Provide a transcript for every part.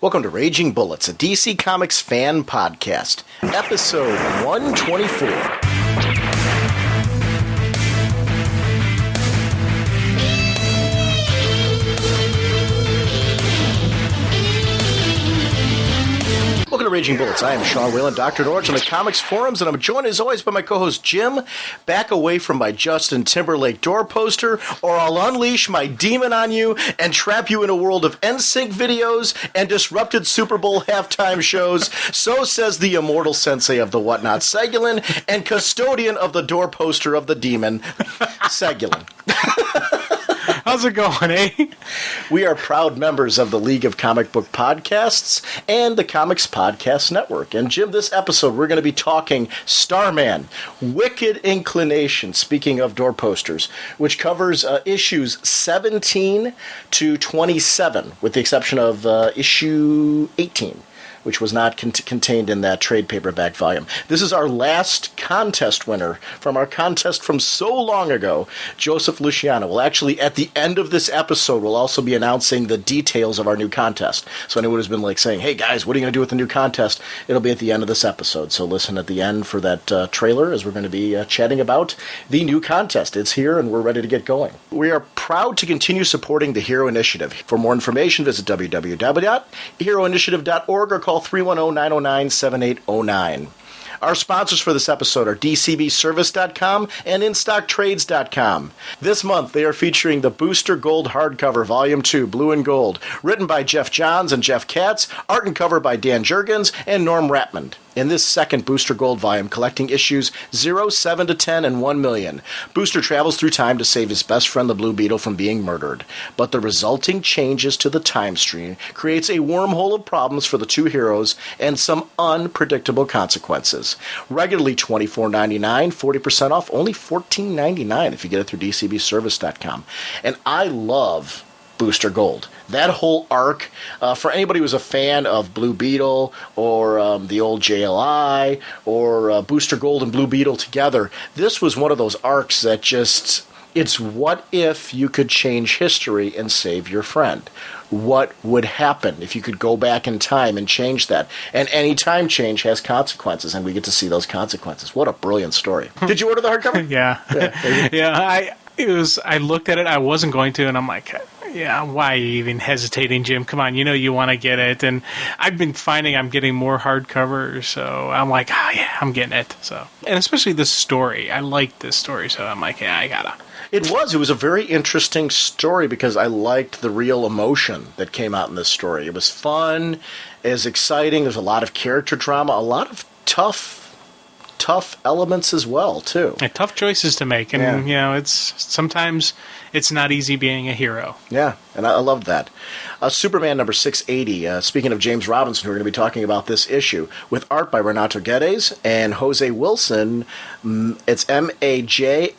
Welcome to Raging Bullets, a DC Comics fan podcast, episode 124. Welcome to Raging Bullets. I am Sean Whalen, Dr. Norwich on the comics forums, and I'm joined as always by my co-host Jim, back away from my Justin Timberlake doorposter, or I'll unleash my demon on you and trap you in a world of NSYNC videos and disrupted Super Bowl halftime shows. So says the immortal sensei of the whatnot, Segulin, and custodian of the doorposter of the demon, Segulin. How's it going, eh? We are proud members of the League of Comic Book Podcasts and the Comics Podcast Network. And Jim, this episode we're going to be talking Starman Wicked Inclination, speaking of doorposters, which covers issues 17 to 27, with the exception of issue 18. Which was not contained in that trade paperback volume. This is our last contest winner from our contest from so long ago, Joseph Luciano. Well, actually, at the end of this episode, we'll also be announcing the details of our new contest. So anyone who's been like saying, hey guys, what are you going to do with the new contest? It'll be at the end of this episode. So listen at the end for that trailer, as we're going to be chatting about the new contest. It's here and we're ready to get going. We are proud to continue supporting the Hero Initiative. For more information, visit www.heroinitiative.org or call 310-909-7809. Our sponsors for this episode are DCBService.com and InStockTrades.com. This month, they are featuring the Booster Gold hardcover, Volume 2, Blue and Gold, written by Jeff Johns and Jeff Katz, art and cover by Dan Jurgens and Norm Rapmund. In this second Booster Gold volume, collecting issues 0, 7 to 10, and 1 million, Booster travels through time to save his best friend the Blue Beetle from being murdered. But the resulting changes to the time stream creates a wormhole of problems for the two heroes and some unpredictable consequences. Regularly $24.99, 40% off, only $14.99 if you get it through DCBService.com. And I love Booster Gold. That whole arc, for anybody who's a fan of Blue Beetle or the old JLI or Booster Gold and Blue Beetle together, this was one of those arcs that just, it's what if you could change history and save your friend? What would happen if you could go back in time and change that? And any time change has consequences, and we get to see those consequences. What a brilliant story. Did you order the hardcover? Yeah. I looked at it, I wasn't going to, and I'm like, yeah, why are you even hesitating, Jim? Come on, you know you want to get it. And I've been finding I'm getting more hardcovers, so I'm like, I'm getting it. So, and especially this story. I like this story, so I'm like, yeah, I gotta. It was a very interesting story because I liked the real emotion that came out in this story. It was fun, it was exciting, there's a lot of character drama, a lot of tough elements as well, too. And tough choices to make, and you know, sometimes it's not easy being a hero. Yeah, and I love that. Superman number 680, speaking of James Robinson, who we're going to be talking about this issue, with art by Renato Guedes and Jose Wilson. It's Majalhaes.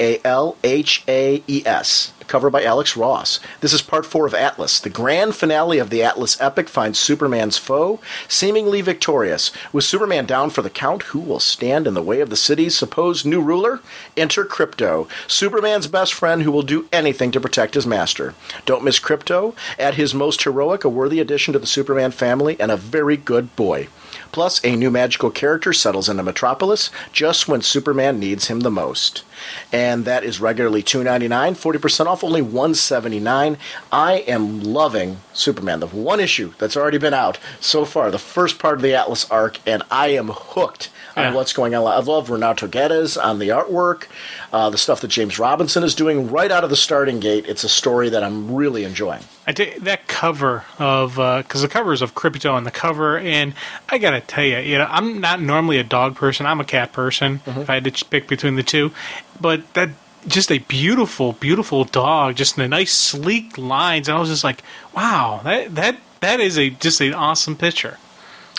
Cover by Alex Ross. This is part 4 of Atlas. The grand finale of the Atlas epic finds Superman's foe seemingly victorious. With Superman down for the count, who will stand in the way of the city's supposed new ruler? Enter Krypto, Superman's best friend who will do anything to protect his master. Don't miss Krypto. At his most heroic, a worthy addition to the Superman family, and a very good boy. Plus, a new magical character settles into Metropolis just when Superman needs him the most. And that is regularly $2.99, 40% off, only $1.79. I am loving Superman, the one issue that's already been out so far, the first part of the Atlas arc, and I am hooked on what's going on. I love Renato Guedes on the artwork, the stuff that James Robinson is doing right out of the starting gate. It's a story that I'm really enjoying. I take that cover of, because the cover is of Krypto on the cover, and I gotta tell you, I'm not normally a dog person. I'm a cat person, if I had to pick between the two. But that, just a beautiful, beautiful dog, just the nice, sleek lines. And I was just like, wow, that is just an awesome picture.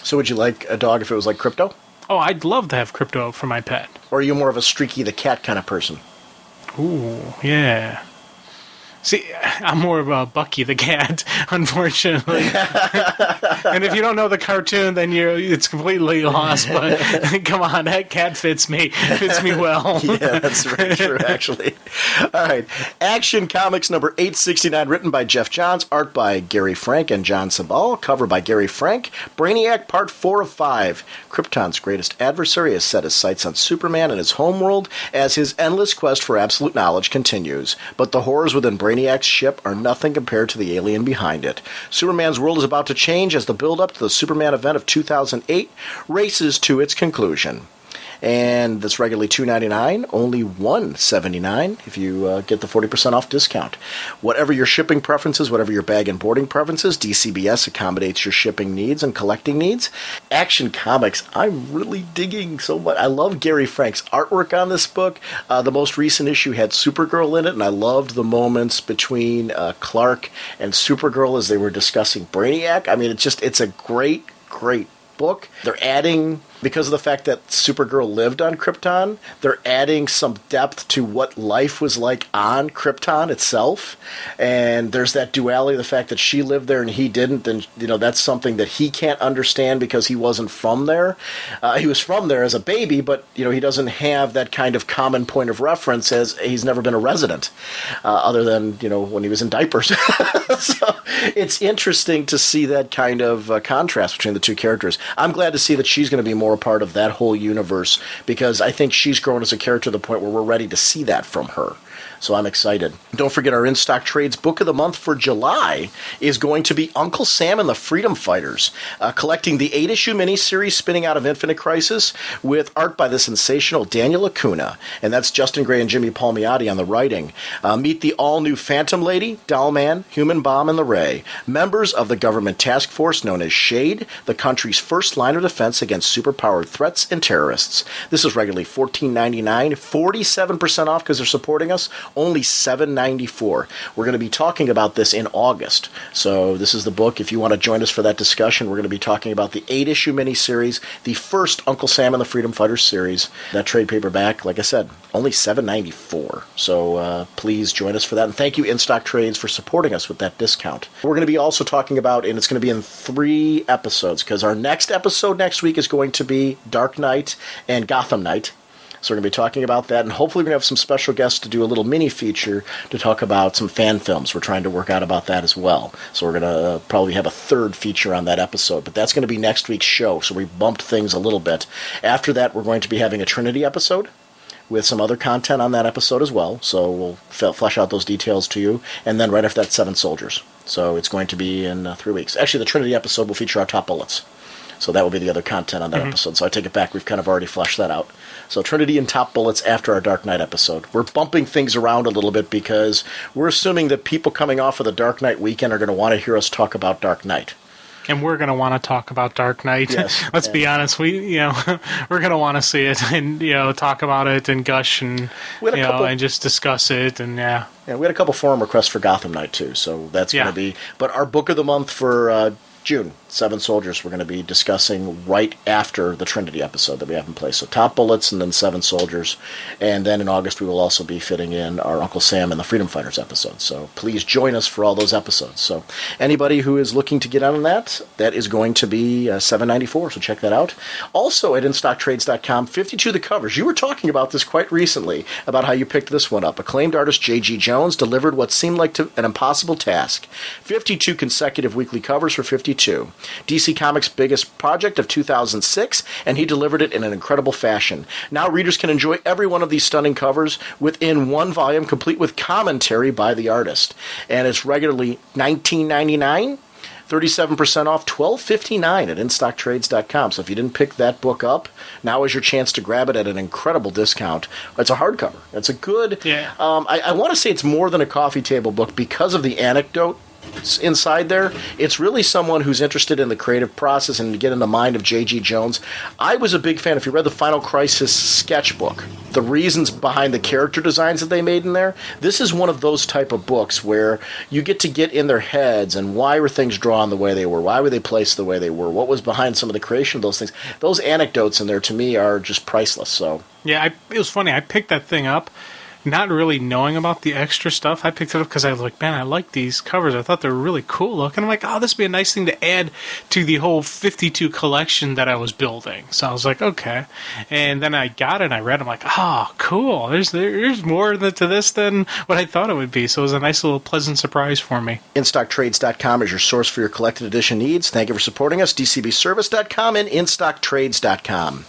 So would you like a dog if it was like Krypto? Oh, I'd love to have Krypto for my pet. Or are you more of a Streaky the cat kind of person? Ooh, yeah. See, I'm more of a Bucky the cat, unfortunately. And if you don't know the cartoon, then it's completely lost. But come on, that cat fits me well. Yeah, that's very true, actually. All right. Action Comics number 869, written by Jeff Johns, art by Gary Frank and John Sabal, cover by Gary Frank. Brainiac Part 4 of 5. Krypton's greatest adversary has set his sights on Superman and his homeworld as his endless quest for absolute knowledge continues. But the horrors within Brainiac's ship are nothing compared to the alien behind it. Superman's world is about to change as the build-up to the Superman event of 2008 races to its conclusion. And that's regularly $2.99, only $1.79 if you get the 40% off discount. Whatever your shipping preferences, whatever your bag and boarding preferences, DCBS accommodates your shipping needs and collecting needs. Action Comics, I'm really digging so much. I love Gary Frank's artwork on this book. The most recent issue had Supergirl in it, and I loved the moments between Clark and Supergirl as they were discussing Brainiac. I mean, it's a great book. They're adding, because of the fact that Supergirl lived on Krypton, they're adding some depth to what life was like on Krypton itself. And there's that duality, the fact that she lived there and he didn't, and that's something that he can't understand because he wasn't from there. He was from there as a baby, but he doesn't have that kind of common point of reference as he's never been a resident, other than when he was in diapers. So it's interesting to see that kind of contrast between the two characters. I'm glad to see that she's going to be more a part of that whole universe, because I think she's grown as a character to the point where we're ready to see that from her. So I'm excited. Don't forget our In-Stock Trades book of the month for July is going to be Uncle Sam and the Freedom Fighters, collecting the 8-issue miniseries spinning out of Infinite Crisis with art by the sensational Daniel Acuna. And that's Justin Gray and Jimmy Palmiotti on the writing. Meet the all-new Phantom Lady, Dollman, Human Bomb, and the Ray, members of the government task force known as SHADE, the country's first line of defense against superpowered threats and terrorists. This is regularly $14.99, 47% off because they're supporting us. Only $7.94. We're going to be talking about this in August. So this is the book. If you want to join us for that discussion, we're going to be talking about the 8-issue miniseries, the first Uncle Sam and the Freedom Fighters series. That trade paperback, like I said, only $7.94. So please join us for that. And thank you, In-Stock Trades, for supporting us with that discount. We're going to be also talking about, and it's going to be in 3 episodes, because our next episode next week is going to be Dark Knight and Gotham Knight. So we're going to be talking about that, and hopefully we're going to have some special guests to do a little mini feature to talk about some fan films. We're trying to work out about that as well. So we're going to probably have a 3rd feature on that episode, but that's going to be next week's show, so we bumped things a little bit. After that, we're going to be having a Trinity episode with some other content on that episode as well, so we'll flesh out those details to you. And then right after that, 7 Soldiers. So it's going to be in 3 weeks. Actually, the Trinity episode will feature our top bullets. So that will be the other content on that episode. So I take it back. We've kind of already fleshed that out. So Trinity and Top Bullets after our Dark Knight episode. We're bumping things around a little bit because we're assuming that people coming off of the Dark Knight weekend are going to want to hear us talk about Dark Knight. And we're going to want to talk about Dark Knight. Yes. Let's be honest. We're going to want to see it and talk about it and gush and and just discuss it and Yeah, we had a couple forum requests for Gotham Knight too. So that's going to be. But our book of the month for June, 7 Soldiers, we're going to be discussing right after the Trinity episode that we have in place. So Top Bullets and then 7 Soldiers. And then in August we will also be fitting in our Uncle Sam and the Freedom Fighters episode. So please join us for all those episodes. So anybody who is looking to get on that is going to be $7.94, so check that out. Also at InStockTrades.com, 52 The Covers. You were talking about this quite recently, about how you picked this one up. Acclaimed artist J.G. Jones delivered what seemed like an impossible task. 52 consecutive weekly covers for 52. DC Comics' biggest project of 2006, and he delivered it in an incredible fashion. Now readers can enjoy every one of these stunning covers within one volume, complete with commentary by the artist. And it's regularly $19.99, 37% off, $12.59 at InStockTrades.com. So if you didn't pick that book up, now is your chance to grab it at an incredible discount. It's a hardcover. It's a good... Yeah. I want to say it's more than a coffee table book because of the anecdote inside there. It's really someone who's interested in the creative process and to get in the mind of J.G. Jones. I was a big fan. If you read the Final Crisis sketchbook, the reasons behind the character designs that they made in there, this is one of those type of books where you get to get in their heads and why were things drawn the way they were? Why were they placed the way they were? What was behind some of the creation of those things? Those anecdotes in there, to me, are just priceless. So yeah, it was funny. I picked that thing up not really knowing about the extra stuff, I picked it up because I was like, man, I like these covers. I thought they were really cool looking. I'm like, oh, this would be a nice thing to add to the whole 52 collection that I was building. So I was like, okay. And then I got it and I read it. I'm like, oh, cool. There's more to this than what I thought it would be. So it was a nice little pleasant surprise for me. InStockTrades.com is your source for your collected edition needs. Thank you for supporting us. DCBService.com and InStockTrades.com.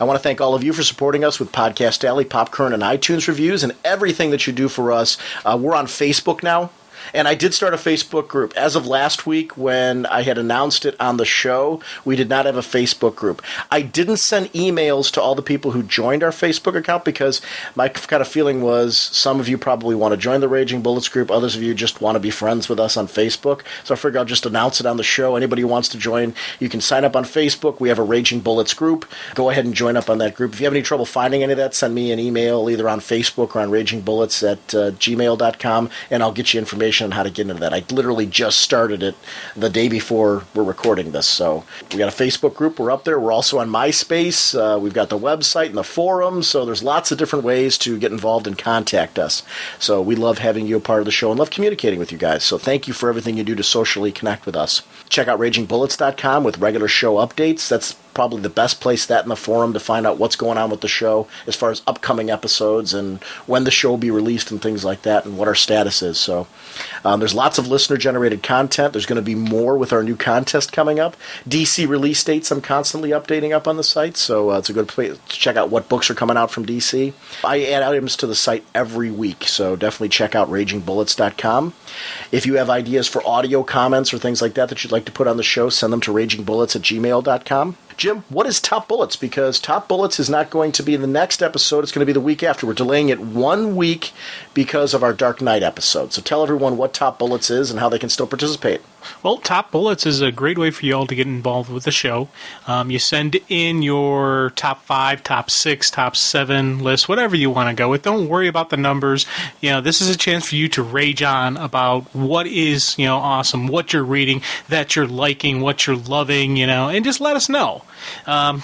I want to thank all of you for supporting us with Podcast Alley, Popcorn, and iTunes reviews, and everything that you do for us. We're on Facebook now. And I did start a Facebook group. As of last week, when I had announced it on the show, we did not have a Facebook group. I didn't send emails to all the people who joined our Facebook account because my kind of feeling was some of you probably want to join the Raging Bullets group. Others of you just want to be friends with us on Facebook. So I figured I'll just announce it on the show. Anybody who wants to join, you can sign up on Facebook. We have a Raging Bullets group. Go ahead and join up on that group. If you have any trouble finding any of that, send me an email either on Facebook or on ragingbullets@gmail.com, and I'll get you information on how to get into that. I literally just started it the day before we're recording this. So we got a Facebook group. We're up there. We're also on MySpace. We've got the website and the forum. So there's lots of different ways to get involved and contact us. So we love having you a part of the show and love communicating with you guys. So thank you for everything you do to socially connect with us. Check out ragingbullets.com with regular show updates. That's probably the best place, that in the forum, to find out what's going on with the show as far as upcoming episodes and when the show will be released and things like that and what our status is. So there's lots of listener-generated content. There's going to be more with our new contest coming up. DC release dates I'm constantly updating up on the site, so it's a good place to check out what books are coming out from DC. I add items to the site every week, so definitely check out ragingbullets.com. If you have ideas for audio comments or things like that you'd like to put on the show, send them to ragingbullets@gmail.com. Jim, what is Top Bullets? Because Top Bullets is not going to be in the next episode. It's going to be the week after. We're delaying it 1 week because of our Dark Knight episode. So tell everyone what Top Bullets is and how they can still participate. Well, Top Bullets is a great way for you all to get involved with the show. You send in your top 5, top 6, top 7 list, whatever you want to go with. Don't worry about the numbers. This is a chance for you to rage on about what is, awesome, what you're reading, that you're liking, what you're loving, and just let us know.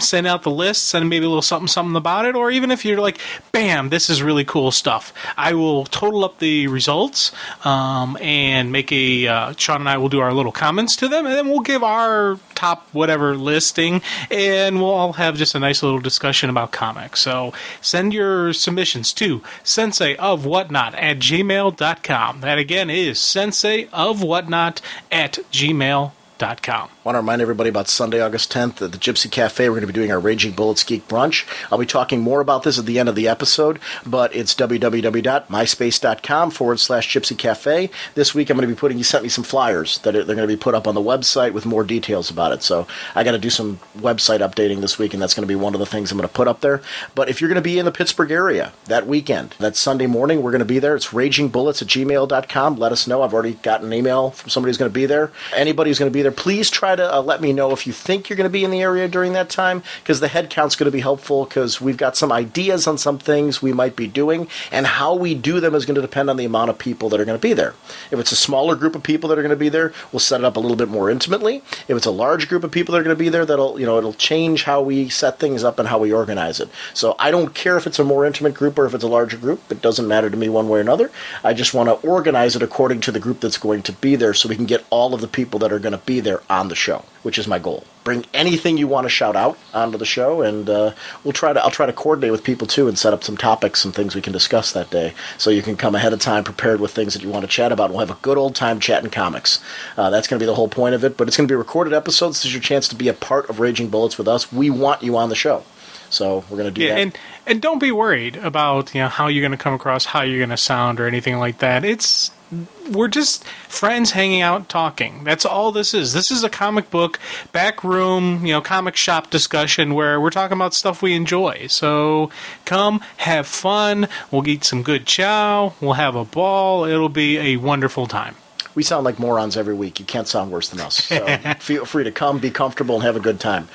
Send out the list, send maybe a little something about it, or even if you're like, bam, this is really cool stuff. I will total up the results and make Sean and I will do our little comments to them, and then we'll give our top whatever listing, and we'll all have just a nice little discussion about comics. So send your submissions to senseiofwhatnot@gmail.com. That again is senseiofwhatnot@gmail.com. I want to remind everybody about Sunday, August 10th at the Gypsy Café. We're going to be doing our Raging Bullets Geek Brunch. I'll be talking more about this at the end of the episode, but it's www.myspace.com/Gypsy Cafe. This week I'm going to be you sent me some flyers that they're going to be put up on the website with more details about it. So I got to do some website updating this week, and that's going to be one of the things I'm going to put up there. But if you're going to be in the Pittsburgh area that weekend, that Sunday morning, we're going to be there. It's ragingbullets@gmail.com. Let us know. I've already gotten an email from somebody who's going to be there. Anybody who's going to be there, please try to let me know if you think you're going to be in the area during that time, because the head count's going to be helpful, because we've got some ideas on some things we might be doing, and how we do them is going to depend on the amount of people that are going to be there. If it's a smaller group of people that are going to be there, we'll set it up a little bit more intimately. If it's a large group of people that are going to be there, it'll change how we set things up and how we organize it. So I don't care if it's a more intimate group or if it's a larger group. It doesn't matter to me one way or another. I just want to organize it according to the group that's going to be there, so we can get all of the people that are going to be there on the show, which is my goal. Bring anything you want to shout out onto the show, and I'll try to coordinate with people too and set up some topics and things we can discuss that day, so you can come ahead of time prepared with things that you want to chat about. We'll have a good old time chatting comics. That's going to be the whole point of it, but it's going to be recorded episodes. This is your chance to be a part of Raging Bullets with us. We want you on the show. So we're going to do that. And don't be worried about how you're going to come across, how you're going to sound, or anything like that. We're just friends hanging out talking. That's all this is. This is a comic book back room, comic shop discussion where we're talking about stuff we enjoy. So come have fun. We'll eat some good chow. We'll have a ball. It'll be a wonderful time. We sound like morons every week. You can't sound worse than us. So feel free to come, be comfortable, and have a good time.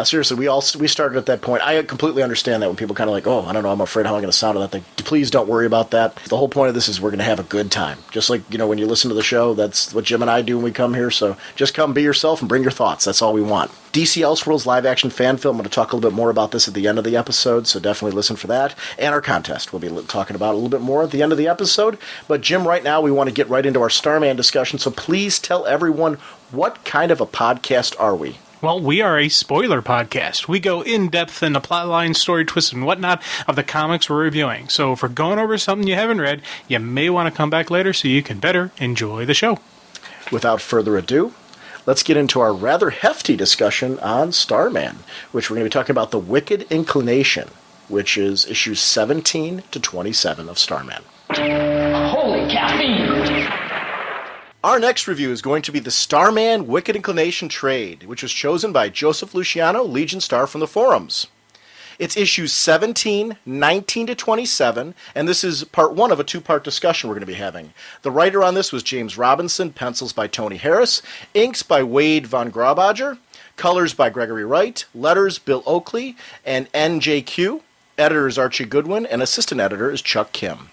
Seriously, we started at that point. I completely understand that when people kind of like, oh, I don't know, I'm afraid how I'm going to sound on that thing. Please don't worry about that. The whole point of this is we're going to have a good time. Just like, when you listen to the show, that's what Jim and I do when we come here. So just come, be yourself, and bring your thoughts. That's all we want. DC Elseworlds live-action fan film. I'm going to talk a little bit more about this at the end of the episode, so definitely listen for that. And our contest we'll be talking about a little bit more at the end of the episode. But, Jim, right now we want to get right into our Starman discussion, so please tell everyone, what kind of a podcast are we? Well, we are a spoiler podcast. We go in-depth into plotline, story twists, and whatnot of the comics we're reviewing. So if we're going over something you haven't read, you may want to come back later so you can better enjoy the show. Without further ado, let's get into our rather hefty discussion on Starman, which we're going to be talking about the Wicked Inclination, which is issues 17 to 27 of Starman. Holy caffeine! Our next review is going to be the Starman Wicked Inclination trade, which was chosen by Joseph Luciano, Legionstar from the forums. It's issues 17, 19 to 27, and this is part one of a two-part discussion we're going to be having. The writer on this was James Robinson, pencils by Tony Harris, inks by Wade von Graubacher, colors by Gregory Wright, letters Bill Oakley, and NJQ. Editor is Archie Goodwin, and assistant editor is Chuck Kim.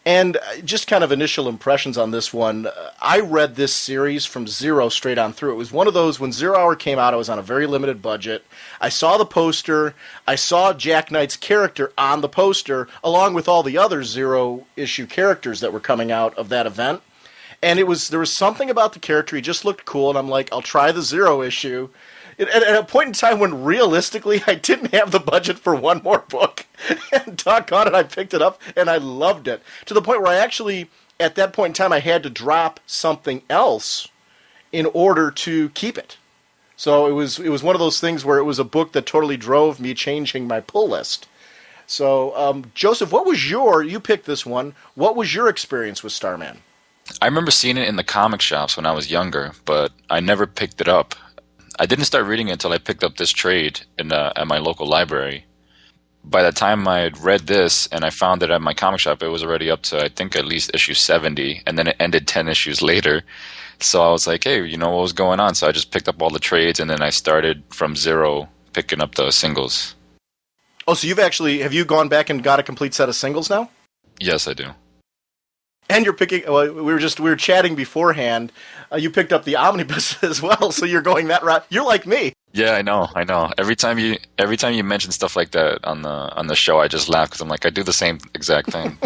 And just kind of initial impressions on this one, I read this series from zero straight on through. It was one of those, when Zero Hour came out, I was on a very limited budget. I saw the poster, I saw Jack Knight's character on the poster, along with all the other zero-issue characters that were coming out of that event. And there was something about the character, he just looked cool, and I'm like, I'll try the Zero issue. At a point in time when realistically I didn't have the budget for one more book, and doggone it, I picked it up and I loved it. To the point where I actually, at that point in time, I had to drop something else in order to keep it. So it was one of those things where it was a book that totally drove me changing my pull list. So, Joseph, you picked this one, what was your experience with Starman? I remember seeing it in the comic shops when I was younger, but I never picked it up. I didn't start reading it until I picked up this trade at my local library. By the time I had read this and I found it at my comic shop, it was already up to, I think, at least issue 70, and then it ended 10 issues later. So I was like, hey, what was going on? So I just picked up all the trades, and then I started from zero picking up the singles. Oh, so have you gone back and got a complete set of singles now? Yes, I do. And you're picking. Well, we were chatting beforehand. You picked up the omnibus as well, so you're going that route. You're like me. Yeah, I know. Every time you mention stuff like that on the show, I just laugh because I'm like, I do the same exact thing.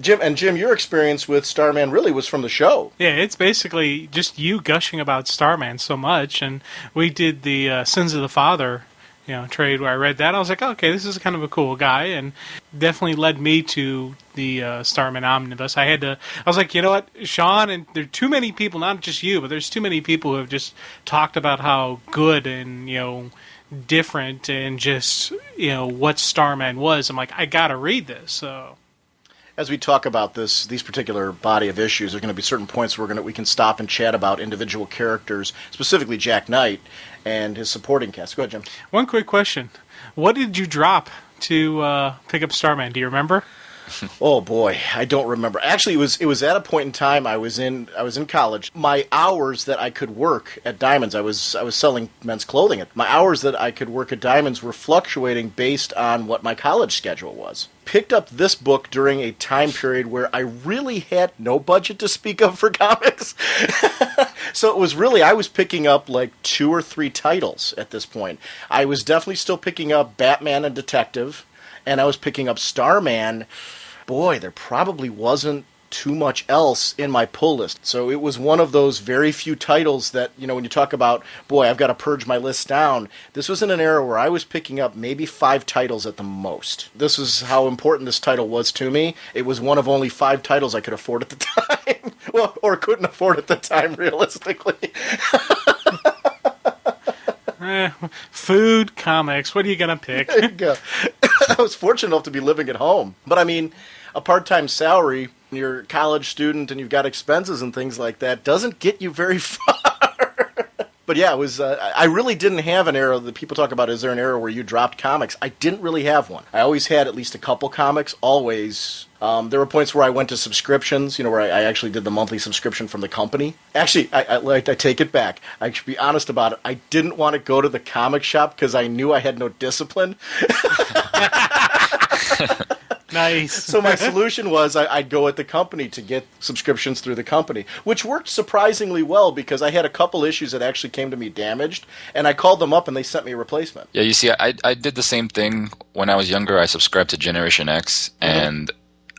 Jim, your experience with Starman really was from the show. Yeah, it's basically just you gushing about Starman so much, and we did the Sins of the Father trade where I read that. I was like, okay, this is kind of a cool guy, and definitely led me to the Starman Omnibus. I was like, you know what, Sean, and there are too many people, not just you, but there's too many people who have just talked about how good and, different and just, what Starman was. I'm like, I gotta read this, so... As we talk about these particular body of issues, there are going to be certain points where we can stop and chat about individual characters, specifically Jack Knight and his supporting cast. Go ahead, Jim. One quick question: what did you drop to pick up Starman? Do you remember? Oh boy, I don't remember. Actually, it was at a point in time I was in college. My hours that I could work at Diamonds, I was selling men's clothing. My hours that I could work at Diamonds were fluctuating based on what my college schedule was. Picked up this book during a time period where I really had no budget to speak of for comics. So it was really, I was picking up like 2 or 3 titles at this point. I was definitely still picking up Batman and Detective, and I was picking up Starman. Boy, there probably wasn't too much else in my pull list. So it was one of those very few titles that, when you talk about, boy, I've got to purge my list down, this was in an era where I was picking up maybe 5 titles at the most. This was how important this title was to me. It was one of only 5 titles I could afford at the time. Well, or couldn't afford at the time, realistically. Food, comics, what are you going to pick? There you go. I was fortunate enough to be living at home. But I mean, a part-time salary, you're a college student and you've got expenses and things like that, doesn't get you very far. But yeah, it was. I really didn't have an era that people talk about. Is there an era where you dropped comics? I didn't really have one. I always had at least a couple comics. Always. There were points where I went to subscriptions, where I actually did the monthly subscription from the company. Actually, I take it back. I should be honest about it. I didn't want to go to the comic shop because I knew I had no discipline. Nice. So my solution was I'd go at the company to get subscriptions through the company, which worked surprisingly well because I had a couple issues that actually came to me damaged, and I called them up and they sent me a replacement. Yeah, you see, I did the same thing when I was younger. I subscribed to Generation X, and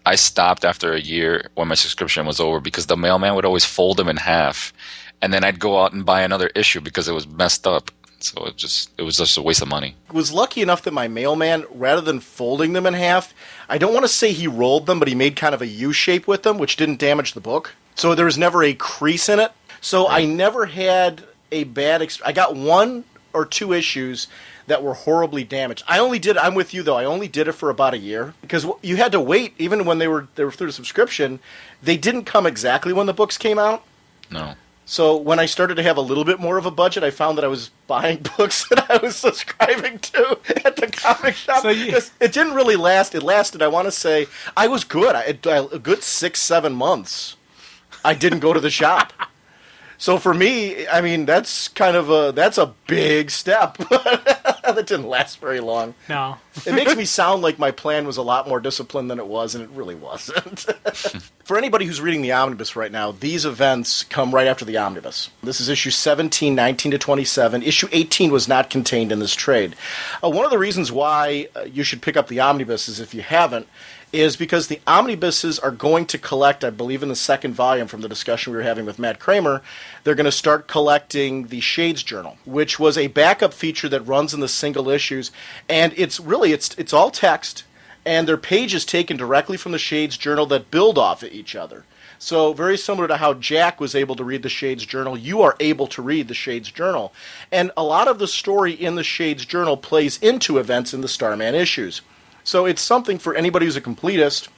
I stopped after a year when my subscription was over because the mailman would always fold them in half, and then I'd go out and buy another issue because it was messed up. So it was just a waste of money. I was lucky enough that my mailman, rather than folding them in half, I don't want to say he rolled them, but he made kind of a U shape with them, which didn't damage the book. So there was never a crease in it. So I never had a bad experience. I got 1 or 2 issues that were horribly damaged. I'm with you though, I only did it for about a year because you had to wait, even when they were through the subscription, they didn't come exactly when the books came out. No. So when I started to have a little bit more of a budget, I found that I was buying books that I was subscribing to at the comic shop. So it didn't really last. It lasted, I want to say, I was good. A good 6-7 months. I didn't go to the shop. So for me, I mean, that's a big step. That didn't last very long. No. It makes me sound like my plan was a lot more disciplined than it was, and it really wasn't. For anybody who's reading the Omnibus right now, these events come right after the Omnibus. This is issue 17, 19 to 27. Issue 18 was not contained in this trade. One of the reasons why you should pick up the Omnibus is if you haven't, is because the omnibuses are going to collect, I believe in the second volume from the discussion we were having with Matt Kramer, they're going to start collecting the Shades Journal, which was a backup feature that runs in the single issues, and it's all text, and their pages taken directly from the Shades Journal that build off of each other. So very similar to how Jack was able to read the Shades Journal, you are able to read the Shades Journal. And a lot of the story in the Shades Journal plays into events in the Starman issues. So it's something for anybody who's a completist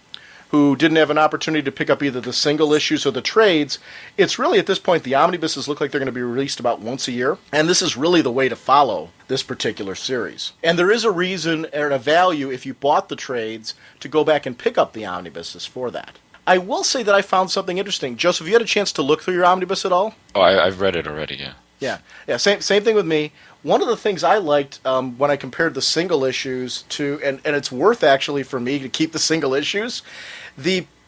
who didn't have an opportunity to pick up either the single issues or the trades. It's really, at this point, the omnibuses look like they're going to be released about once a year, and this is really the way to follow this particular series. And there is a reason and a value, if you bought the trades, to go back and pick up the omnibuses for that. I will say that I found something interesting. Joseph, you had a chance to look through your omnibus at all? Oh, I've read it already, yeah. Yeah. Same thing with me. One of the things I liked when I compared the single issues to, and it's worth actually for me to keep the single issues,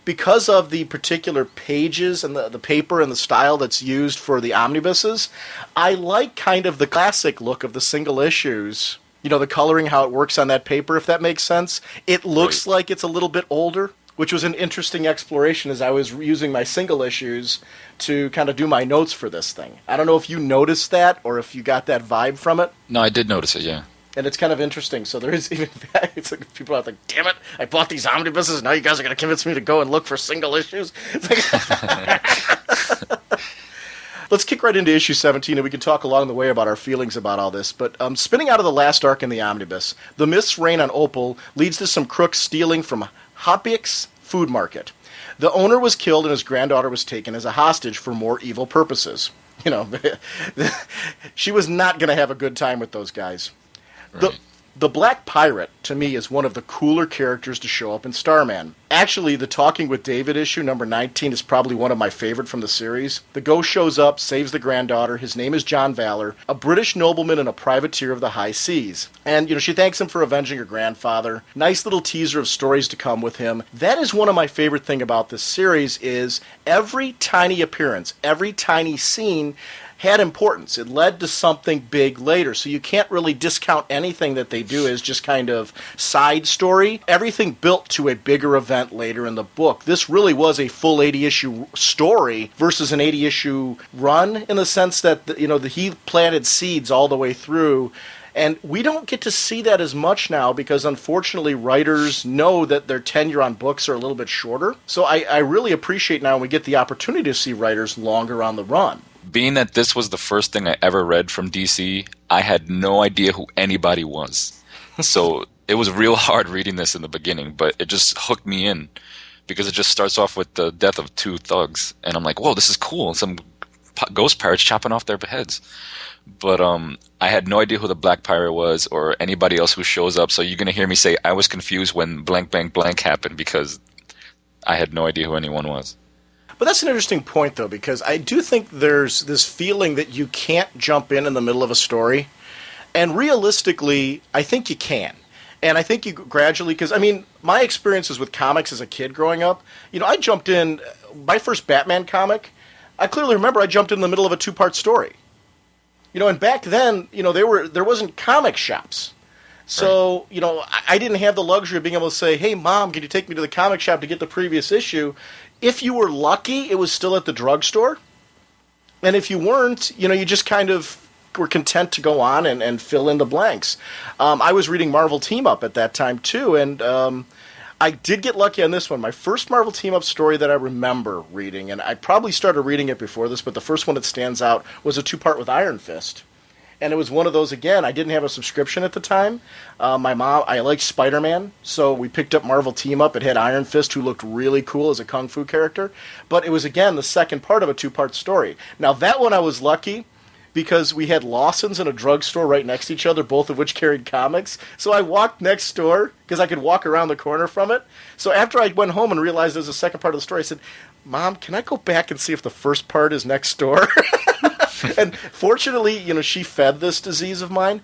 because of the particular pages and the paper and the style that's used for the omnibuses, I like kind of the classic look of the single issues. The coloring, how it works on that paper, if that makes sense. It looks like it's a little bit older, which was an interesting exploration as I was using my single issues to kind of do my notes for this thing. I don't know if you noticed that or if you got that vibe from it. No, I did notice it, yeah. And it's kind of interesting. So there is even it's like people are like, damn it, I bought these omnibuses, now you guys are going to convince me to go and look for single issues. It's like Let's kick right into issue 17, and we can talk along the way about our feelings about all this. But spinning out of the last arc in the omnibus, the mists rain on Opal leads to some crooks stealing from Hoppick's food market. The owner was killed and his granddaughter was taken as a hostage for more evil purposes. She was not going to have a good time with those guys. Right. The Black Pirate, to me, is one of the cooler characters to show up in Starman. Actually, the Talking with David issue, number 19, is probably one of my favorite from the series. The ghost shows up, saves the granddaughter. His name is John Valor, a British nobleman and a privateer of the high seas. And, she thanks him for avenging her grandfather. Nice little teaser of stories to come with him. That is one of my favorite things about this series is every tiny appearance, every tiny scene had importance. It led to something big later. So you can't really discount anything that they do as just kind of side story. Everything built to a bigger event later in the book. This really was a full 80-issue story versus an 80-issue run in the sense that, he planted seeds all the way through. And we don't get to see that as much now because, unfortunately, writers know that their tenure on books are a little bit shorter. So I really appreciate now when we get the opportunity to see writers longer on the run. Being that this was the first thing I ever read from DC, I had no idea who anybody was. So it was real hard reading this in the beginning, but it just hooked me in because it just starts off with the death of two thugs. And I'm like, whoa, this is cool. Some ghost pirates chopping off their heads. But I had no idea who the Black Pirate was or anybody else who shows up. So you're going to hear me say I was confused when blank, blank, blank happened because I had no idea who anyone was. But that's an interesting point, though, because I do think there's this feeling that you can't jump in the middle of a story. And realistically, I think you can. And I think you gradually, because, I mean, my experiences with comics as a kid growing up, I jumped in, my first Batman comic, I clearly remember I jumped in the middle of a 2-part story. And back then, there wasn't comic shops. So, right. I didn't have the luxury of being able to say, hey, Mom, can you take me to the comic shop to get the previous issue? If you were lucky, it was still at the drugstore. And if you weren't, you just kind of were content to go on and fill in the blanks. I was reading Marvel Team Up at that time, too, and I did get lucky on this one. My first Marvel Team Up story that I remember reading, and I probably started reading it before this, but the first one that stands out was a 2-part with Iron Fist. And it was one of those, again, I didn't have a subscription at the time. My mom, I liked Spider-Man, so we picked up Marvel Team Up. It had Iron Fist, who looked really cool as a kung fu character. But it was, again, the second part of a 2-part story. Now, that one I was lucky because we had Lawson's and a drugstore right next to each other, both of which carried comics. So I walked next door because I could walk around the corner from it. So after I went home and realized there was a second part of the story, I said, Mom, can I go back and see if the first part is next door? And fortunately, she fed this disease of mine.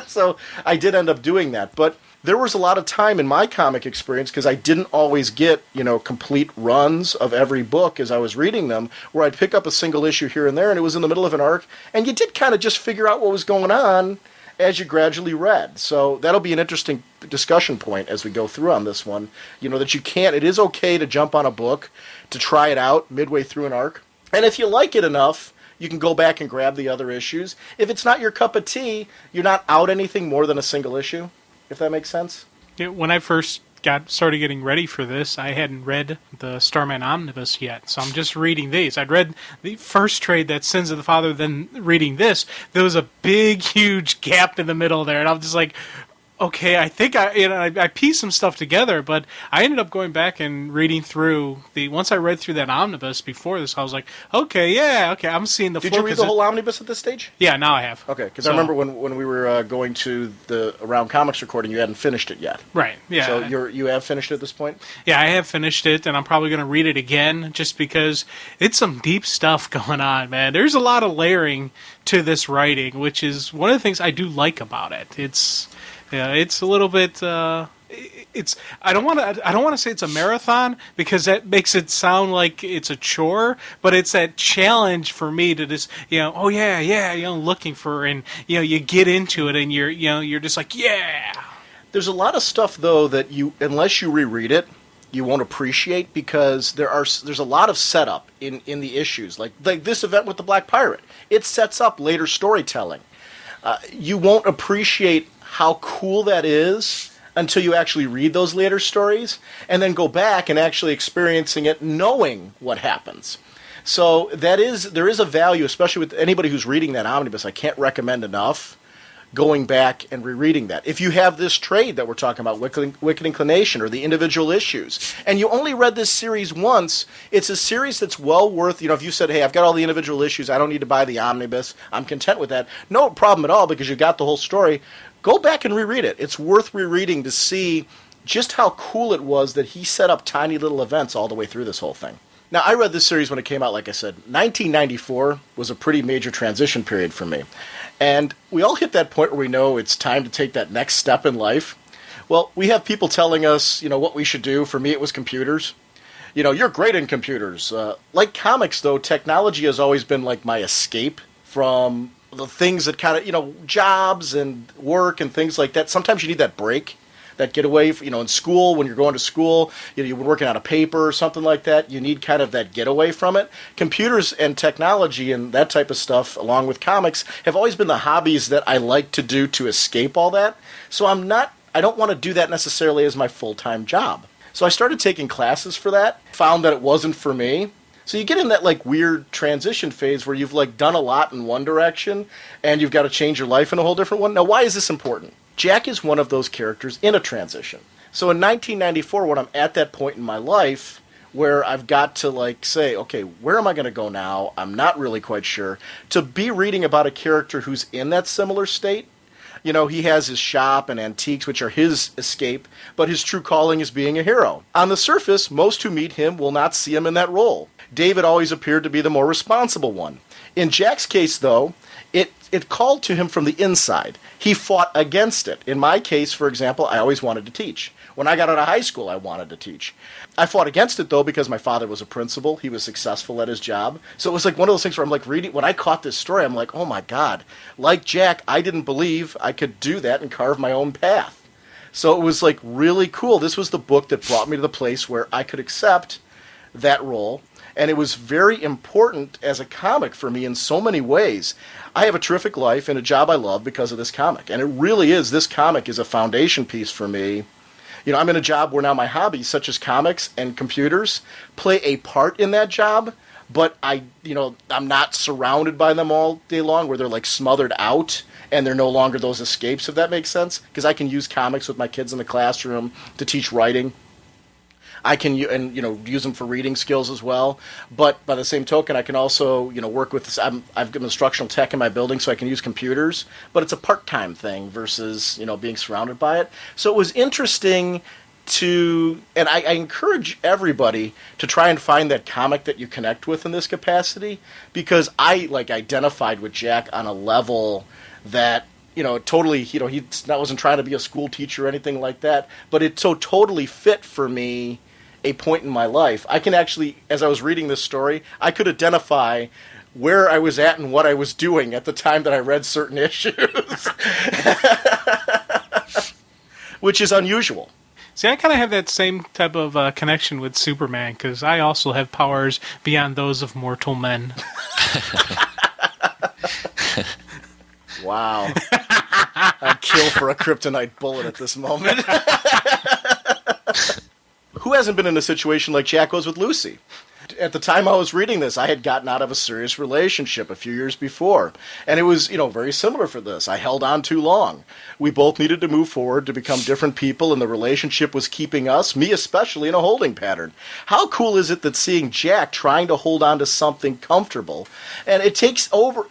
So I did end up doing that. But there was a lot of time in my comic experience, because I didn't always get, complete runs of every book as I was reading them, where I'd pick up a single issue here and there, and it was in the middle of an arc, and you did kind of just figure out what was going on as you gradually read. So that'll be an interesting discussion point as we go through on this one, that it is okay to jump on a book, to try it out midway through an arc. And if you like it enough, you can go back and grab the other issues. If it's not your cup of tea, you're not out anything more than a single issue, if that makes sense. Yeah, when I first started getting ready for this, I hadn't read the Starman Omnibus yet, so I'm just reading these. I'd read the first trade, that Sins of the Father, then reading this. There was a big, huge gap in the middle there, and I'm just like, okay, I think I pieced some stuff together, but I ended up going back and reading through once I read through that omnibus before this, I was like, okay, I'm seeing the flow. Did you read the whole omnibus at this stage? Yeah, now I have. Okay, because I remember when we were going to the Around Comics recording, you hadn't finished it yet. Right, yeah. So you have finished it at this point? Yeah, I have finished it, and I'm probably going to read it again, just because it's some deep stuff going on, man. There's a lot of layering to this writing, which is one of the things I do like about it. It's a little bit. I don't want to say it's a marathon, because that makes it sound like it's a chore. But it's that challenge for me to just looking for, and you get into it and you're just like, yeah. There's a lot of stuff though that unless you reread it, you won't appreciate, because there's a lot of setup in the issues, like this event with the Black Pirate. It sets up later storytelling. You won't appreciate how cool that is until you actually read those later stories and then go back and actually experiencing it, knowing what happens. So there is a value, especially with anybody who's reading that omnibus. I can't recommend enough going back and rereading that. If you have this trade that we're talking about, Wicked Inclination, or the individual issues, and you only read this series once, it's a series that's well worth, if you said, hey, I've got all the individual issues, I don't need to buy the omnibus, I'm content with that, no problem at all, because you got the whole story. Go back and reread it. It's worth rereading to see just how cool it was that he set up tiny little events all the way through this whole thing. Now, I read this series when it came out, like I said. 1994 was a pretty major transition period for me. And we all hit that point where we know it's time to take that next step in life. Well, we have people telling us, what we should do. For me, it was computers. You're great in computers. Like comics, though, technology has always been like my escape from the things that kind of, jobs and work and things like that. Sometimes you need that break, that getaway. In school, when you're going to school, you're working on a paper or something like that. You need kind of that getaway from it. Computers and technology and that type of stuff, along with comics, have always been the hobbies that I like to do to escape all that. So I don't want to do that necessarily as my full-time job. So I started taking classes for that, found that it wasn't for me. So you get in that weird transition phase where you've done a lot in one direction and you've got to change your life in a whole different one. Now, why is this important? Jack is one of those characters in a transition. So in 1994, when I'm at that point in my life where I've got to like say, okay, where am I going to go now? I'm not really quite sure. To be reading about a character who's in that similar state. You know, he has his shop and antiques, which are his escape, but his true calling is being a hero. On the surface, most who meet him will not see him in that role. David always appeared to be the more responsible one. In Jack's case, though, it called to him from the inside. He fought against it. In my case, for example, I always wanted to teach. When I got out of high school, I wanted to teach. I fought against it, though, because my father was a principal. He was successful at his job. So it was like one of those things where I'm like reading, when I caught this story, I'm like, oh my God. Like Jack, I didn't believe I could do that and carve my own path. So it was like really cool. This was the book that brought me to the place where I could accept that role. And it was very important as a comic for me in so many ways. I have a terrific life and a job I love because of this comic. And it really is, this comic is a foundation piece for me. You know, I'm in a job where now my hobbies, such as comics and computers, play a part in that job. But I'm not surrounded by them all day long where they're like smothered out and they're no longer those escapes, if that makes sense. Because I can use comics with my kids in the classroom to teach writing. I can use them for reading skills as well. But by the same token, I can also work with this. I've got instructional tech in my building, so I can use computers. But it's a part-time thing versus being surrounded by it. So it was interesting and I encourage everybody to try and find that comic that you connect with in this capacity, because I identified with Jack on a level that. Totally, he wasn't trying to be a school teacher or anything like that, but it so totally fit for me a point in my life. I can actually, as I was reading this story, I could identify where I was at and what I was doing at the time that I read certain issues, which is unusual. See, I kind of have that same type of connection with Superman, because I also have powers beyond those of mortal men. Wow. I'd kill for a kryptonite bullet at this moment. Who hasn't been in a situation like Jack was with Lucy? At the time I was reading this, I had gotten out of a serious relationship a few years before. And it was, very similar for this. I held on too long. We both needed to move forward to become different people, and the relationship was keeping us, me especially, in a holding pattern. How cool is it that seeing Jack trying to hold on to something comfortable, and it takes over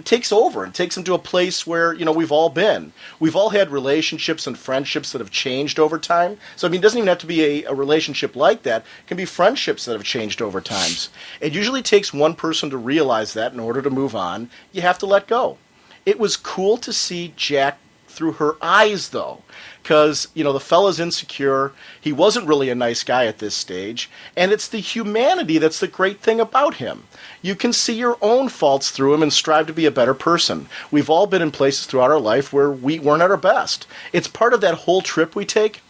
and takes him to a place where, we've all been. We've all had relationships and friendships that have changed over time. So, it doesn't even have to be a relationship like that. It can be friendships that have changed over time. It usually takes one person to realize that in order to move on. You have to let go. It was cool to see Jack through her eyes, though, because, the fella's insecure. He wasn't really a nice guy at this stage, and it's the humanity that's the great thing about him. You can see your own faults through him and strive to be a better person. We've all been in places throughout our life where we weren't at our best. It's part of that whole trip we take.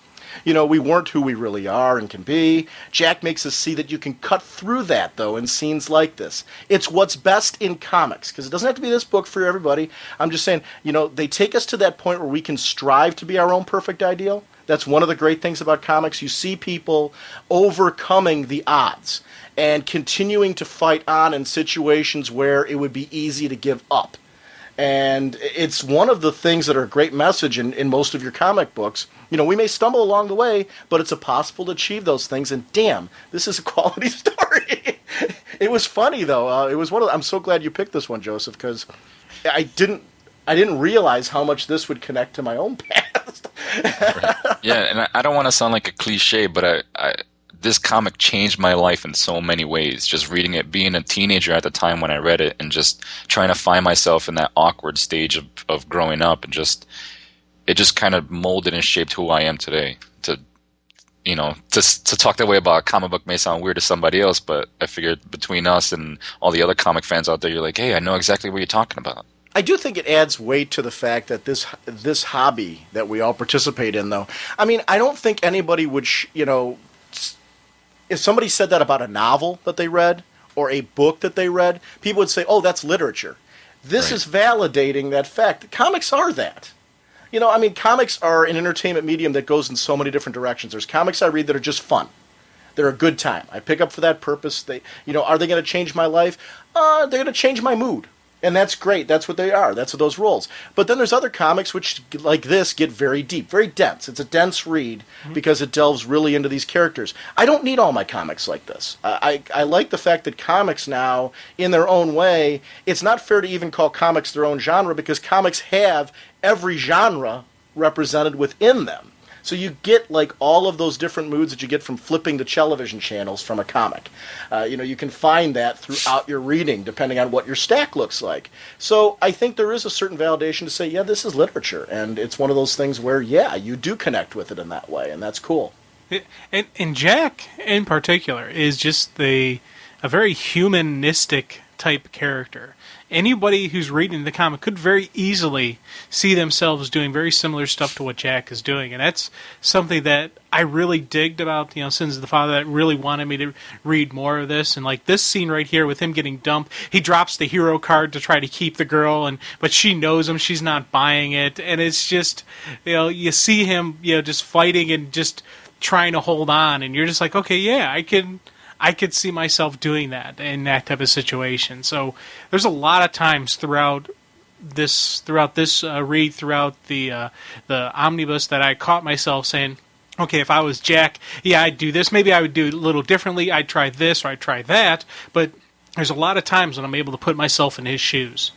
We weren't who we really are and can be. Jack makes us see that you can cut through that, though, in scenes like this. It's what's best in comics, because it doesn't have to be this book for everybody. I'm just saying, they take us to that point where we can strive to be our own perfect ideal. That's one of the great things about comics. You see people overcoming the odds and continuing to fight on in situations where it would be easy to give up. And it's one of the things that are a great message in most of your comic books. We may stumble along the way, but it's possible to achieve those things. And damn, this is a quality story. It was funny, though. It was I'm so glad you picked this one, Joseph, because I didn't realize how much this would connect to my own past. Right. Yeah, and I don't want to sound like a cliche, but this comic changed my life in so many ways. Just reading it, being a teenager at the time when I read it, and just trying to find myself in that awkward stage of growing up, and it just kind of molded and shaped who I am today. To talk that way about a comic book may sound weird to somebody else, but I figured between us and all the other comic fans out there, you're like, hey, I know exactly what you're talking about. I do think it adds weight to the fact that this hobby that we all participate in, though. I don't think anybody would, if somebody said that about a novel that they read or a book that they read, people would say, oh, that's literature. This is validating that fact. Comics are that. Comics are an entertainment medium that goes in so many different directions. There's comics I read that are just fun. They're a good time. I pick up for that purpose. Are they going to change my life? They're going to change my mood. And that's great. That's what they are. That's what those roles. But then there's other comics which, like this, get very deep, very dense. It's a dense read because it delves really into these characters. I don't need all my comics like this. I like the fact that comics now, in their own way, it's not fair to even call comics their own genre because comics have every genre represented within them. So you get like all of those different moods that you get from flipping the television channels from a comic. You can find that throughout your reading, depending on what your stack looks like. So I think there is a certain validation to say, yeah, this is literature, and it's one of those things where, yeah, you do connect with it in that way, and that's cool. And Jack, in particular, is just a very humanistic type character. Anybody who's reading the comic could very easily see themselves doing very similar stuff to what Jack is doing, and that's something that I really digged about, Sins of the Father, that really wanted me to read more of this. And like this scene right here with him getting dumped, he drops the hero card to try to keep the girl, but she knows him, she's not buying it, and it's just, you see him, just fighting and just trying to hold on, and you're just like, okay, yeah, I could see myself doing that in that type of situation. So there's a lot of times throughout this read, throughout the omnibus, that I caught myself saying, okay, if I was Jack, yeah, I'd do this. Maybe I would do it a little differently. I'd try this or I'd try that. But there's a lot of times when I'm able to put myself in his shoes.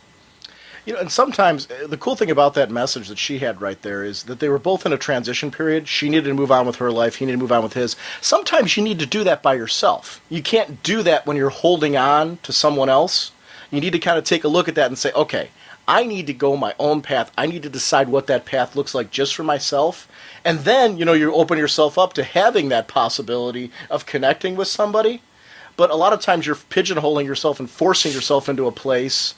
And sometimes the cool thing about that message that she had right there is that they were both in a transition period. She needed to move on with her life. He needed to move on with his. Sometimes you need to do that by yourself. You can't do that when you're holding on to someone else. You need to kind of take a look at that and say, okay, I need to go my own path. I need to decide what that path looks like just for myself. And then, you open yourself up to having that possibility of connecting with somebody. But a lot of times you're pigeonholing yourself and forcing yourself into a place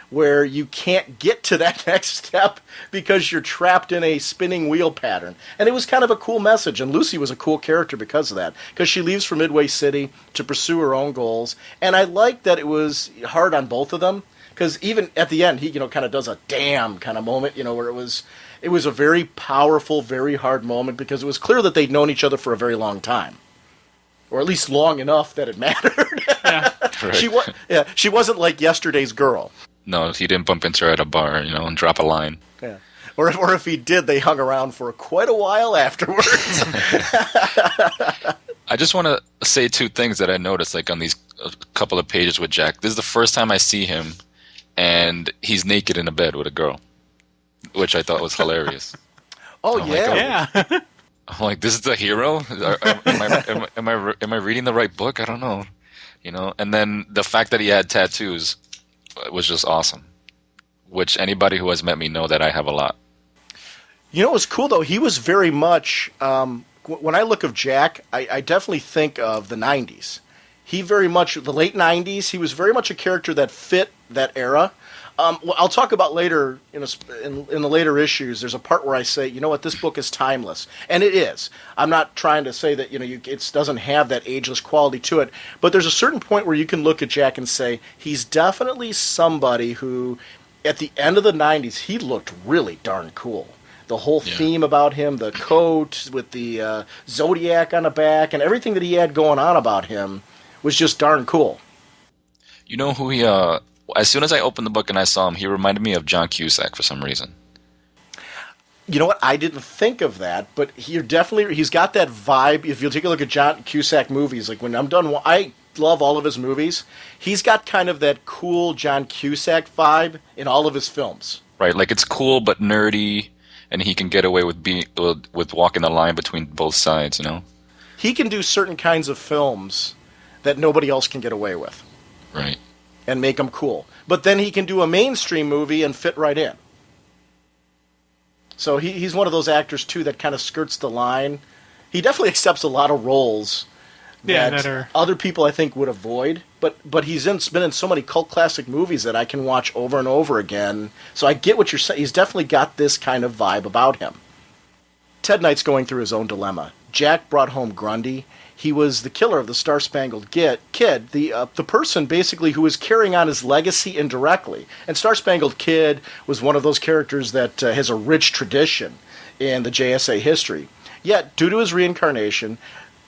where you can't get to that next step because you're trapped in a spinning wheel pattern. And it was kind of a cool message, and Lucy was a cool character because of that, because she leaves for Midway City to pursue her own goals. And I liked that it was hard on both of them, because even at the end, he kind of does a damn kind of moment, where it was a very powerful, very hard moment, because it was clear that they'd known each other for a very long time. Or at least long enough that it mattered. Yeah. Right. She wasn't like yesterday's girl. No, he didn't bump into her at a bar, and drop a line. Yeah. Or if he did, they hung around for quite a while afterwards. I just want to say two things that I noticed, like on these couple of pages with Jack. This is the first time I see him, and he's naked in a bed with a girl, which I thought was hilarious. Oh, Yeah. I'm like, this is the hero? Am I reading the right book? I don't know. And then the fact that he had tattoos was just awesome, which anybody who has met me know that I have a lot. It was cool, though. He was very much, when I look of Jack, I definitely think of the 90s. He very much, the late 90s, he was very much a character that fit that era. I'll talk about later, in the later issues, there's a part where I say, you know what, this book is timeless. And it is. I'm not trying to say that, it doesn't have that ageless quality to it. But there's a certain point where you can look at Jack and say, he's definitely somebody who, at the end of the 90s, he looked really darn cool. The whole theme about him, the coat with the Zodiac on the back, and everything that he had going on about him was just darn cool. You know who he... As soon as I opened the book and I saw him, he reminded me of John Cusack for some reason. You know what? I didn't think of that, but he's got that vibe. If you take a look at John Cusack movies, like when I'm done, I love all of his movies. He's got kind of that cool John Cusack vibe in all of his films. Right, like it's cool but nerdy, and he can get away with walking the line between both sides, He can do certain kinds of films that nobody else can get away with. Right. And make them cool. But then he can do a mainstream movie and fit right in. So he's one of those actors, too, that kind of skirts the line. He definitely accepts a lot of roles that other people, I think, would avoid. But he's been in so many cult classic movies that I can watch over and over again. So I get what you're saying. He's definitely got this kind of vibe about him. Ted Knight's going through his own dilemma. Jack brought home Grundy. He was the killer of the Star-Spangled Kid, the person basically who was carrying on his legacy indirectly. And Star-Spangled Kid was one of those characters that has a rich tradition in the JSA history. Yet, due to his reincarnation,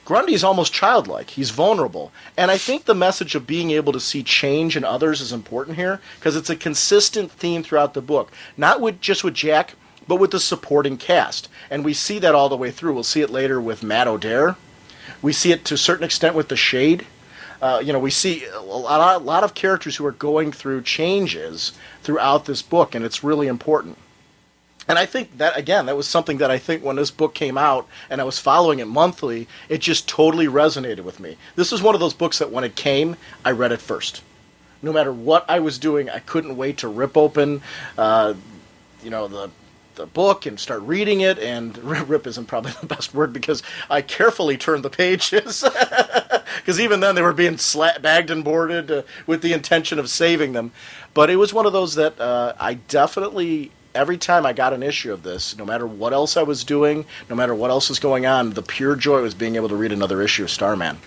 Grundy's almost childlike. He's vulnerable. And I think the message of being able to see change in others is important here, because it's a consistent theme throughout the book. Not just with Jack, but with the supporting cast. And we see that all the way through. We'll see it later with Matt O'Dare. We see it to a certain extent with the Shade. We see a lot of characters who are going through changes throughout this book, and it's really important. And I think that, again, that was something that I think when this book came out and I was following it monthly, it just totally resonated with me. This is one of those books that when it came, I read it first. No matter what I was doing, I couldn't wait to rip open the book and start reading it. And rip isn't probably the best word, because I carefully turned the pages. Because even then they were being bagged and boarded with the intention of saving them. But it was one of those that I definitely... Every time I got an issue of this, no matter what else I was doing, no matter what else was going on, the pure joy was being able to read another issue of Starman.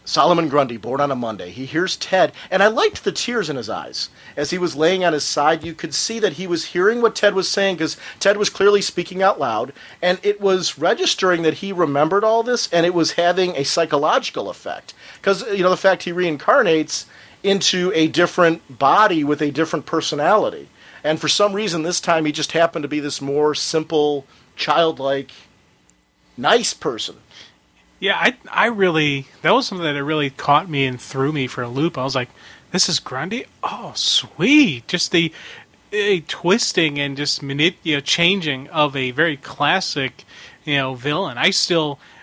Solomon Grundy, born on a Monday. He hears Ted, and I liked the tears in his eyes. As he was laying on his side, you could see that he was hearing what Ted was saying, because Ted was clearly speaking out loud, and it was registering that he remembered all this, and it was having a psychological effect. Because, the fact he reincarnates into a different body with a different personality. And for some reason, this time he just happened to be this more simple, childlike, nice person. Yeah, I really... That was something that really caught me and threw me for a loop. I was like, this is Grundy? Oh, sweet. Just the twisting and just changing of a very classic, villain.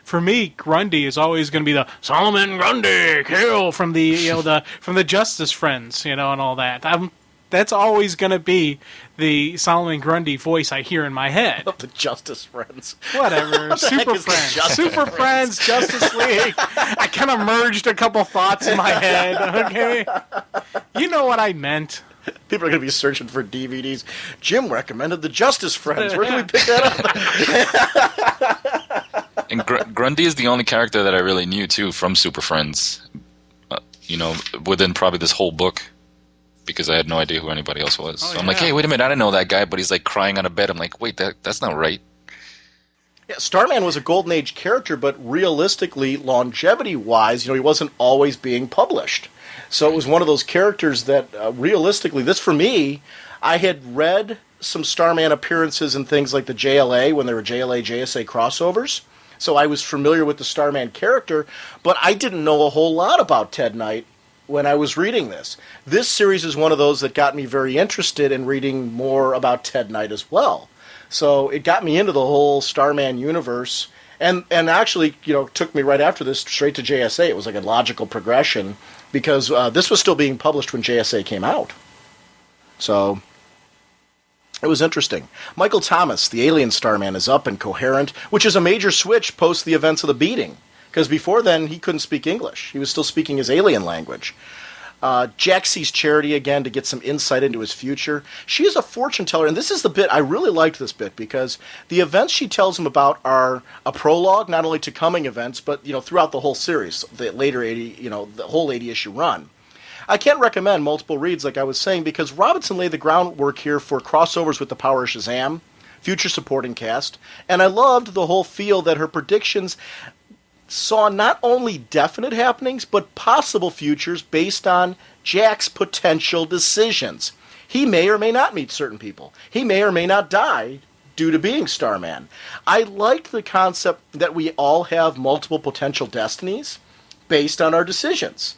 For me, Grundy is always going to be the Solomon Grundy, kill, from the from the Justice Friends, and all that. That's always going to be the Solomon Grundy voice I hear in my head. The Justice Friends. Whatever. Super Friends. Super Friends, Justice League. I kind of merged a couple thoughts in my head, okay? You know what I meant. People are going to be searching for DVDs. Jim recommended the Justice Friends. Where can we pick that up? And Grundy is the only character that I really knew, too, from Super Friends. Within probably this whole book. Because I had no idea who anybody else was. So I'm like, hey, wait a minute, I didn't know that guy, but he's like crying on a bed. I'm like, wait, that's not right. Yeah, Starman was a Golden Age character, but realistically, longevity-wise, he wasn't always being published. So it was one of those characters that, realistically, this for me, I had read some Starman appearances in things like the JLA, when there were JLA, JSA crossovers. So I was familiar with the Starman character, but I didn't know a whole lot about Ted Knight when I was reading this. This series is one of those that got me very interested in reading more about Ted Knight as well. So it got me into the whole Starman universe, and actually, took me right after this straight to JSA. It was like a logical progression, because this was still being published when JSA came out. So it was interesting. Michael Thomas, the alien Starman, is up and coherent, which is a major switch post the events of the beating. Because before then, he couldn't speak English. He was still speaking his alien language. Jack sees Charity again to get some insight into his future. She is a fortune teller, and this is the bit, I really liked this bit, because the events she tells him about are a prologue, not only to coming events, but, throughout the whole series, the later 80, the whole 80-issue run. I can't recommend multiple reads, like I was saying, because Robinson laid the groundwork here for crossovers with the Power of Shazam, future supporting cast, and I loved the whole feel that her predictions saw not only definite happenings, but possible futures based on Jack's potential decisions. He may or may not meet certain people. He may or may not die due to being Starman. I liked the concept that we all have multiple potential destinies based on our decisions.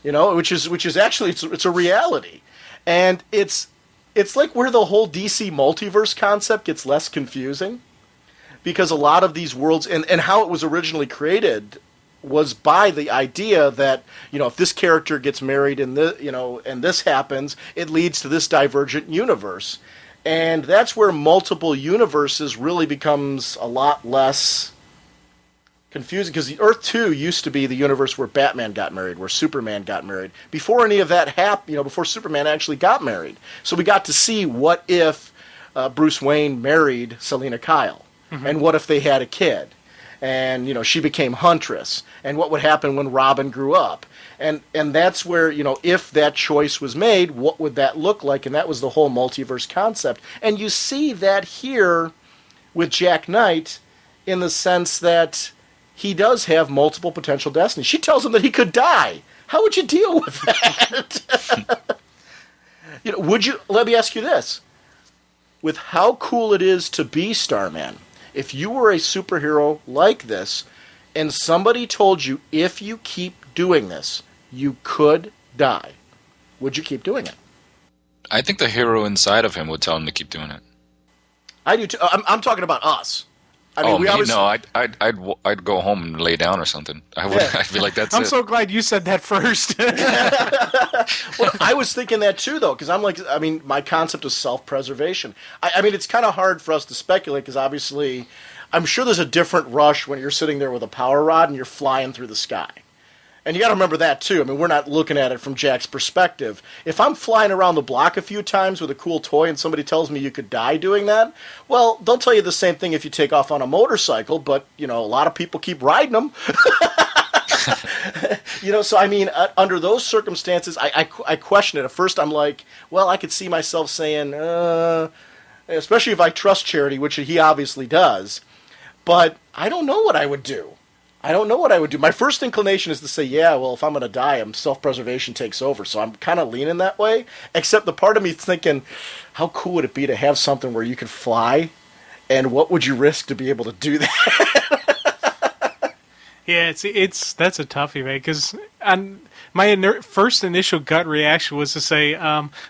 Which is actually, it's a reality. And it's like where the whole DC multiverse concept gets less confusing. Because a lot of these worlds, and how it was originally created, was by the idea that, if this character gets married and this happens, it leads to this divergent universe. And that's where multiple universes really becomes a lot less confusing, because the Earth 2 used to be the universe where Batman got married, where Superman got married. Before any of that happened, before Superman actually got married. So we got to see what if Bruce Wayne married Selina Kyle. Mm-hmm. And what if they had a kid? And, she became Huntress. And what would happen when Robin grew up? And that's where, if that choice was made, what would that look like? And that was the whole multiverse concept. And you see that here with Jack Knight in the sense that he does have multiple potential destinies. She tells him that he could die. How would you deal with that? Let me ask you this. With how cool it is to be Starman, if you were a superhero like this, and somebody told you if you keep doing this, you could die, would you keep doing it? I think the hero inside of him would tell him to keep doing it. I do too. I'm talking about us. I mean, I'd go home and lay down or something. I'd be like, that's it. I'm so glad you said that first. Well, I was thinking that too, though, because my concept is self-preservation. I mean, it's kind of hard for us to speculate because obviously, I'm sure there's a different rush when you're sitting there with a power rod and you're flying through the sky. And you got to remember that too. I mean, we're not looking at it from Jack's perspective. If I'm flying around the block a few times with a cool toy and somebody tells me you could die doing that, well, they'll tell you the same thing if you take off on a motorcycle, but, a lot of people keep riding them. So I mean, under those circumstances, I question it. At first I'm like, well, I could see myself saying, especially if I trust Charity, which he obviously does, but I don't know what I would do. My first inclination is to say, yeah, well, if I'm going to die, self-preservation takes over. So I'm kind of leaning that way, except the part of me thinking, how cool would it be to have something where you could fly, and what would you risk to be able to do that? Yeah, that's a toughie, man, because my first initial gut reaction was to say,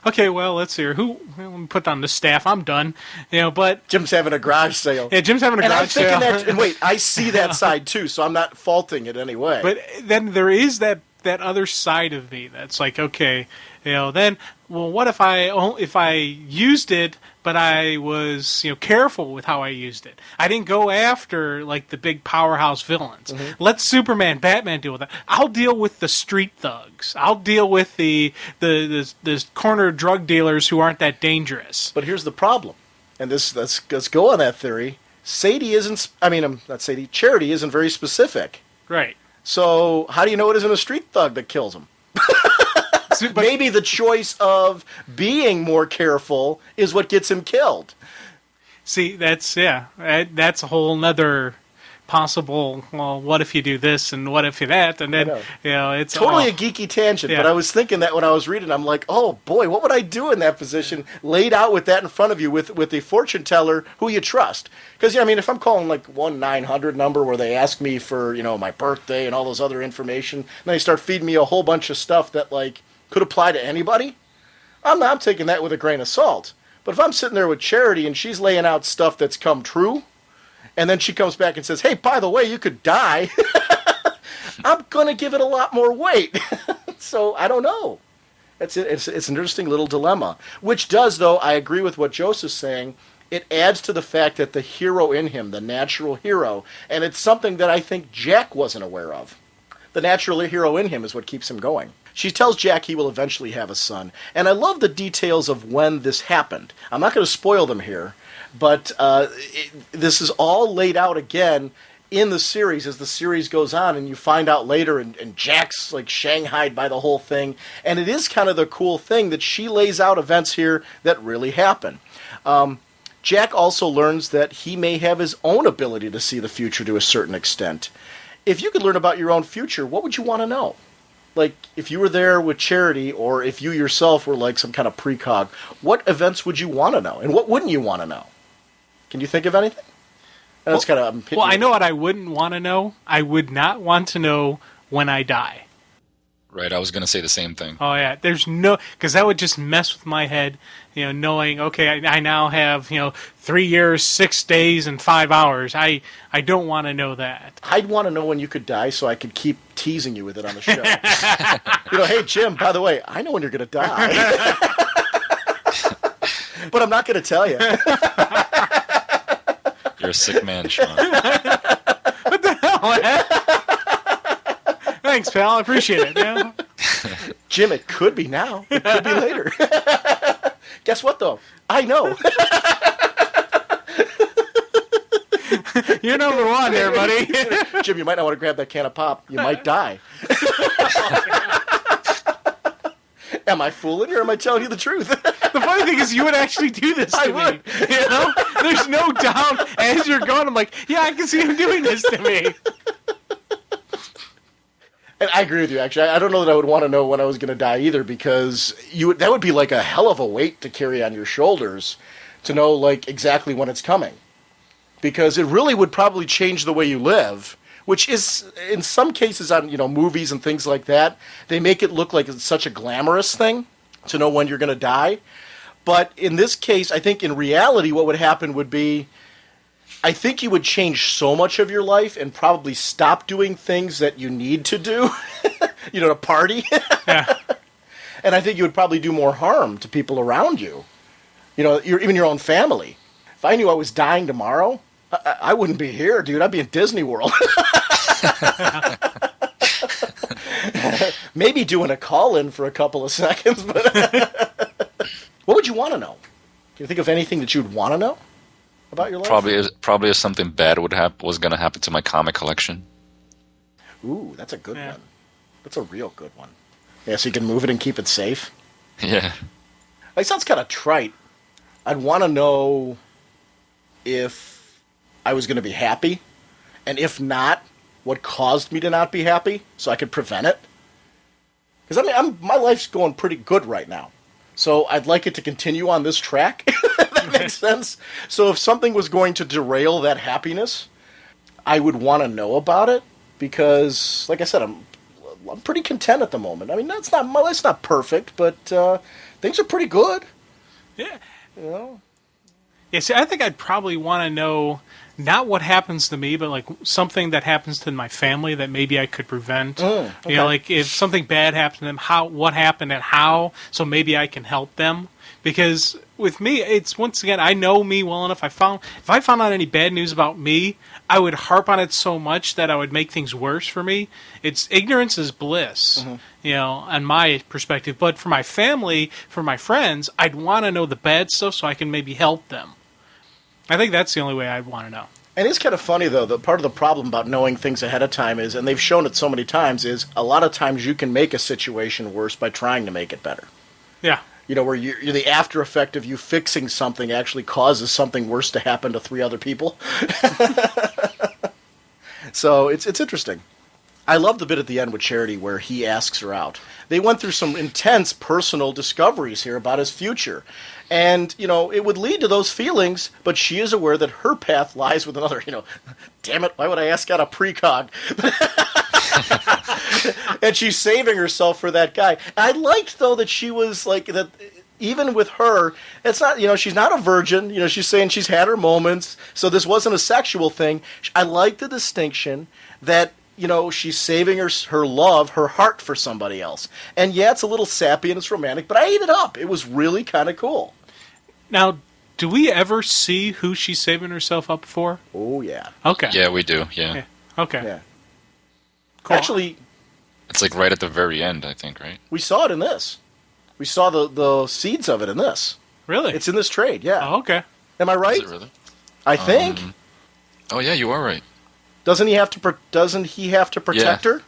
okay, well, let's see here. Let me put on the staff. I'm done. But Jim's having a garage sale. Yeah, Jim's having a garage sale. And wait, I see that side too, so I'm not faulting it anyway. But then there is that other side of me that's like, okay, then, well, what if I used it, but I was, careful with how I used it. I didn't go after, like, the big powerhouse villains. Mm-hmm. Let Superman, Batman deal with that. I'll deal with the street thugs. I'll deal with the corner drug dealers who aren't that dangerous. But here's the problem, and let's go on that theory. Charity isn't very specific. Right. So how do you know it isn't a street thug that kills him? Maybe the choice of being more careful is what gets him killed. See, that's a whole nother possible, well, what if you do this and what if you that? And then, it's totally a geeky tangent, but I was thinking that when I was reading, I'm like, oh boy, what would I do in that position, laid out with that in front of you with a fortune teller who you trust? Because, if I'm calling like 1-900 number where they ask me for, my birthday and all those other information, and they start feeding me a whole bunch of stuff that, like, could apply to anybody, I'm taking that with a grain of salt. But if I'm sitting there with Charity and she's laying out stuff that's come true, and then she comes back and says, hey, by the way, you could die, I'm going to give it a lot more weight. So I don't know. It's an interesting little dilemma. Which does, though, I agree with what Joseph's saying, it adds to the fact that the hero in him, the natural hero, and it's something that I think Jack wasn't aware of. The natural hero in him is what keeps him going. She tells Jack he will eventually have a son, and I love the details of when this happened. I'm not going to spoil them here, but this is all laid out again in the series as the series goes on, and you find out later, and Jack's like shanghaied by the whole thing, and it is kind of the cool thing that she lays out events here that really happen. Jack also learns that he may have his own ability to see the future to a certain extent. If you could learn about your own future, what would you want to know? Like, if you were there with Charity, or if you yourself were like some kind of precog, what events would you want to know, and what wouldn't you want to know? Can you think of anything? I know what I wouldn't want to know. I would not want to know when I die. Right, I was going to say the same thing. Oh, yeah. Because that would just mess with my head, knowing, okay, I now have, 3 years, 6 days, and 5 hours. I don't want to know that. I'd want to know when you could die so I could keep teasing you with it on the show. Hey, Jim, by the way, I know when you're going to die. But I'm not going to tell you. You're a sick man, Sean. What the hell? Thanks, pal. I appreciate it. Yeah. Jim, it could be now. It could be later. Guess what, though? I know. You're number one there, buddy. Jim, you might not want to grab that can of pop. You might die. Am I fooling you, or am I telling you the truth? The funny thing is, you would actually do this to me. You know, there's no doubt. As you're going, I'm like, yeah, I can see him doing this to me. And I agree with you, actually. I don't know that I would want to know when I was going to die either, because that would be like a hell of a weight to carry on your shoulders to know like exactly when it's coming. Because it really would probably change the way you live, which is, in some cases on movies and things like that, they make it look like it's such a glamorous thing to know when you're going to die. But in this case, I think in reality what would happen would be, I think you would change so much of your life and probably stop doing things that you need to do, to party. Yeah. And I think you would probably do more harm to people around you, even your own family. If I knew I was dying tomorrow, I wouldn't be here, dude. I'd be in Disney World. Maybe doing a call-in for a couple of seconds. But what would you want to know? Can you think of anything that you'd want to know about your life? Probably if something bad was going to happen to my comic collection. Ooh, that's a good one. That's a real good one. Yeah, so you can move it and keep it safe. Yeah. It sounds kind of trite. I'd want to know if I was going to be happy, and if not, what caused me to not be happy, so I could prevent it. Because my life's going pretty good right now, so I'd like it to continue on this track. If that makes sense. So if something was going to derail that happiness, I would want to know about it, because, like I said, I'm pretty content at the moment. I mean, my life's not perfect, but things are pretty good. Yeah. Yeah, see, I think I'd probably want to know not what happens to me, but like something that happens to my family that maybe I could prevent. Okay. Like if something bad happened to them, what happened and how, so maybe I can help them. Because with me, it's, once again, I know me well enough. If I found out any bad news about me, I would harp on it so much that I would make things worse for me. It's ignorance is bliss, on my perspective. But for my family, for my friends, I'd want to know the bad stuff so I can maybe help them. I think that's the only way I'd want to know. And it's kind of funny, though, that part of the problem about knowing things ahead of time is, and they've shown it so many times, is a lot of times you can make a situation worse by trying to make it better. Yeah. Where you're the after effect of you fixing something actually causes something worse to happen to 3 other people. So it's interesting. I love the bit at the end with Charity where he asks her out. They went through some intense personal discoveries here about his future. And, it would lead to those feelings, but she is aware that her path lies with another, damn it, why would I ask out a precog? And she's saving herself for that guy. I liked, though, that she was like, that even with her, it's not, she's not a virgin. She's saying she's had her moments, so this wasn't a sexual thing. I like the distinction that, she's saving her love, her heart for somebody else. And yeah, it's a little sappy and it's romantic, but I ate it up. It was really kind of cool. Now, do we ever see who she's saving herself up for? Oh, yeah. Okay. Yeah, we do, yeah. Okay. Yeah. Cool. Actually, it's like right at the very end, I think, right? we saw it in this. We saw the seeds of it in this. Really? It's in this trade, yeah. Oh, okay. Am I right? Is it really? I think. Oh, yeah, you are right. Doesn't he have to protect her?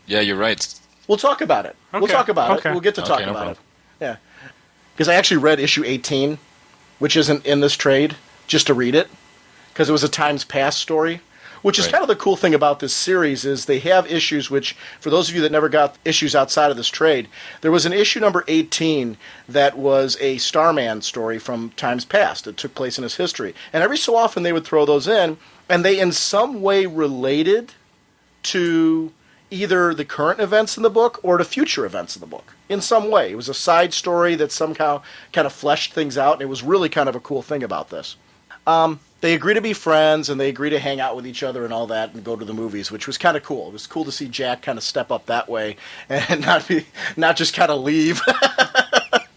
Yeah, you're right. We'll talk about it. Okay. We'll talk about Okay. it. We'll get to Okay, talking no about problem. it. Yeah. Because I actually read issue 18, which isn't in this trade, just to read it, because it was a Times Past story, which is Right. kind of the cool thing about this series is they have issues which, for those of you that never got issues outside of this trade, there was an issue number 18 that was a Starman story from Times Past. It took place in his history. And every so often they would throw those in, and they in some way related to either the current events in the book or to future events in the book. In some way. It was a side story that somehow kind of fleshed things out, and it was really kind of a cool thing about this. They agree to be friends, and they agree to hang out with each other and all that and go to the movies, which was kind of cool. It was cool to see Jack kind of step up that way and not just kind of leave.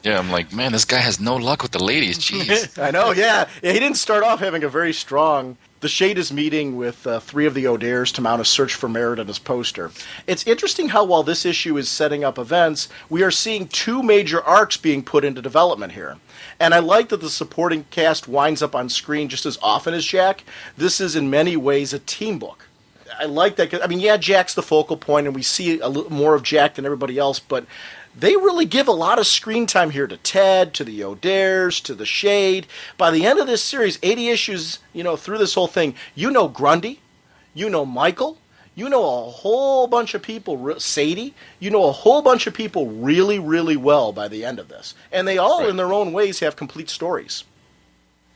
Yeah, I'm like, man, this guy has no luck with the ladies. Jeez. I know, yeah. He didn't start off having a very strong... The Shade is meeting with 3 of the O'Dares to mount a search for merit on his poster. It's interesting how while this issue is setting up events, we are seeing 2 major arcs being put into development here. And I like that the supporting cast winds up on screen just as often as Jack. This is in many ways a team book. I like that. I mean, yeah, Jack's the focal point, and we see a little more of Jack than everybody else, but they really give a lot of screen time here to Ted, to the O'Dares, to the Shade. By the end of this series, 80 issues, through this whole thing, Grundy, Michael, a whole bunch of people, Sadie, a whole bunch of people really, really well by the end of this. And they all, in their own ways, have complete stories.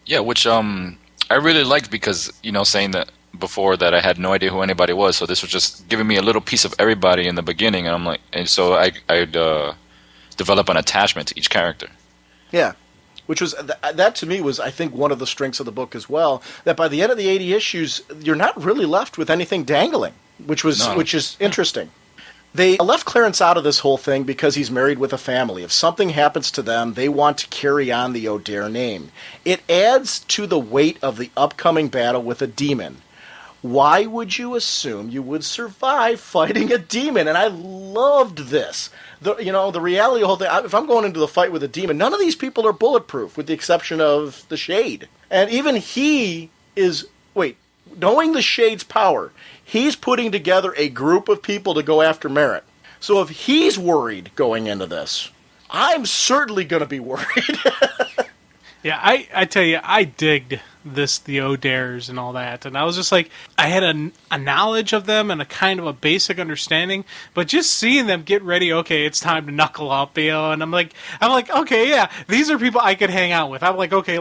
Yeah, which I really liked because, saying that before that I had no idea who anybody was, so this was just giving me a little piece of everybody in the beginning, and I'm like, and so I'd develop an attachment to each character. Yeah, which was that to me was, I think, one of the strengths of the book as well. That by the end of the 80 issues, you're not really left with anything dangling, which is interesting. They left Clarence out of this whole thing because he's married with a family. If something happens to them, they want to carry on the O'Dare name. It adds to the weight of the upcoming battle with a demon. Why would you assume you would survive fighting a demon? And I loved this. The reality of the whole thing, if I'm going into the fight with a demon, none of these people are bulletproof, with the exception of the Shade. And even he is, knowing the Shade's power, he's putting together a group of people to go after Merritt. So if he's worried going into this, I'm certainly going to be worried. Yeah, I tell you, I digged the O'Dares and all that, and I was just like, I had a knowledge of them and a kind of a basic understanding, but just seeing them get ready, okay, it's time to knuckle up, and I'm like, okay, yeah, these are people I could hang out with. I'm like, okay,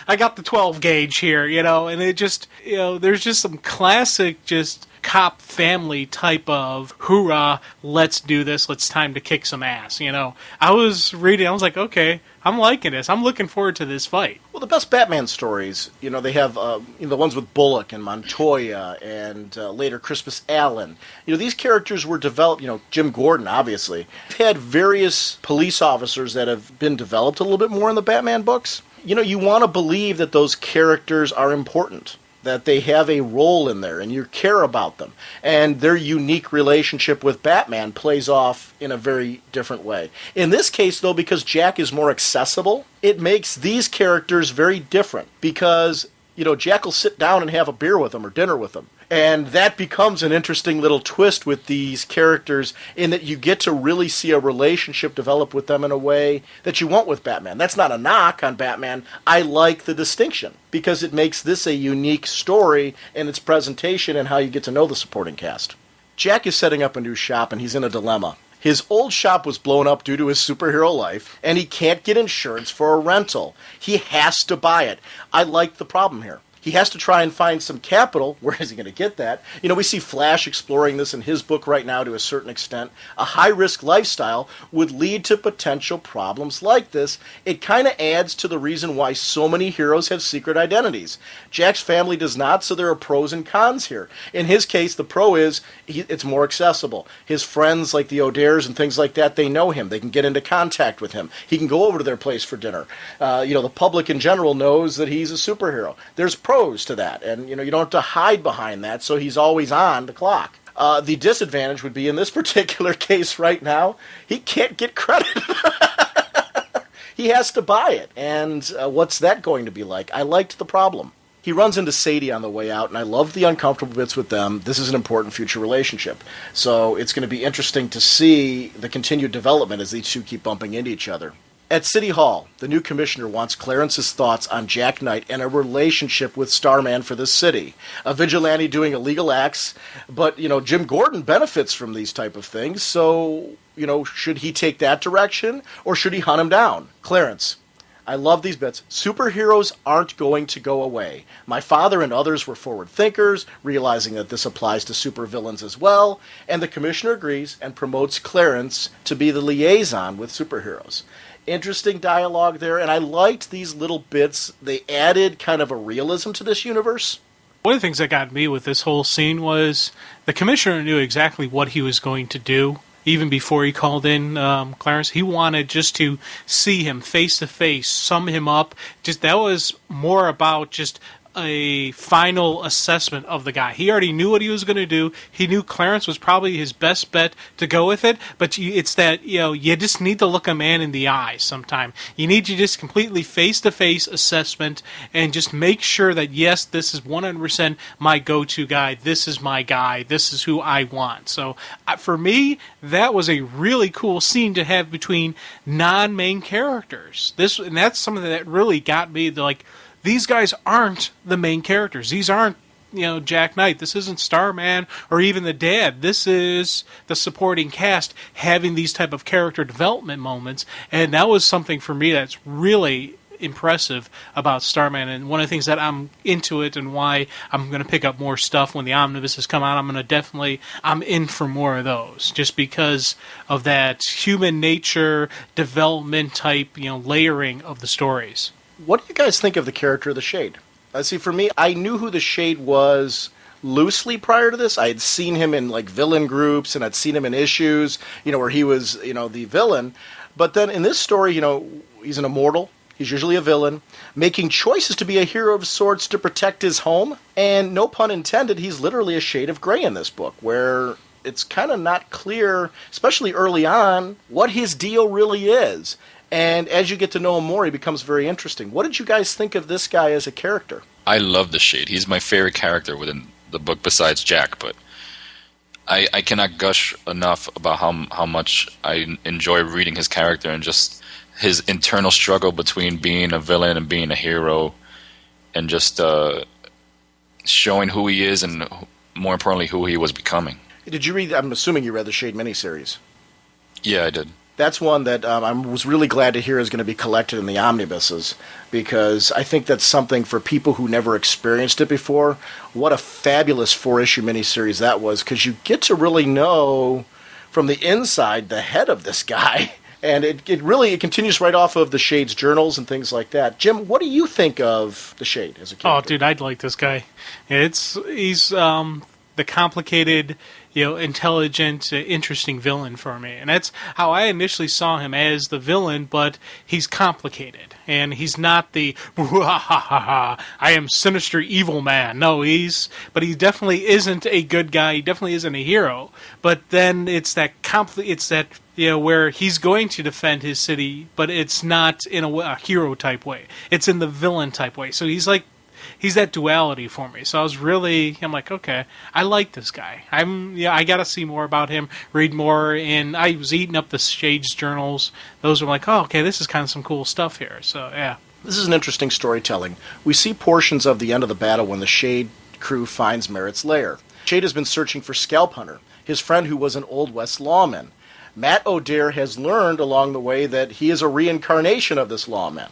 I got the 12 gauge here, and it just, there's just some classic, just cop family type of hoorah, let's do this, it's time to kick some ass. I was reading, I was like, okay, I'm liking this, I'm looking forward to this fight. Well, the best Batman stories, they have the ones with Bullock and Montoya and later Crispus Allen. These characters were developed, Jim Gordon, obviously. We've had various police officers that have been developed a little bit more in the Batman books. You want to believe that those characters are important, that they have a role in there and you care about them. And their unique relationship with Batman plays off in a very different way. In this case, though, because Jack is more accessible, it makes these characters very different because, Jack will sit down and have a beer with them or dinner with them. And that becomes an interesting little twist with these characters in that you get to really see a relationship develop with them in a way that you won't with Batman. That's not a knock on Batman. I like the distinction because it makes this a unique story in its presentation and how you get to know the supporting cast. Jack is setting up a new shop and he's in a dilemma. His old shop was blown up due to his superhero life, and he can't get insurance for a rental. He has to buy it. I like the problem here. He has to try and find some capital. Where is he going to get that? We see Flash exploring this in his book right now to a certain extent. A high-risk lifestyle would lead to potential problems like this. It kind of adds to the reason why so many heroes have secret identities. Jack's family does not, so there are pros and cons here. In his case, the pro is it's more accessible. His friends, like the O'Dares and things like that, they know him. They can get into contact with him. He can go over to their place for dinner. The public in general knows that he's a superhero. There's pros to that, and you don't have to hide behind that, so he's always on the clock. The disadvantage would be in this particular case right now, he can't get credit. He has to buy it, and what's that going to be like? I liked the problem. He runs into Sadie on the way out, and I love the uncomfortable bits with them. This is an important future relationship, so it's going to be interesting to see the continued development as these two keep bumping into each other. At City Hall, the new commissioner wants Clarence's thoughts on Jack Knight and a relationship with Starman for the city. A vigilante doing illegal acts, but, Jim Gordon benefits from these type of things, so, should he take that direction, or should he hunt him down? Clarence, I love these bits. Superheroes aren't going to go away. My father and others were forward thinkers, realizing that this applies to supervillains as well, and the commissioner agrees and promotes Clarence to be the liaison with superheroes. Interesting dialogue there, and I liked these little bits. They added kind of a realism to this universe. One of the things that got me with this whole scene was the commissioner knew exactly what he was going to do. Even before he called in Clarence, he wanted just to see him face to face, sum him up. Just that was more about just a final assessment of the guy. He already knew what he was going to do. He knew Clarence was probably his best bet to go with it, but it's that, you just need to look a man in the eye sometime. You need to just completely face-to-face assessment and just make sure that, yes, this is 100% my go-to guy. This is my guy. This is who I want. So for me, that was a really cool scene to have between non-main characters. And that's something that really got me, these guys aren't the main characters. These aren't, Jack Knight. This isn't Starman or even the dad. This is the supporting cast having these type of character development moments. And that was something for me that's really impressive about Starman, and one of the things that I'm into it and why I'm going to pick up more stuff when the omnibuses come out. I'm in for more of those, just because of that human nature development type, layering of the stories. What do you guys think of the character of the Shade? See, for me, I knew who the Shade was loosely prior to this. I had seen him in villain groups, and I'd seen him in issues, where he was, the villain. But then in this story, he's an immortal. He's usually a villain, making choices to be a hero of sorts to protect his home. And no pun intended, he's literally a shade of gray in this book, where it's kind of not clear, especially early on, what his deal really is. And as you get to know him more, he becomes very interesting. What did you guys think of this guy as a character? I love the Shade. He's my favorite character within the book besides Jack, but I cannot gush enough about how much I enjoy reading his character and just his internal struggle between being a villain and being a hero, and just showing who he is and, more importantly, who he was becoming. Did you read, I'm assuming you read the Shade miniseries? Yeah, I did. That's one that I was really glad to hear is going to be collected in the omnibuses, because I think that's something for people who never experienced it before. What a fabulous 4-issue miniseries that was, because you get to really know from the inside the head of this guy. And it continues right off of the Shade's journals and things like that. Jim, what do you think of the Shade as a character? Oh, dude, I'd like this guy. He's the complicated, intelligent, interesting villain for me. And that's how I initially saw him, as the villain, but he's complicated. And he's not the, I am sinister evil man. No, but he definitely isn't a good guy. He definitely isn't a hero. But then it's that where he's going to defend his city, but it's not in a hero type way. It's in the villain type way. So he's that duality for me. So I'm like, okay, I like this guy. I got to see more about him, read more, and I was eating up the Shade's journals. Those were like, oh, okay, this is kind of some cool stuff here. So, yeah. This is an interesting storytelling. We see portions of the end of the battle when the Shade crew finds Merritt's lair. Shade has been searching for Scalp Hunter, his friend who was an Old West lawman. Matt O'Dare has learned along the way that he is a reincarnation of this lawman.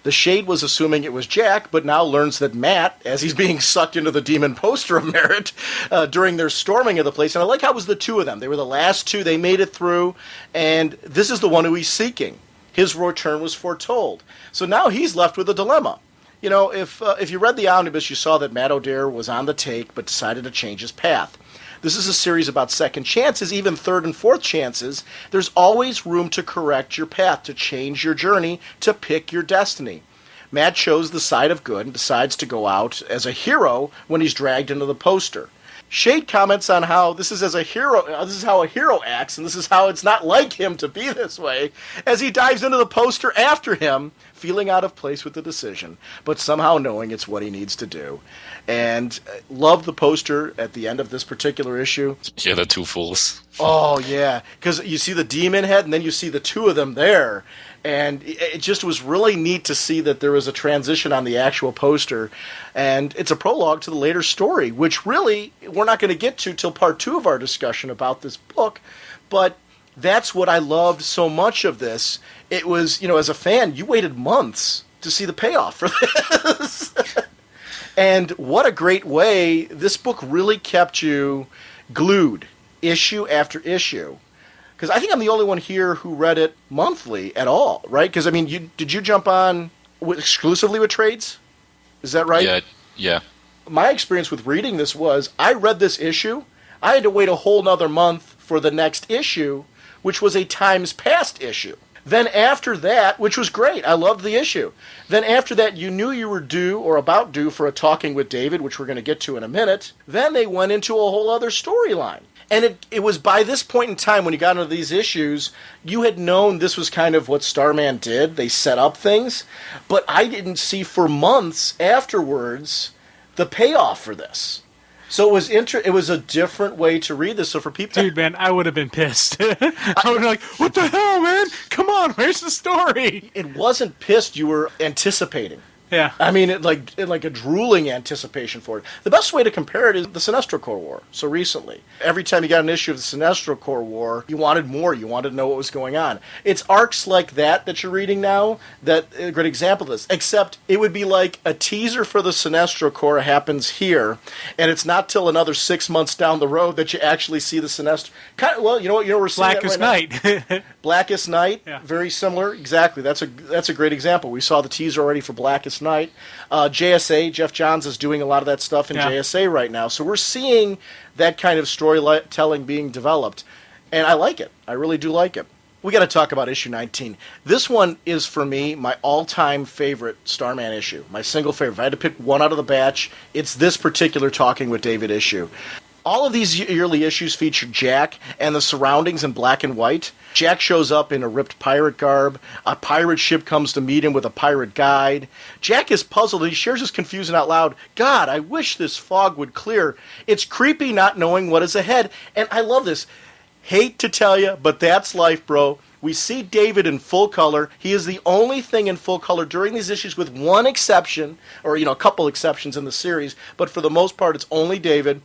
The Shade was assuming it was Jack, but now learns that Matt, as he's being sucked into the demon poster of Merritt during their storming of the place, and I like how it was the two of them. They were the last two. They made it through, and this is the one who he's seeking. His return was foretold. So now he's left with a dilemma. If you read the omnibus, you saw that Matt O'Dare was on the take, but decided to change his path. This is a series about second chances, even third and fourth chances. There's always room to correct your path, to change your journey, to pick your destiny. Matt chose the side of good and decides to go out as a hero when he's dragged into the poster. Shade comments on how this is how a hero acts, and this is how it's not like him to be this way, as he dives into the poster after him, feeling out of place with the decision, but somehow knowing it's what he needs to do. And love the poster at the end of this particular issue. Yeah, the two fools. Oh, yeah, because you see the demon head, and then you see the two of them there. And it just was really neat to see that there was a transition on the actual poster. And it's a prologue to the later story, which really we're not going to get to till part 2 of our discussion about this book. But that's what I loved so much of this. It was, as a fan, you waited months to see the payoff for this. And what a great way. This book really kept you glued issue after issue. Because I think I'm the only one here who read it monthly at all, right? Because, did you jump on exclusively with trades? Is that right? Yeah. My experience with reading this was, I read this issue, I had to wait a whole nother month for the next issue, which was a Times Past issue. Then after that, which was great, I loved the issue. Then after that, you knew you were due or about due for a Talking with David, which we're going to get to in a minute. Then they went into a whole other storyline. And it was by this point in time, when you got into these issues, you had known this was kind of what Starman did. They set up things. But I didn't see for months afterwards the payoff for this. So it was a different way to read this. So for people... Dude, man, I would have been pissed. I would have been like, what the hell, man? Come on, where's the story? It wasn't pissed. You were anticipating. Yeah. I mean, like a drooling anticipation for it. The best way to compare it is the Sinestro Corps War, so recently. Every time you got an issue of the Sinestro Corps War, you wanted more. You wanted to know what was going on. It's arcs like that you're reading now, that a great example of this. Except it would be like a teaser for the Sinestro Corps happens here, and it's not till another 6 months down the road that you actually see the Sinestro. Well, you know what? We're seeing Blackest Night. Blackest Night, yeah. Very similar. Exactly. That's a great example. We saw the teaser already for Blackest Night. JSA, Jeff Johns is doing a lot of that stuff in JSA right now. So we're seeing that kind of storytelling being developed. And I like it. I really do like it. We got to talk about issue 19. This one is, for me, my all-time favorite Starman issue. My single favorite. If I had to pick one out of the batch, it's this particular Talking with David issue. All of these yearly issues feature Jack and the surroundings in black and white. Jack shows up in a ripped pirate garb. A pirate ship comes to meet him with a pirate guide. Jack is puzzled and he shares his confusion out loud. God, I wish this fog would clear. It's creepy not knowing what is ahead. And I love this. Hate to tell you, but that's life, bro. We see David in full color. He is the only thing in full color during these issues with one exception, or a couple exceptions in the series. But for the most part, it's only David.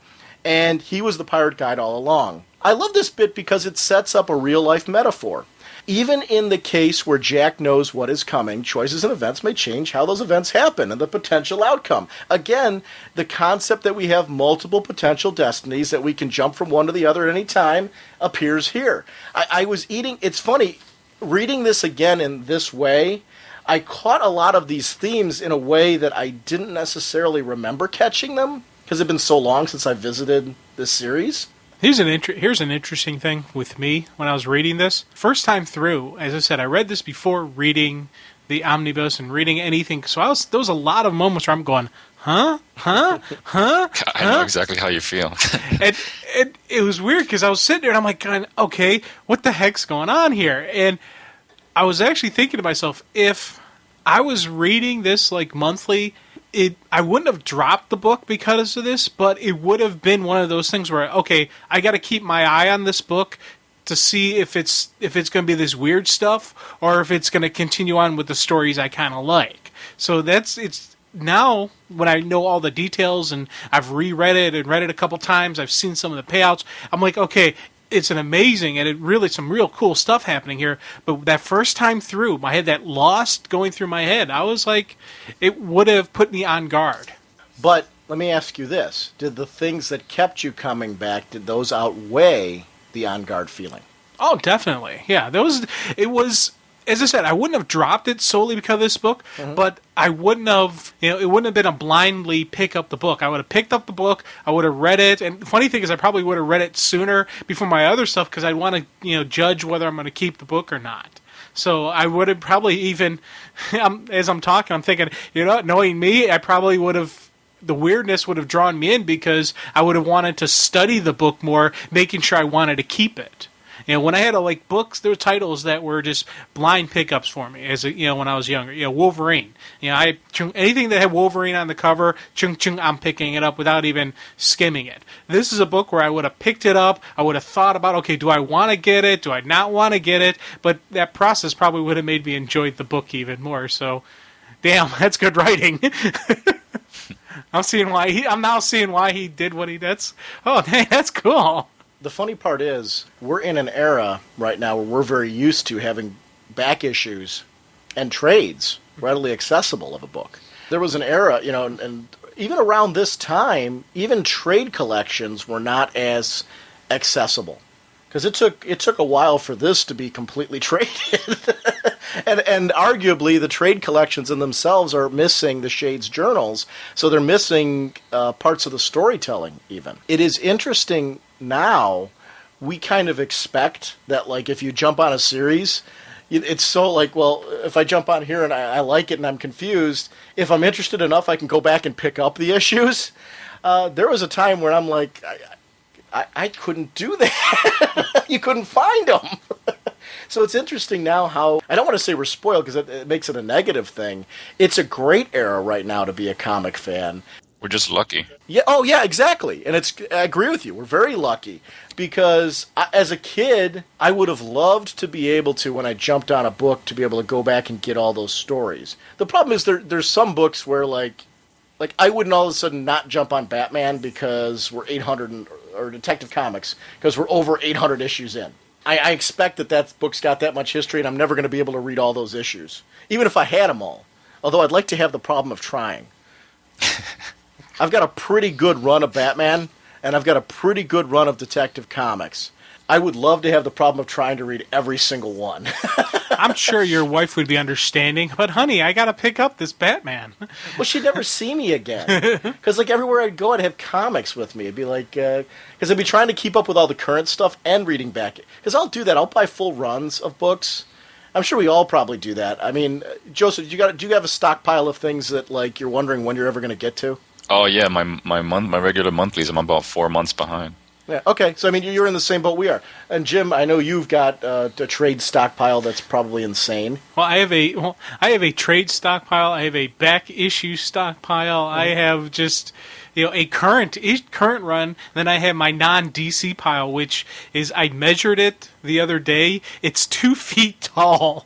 And he was the pirate guide all along. I love this bit because it sets up a real-life metaphor. Even in the case where Jack knows what is coming, choices and events may change how those events happen and the potential outcome. Again, the concept that we have multiple potential destinies, that we can jump from one to the other at any time, appears here. It's funny, reading this again in this way, I caught a lot of these themes in a way that I didn't necessarily remember catching them, because it's been so long since I visited this series. Here's an interesting thing with me when I was reading this. First time through, as I said, I read this before reading the omnibus and reading anything. So there was a lot of moments where I'm going, huh? I know exactly how you feel. and it was weird because I was sitting there and I'm like, okay, what the heck's going on here? And I was actually thinking to myself, if I was reading this like monthly, I wouldn't have dropped the book because of this, but it would have been one of those things where, okay, I got to keep my eye on this book to see if it's going to be this weird stuff or if it's going to continue on with the stories I kind of like. So it's now when I know all the details and I've reread it and read it a couple times, I've seen some of the payouts, I'm like, okay, it's an amazing and some real cool stuff happening here. But that first time through, I had that lost going through my head. I was like, it would have put me on guard. But let me ask you this. Did the things that kept you coming back, did those outweigh the on guard feeling? Oh, definitely. Yeah, it was, as I said, I wouldn't have dropped it solely because of this book, but I wouldn't have, it wouldn't have been a blindly pick up the book. I would have picked up the book, I would have read it, and the funny thing is I probably would have read it sooner before my other stuff because I'd want to, judge whether I'm going to keep the book or not. So I would have probably even, as I'm talking, I'm thinking, knowing me, I probably would have, the weirdness would have drawn me in because I would have wanted to study the book more, making sure I wanted to keep it. When I had books, there were titles that were just blind pickups for me as when I was younger. Wolverine. Anything that had Wolverine on the cover, I'm picking it up without even skimming it. This is a book where I would have picked it up. I would have thought about, okay, do I want to get it? Do I not want to get it? But that process probably would have made me enjoy the book even more. So, damn, that's good writing. I'm now seeing why he did what he did. Oh, dang, that's cool. The funny part is, we're in an era right now where we're very used to having back issues and trades readily accessible of a book. There was an era, and even around this time, even trade collections were not as accessible. Because it took a while for this to be completely traded. and arguably, the trade collections in themselves are missing the Shades journals, so they're missing parts of the storytelling even. It is interesting now, we kind of expect that, like, if you jump on a series, It's so like, well, if I jump on here and I like it and I'm confused, if I'm interested enough, I can go back and pick up the issues. There was a time where I'm like, I couldn't do that. You couldn't find them. So it's interesting now how, I don't want to say we're spoiled because it makes it a negative thing. It's a great era right now to be a comic fan. We're just lucky. Yeah. Oh, yeah, exactly. And I agree with you. We're very lucky because as a kid, I would have loved to be able to, when I jumped on a book, to be able to go back and get all those stories. The problem is there's some books where like I wouldn't all of a sudden not jump on Batman because we're 800 or Detective Comics because we're over 800 issues in. I expect that book's got that much history, and I'm never going to be able to read all those issues, even if I had them all. Although I'd like to have the problem of trying. I've got a pretty good run of Batman, and I've got a pretty good run of Detective Comics. I would love to have the problem of trying to read every single one. I'm sure your wife would be understanding, but honey, I got to pick up this Batman. Well, she'd never see me again. Because like everywhere I'd go, I'd have comics with me. It'd be like, because I'd be trying to keep up with all the current stuff and reading back. Because I'll do that. I'll buy full runs of books. I'm sure we all probably do that. I mean, Joseph, do you have a stockpile of things that like you're wondering when you're ever going to get to? Oh yeah, my regular monthlies, I'm about 4 months behind. Yeah. Okay. So I mean, you're in the same boat we are. And Jim, I know you've got a trade stockpile that's probably insane. Well, I have a trade stockpile. I have a back issue stockpile. I have just a current run. Then I have my non-DC pile, which is I measured it the other day. It's 2 feet tall.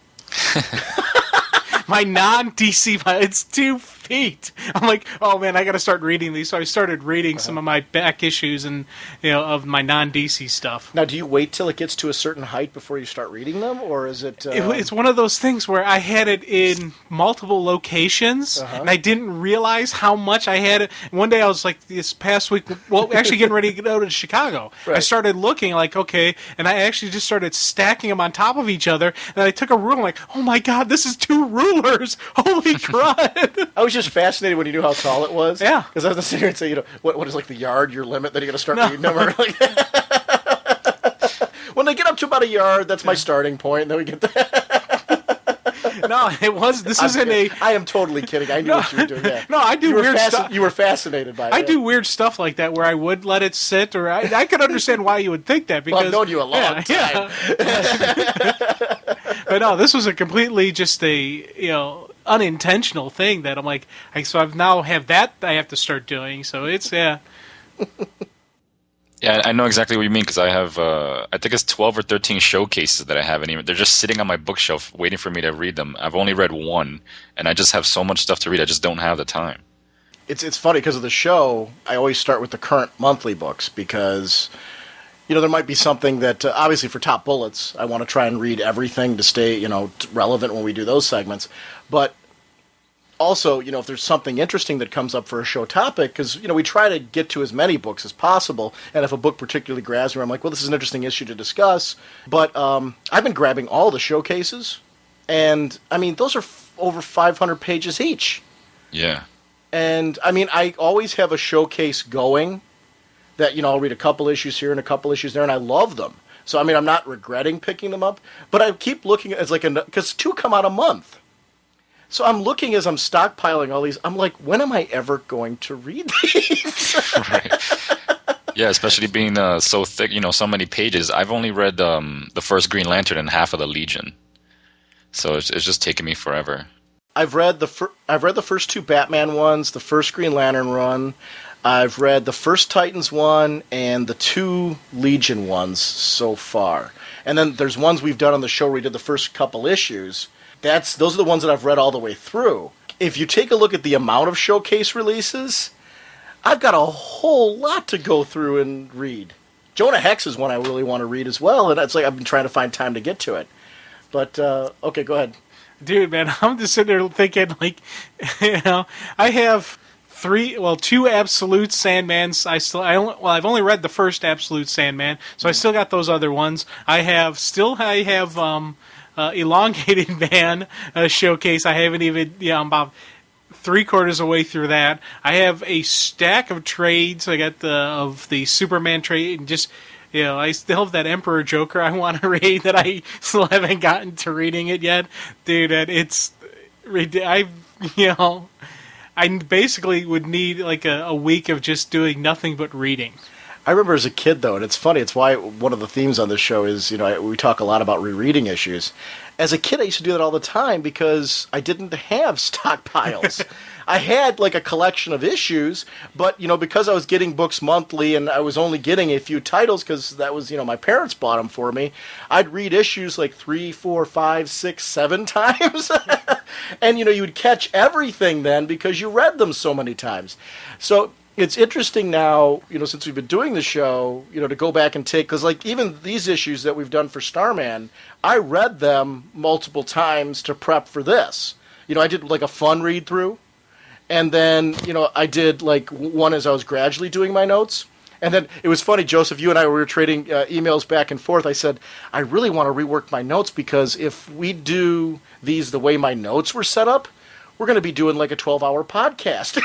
My non-DC pile, it's 2 feet. I'm like, oh man, I got to start reading these. So I started reading some of my back issues and of my non-DC stuff. Now, do you wait till it gets to a certain height before you start reading them, or is it? It's one of those things where I had it in multiple locations, and I didn't realize how much I had it. One day I was like, this past week, well, actually getting ready to go to Chicago. Right. I started looking like, okay, and I actually just started stacking them on top of each other, and I took a ruler, like, oh my god, this is 2 rulers! Holy crud! I was just fascinated when you knew how tall it was. Yeah. Because I was going to sit here and say, what is like the yard, your limit, that you're going to start reading them? Or like, when they get up to about a yard, that's my starting point, and then we get there. No, it was. This isn't a. I am totally kidding. I knew what you were doing. Yeah. No, I do weird stuff. You were fascinated by it. I do weird stuff like that where I would let it sit, or I could understand why you would think that because I've known you a long time. Yeah. But no, this was a completely just a unintentional thing that I'm like, so I've now have that I have to start doing. So it's Yeah, I know exactly what you mean because I have, I think it's 12 or 13 showcases that I haven't even. They're just sitting on my bookshelf waiting for me to read them. I've only read one, and I just have so much stuff to read. I just don't have the time. It's funny because of the show. I always start with the current monthly books because there might be something that obviously for Top Bullets, I want to try and read everything to stay relevant when we do those segments, but. Also, if there's something interesting that comes up for a show topic, because, we try to get to as many books as possible, and if a book particularly grabs me, I'm like, well, this is an interesting issue to discuss. But I've been grabbing all the showcases, and, I mean, those are over 500 pages each. Yeah. And, I mean, I always have a showcase going that, I'll read a couple issues here and a couple issues there, and I love them. So, I mean, I'm not regretting picking them up, but I keep looking at it because 2 come out a month. So I'm looking as I'm stockpiling all these. I'm like, when am I ever going to read these? Right. Yeah, especially being so thick, so many pages. I've only read the first Green Lantern and half of the Legion, so it's just taking me forever. I've read the first 2 Batman ones, the first Green Lantern run. I've read the first Titans one and the 2 Legion ones so far. And then there's ones we've done on the show where we did the first couple issues. Those are the ones that I've read all the way through. If you take a look at the amount of showcase releases, I've got a whole lot to go through and read. Jonah Hex is one I really want to read as well, and it's like I've been trying to find time to get to it. But, okay, go ahead. Dude, man, I'm just sitting there thinking, like, I have 2 Absolute Sandmans. I've only read the first Absolute Sandman, so I still got those other ones. I have Elongated Man showcase. I haven't even, I'm about 3/4 of the way through that. I have a stack of trades. I got of the Superman trade, and just, I still have that Emperor Joker I want to read that I still haven't gotten to reading it yet. Dude, I basically would need like a week of just doing nothing but reading. I remember as a kid, though, and it's funny, it's why one of the themes on this show is, we talk a lot about rereading issues. As a kid, I used to do that all the time because I didn't have stockpiles. I had like a collection of issues, but, because I was getting books monthly and I was only getting a few titles because that was, my parents bought them for me, I'd read issues like 3, 4, 5, 6, 7 times. And, you would catch everything then because you read them so many times. So it's interesting now, since we've been doing the show, to go back and take, because like even these issues that we've done for Starman, I read them multiple times to prep for this. I did like a fun read through, and then, I did like one as I was gradually doing my notes. And then it was funny, Joseph, you and I were trading emails back and forth. I said, I really want to rework my notes because if we do these the way my notes were set up, we're going to be doing like a 12-hour podcast.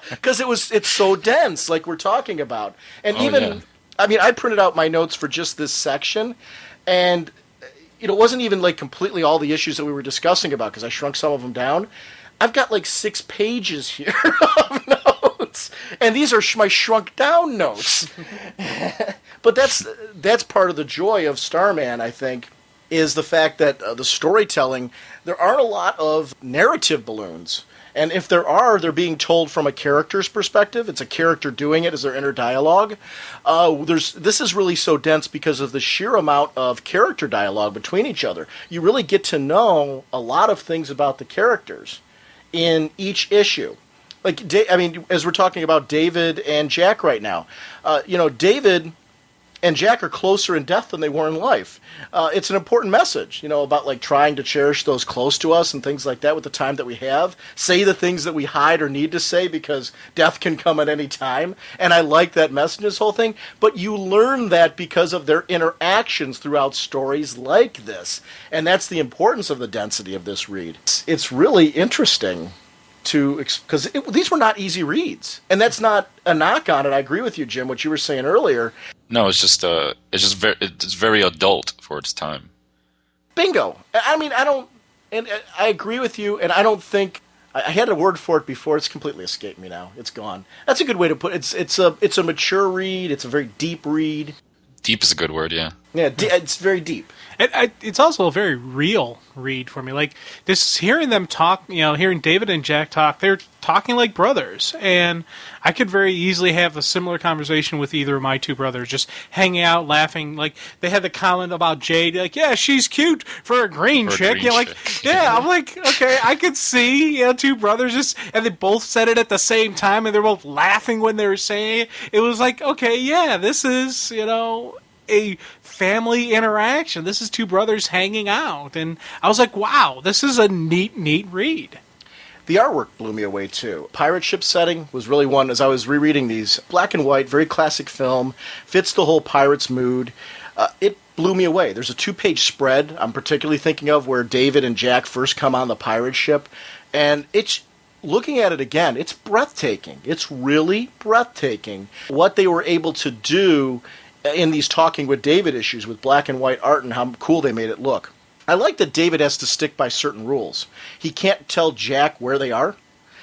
Because it's so dense, like we're talking about. And I printed out my notes for just this section, and it wasn't even like completely all the issues that we were discussing about because I shrunk some of them down. I've got like 6 pages here of notes, and these are my shrunk down notes. But that's part of the joy of Starman, I think, is the fact that the storytelling, there aren't a lot of narrative balloons. And if there are, they're being told from a character's perspective. It's a character doing it as their inner dialogue. This is really so dense because of the sheer amount of character dialogue between each other. You really get to know a lot of things about the characters in each issue. Like, as we're talking about David and Jack right now, David and Jack are closer in death than they were in life. It's an important message, about like trying to cherish those close to us and things like that with the time that we have. Say the things that we hide or need to say because death can come at any time. And I like that message, this whole thing. But you learn that because of their interactions throughout stories like this. And that's the importance of the density of this read. It's really interesting because these were not easy reads. And that's not a knock on it. I agree with you, Jim, what you were saying earlier. No, it's very adult for its time. Bingo. I agree with you, and I don't think I had a word for it before. It's completely escaped me now. It's gone. That's a good way to put it. It's a mature read. It's a very deep read. Deep is a good word, yeah. Yeah, it's very deep. It's also a very real read for me. Like, this, hearing them talk, hearing David and Jack talk, they're talking like brothers. And I could very easily have a similar conversation with either of my two brothers, just hanging out, laughing. Like, they had the comment about Jade, like, yeah, she's cute for a green chick. I'm like, okay, I could see, two brothers and they both said it at the same time, and they're both laughing when they were saying it. It was like, okay, yeah, this is, a family interaction. This is two brothers hanging out. And I was like, wow, this is a neat read. The artwork blew me away, too. Pirate ship setting was really one, as I was rereading these. Black and white, very classic film, fits the whole Pirates mood. It blew me away. There's a 2-page spread I'm particularly thinking of where David and Jack first come on the pirate ship. And it's, looking at it again, it's breathtaking. It's really breathtaking what they were able to do in these Talking with David issues with black and white art and how cool they made it look. I like that David has to stick by certain rules. He can't tell Jack where they are.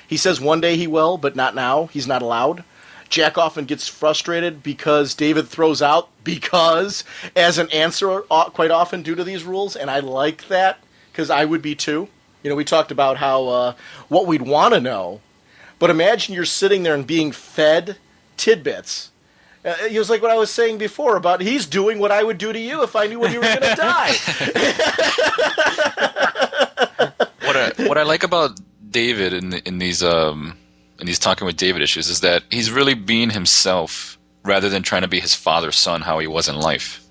He says one day he will, but not now. He's not allowed. Jack often gets frustrated because David throws out because as an answer quite often due to these rules, and I like that because I would be too. We talked about how what we'd want to know, but imagine you're sitting there and being fed tidbits. It was like what I was saying before about he's doing what I would do to you if I knew when you were going to die. What I like about David in these Talking with David issues is that he's really being himself rather than trying to be his father's son how he was in life.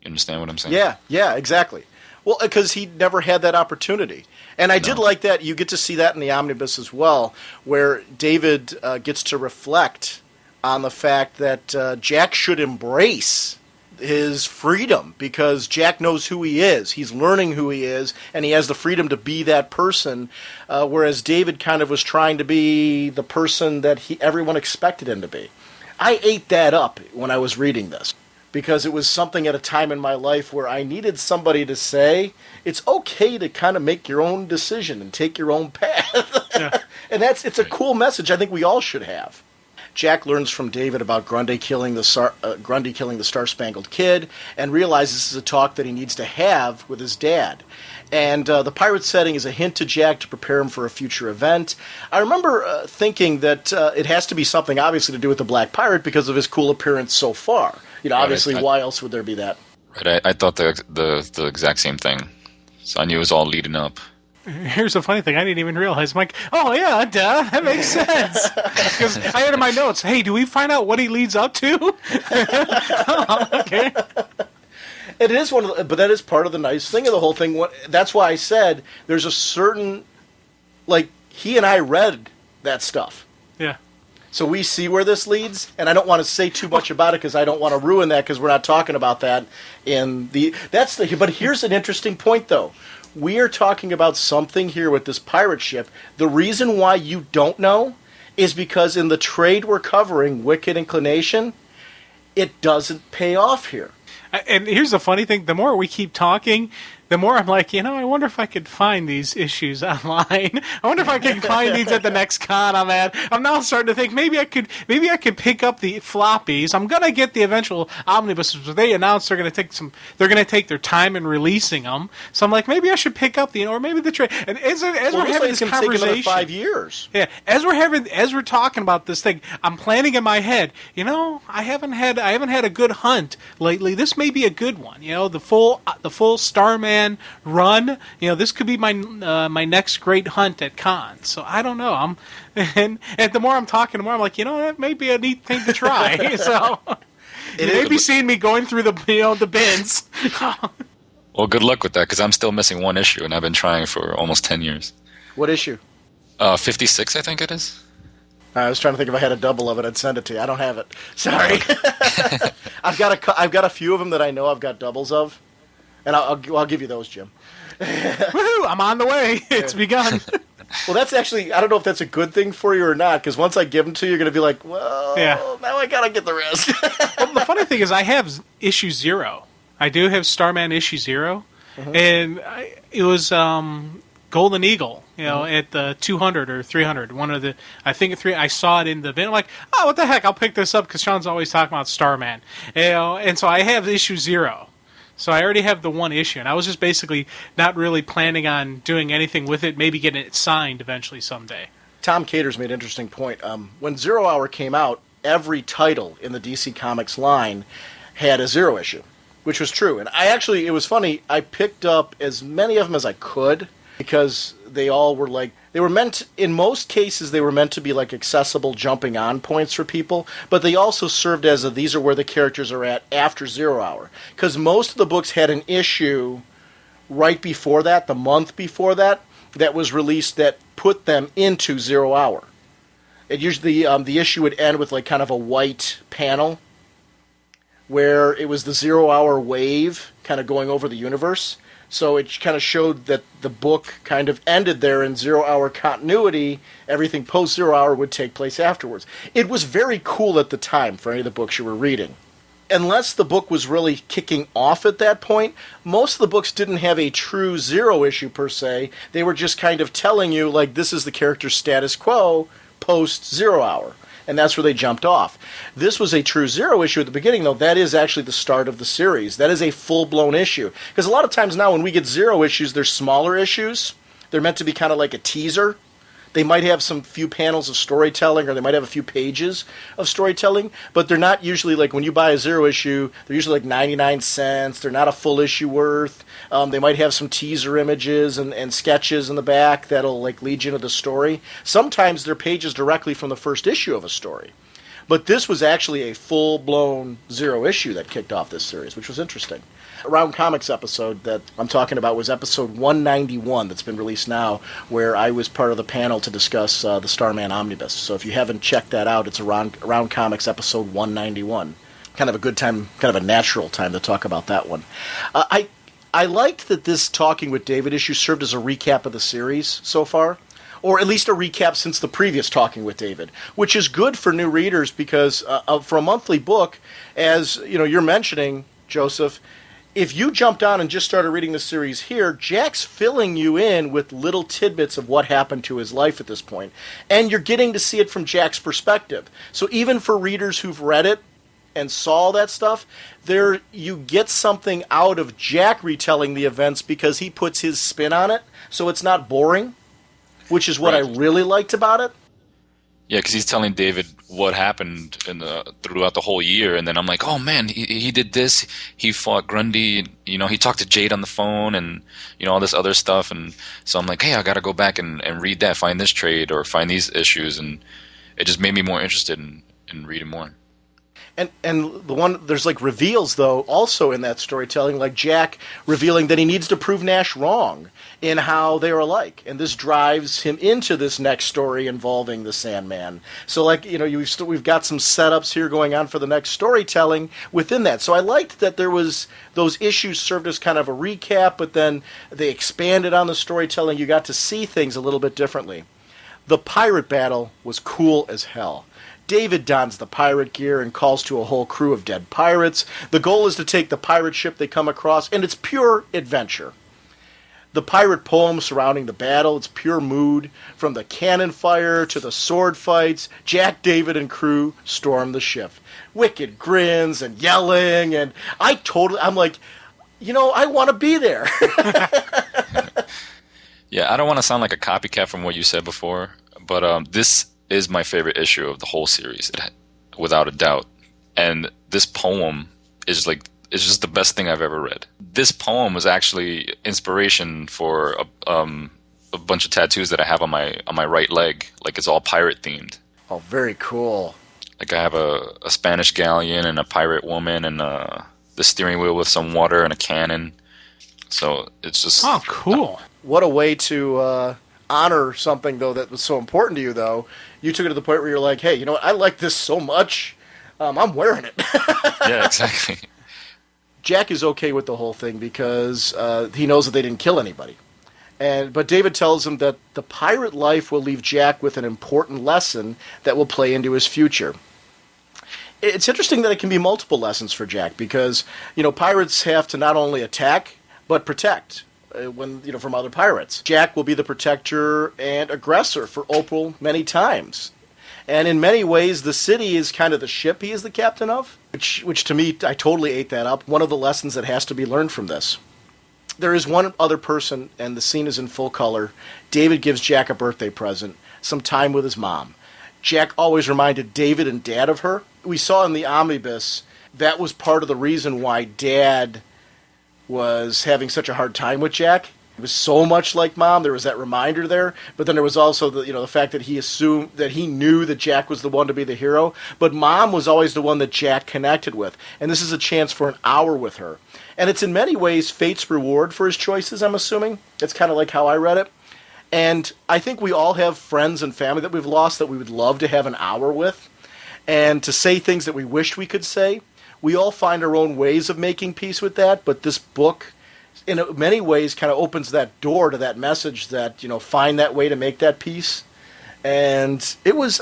You understand what I'm saying? Yeah, exactly. Well, because he never had that opportunity. And I did like that. You get to see that in the omnibus as well, where David gets to reflect on the fact that Jack should embrace his freedom because Jack knows who he is. He's learning who he is, and he has the freedom to be that person, whereas David kind of was trying to be the person that everyone expected him to be. I ate that up when I was reading this because it was something at a time in my life where I needed somebody to say, it's okay to kind of make your own decision and take your own path. Yeah. And it's a cool message I think we all should have. Jack learns from David about Grundy killing the Star-Spangled Kid and realizes this is a talk that he needs to have with his dad. And the pirate setting is a hint to Jack to prepare him for a future event. I remember thinking that it has to be something obviously to do with the Black Pirate because of his cool appearance so far. Obviously, why else would there be that? Right, I thought the exact same thing. So I knew it was all leading up. Here's the funny thing. I didn't even realize. I'm like, oh, yeah, duh, that makes sense. Because I had in my notes, hey, do we find out what he leads up to? Oh, okay. It is but that is part of the nice thing of the whole thing. That's why I said there's a certain, he and I read that stuff. Yeah. So we see where this leads, and I don't want to say too much about it because I don't want to ruin that because we're not talking about that but here's an interesting point, though. We are talking about something here with this pirate ship. The reason why you don't know is because in the trade we're covering, Wicked Inclination, it doesn't pay off here. And here's the funny thing. The more we keep talking, the more I'm like, I wonder if I could find these issues online. I wonder if I can find these at the next con I'm at. I'm now starting to think maybe I could pick up the floppies. I'm gonna get the eventual omnibuses, but they announced they're gonna take their time in releasing them. So I'm like, maybe I should pick up or maybe the trade. And as we're having this conversation, take another 5 years. Yeah, as we're talking about this thing, I'm planning in my head. I haven't had a good hunt lately. This may be a good one. The full Starman run. This could be my next great hunt at cons. So I don't know. And the more I'm talking, the more I'm like, that may be a neat thing to try. So you may be seeing me going through the bins. Well, good luck with that because I'm still missing one issue, and I've been trying for almost 10 years. What issue? 56, I think it is. I was trying to think if I had a double of it, I'd send it to you. I don't have it. Sorry. I've got a few of them that I know I've got doubles of. And I'll give you those, Jim. Woohoo! I'm on the way. It's begun. Well, that's actually, I don't know if that's a good thing for you or not, because once I give them to you, you're going to be like, well, now I got to get the rest. Well, the funny thing is I have issue 0. I do have Starman issue 0. Mm-hmm. And it was Golden Eagle, at the 200 or 300. One of the, I think 3. I saw it in the bin. I'm like, oh, what the heck? I'll pick this up because Sean's always talking about Starman. And so I have issue 0. So I already have the one issue, and I was just basically not really planning on doing anything with it, maybe getting it signed eventually someday. Tom Caters made an interesting point. When 0 Hour came out, every title in the DC Comics line had a 0 issue, which was true. And it was funny, I picked up as many of them as I could because they all were in most cases, they were meant to be accessible jumping on points for people, but they also served as these are where the characters are at after 0 Hour. Because most of the books had an issue right before that, the month before that was released that put them into 0 Hour. It usually, the issue would end with kind of a white panel where it was the 0 Hour wave kind of going over the universe. So it kind of showed that the book kind of ended there in 0 Hour continuity. Everything post 0 Hour would take place afterwards. It was very cool at the time for any of the books you were reading. Unless the book was really kicking off at that point, most of the books didn't have a true 0 issue per se. They were just kind of telling you, this is the character's status quo post 0 Hour. And that's where they jumped off. This was a true 0 issue at the beginning, though. That is actually the start of the series. That is a full-blown issue. Because a lot of times now when we get 0 issues, they're smaller issues. They're meant to be kind of like a teaser. They might have some few panels of storytelling, or they might have a few pages of storytelling, but they're not usually when you buy a 0 issue, they're usually 99 cents. They're not a full issue worth. They might have some teaser images and sketches in the back that'll lead you into the story. Sometimes they're pages directly from the first issue of a story. But this was actually a full-blown 0 issue that kicked off this series, which was interesting. Around Comics episode that I'm talking about was episode 191 that's been released now, where I was part of the panel to discuss the Starman Omnibus. So if you haven't checked that out, it's Around Comics episode 191. Kind of a good time, kind of a natural time to talk about that one. I liked that this Talking with David issue served as a recap of the series so far. or at least a recap since the previous Talking with David, which is good for new readers because for a monthly book, as you're mentioning, Joseph, if you jumped on and just started reading the series here, Jack's filling you in with little tidbits of what happened to his life at this point, and you're getting to see it from Jack's perspective. So even for readers who've read it and saw that stuff, there you get something out of Jack retelling the events because he puts his spin on it, so it's not boring, which is what I really liked about it. Yeah, because he's telling David what happened throughout the whole year, and then I'm like, oh man, he did this. He fought Grundy. He talked to Jade on the phone, and all this other stuff. And so I'm like, hey, I got to go back and read that, find this trade or find these issues, and it just made me more interested in reading more. And the one there's like reveals though also in that storytelling, like Jack revealing that he needs to prove Nash wrong in how they are alike, and this drives him into this next story involving the Sandman. So like we've got some setups here going on for the next storytelling within that. So I liked that there was those issues served as kind of a recap, but then they expanded on the storytelling. You got to see things a little bit differently. The pirate battle was cool as hell. David dons the pirate gear and calls to a whole crew of dead pirates. The goal is to take the pirate ship they come across, and it's pure adventure. The pirate poem surrounding the battle, it's pure mood. From the cannon fire to the sword fights, Jack, David, and crew storm the ship. Wicked grins and yelling, and I'm like, I want to be there. Yeah, I don't want to sound like a copycat from what you said before, but this is my favorite issue of the whole series, without a doubt. And this poem is just the best thing I've ever read. This poem was actually inspiration for a bunch of tattoos that I have on my right leg. Like it's all pirate themed. Oh, very cool. Like I have a Spanish galleon and a pirate woman and the steering wheel with some water and a cannon. So it's just cool. What a way to honor something though that was so important to you. Though you took it to the point where you're like, hey, you know what? I like this so much. I'm wearing it. Yeah, exactly. Jack is okay with the whole thing because he knows that they didn't kill anybody. But David tells him that the pirate life will leave Jack with an important lesson that will play into his future. It's interesting that it can be multiple lessons for Jack because, pirates have to not only attack, but protect from other pirates. Jack will be the protector and aggressor for Opal many times. And in many ways, the city is kind of the ship he is the captain of, which to me, I totally ate that up. One of the lessons that has to be learned from this. There is one other person, and the scene is in full color. David gives Jack a birthday present, some time with his mom. Jack always reminded David and Dad of her. We saw in the omnibus, that was part of the reason why Dad was having such a hard time with Jack. It was so much like Mom. There was that reminder there. But then there was also the fact that he assumed that he knew that Jack was the one to be the hero. But Mom was always the one that Jack connected with. And this is a chance for an hour with her. And it's in many ways fate's reward for his choices, I'm assuming. It's kind of like how I read it. And I think we all have friends and family that we've lost that we would love to have an hour with. And to say things that we wished we could say. We all find our own ways of making peace with that. But this book, in many ways, kind of opens that door to that message that, find that way to make that peace. And it was,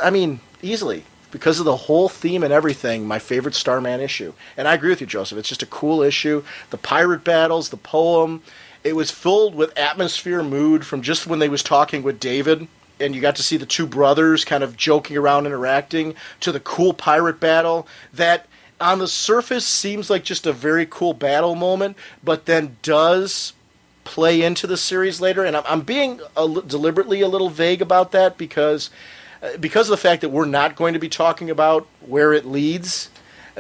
easily, because of the whole theme and everything, my favorite Starman issue. And I agree with you, Joseph. It's just a cool issue. The pirate battles, the poem, it was filled with atmosphere, mood from just when they was talking with David. And you got to see the two brothers kind of joking around, interacting, to the cool pirate battle that on the surface seems like just a very cool battle moment, but then does play into the series later. And I'm being deliberately a little vague about that because of the fact that we're not going to be talking about where it leads,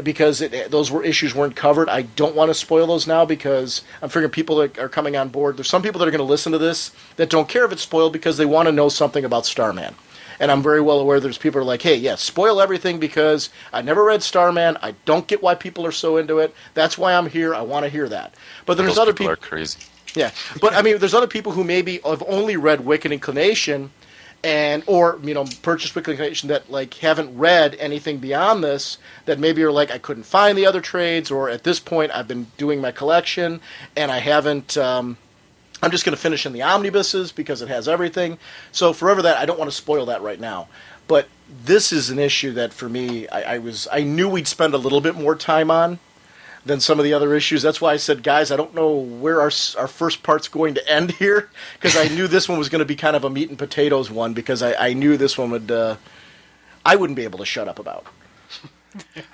because those issues weren't covered. I don't want to spoil those now because I'm figuring people that are coming on board. There's some people that are going to listen to this that don't care if it's spoiled because they want to know something about Starman. And I'm very well aware there's people who are like, hey, yeah, spoil everything because I never read Starman. I don't get why people are so into it. That's why I'm here. I want to hear that. But there's other people are crazy. Yeah. But, there's other people who maybe have only read Wicked Inclination or purchased Wicked Inclination that, haven't read anything beyond this, that maybe are like, I couldn't find the other trades, or at this point I've been doing my collection and I haven't I'm just going to finish in the omnibuses because it has everything. So forever that, I don't want to spoil that right now. But this is an issue that for me, I knew we'd spend a little bit more time on than some of the other issues. That's why I said, guys, I don't know where our first part's going to end here, because I knew this one was going to be kind of a meat and potatoes one, because I knew this one would I wouldn't be able to shut up about.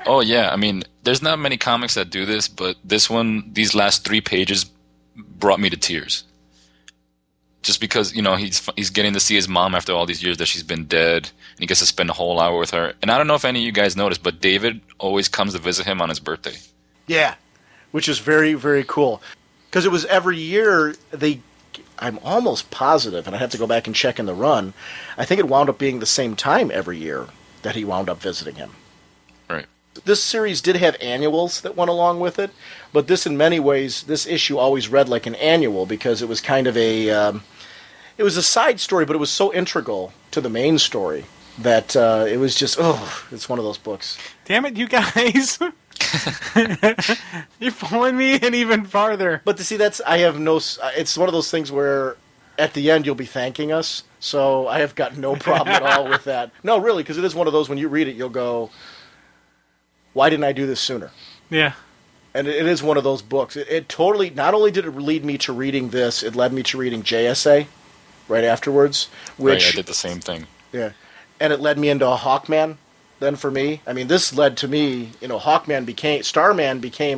Oh yeah, I mean, there's not many comics that do this, but this one, these last 3 pages brought me to tears. Just because, you know, he's getting to see his mom after all these years that she's been dead, and he gets to spend a whole hour with her. And I don't know if any of you guys noticed, but David always comes to visit him on his birthday. Yeah, which is very, very cool. Because it was every year I'm almost positive, and I have to go back and check in the run, I think it wound up being the same time every year that he wound up visiting him. Right. This series did have annuals that went along with it, but this, in many ways, this issue always read like an annual because it was kind of it was a side story, but it was so integral to the main story that it was just, it's one of those books. Damn it, you guys. You're pulling me in even farther. But to see, it's one of those things where at the end you'll be thanking us, so I have got no problem at all with that. No, really, because it is one of those, when you read it, you'll go, why didn't I do this sooner? Yeah. And it is one of those books. It totally, not only did it lead me to reading this, it led me to reading JSA right afterwards. Which, right, I did the same thing. Yeah. And it led me into a Hawkman then for me. I mean, this led to me, Starman became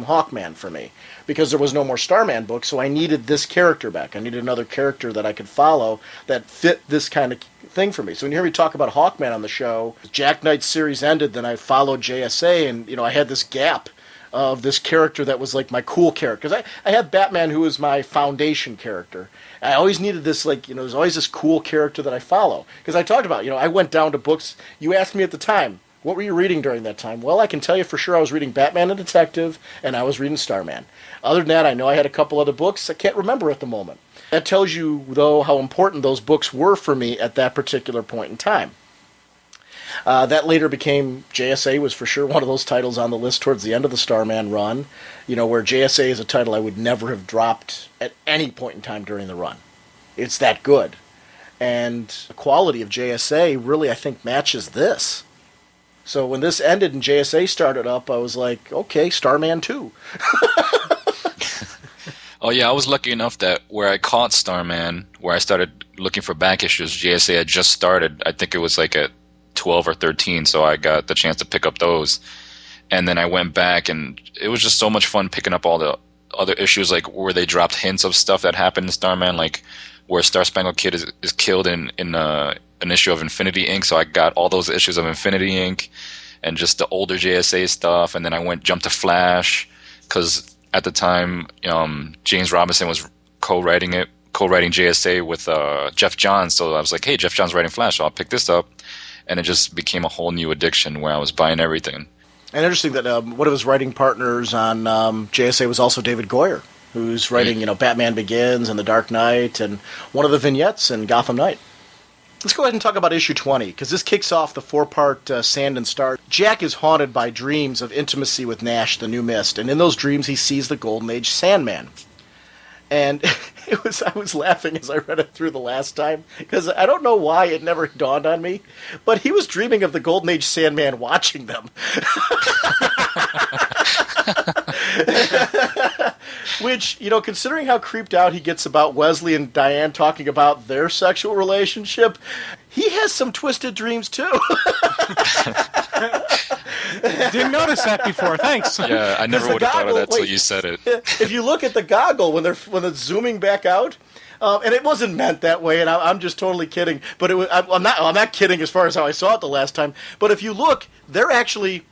Hawkman for me. Because there was no more Starman book, so I needed this character back. I needed another character that I could follow that fit this kind of thing for me. So when you hear me talk about Hawkman on the show, Jack Knight's series ended, then I followed JSA, and I had this gap of this character that was like my cool character. Because I had Batman, who was my foundation character. I always needed this, there's always this cool character that I follow. Because I talked about, I went down to books. You asked me at the time, what were you reading during that time? Well, I can tell you for sure I was reading Batman and Detective, and I was reading Starman. Other than that, I know I had a couple other books. I can't remember at the moment. That tells you, though, how important those books were for me at that particular point in time. That later became, JSA was for sure one of those titles on the list towards the end of the Starman run, where JSA is a title I would never have dropped at any point in time during the run. It's that good. And the quality of JSA really, I think, matches this. So when this ended and JSA started up, I was like, okay, Starman 2. Oh yeah, I was lucky enough that where I caught Starman, where I started looking for back issues, JSA had just started. I think it was like at 12 or 13, so I got the chance to pick up those. And then I went back, and it was just so much fun picking up all the other issues, like where they dropped hints of stuff that happened in Starman, like where Star Spangled Kid is killed in an issue of Infinity Inc. So I got all those issues of Infinity Inc. and just the older JSA stuff. And then I jumped to Flash, because at the time, James Robinson was co-writing JSA with Jeff Johns. So I was like, hey, Jeff Johns writing Flash, so I'll pick this up. And it just became a whole new addiction where I was buying everything. And interesting that one of his writing partners on JSA was also David Goyer, who's writing, Batman Begins and The Dark Knight, and one of the vignettes in Gotham Knight. Let's go ahead and talk about issue 20, because this kicks off the 4-part Sand and Star. Jack is haunted by dreams of intimacy with Nash, the New Mist, and in those dreams he sees the Golden Age Sandman. And I was laughing as I read it through the last time, because I don't know why it never dawned on me, but he was dreaming of the Golden Age Sandman watching them. Which, considering how creeped out he gets about Wesley and Diane talking about their sexual relationship, he has some twisted dreams too. Didn't notice that before. Thanks. Yeah, I never would have thought of that till you said it. If you look at the goggle when it's zooming back out, and it wasn't meant that way, and I'm just totally kidding. But I'm not kidding as far as how I saw it the last time. But if you look, they're actually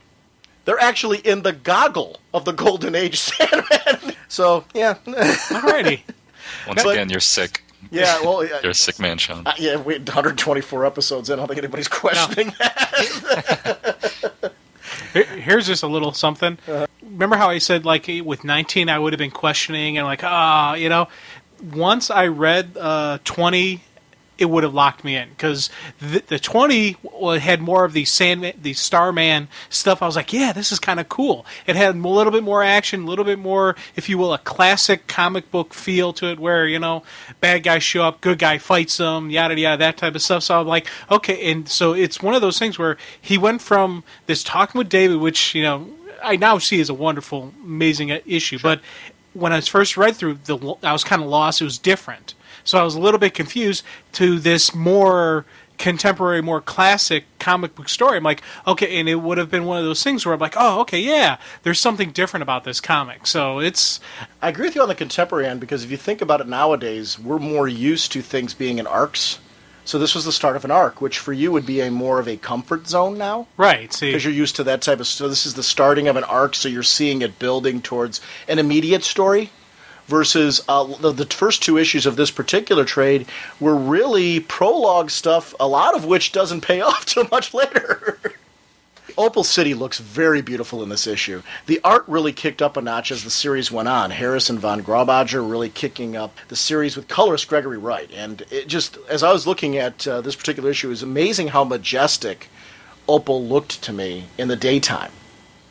in the goggle of the Golden Age Sandman. So yeah. Alrighty. Once again, you're sick. Yeah, well, you're a sick man, Sean. Yeah, 124 episodes in. I don't think anybody's questioning that. Here's just a little something. Remember how I said, with 19, I would have been questioning and once I read 20 it would have locked me in, because the 20 had more of the Starman stuff. I was like, yeah, this is kind of cool. It had a little bit more action, a little bit more, if you will, a classic comic book feel to it, where, bad guys show up, good guy fights them, yada yada, that type of stuff. So I'm like, okay, and so it's one of those things where he went from this Talking with David, which I now see as a wonderful, amazing issue, but when I first read through, I was kind of lost. It was different. So I was a little bit confused to this more contemporary, more classic comic book story. I'm like, okay, and it would have been one of those things where I'm like, oh, okay, yeah, there's something different about this comic. So it's... I agree with you on the contemporary end, because if you think about it nowadays, we're more used to things being in arcs. So this was the start of an arc, which for you would be more of a comfort zone now. Right. See, because you're used to that type of... So this is the starting of an arc, so you're seeing it building towards an immediate story. Versus the first two issues of this particular trade were really prologue stuff, a lot of which doesn't pay off till much later. Opal City looks very beautiful in this issue. The art really kicked up a notch as the series went on. Harrison von Graubacher really kicking up the series with colorist Gregory Wright. And it just, as I was looking at this particular issue, it was amazing how majestic Opal looked to me in the daytime,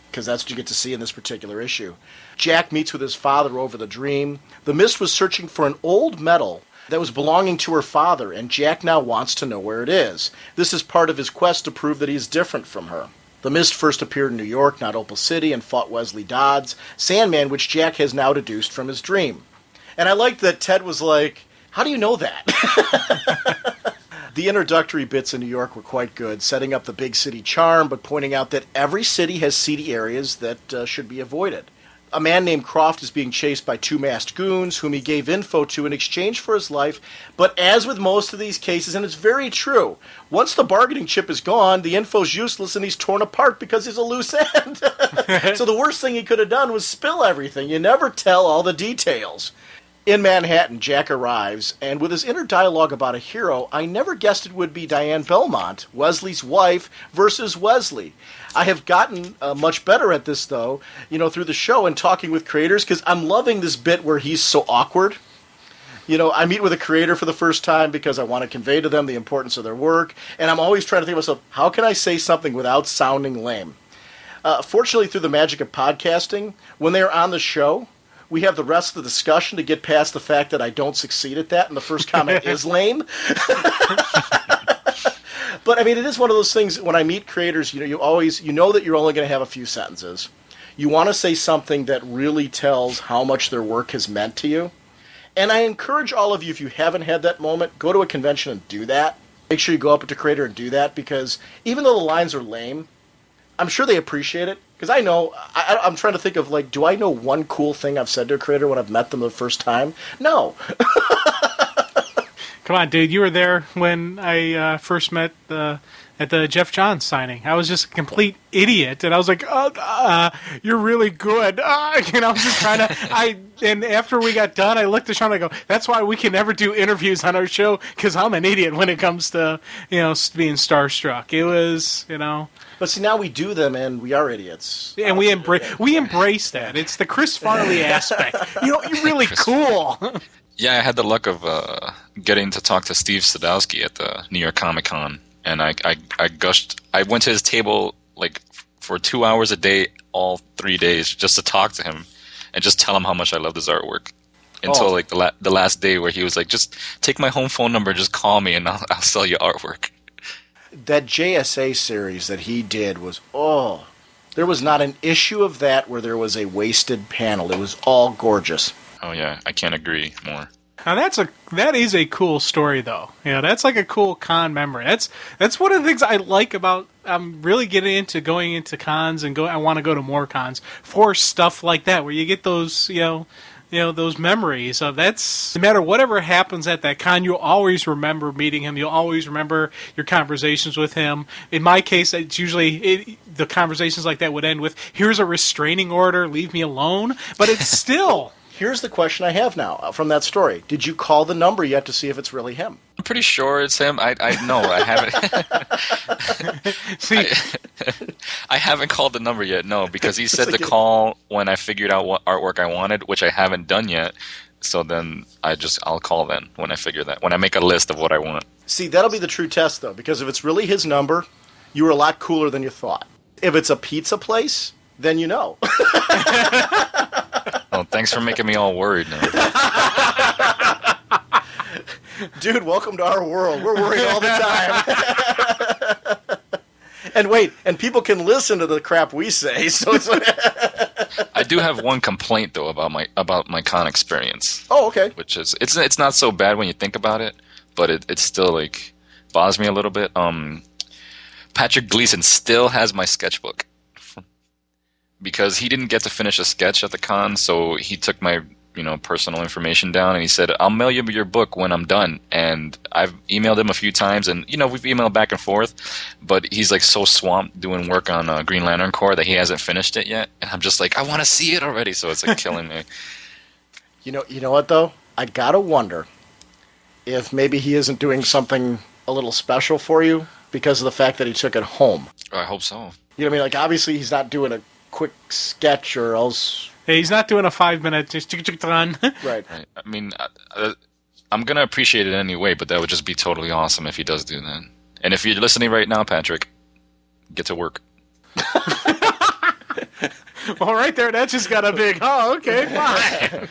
because that's what you get to see in this particular issue. Jack meets with his father over the dream. The Mist was searching for an old medal that was belonging to her father, and Jack now wants to know where it is. This is part of his quest to prove that he is different from her. The Mist first appeared in New York, not Opal City, and fought Wesley Dodds, Sandman, which Jack has now deduced from his dream. And I liked that Ted was like, how do you know that? The introductory bits in New York were quite good, setting up the big city charm, but pointing out that every city has seedy areas that should be avoided. A man named Croft is being chased by two masked goons, whom he gave info to in exchange for his life, but as with most of these cases, and it's very true, once the bargaining chip is gone, the info's useless and he's torn apart because he's a loose end. So the worst thing he could have done was spill everything. You never tell all the details. In Manhattan, Jack arrives, and with his inner dialogue about a hero, I never guessed it would be Diane Belmont, Wesley's wife, versus Wesley. I have gotten much better at this, though, through the show and talking with creators, because I'm loving this bit where he's so awkward. I meet with a creator for the first time because I want to convey to them the importance of their work, and I'm always trying to think to myself, how can I say something without sounding lame? Fortunately, through the magic of podcasting, when they're on the show, we have the rest of the discussion to get past the fact that I don't succeed at that, and the first comment is lame. But, I mean, it is one of those things, when I meet creators, you know that you're only going to have a few sentences. You want to say something that really tells how much their work has meant to you. And I encourage all of you, if you haven't had that moment, go to a convention and do that. Make sure you go up to a creator and do that, because even though the lines are lame, I'm sure they appreciate it. Because I know, I'm trying to think of, do I know one cool thing I've said to a creator when I've met them the first time? No. Come on, dude. You were there when I first met at the Jeff Johns signing. I was just a complete idiot, and I was like, you're really good. I was just trying to... And after we got done, I looked at Sean and I go, that's why we can never do interviews on our show, because I'm an idiot when it comes to, being starstruck. It was, But see, now we do them, and we are idiots. And we embrace that. It's the Chris Farley aspect. You're really cool. Yeah, I had the luck of getting to talk to Steve Sadowski at the New York Comic Con, and I gushed. I went to his table for 2 hours a day, all 3 days, just to talk to him and just tell him how much I loved his artwork. Until the last day, where he was like, "Just take my home phone number, just call me, and I'll sell you artwork." That JSA series that he did was, there was not an issue of that where there was a wasted panel. It was all gorgeous. Oh yeah, I can't agree more. Now that is a cool story, though. That's like a cool con memory. That's one of the things I like about. I'm really getting into going into cons and I want to go to more cons for stuff like that, where you get those those memories of that's. No matter whatever happens at that con, you'll always remember meeting him. You'll always remember your conversations with him. In my case, it's usually the conversations like that would end with, "Here's a restraining order, leave me alone." But it's still. Here's the question I have now from that story. Did you call the number yet to see if it's really him? I'm pretty sure it's him. I haven't. See, I haven't called the number yet. No, because he said to call when I figured out what artwork I wanted, which I haven't done yet. So then I'll call then when I figure that, when I make a list of what I want. See, that'll be the true test, though, because if it's really his number, you were a lot cooler than you thought. If it's a pizza place, then you know. Well, thanks for making me all worried now. Dude, welcome to our world. We're worried all the time. And wait, and people can listen to the crap we say. So it's I do have one complaint though about my con experience. Oh, okay. Which is it's not so bad when you think about it, but it still like bothers me a little bit. Patrick Gleason still has my sketchbook because he didn't get to finish a sketch at the con, so he took my personal information down, and he said, I'll mail you your book when I'm done. And I've emailed him a few times, and we've emailed back and forth, but he's like so swamped doing work on Green Lantern Corps that he hasn't finished it yet. And I'm just like, I want to see it already, so it's like killing me. You know what though? I gotta wonder if maybe he isn't doing something a little special for you because of the fact that he took it home. I hope so. You know what I mean? Like, obviously he's not doing a quick sketch or else... Hey, he's not doing a 5-minute just run. Right. I mean, I'm going to appreciate it anyway, but that would just be totally awesome if he does do that. And if you're listening right now, Patrick, get to work. Well, right there, that just got a big, oh, okay, fine.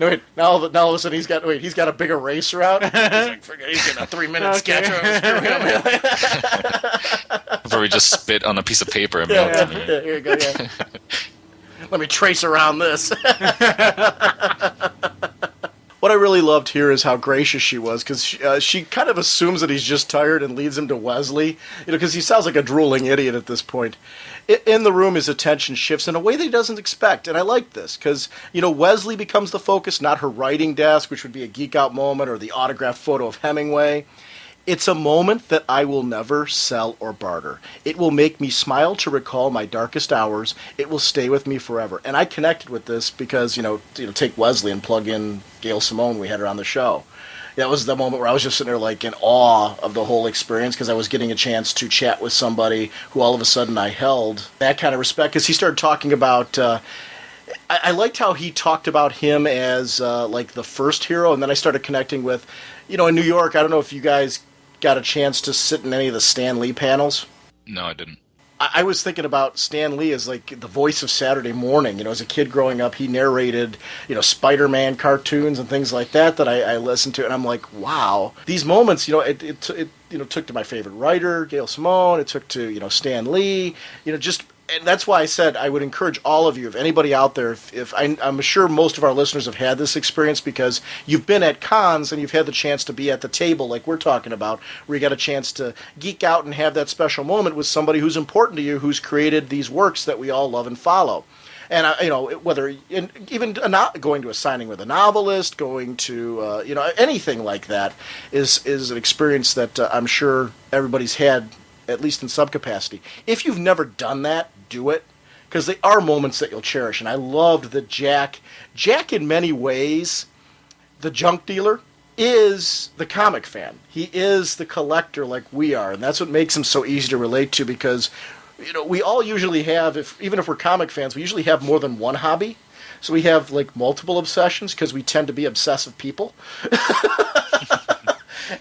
No, wait, now all of a sudden he's got a big eraser out. He's like, forget, he's getting a 3-minute sketch. Before we just spit on a piece of paper and mail it to me. Yeah, here you go, yeah. Let me trace around this. What I really loved here is how gracious she was, because she kind of assumes that he's just tired and leads him to Wesley, because he sounds like a drooling idiot at this point. In the room, his attention shifts in a way that he doesn't expect, and I like this, because, Wesley becomes the focus, not her writing desk, which would be a geek-out moment, or the autographed photo of Hemingway. It's a moment that I will never sell or barter. It will make me smile to recall my darkest hours. It will stay with me forever. And I connected with this because, take Wesley and plug in Gail Simone. We had her on the show. That was the moment where I was just sitting there like in awe of the whole experience because I was getting a chance to chat with somebody who all of a sudden I held that kind of respect because he started talking about... I liked how he talked about him as like the first hero, and then I started connecting with, in New York, I don't know if you guys got a chance to sit in any of the Stan Lee panels. No, I didn't. I was thinking about Stan Lee as like the voice of Saturday morning. As a kid growing up, he narrated, Spider-Man cartoons and things like that I listened to, and I'm like, wow. These moments, it took to my favorite writer, Gail Simone. It took to, Stan Lee. And that's why I said I would encourage all of you, if anybody out there, if I'm sure most of our listeners have had this experience because you've been at cons and you've had the chance to be at the table like we're talking about, where you got a chance to geek out and have that special moment with somebody who's important to you, who's created these works that we all love and follow. And, whether even going to a signing with a novelist, going to, anything like that is an experience that I'm sure everybody's had, at least in some capacity. If you've never done that, do it, because they are moments that you'll cherish. And I loved that Jack in many ways, the junk dealer, is the comic fan. He is the collector like we are, and that's what makes him so easy to relate to, because we all usually have, even if we're comic fans, we usually have more than one hobby. So we have like multiple obsessions because we tend to be obsessive people.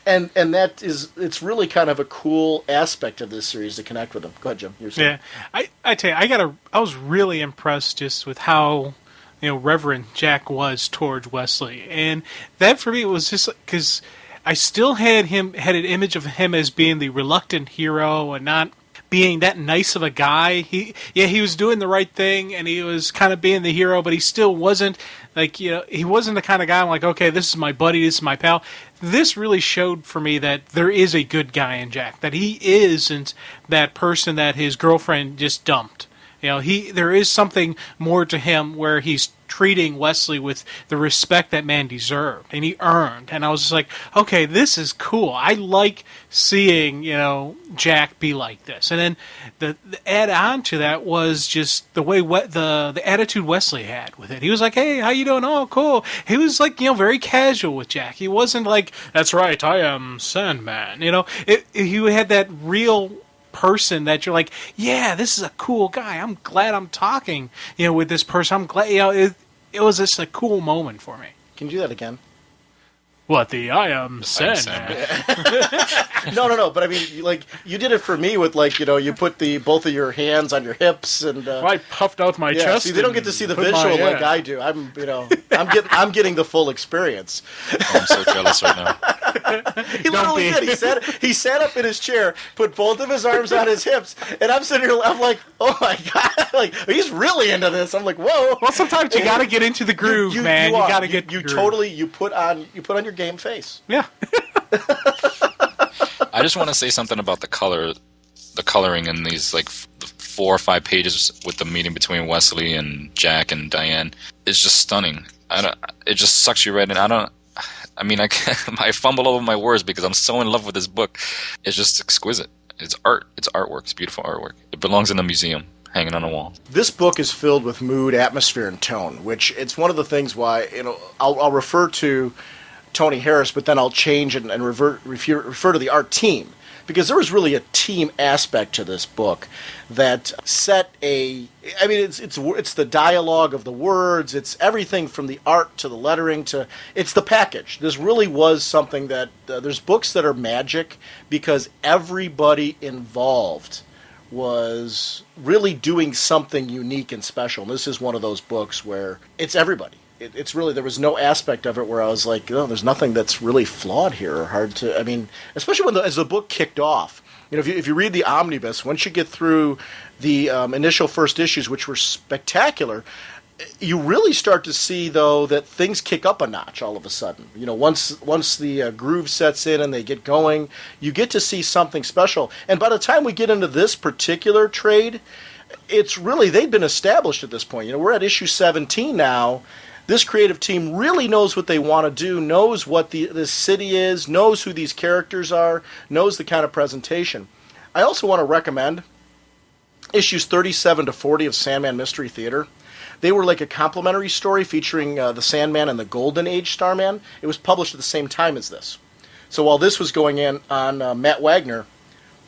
And it's really kind of a cool aspect of this series to connect with them. Go ahead, Jim. Yeah, I tell you, I was really impressed just with how reverent Jack was towards Wesley, and that for me was just because I still had an image of him as being the reluctant hero and not being that nice of a guy. He was doing the right thing and he was kind of being the hero, but he still wasn't like, he wasn't the kind of guy I'm like, okay, this is my buddy, this is my pal. This really showed for me that there is a good guy in Jack, that he isn't that person that his girlfriend just dumped. There is something more to him where he's treating Wesley with the respect that man deserved and he earned. And I was just like, okay, this is cool. I like seeing, Jack be like this. And then the add on to that was just the way the attitude Wesley had with it. He was like, hey, how you doing? Oh, cool. He was like, very casual with Jack. He wasn't like, that's right, I am Sandman. He had that real person that you're like, yeah, this is a cool guy. I'm glad I'm talking, with this person. I'm glad, it was just a cool moment for me. Can you do that again? What, the I am Sandman? No. But I mean, you did it for me with you put both of your hands on your hips and. I puffed out my chest. See, they don't get to see the visual like I do. I'm getting the full experience. I'm so jealous right now. He literally did. He sat up in his chair, put both of his arms on his hips, and I'm sitting here. I'm like, oh my god, he's really into this. I'm like, whoa. Well, sometimes you got to get into the groove, man. You got to get. You totally. You put on your game face. Yeah. I just want to say something about the coloring in these 4 or 5 pages with the meeting between Wesley and Jack and Diane. It's just stunning. It just sucks you right in. I fumble over my words because I'm so in love with this book. It's just exquisite. It's art. It's artwork. It's beautiful artwork. It belongs in a museum, hanging on a wall. This book is filled with mood, atmosphere, and tone, which it's one of the things why I'll refer to Tony Harris, but then I'll change and refer to the art team, because there was really a team aspect to this book that set it's the dialogue of the words, it's everything from the art to the lettering to it's the package. This really was something that there's books that are magic because everybody involved was really doing something unique and special. And this is one of those books where it's everybody. It's really, there was no aspect of it where I was like, there's nothing that's really flawed here or hard to, especially as the book kicked off. If you read the omnibus, once you get through the initial first issues, which were spectacular, you really start to see, though, that things kick up a notch all of a sudden. Once the groove sets in and they get going, you get to see something special. And by the time we get into this particular trade, it's really, they've been established at this point. We're at issue 17 now. This creative team really knows what they want to do, knows what this city is, knows who these characters are, knows the kind of presentation. I also want to recommend issues 37 to 40 of Sandman Mystery Theater. They were like a complimentary story featuring the Sandman and the Golden Age Starman. It was published at the same time as this. So while this was going on, Matt Wagner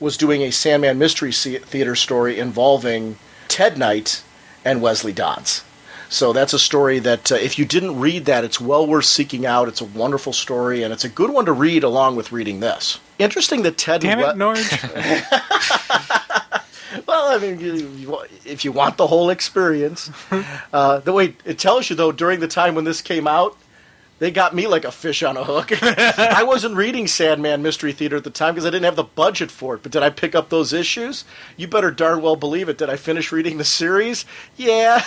was doing a Sandman Mystery Theater story involving Ted Knight and Wesley Dodds. So that's a story that, if you didn't read that, it's well worth seeking out. It's a wonderful story, and it's a good one to read along with reading this. Interesting that Ted... Damn it, Norge. Well, if you want the whole experience. The way it tells you, though, during the time when this came out, they got me like a fish on a hook. I wasn't reading Sandman Mystery Theater at the time because I didn't have the budget for it. But did I pick up those issues? You better darn well believe it. Did I finish reading the series? Yeah.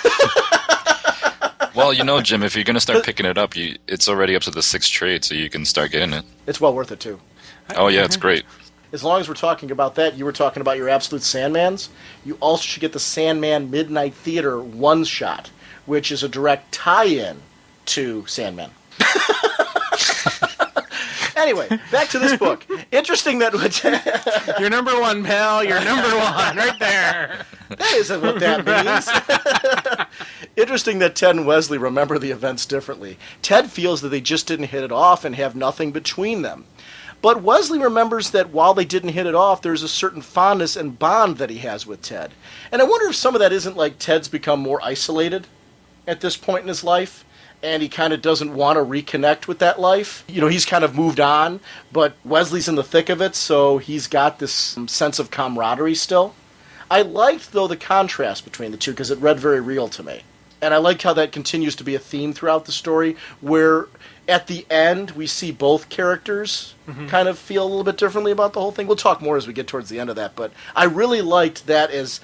Well, Jim, if you're going to start picking it up, it's already up to the 6th trade, so you can start getting it. It's well worth it, too. Oh, yeah, it's great. As long as we're talking about that, you were talking about your Absolute Sandmans. You also should get the Sandman Midnight Theater one-shot, which is a direct tie-in to Sandman. Anyway, back to this book. Interesting that... You're number one, pal. You're number one. Right there. That isn't what that means. Interesting that Ted and Wesley remember the events differently. Ted feels that they just didn't hit it off and have nothing between them. But Wesley remembers that while they didn't hit it off, there's a certain fondness and bond that he has with Ted. And I wonder if some of that isn't like Ted's become more isolated at this point in his life, and he kind of doesn't want to reconnect with that life. He's kind of moved on, but Wesley's in the thick of it, so he's got this sense of camaraderie still. I liked, though, the contrast between the two, because it read very real to me. And I like how that continues to be a theme throughout the story, where at the end we see both characters kind of feel a little bit differently about the whole thing. We'll talk more as we get towards the end of that, but I really liked that as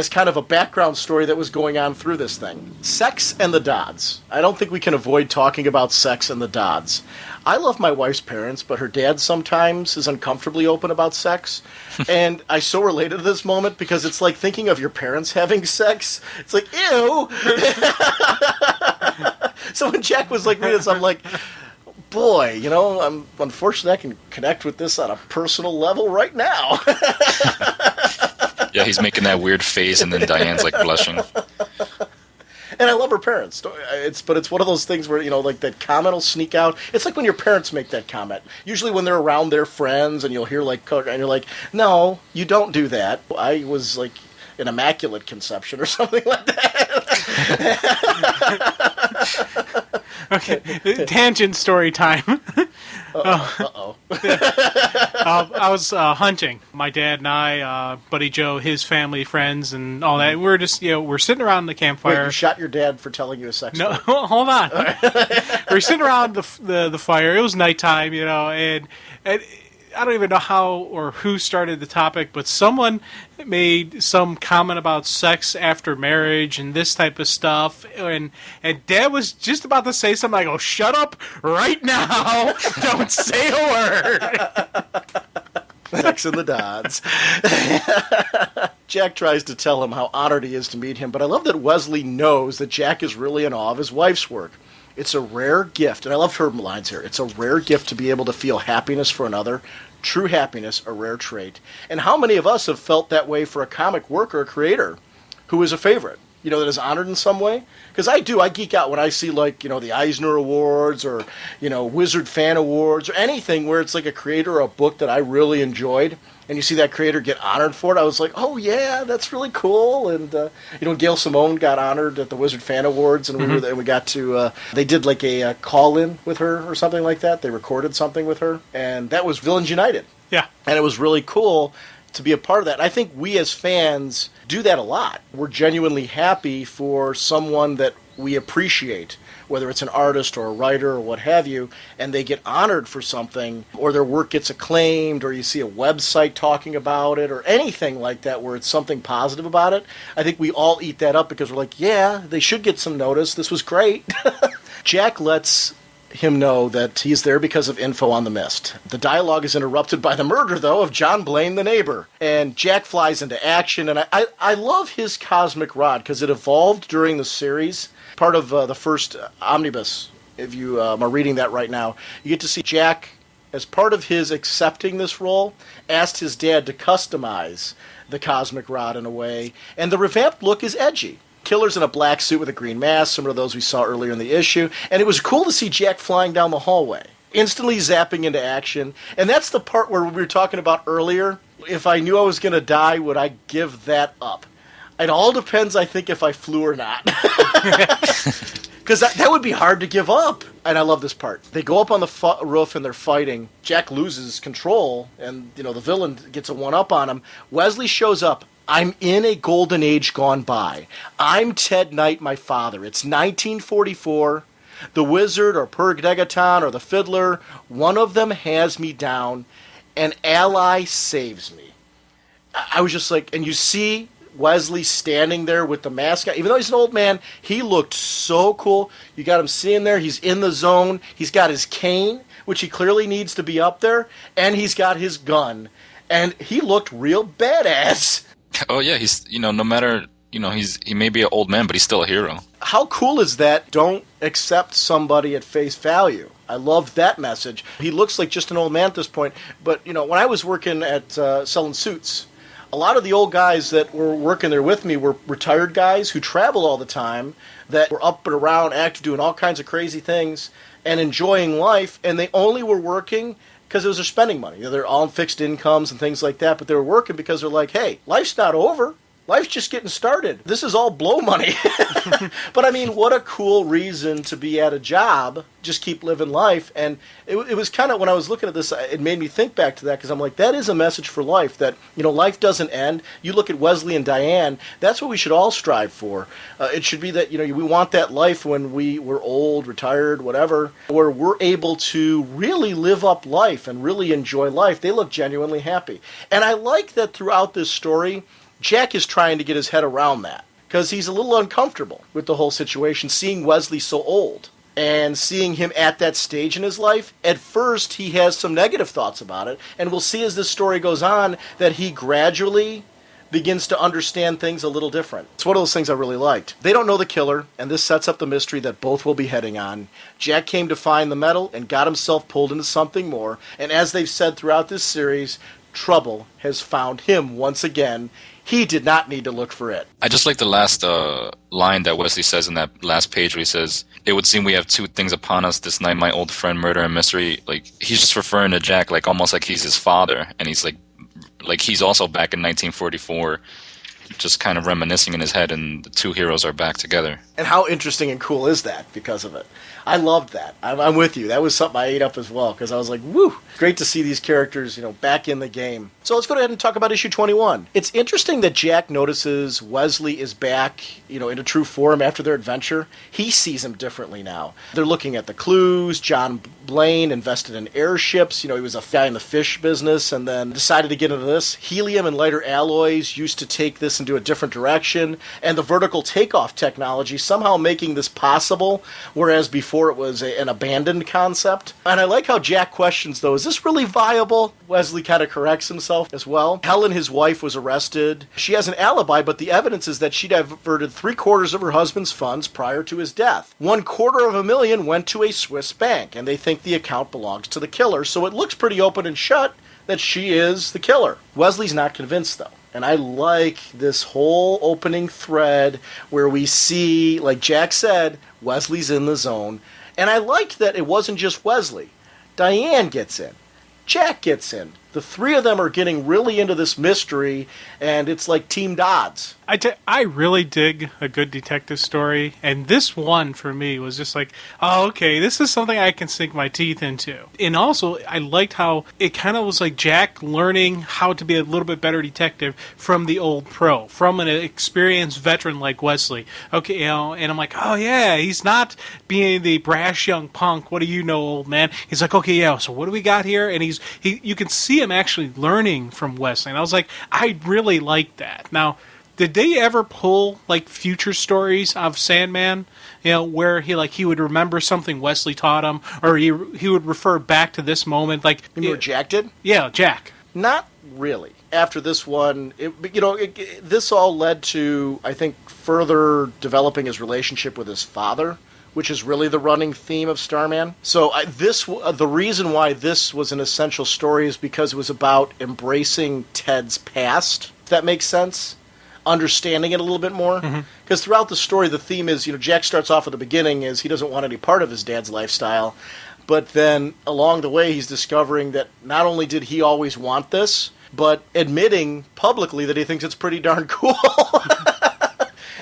kind of a background story that was going on through this thing. Sex and the Dodds. I don't think we can avoid talking about Sex and the Dodds. I love my wife's parents, but her dad sometimes is uncomfortably open about sex. And I so related to this moment because it's like thinking of your parents having sex. It's like, ew! So when Jack was like reading this, I'm like, boy, unfortunately I can connect with this on a personal level right now. Yeah, he's making that weird face, and then Diane's like blushing. And I love her parents. But it's one of those things where, like that comment will sneak out. It's like when your parents make that comment. Usually when they're around their friends and you'll hear and you're like, no, you don't do that. I was like an immaculate conception or something like that. Okay, tangent story time. Uh-oh. I was hunting. My dad and I, Buddy Joe, his family, friends, and all that. We're just, we're sitting around the Wait, campfire. you shot your dad for telling you a sex No, story? hold on. We're sitting around the fire. It was nighttime, and I don't even know how or who started the topic, but someone made some comment about sex after marriage and this type of stuff, and Dad was just about to say something. I go, "Shut up right now! Don't say a word." Sex and the Dodds. Jack tries to tell him how honored he is to meet him, but I love that Wesley knows that Jack is really in awe of his wife's work. It's a rare gift, and I love her lines here. It's a rare gift to be able to feel happiness for another. True happiness, a rare trait. And how many of us have felt that way for a comic worker or creator who is a favorite, that is honored in some way? Because I do. I geek out when I see, the Eisner Awards or, Wizard Fan Awards or anything where it's like a creator or a book that I really enjoyed. And you see that creator get honored for it, I was like, oh, yeah, that's really cool. And, Gail Simone got honored at the Wizard Fan Awards, and we were there, and we got to, they did like a call-in with her or something like that. They recorded something with her, and that was Villains United. Yeah. And it was really cool to be a part of that. And I think we as fans do that a lot. We're genuinely happy for someone that we appreciate, whether it's an artist or a writer or what have you, and they get honored for something, or their work gets acclaimed, or you see a website talking about it, or anything like that where it's something positive about it. I think we all eat that up because we're like, yeah, they should get some notice. This was great. Jack lets him know that he's there because of info on the mist. The dialogue is interrupted by the murder, though, of John Blaine, the neighbor. And Jack flies into action, and I love his cosmic rod because it evolved during the series. Part of the first omnibus, if you are reading that right now, you get to see Jack, as part of his accepting this role, asked his dad to customize the cosmic rod in a way, and the revamped look is edgy. Killer's in a black suit with a green mask, similar to those we saw earlier in the issue, and it was cool to see Jack flying down the hallway, instantly zapping into action, and that's the part where we were talking about earlier. If I knew I was going to die, would I give that up? It all depends, I think, if I flew or not. Because that would be hard to give up. And I love this part. They go up on the roof and they're fighting. Jack loses control, and the villain gets a one-up on him. Wesley shows up. I'm in a golden age gone by. I'm Ted Knight, my father. It's 1944. The wizard or Purg-Degaton or the fiddler, one of them has me down. An ally saves me. I was just like, and you see Wesley standing there with the mask on. Even though he's an old man, he looked so cool. You got him sitting there. He's in the zone. He's got his cane, which he clearly needs to be up there, and he's got his gun. And he looked real badass. Oh, yeah. He's, no matter, he may be an old man, but he's still a hero. How cool is that? Don't accept somebody at face value. I love that message. He looks like just an old man at this point. But, when I was working at selling suits, a lot of the old guys that were working there with me were retired guys who travel all the time, that were up and around, active, doing all kinds of crazy things and enjoying life, and they only were working because it was their spending money. They're all on fixed incomes and things like that, but they were working because they're like, hey, life's not over. Life's just getting started. This is all blow money. But I mean, what a cool reason to be at a job. Just keep living life. And it was kind of, when I was looking at this, it made me think back to that, because I'm like, that is a message for life, that, life doesn't end. You look at Wesley and Diane, that's what we should all strive for. It should be that, we want that life when we're old, retired, whatever, where we're able to really live up life and really enjoy life. They look genuinely happy. And I like that throughout this story, Jack is trying to get his head around that, because he's a little uncomfortable with the whole situation, seeing Wesley so old and seeing him at that stage in his life. At first, he has some negative thoughts about it, and we'll see as this story goes on that he gradually begins to understand things a little different. It's one of those things I really liked. They don't know the killer, and this sets up the mystery that both will be heading on. Jack came to find the medal and got himself pulled into something more, and as they've said throughout this series, trouble has found him once again. He did not need to look for it. I just like the last line that Wesley says in that last page where he says, "It would seem we have two things upon us this night, my old friend, murder and mystery." Like, he's just referring to Jack, like almost like he's his father. And he's like he's also back in 1944. just kind of reminiscing in his head, and the two heroes are back together. And how interesting and cool is that because of it? I loved that. I'm with you. That was something I ate up as well because I was like, woo! Great to see these characters, back in the game. So let's go ahead and talk about issue 21. It's interesting that Jack notices Wesley is back, in a true form after their adventure. He sees him differently now. They're looking at the clues. John Blaine invested in airships. He was a guy in the fish business and then decided to get into this. Helium and lighter alloys used to take this into a different direction. And the vertical takeoff technology somehow making this possible, whereas before it was an abandoned concept. And I like how Jack questions, though, is this really viable? Wesley kind of corrects himself as well. Helen, his wife, was arrested. She has an alibi, but the evidence is that she diverted 3/4 of her husband's funds prior to his death. $250,000 went to a Swiss bank, and they think the account belongs to the killer, so it looks pretty open and shut that she is the killer. Wesley's not convinced, though. And I like this whole opening thread where we see, like Jack said, Wesley's in the zone. And I liked that it wasn't just Wesley. Diane gets in. Jack gets in. The three of them are getting really into this mystery, and it's like Team Dodds. I really dig a good detective story, and this one, for me, was just like, oh, okay, this is something I can sink my teeth into. And also, I liked how it kind of was like Jack learning how to be a little bit better detective from the old pro, from an experienced veteran like Wesley. Okay, and I'm like, oh, yeah, he's not being the brash young punk, what do you know, old man? He's like, okay, yeah, so what do we got here? And you can see him actually learning from Wesley, and I was like, I really like that. Now, did they ever pull like future stories of Sandman? Where he would remember something Wesley taught him, or he would refer back to this moment, like you know, Jack did. Yeah, Jack. Not really. After this one, this all led to, I think, further developing his relationship with his father, which is really the running theme of Starman. So the reason why this was an essential story is because it was about embracing Ted's past, if that makes sense. Understanding it a little bit more. Because throughout the story, the theme is, Jack starts off at the beginning is he doesn't want any part of his dad's lifestyle. But then along the way, he's discovering that not only did he always want this, but admitting publicly that he thinks it's pretty darn cool.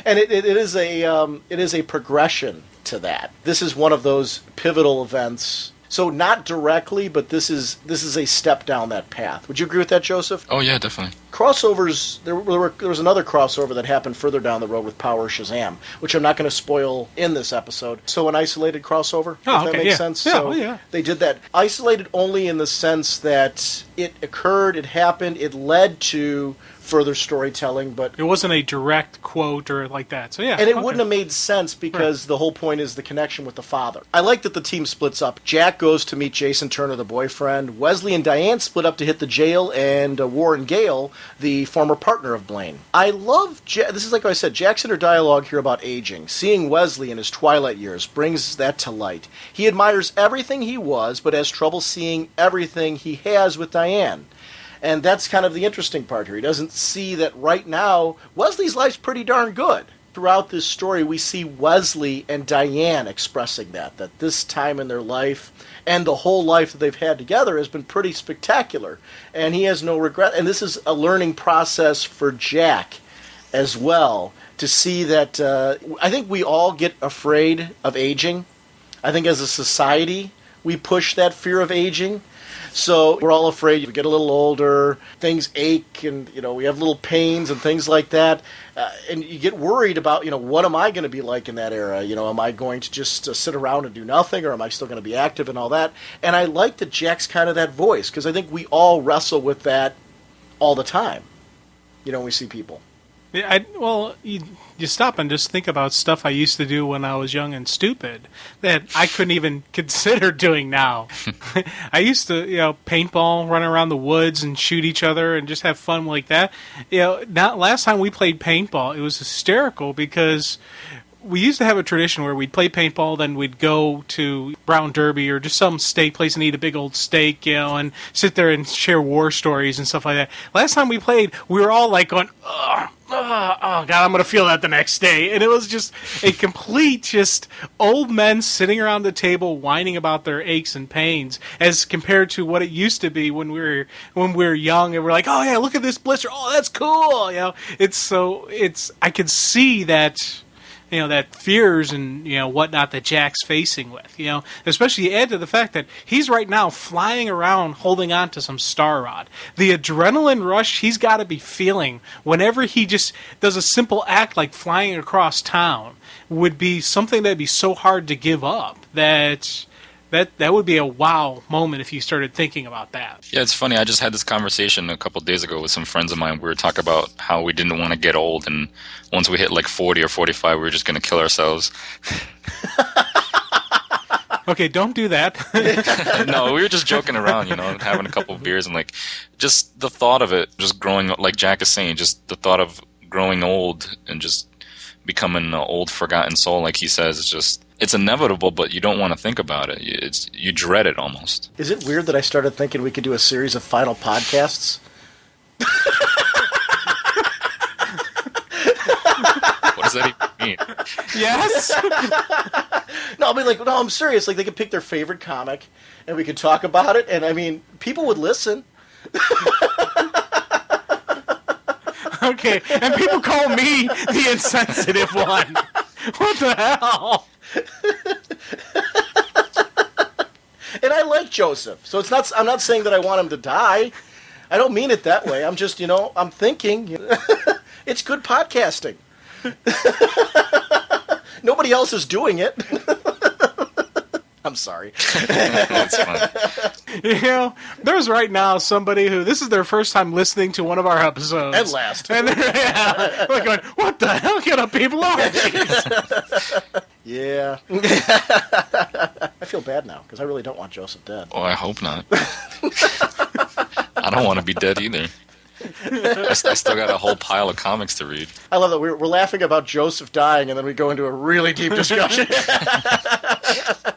And it is a progression to that. This is one of those pivotal events. So not directly, but this is a step down that path. Would you agree with that, Joseph? Oh yeah, definitely. Crossovers. There was another crossover that happened further down the road with Power Shazam, which I'm not going to spoil in this episode. So an isolated crossover, if that makes sense. Yeah, so they did that. Isolated only in the sense that it occurred, it happened, it led to further storytelling, but it wasn't a direct quote or like that. So yeah, and it wouldn't have made sense because the whole point is the connection with the father. I like that the team splits up. Jack goes to meet Jason Turner, the boyfriend. Wesley and Diane split up to hit the jail, and Warren Gale, the former partner of Blaine. I love this is like I said, Jack's inner dialogue here about aging. Seeing Wesley in his twilight years brings that to light. He admires everything he was, but has trouble seeing everything he has with Diane. And that's kind of the interesting part here. He doesn't see that right now, Wesley's life's pretty darn good. Throughout this story, we see Wesley and Diane expressing that this time in their life and the whole life that they've had together has been pretty spectacular. And he has no regret. And this is a learning process for Jack as well, to see that I think we all get afraid of aging. I think as a society, we push that fear of aging. So we're all afraid we get a little older, things ache, and we have little pains and things like that. And you get worried about, what am I going to be like in that era? Am I going to just sit around and do nothing, or am I still going to be active and all that? And I like that Jack's kind of that voice, because I think we all wrestle with that all the time, when we see people. Yeah, you stop and just think about stuff I used to do when I was young and stupid that I couldn't even consider doing now. I used to, paintball, run around the woods and shoot each other and just have fun like that. Last time we played paintball, it was hysterical because we used to have a tradition where we'd play paintball, then we'd go to Brown Derby or just some steak place and eat a big old steak, and sit there and share war stories and stuff like that. Last time we played, we were all like going, ugh, oh God, I'm going to feel that the next day. And it was just a complete just old men sitting around the table whining about their aches and pains as compared to what it used to be when we were young and we're like, oh yeah, look at this blister. Oh, that's cool. I could see that, that fears and, whatnot that Jack's facing with, especially add to the fact that he's right now flying around holding on to some Star Rod. The adrenaline rush he's got to be feeling whenever he just does a simple act like flying across town would be something that'd be so hard to give up that would be a wow moment if you started thinking about that. Yeah, it's funny. I just had this conversation a couple of days ago with some friends of mine. We were talking about how we didn't want to get old, and once we hit like 40 or 45, we were just going to kill ourselves. Okay, don't do that. No, we were just joking around, having a couple of beers, and like just the thought of it, just growing, like Jack is saying, just the thought of growing old and just becoming an old, forgotten soul, like he says, it's inevitable, but you don't want to think about it. You dread it almost. Is it weird that I started thinking we could do a series of final podcasts? What does that even mean? Yes? No, I'm serious. Like, they could pick their favorite comic, and we could talk about it, and, I mean, people would listen. Okay, and people call me the insensitive one. What the hell? And I like Joseph, so I'm not saying that I want him to die. I don't mean it that way. I'm just, I'm thinking, it's good podcasting. Nobody else is doing it. I'm sorry. That's fine. There's right now somebody who, this is their first time listening to one of our episodes. And last. And they're going, what the hell kind of people are these? Yeah. I feel bad now, because I really don't want Joseph dead. Oh, I hope not. I don't want to be dead either. I still got a whole pile of comics to read. I love that we're laughing about Joseph dying, and then we go into a really deep discussion.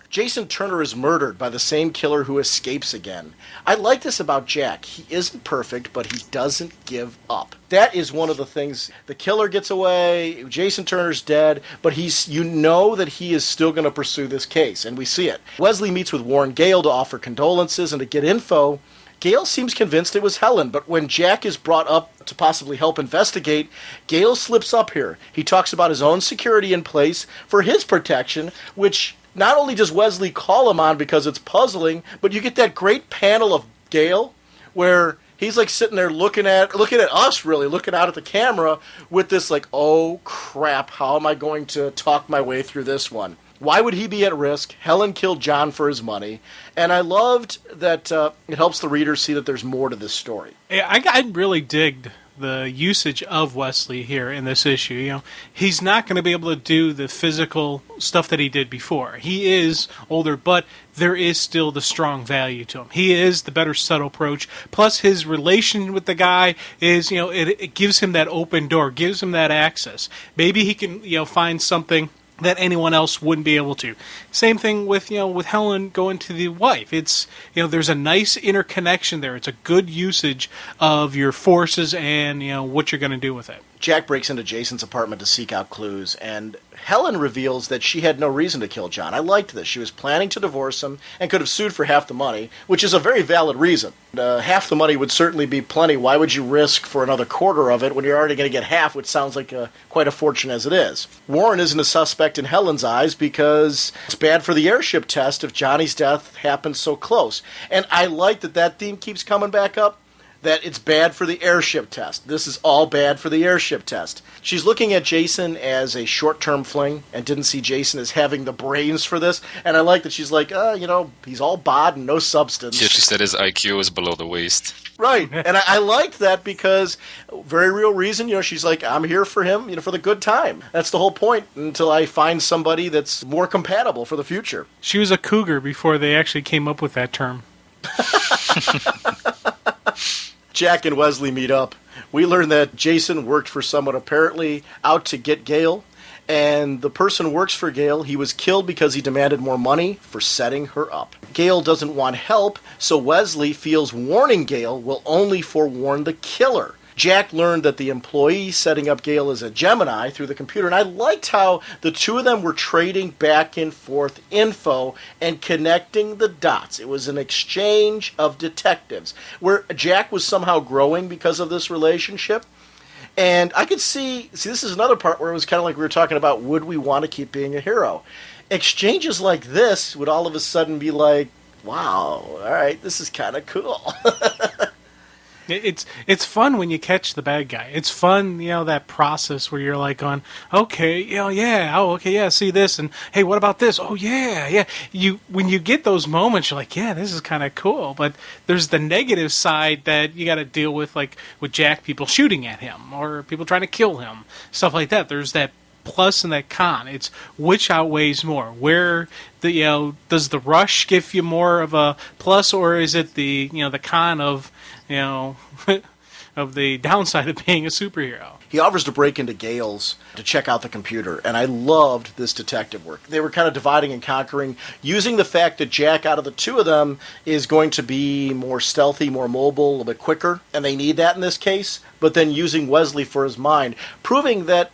Jason Turner is murdered by the same killer who escapes again. I like this about Jack. He isn't perfect, but he doesn't give up. That is one of the things. The killer gets away, Jason Turner's dead, but you know that he is still going to pursue this case, and we see it. Wesley meets with Warren Gale to offer condolences and to get info. Gale seems convinced it was Helen, but when Jack is brought up to possibly help investigate, Gale slips up here. He talks about his own security in place for his protection, which not only does Wesley call him on because it's puzzling, but you get that great panel of Gale where he's like sitting there looking at us, really, looking out at the camera with this like, oh crap, how am I going to talk my way through this one? Why would he be at risk? Helen killed John for his money. And I loved that it helps the reader see that there's more to this story. I really digged the usage of Wesley here in this issue. He's not going to be able to do the physical stuff that he did before. He is older, but there is still the strong value to him. He is the better subtle approach. Plus, his relation with the guy is, it gives him that open door, gives him that access. Maybe he can, find something that anyone else wouldn't be able to. Same thing with with Helen going to the wife. It's there's a nice interconnection there. It's a good usage of your forces and what you're going to do with it. Jack breaks into Jason's apartment to seek out clues, and Helen reveals that she had no reason to kill John. I liked this. She was planning to divorce him and could have sued for half the money, which is a very valid reason. Half the money would certainly be plenty. Why would you risk for another quarter of it when you're already going to get half, which sounds like quite a fortune as it is? Warren isn't a suspect in Helen's eyes because it's bad for the airship test if Johnny's death happens so close. And I like that theme keeps coming back up. That it's bad for the airship test. This is all bad for the airship test. She's looking at Jason as a short-term fling and didn't see Jason as having the brains for this. And I like that she's like, he's all bod and no substance. Yeah, she said his IQ is below the waist. Right. And I liked that because, very real reason, she's like, I'm here for him, for the good time. That's the whole point until I find somebody that's more compatible for the future. She was a cougar before they actually came up with that term. Jack and Wesley meet up. We learn that Jason worked for someone apparently out to get Gale, and the person works for Gale. He was killed because he demanded more money for setting her up. Gale doesn't want help, so Wesley feels warning Gale will only forewarn the killer. Jack learned that the employee setting up Gale as a Gemini through the computer, and I liked how the two of them were trading back and forth info and connecting the dots. It was an exchange of detectives, where Jack was somehow growing because of this relationship. And I could see, this is another part where it was kind of like we were talking about, would we want to keep being a hero? Exchanges like this would all of a sudden be like, wow, all right, this is kind of cool. It's fun when you catch the bad guy. It's fun, that process where you're like on, okay, see this, and hey, what about this? Oh yeah. When you get those moments, you're like, yeah, this is kind of cool. But there's the negative side that you got to deal with, like with Jack, people shooting at him or people trying to kill him, stuff like that. There's that plus and that con. It's which outweighs more. Where does the rush give you more of a plus, or is it the the con of of the downside of being a superhero? He offers to break into Gale's to check out the computer, and I loved this detective work. They were kind of dividing and conquering, using the fact that Jack, out of the two of them, is going to be more stealthy, more mobile, a little bit quicker, and they need that in this case, but then using Wesley for his mind, proving that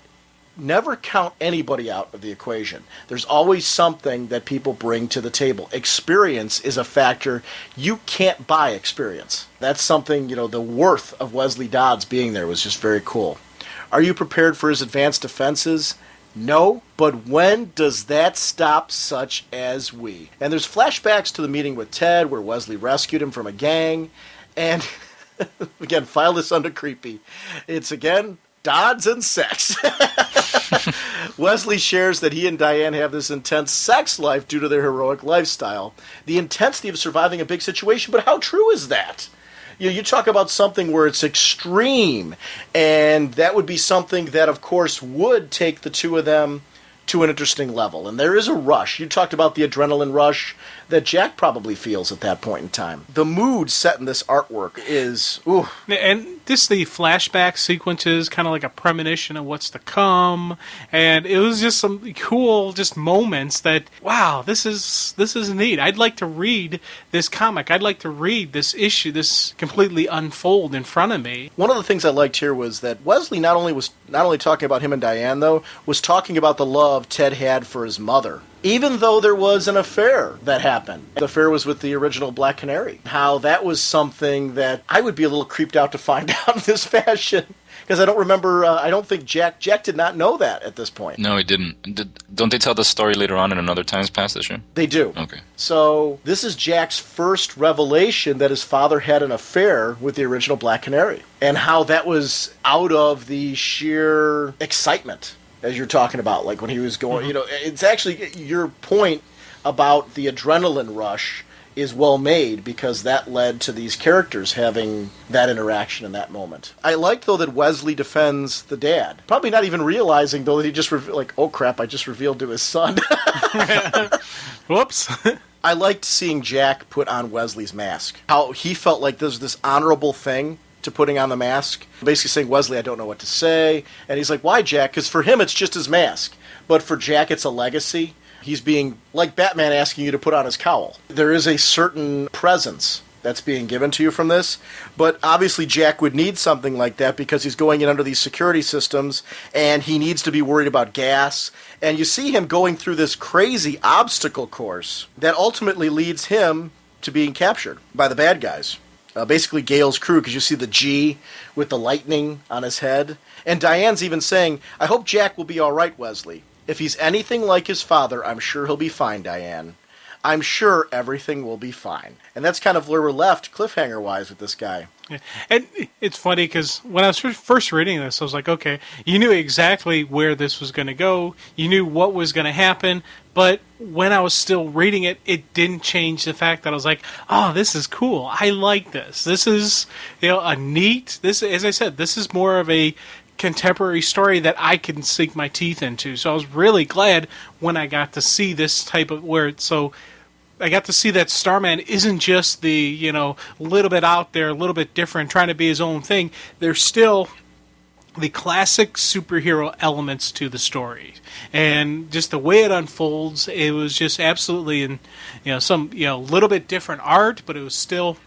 never count anybody out of the equation. There's always something that people bring to the table. Experience is a factor. You can't buy experience. That's something, the worth of Wesley Dodds being there was just very cool. Are you prepared for his advanced defenses? No, but when does that stop such as we? And there's flashbacks to the meeting with Ted where Wesley rescued him from a gang. And again, file this under creepy. It's again Dodds and sex. Wesley shares that he and Diane have this intense sex life due to their heroic lifestyle. The intensity of surviving a big situation, but how true is that? You talk about something where it's extreme, and that would be something that, of course, would take the two of them to an interesting level. And there is a rush. You talked about the adrenaline rush that Jack probably feels at that point in time. The mood set in this artwork is, ooh. And just the flashback sequences, kind of like a premonition of what's to come. And it was just some cool moments that, wow, this is neat. I'd like to read this comic. I'd like to read this issue, this completely unfold in front of me. One of the things I liked here was that Wesley not only talking about him and Diane, though, was talking about the love Ted had for his mother. Even though there was an affair that happened. The affair was with the original Black Canary. How that was something that I would be a little creeped out to find out in this fashion. Because I don't remember, I don't think Jack did not know that at this point. No, he didn't. Don't they tell the story later on in another Times Past issue? They do. Okay. So this is Jack's first revelation that his father had an affair with the original Black Canary. And how that was out of the sheer excitement, as you're talking about, like when he was going, it's actually, your point about the adrenaline rush is well made because that led to these characters having that interaction in that moment. I liked, though, that Wesley defends the dad. Probably not even realizing, though, that he just, oh crap, I just revealed to his son. Whoops. I liked seeing Jack put on Wesley's mask. How he felt like this was this honorable thing to putting on the mask. Basically saying, Wesley, I don't know what to say. And he's like, why, Jack? Because for him, it's just his mask. But for Jack, it's a legacy. He's being, like Batman asking you to put on his cowl. There is a certain presence that's being given to you from this. But obviously Jack would need something like that because he's going in under these security systems and he needs to be worried about gas. And you see him going through this crazy obstacle course that ultimately leads him to being captured by the bad guys. Basically Gale's crew, because you see the G with the lightning on his head. And Diane's even saying, I hope Jack will be all right, Wesley. If he's anything like his father, I'm sure he'll be fine, Diane. I'm sure everything will be fine. And that's kind of where we're left, cliffhanger-wise, with this guy. Yeah. And it's funny, because when I was first reading this, I was like, okay, you knew exactly where this was going to go. You knew what was going to happen. But when I was still reading it, it didn't change the fact that I was like, oh, this is cool. I like this. This is, a neat, as I said, this is more of a contemporary story that I can sink my teeth into. So I was really glad when I got to see this type of so I got to see that Starman isn't just the, little bit out there, a little bit different, trying to be his own thing. There's still the classic superhero elements to the story. And just the way it unfolds, it was just absolutely in, some, little bit different art, but it was still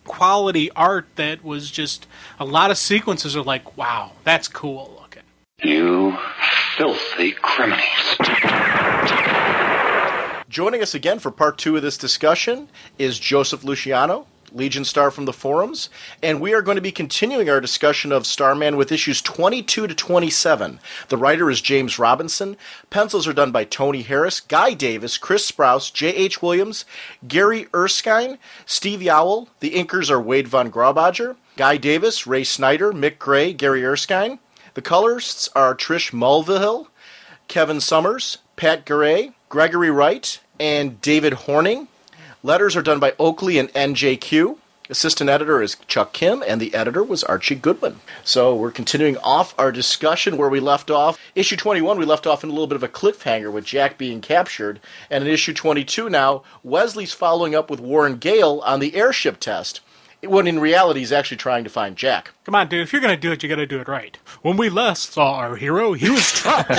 quality art that was just a lot of sequences are like, wow, that's cool looking. You filthy criminals. Joining us again for part 2 of this discussion is Joseph Luciano, Legionstar from the forums, and we are going to be continuing our discussion of Starman with issues 22 to 27. The writer is James Robinson. Pencils are done by Tony Harris, Guy Davis, Chris Sprouse, J.H. Williams, Gary Erskine, Steve Yowell. The inkers are Wade von Graubacher, Guy Davis, Ray Snyder, Mick Gray, Gary Erskine. The colorists are Trish Mulvihill, Kevin Summers, Pat Garay, Gregory Wright, and David Horning. Letters are done by Oakley and NJQ. Assistant editor is Chuck Kim, and the editor was Archie Goodwin. So we're continuing off our discussion where we left off. Issue 21, we left off in a little bit of a cliffhanger with Jack being captured. And in issue 22 now, Wesley's following up with Warren Gale on the airship test, when in reality he's actually trying to find Jack. Come on, dude, if you're going to do it, you got to do it right. When we last saw our hero, he was trapped.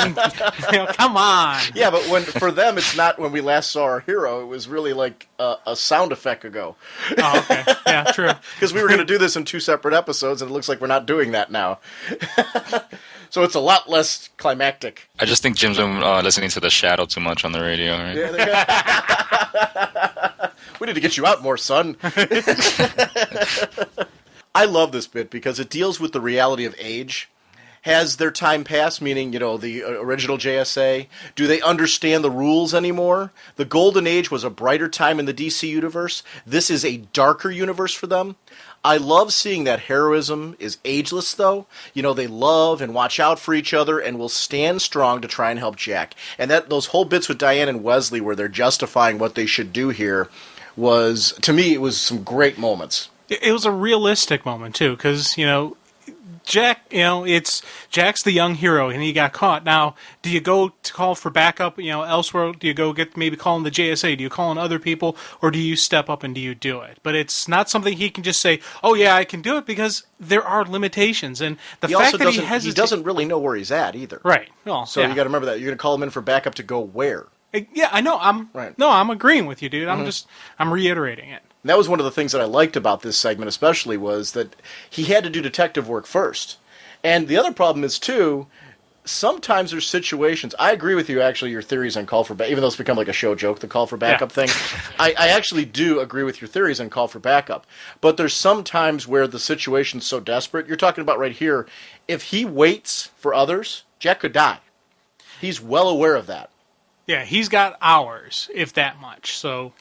Come on. Yeah, but for them, it's not when we last saw our hero. It was really like a sound effect ago. Oh, okay. Yeah, true. Because we were going to do this in 2 separate episodes, and it looks like we're not doing that now. So it's a lot less climactic. I just think Jim's been listening to The Shadow too much on the radio, right? Yeah, we need to get you out more, son. I love this bit because it deals with the reality of age. Has their time passed, meaning, the original JSA? Do they understand the rules anymore? The Golden Age was a brighter time in the DC universe. This is a darker universe for them. I love seeing that heroism is ageless, though. They love and watch out for each other and will stand strong to try and help Jack. And those whole bits with Diane and Wesley where they're justifying what they should do here was, to me, it was some great moments. It was a realistic moment, too, because, Jack, Jack's the young hero, and he got caught. Now, do you go to call for backup, elsewhere? Do you go maybe calling the JSA? Do you call on other people, or do you step up and do you do it? But it's not something he can just say, oh, yeah, I can do it, because there are limitations. And the fact that he doesn't really know where he's at, either. Right. Well, so you got to remember that. You're going to call him in for backup to go where? Yeah, I know. I'm agreeing with you, dude. I'm reiterating it. And that was one of the things that I liked about this segment especially was that he had to do detective work first. And the other problem is, too, sometimes there's situations... I agree with you, actually, your theories on call for backup, even though it's become like a show joke, the call for backup thing. I actually do agree with your theories on call for backup. But there's some times where the situation's so desperate. You're talking about right here. If he waits for others, Jack could die. He's well aware of that. Yeah, he's got hours, if that much, so...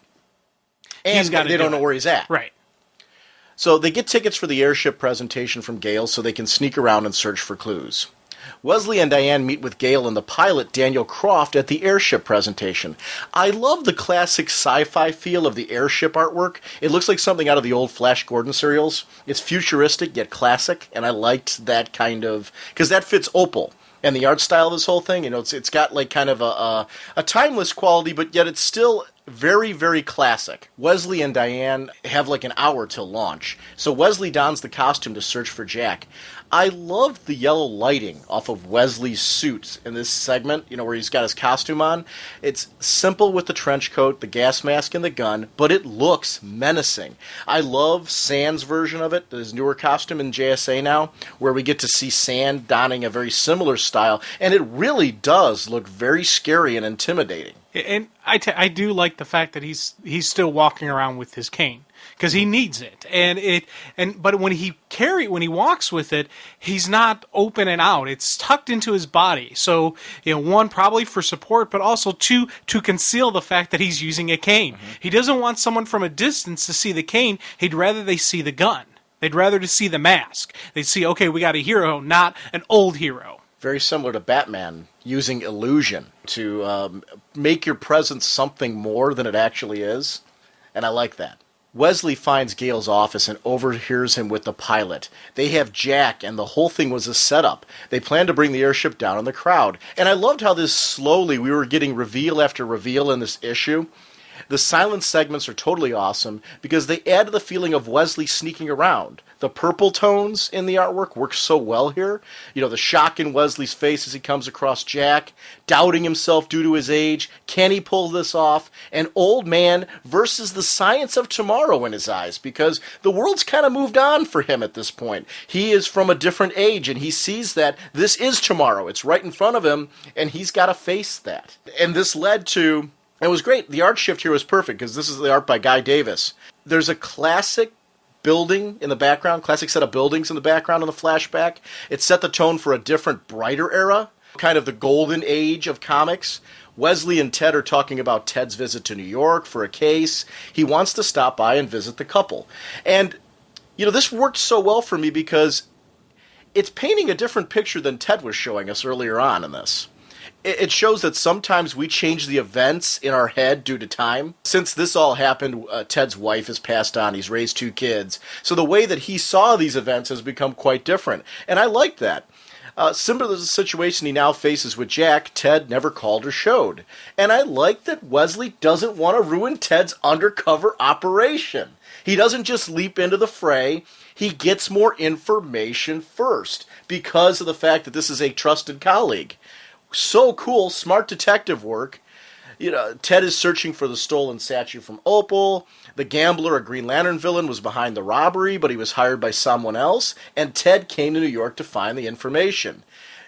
And they don't know where he's at. Right. So they get tickets for the airship presentation from Gale so they can sneak around and search for clues. Wesley and Diane meet with Gale and the pilot, Daniel Croft, at the airship presentation. I love the classic sci-fi feel of the airship artwork. It looks like something out of the old Flash Gordon serials. It's futuristic yet classic, and I liked that kind of... because that fits Opal. And the art style of this whole thing, it's got like kind of a timeless quality, but yet it's still very, very classic. Wesley and Diane have like an hour till launch. So Wesley dons the costume to search for Jack. I loved the yellow lighting off of Wesley's suit in this segment, where he's got his costume on. It's simple with the trench coat, the gas mask, and the gun, but it looks menacing. I love Sand's version of it, his newer costume in JSA now, where we get to see Sand donning a very similar style, and it really does look very scary and intimidating. And I do like the fact that he's still walking around with his cane. Because he needs it, but when he walks with it, he's not open and out. It's tucked into his body. So one, probably for support, but also two, to conceal the fact that he's using a cane. Mm-hmm. He doesn't want someone from a distance to see the cane. He'd rather they see the gun. They'd rather to see the mask. They'd see, okay, we got a hero, not an old hero. Very similar to Batman using illusion to make your presence something more than it actually is, and I like that. Wesley finds Gale's office and overhears him with the pilot. They have Jack, and the whole thing was a setup. They plan to bring the airship down on the crowd. And I loved how this slowly, we were getting reveal after reveal in this issue. The silent segments are totally awesome because they add to the feeling of Wesley sneaking around. The purple tones in the artwork work so well here. You know, the shock in Wesley's face as he comes across Jack, doubting himself due to his age. Can he pull this off? An old man versus the science of tomorrow in his eyes, because the world's kind of moved on for him at this point. He is from a different age, and he sees that this is tomorrow. It's right in front of him, and he's got to face that. And this led to... It was great. The art shift here was perfect, because this is the art by Guy Davis. There's a classic building in the background, classic set of buildings in the background in the flashback. It set the tone for a different, brighter era, kind of the golden age of comics. Wesley and Ted are talking about Ted's visit to New York for a case. He wants to stop by and visit the couple. And, you know, this worked so well for me because it's painting a different picture than Ted was showing us earlier on in this. It shows that sometimes we change the events in our head due to time. Since this all happened, Ted's wife has passed on. He's raised 2 kids. So the way that he saw these events has become quite different. And I like that. Similar to the situation he now faces with Jack, Ted never called or showed. And I like that Wesley doesn't want to ruin Ted's undercover operation. He doesn't just leap into the fray. He gets more information first because of the fact that this is a trusted colleague. So cool, smart detective work. You know, Ted is searching for the stolen statue from Opal. The gambler, a Green Lantern villain, was behind the robbery, but he was hired by someone else. And Ted came to New York to find the information.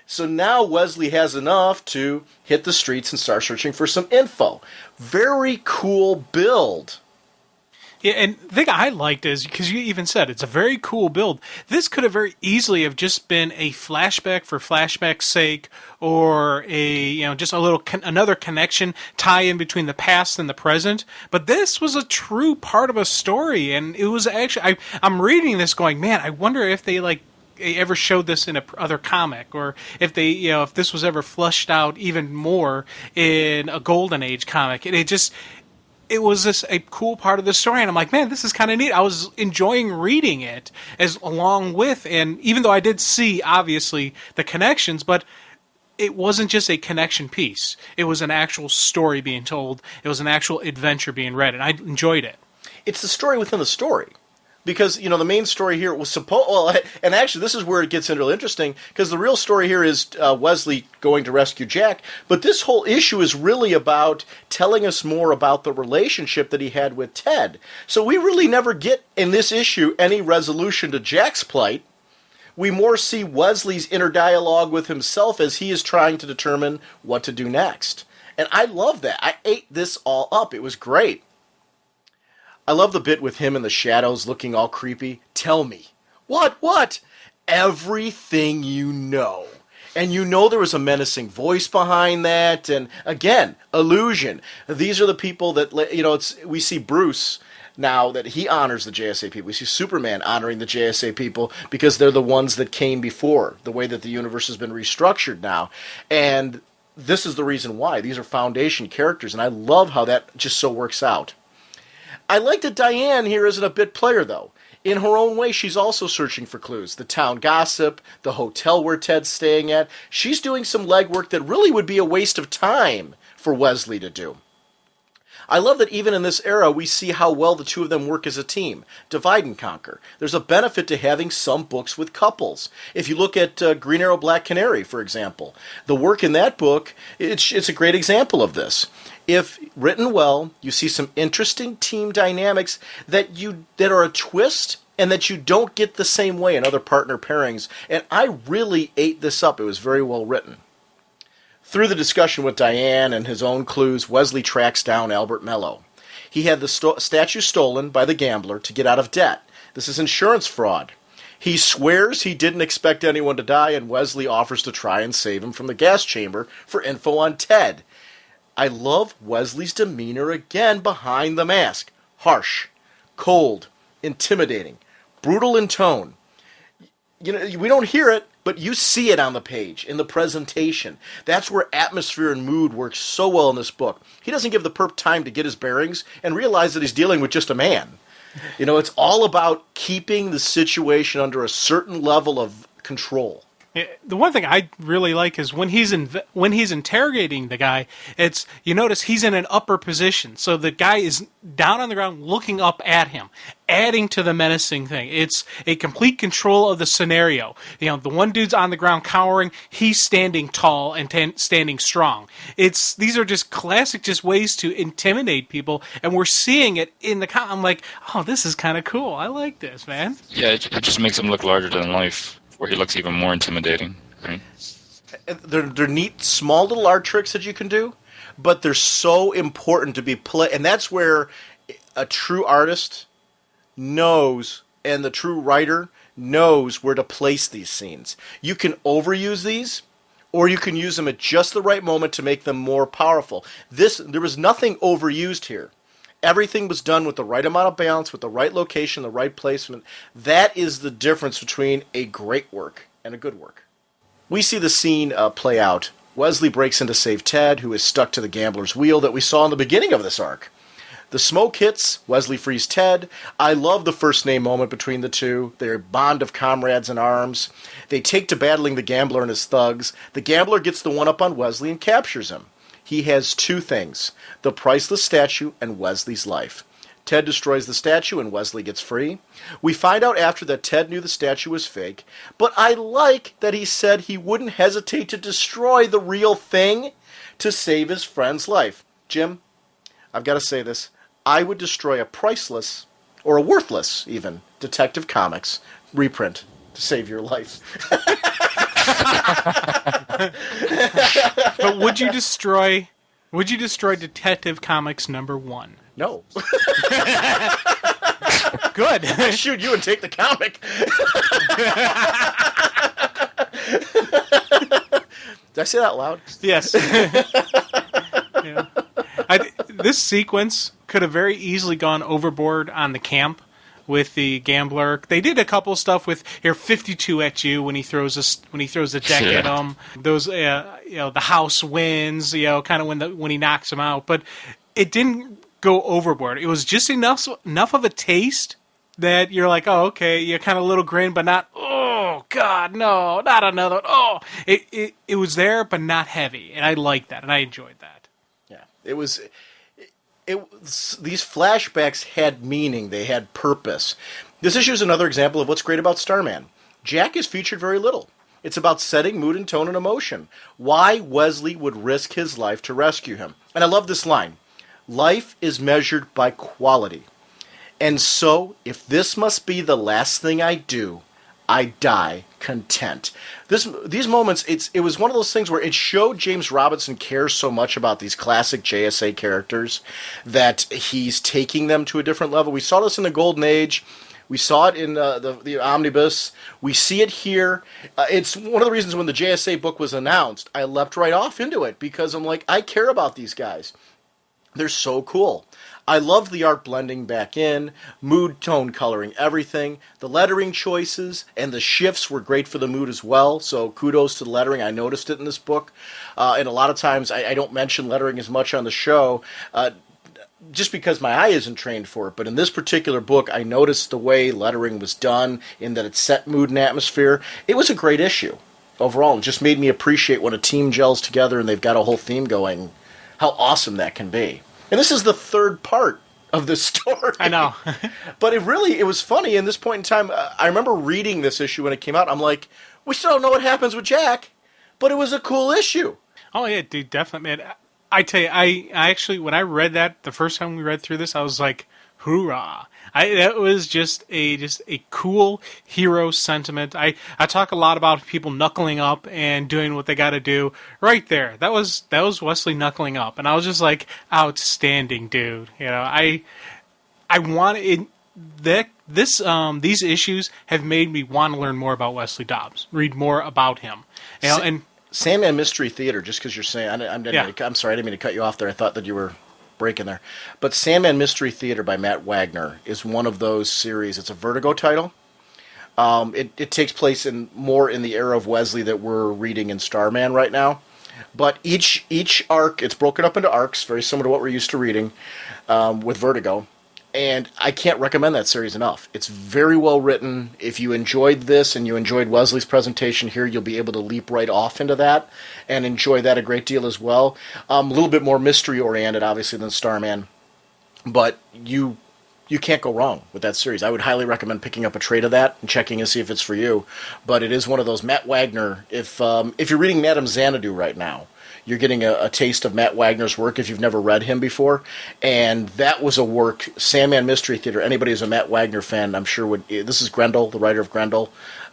So now Wesley has enough to hit the streets and start searching for some info. Very cool build. Yeah, and the thing I liked is, because you even said it's a very cool build, this could have very easily have just been a flashback for flashback's sake, or just a little another connection tie in between the past and the present. But this was a true part of a story, and it was actually I'm reading this going, man, I wonder if they ever showed this in a other comic, or if they if this was ever fleshed out even more in a Golden Age comic. And it was just a cool part of the story, and I'm like, man, this is kind of neat. I was enjoying reading it as along with, and even though I did see, obviously, the connections, but it wasn't just a connection piece. It was an actual story being told. It was an actual adventure being read, and I enjoyed it. It's the story within the story. Because, the main story here was and actually this is where it gets really interesting, because the real story here is Wesley going to rescue Jack, but this whole issue is really about telling us more about the relationship that he had with Ted. So we really never get, in this issue, any resolution to Jack's plight. We more see Wesley's inner dialogue with himself as he is trying to determine what to do next. And I love that. I ate this all up. It was great. I love the bit with him in the shadows looking all creepy. Tell me. What? Everything you know. And there was a menacing voice behind that. And again, illusion. These are the people that, we see Bruce now that he honors the JSA people. We see Superman honoring the JSA people because they're the ones that came before, the way that the universe has been restructured now. And this is the reason why. These are foundation characters, and I love how that just so works out. I like that Diane here isn't a bit player, though. In her own way, she's also searching for clues. The town gossip, the hotel where Ted's staying at. She's doing some legwork that really would be a waste of time for Wesley to do. I love that even in this era, we see how well the two of them work as a team. Divide and conquer. There's a benefit to having some books with couples. If you look at Green Arrow, Black Canary, for example, the work in that book, it's a great example of this. If written well, you see some interesting team dynamics that are a twist and that you don't get the same way in other partner pairings. And I really ate this up. It was very well written. Through the discussion with Diane and his own clues, Wesley tracks down Albert Mello. He had the statue stolen by the gambler to get out of debt. This is insurance fraud. He swears he didn't expect anyone to die, and Wesley offers to try and save him from the gas chamber for info on Ted. I love Wesley's demeanor again behind the mask. Harsh, cold, intimidating, brutal in tone. We don't hear it, but you see it on the page, in the presentation. That's where atmosphere and mood work so well in this book. He doesn't give the perp time to get his bearings and realize that he's dealing with just a man. It's all about keeping the situation under a certain level of control. Yeah, the one thing I really like is when he's interrogating the guy. It's you notice he's in an upper position, so the guy is down on the ground looking up at him, adding to the menacing thing. It's a complete control of the scenario. The one dude's on the ground cowering, he's standing tall and standing strong. These are just classic ways to intimidate people, and we're seeing it in the. I'm like, oh, this is kind of cool. I like this, man. Yeah, it just makes him look larger than life, where he looks even more intimidating. Right? They're neat, small little art tricks that you can do, but they're so important to be and that's where a true artist knows, and the true writer knows where to place these scenes. You can overuse these, or you can use them at just the right moment to make them more powerful. There was nothing overused here. Everything was done with the right amount of balance, with the right location, the right placement. That is the difference between a great work and a good work. We see the scene play out. Wesley breaks in to save Ted, who is stuck to the gambler's wheel that we saw in the beginning of this arc. The smoke hits, Wesley frees Ted. I love the first name moment between the two, their bond of comrades in arms. They take to battling the gambler and his thugs. The gambler gets the one-up on Wesley and captures him. He has two things, the priceless statue and Wesley's life. Ted destroys the statue and Wesley gets free. We find out after that Ted knew the statue was fake, but I like that he said he wouldn't hesitate to destroy the real thing to save his friend's life. Jim, I've got to say this. I would destroy a priceless, or a worthless even, Detective Comics reprint to save your life. But would you destroy Detective Comics #1? No. Good. I'd shoot you and take the comic. Did I say that loud? Yes. Yeah. This sequence could have very easily gone overboard on the camp with the gambler. They did a couple stuff with here 52 at you when he throws a deck at him. Those the house wins, kind of when he knocks him out, but it didn't go overboard. It was just enough of a taste that you're like, oh, okay, you're kind of a little grin, but not, oh god, no, not another. Oh, it was there, but not heavy, and I liked that, and I enjoyed that. Yeah, it was. These flashbacks had meaning. They had purpose. This issue is another example of what's great about Starman. Jack is featured very little. It's about setting mood and tone and emotion. Why Wesley would risk his life to rescue him. And I love this line. Life is measured by quality. And so, if this must be the last thing I do, I die content. These moments, it was one of those things where it showed James Robinson cares so much about these classic JSA characters that he's taking them to a different level. We saw this in the Golden Age. We saw it in the Omnibus. We see it here. It's one of the reasons when the JSA book was announced, I leapt right off into it because I'm like, I care about these guys. They're so cool. I loved the art blending back in, mood, tone, coloring, everything. The lettering choices and the shifts were great for the mood as well, so kudos to the lettering. I noticed it in this book. And a lot of times I don't mention lettering as much on the show just because my eye isn't trained for it. But in this particular book, I noticed the way lettering was done, in that it set mood and atmosphere. It was a great issue overall. It just made me appreciate when a team gels together and they've got a whole theme going, how awesome that can be. And this is the third part of this story. I know. But it was funny in this point in time. I remember reading this issue when it came out. I'm like, we still don't know what happens with Jack, but it was a cool issue. Oh, yeah, dude, definitely, man. I tell you, I actually, when I read that the first time we read through this, I was like, hoorah. That was just a cool hero sentiment. I talk a lot about people knuckling up and doing what they got to do. Right there, that was Wesley knuckling up, and I was just like, outstanding, dude. I wanted that. These issues have made me want to learn more about Wesley Dobbs, read more about him. And Sandman Mystery Theater. Just because you're saying, I'm sorry, I didn't mean to cut you off there. I thought that you were breaking there. But Sandman Mystery Theater by Matt Wagner is one of those series. It's a Vertigo title. It takes place more in the era of Wesley that we're reading in Starman right now. But each arc, it's broken up into arcs, very similar to what we're used to reading with Vertigo. And I can't recommend that series enough. It's very well written. If you enjoyed this and you enjoyed Wesley's presentation here, you'll be able to leap right off into that and enjoy that a great deal as well. A little bit more mystery-oriented, obviously, than Starman. But you can't go wrong with that series. I would highly recommend picking up a trade of that and checking and see if it's for you. But it is one of those Matt Wagner. If you're reading Madame Xanadu right now, you're getting a taste of Matt Wagner's work if you've never read him before. And that was a work, Sandman Mystery Theater, anybody who's a Matt Wagner fan, I'm sure would. This is Grendel, the writer of Grendel,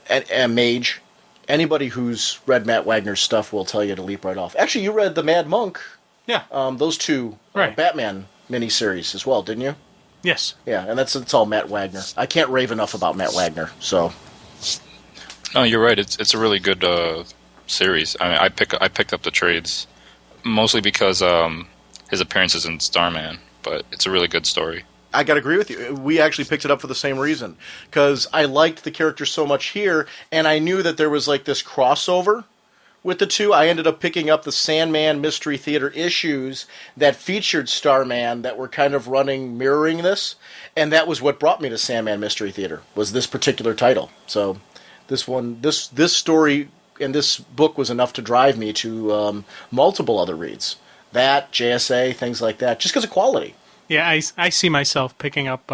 and Mage. Anybody who's read Matt Wagner's stuff will tell you to leap right off. Actually, you read The Mad Monk. Yeah. Those two Batman miniseries as well, didn't you? Yes. Yeah, and it's all Matt Wagner. I can't rave enough about Matt Wagner, so. No, you're right. It's a really good series. I mean, I picked up the trades mostly because his appearances in Starman, but it's a really good story. I got to agree with you. We actually picked it up for the same reason, because I liked the character so much here, and I knew that there was like this crossover with the two. I ended up picking up the Sandman Mystery Theater issues that featured Starman that were kind of mirroring this, and that was what brought me to Sandman Mystery Theater, was this particular title. So this story and this book was enough to drive me to multiple other reads. That, JSA, things like that, just because of quality. Yeah, I see myself picking up